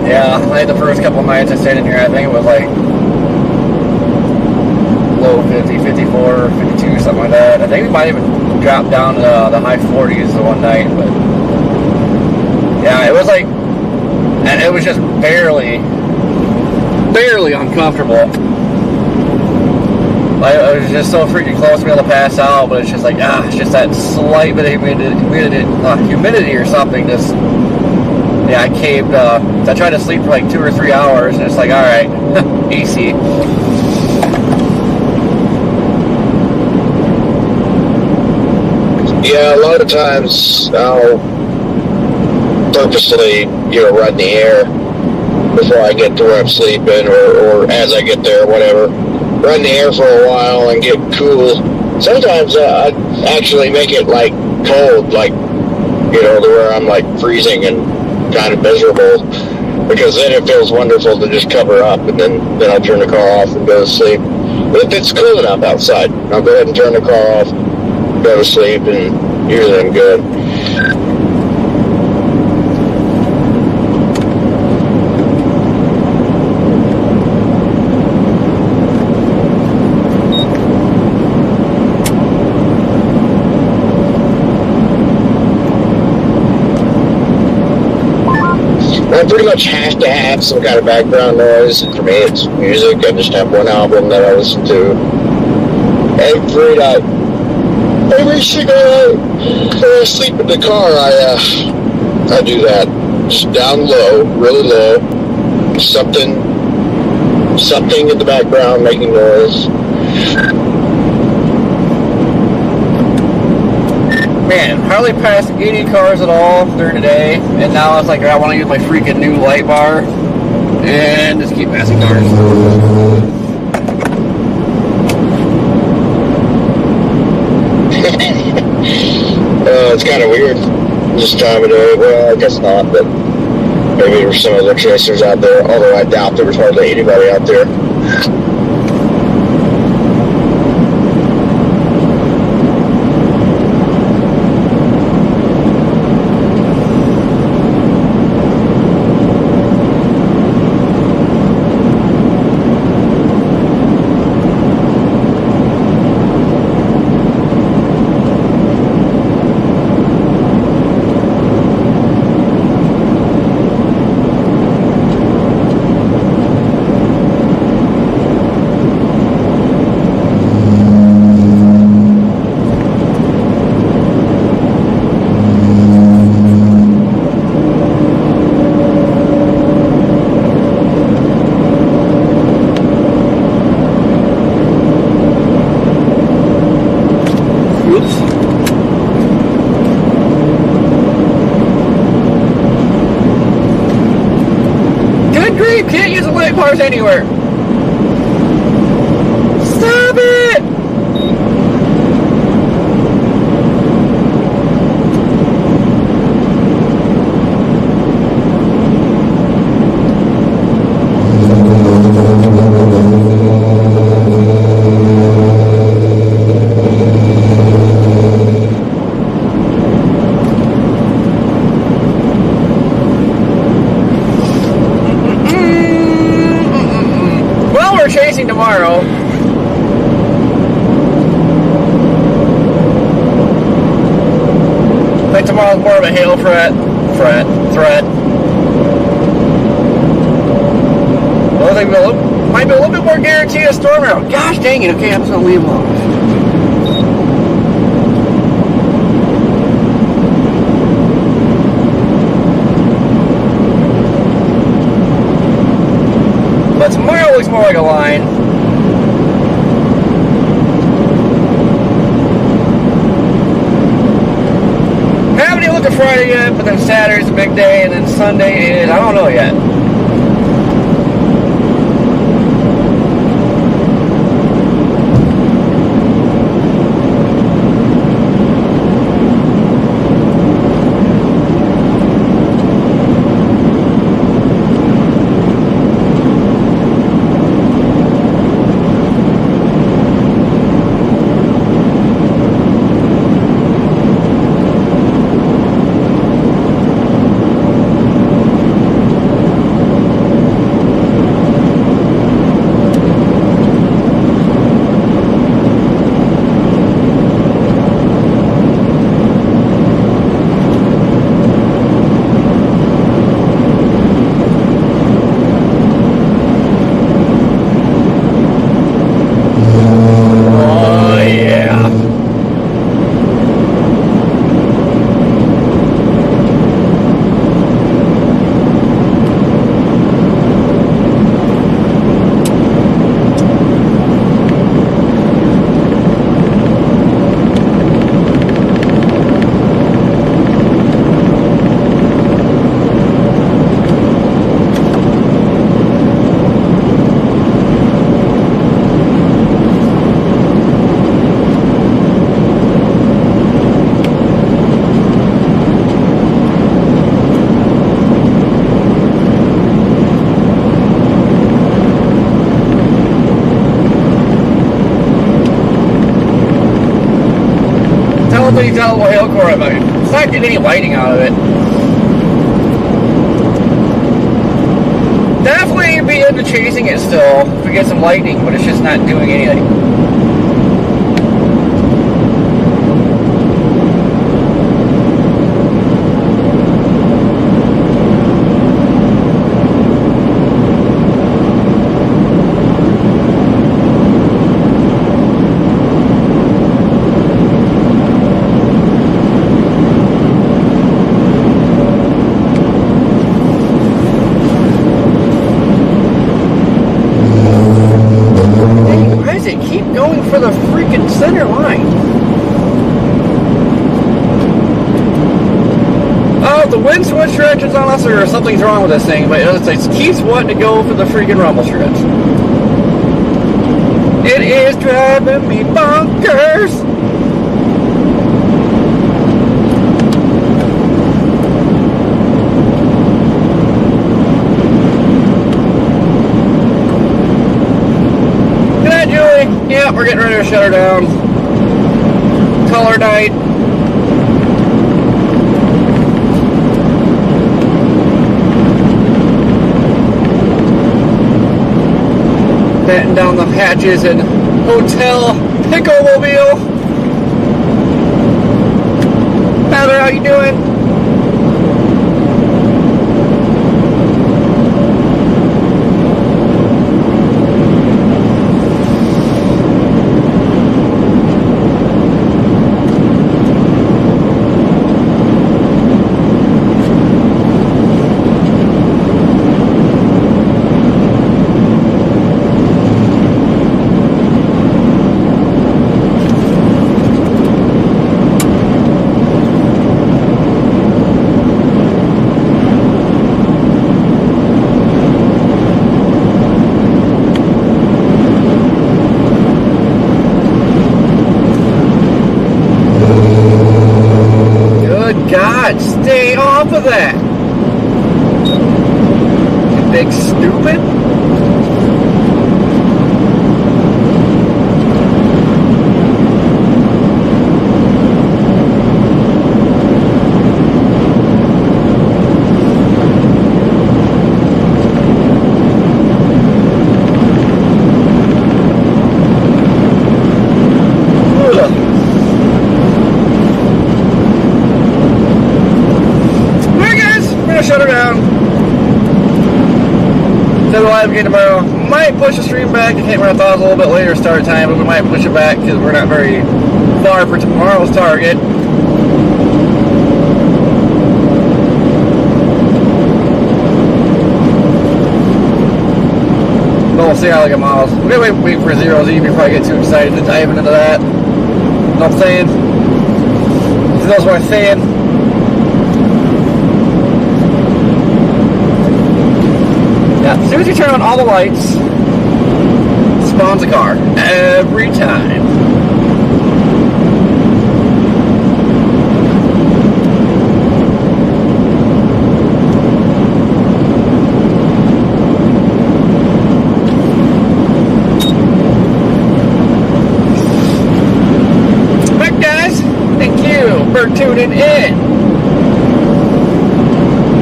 Yeah, like the first couple of nights I stayed in here, I think it was like low 50, 54, 52, something like that. I think we might even drop down to the high 40s the one night, but yeah, it was like, and it was just barely uncomfortable. I was just so freaking close to be able to pass out, but it's just like, it's just that slight bit of humidity or something. Just, yeah, I caved. I tried to sleep for like 2 or 3 hours, and it's like, all right, AC. Yeah, a lot of times I'll purposely, run the air before I get to where I'm sleeping, or as I get there, whatever. Run the air for a while and get cool. Sometimes I actually make it like cold, like, to where I'm like freezing and kind of miserable, because then it feels wonderful to just cover up, and then I'll turn the car off and go to sleep. But if it's cool enough outside, I'll go ahead and turn the car off, go to sleep, and usually I'm good. I pretty much have to have some kind of background noise, and for me it's music. I just have one album that I listen to every night. Every single night when I sleep in the car, I do that. Just down low, really low. Something in the background making noise. Man, hardly passed any cars at all during the day, and now it's like I want to use my freaking new light bar, and just keep passing cars. It's kind of weird this time of day. Well, I guess not, but maybe there's some other chasers out there, although I doubt there was hardly anybody out there. Can't use the light bars anywhere. Stop it! Chasing tomorrow. I think tomorrow's more of a hail threat. Well, they might be a little bit more guaranteed a storm out. Gosh dang it, okay, I'm just gonna leave them off. But tomorrow looks more like a line. Haven't even looked at Friday yet, but then Saturday's a big day, and then Sunday is, I don't know yet. He's got a little hail core, but it's not getting any lighting out of it. Definitely be into chasing it still if we get some lightning, but it's just not doing anything. suspension's on us or something's wrong with this thing, but it keeps wanting to go for the freaking rumble strips. It is driving me bonkers. Good night, Julie. Yeah, we're getting ready to shut her down. Color night. Batting down the hatches in Hotel Pickleball. Tyler, how you doing? God, stay off of that. You big stupid. Shut her down. So live again tomorrow. Might push the stream back. I can't run. I thought it was a little bit later start time, but we might push it back because we're not very far for tomorrow's target. But we'll see how I get miles. We're gonna wait for 0Z before I get too excited to dive into that. You know what I'm saying? He knows what I'm saying. Yeah, as soon as you turn on all the lights, spawns a car every time. Right, guys, thank you for tuning in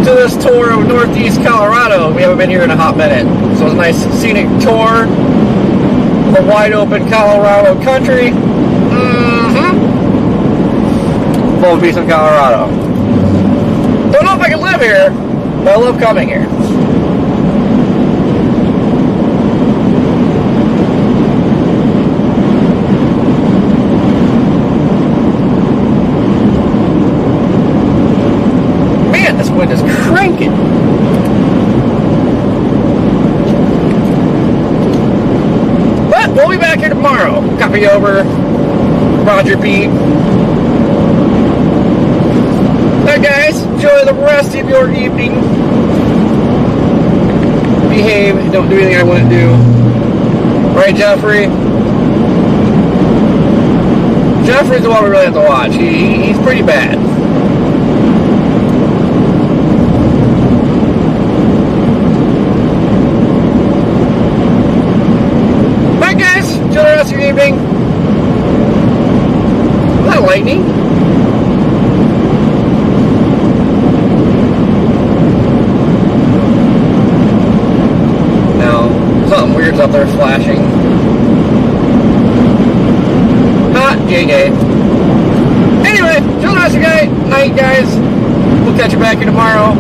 to this tour of Northeast Colorado. We haven't been here in a hot minute. So it's a nice scenic tour of the wide open Colorado country. Full of decent Colorado. Don't know if I can live here, but I love coming here. This wind is cranking. But we'll be back here tomorrow. Copy over. Roger Pete. Alright guys, enjoy the rest of your evening. Behave. Don't do anything I wouldn't do. Right, Jeffrey? Jeffrey's the one we really have to watch. He's pretty bad. Enjoy the rest of your evening. Is that lightning? No. Something weird's up there flashing. Hot JJ. Anyway, enjoy the rest of your night, guys. We'll catch you back here tomorrow.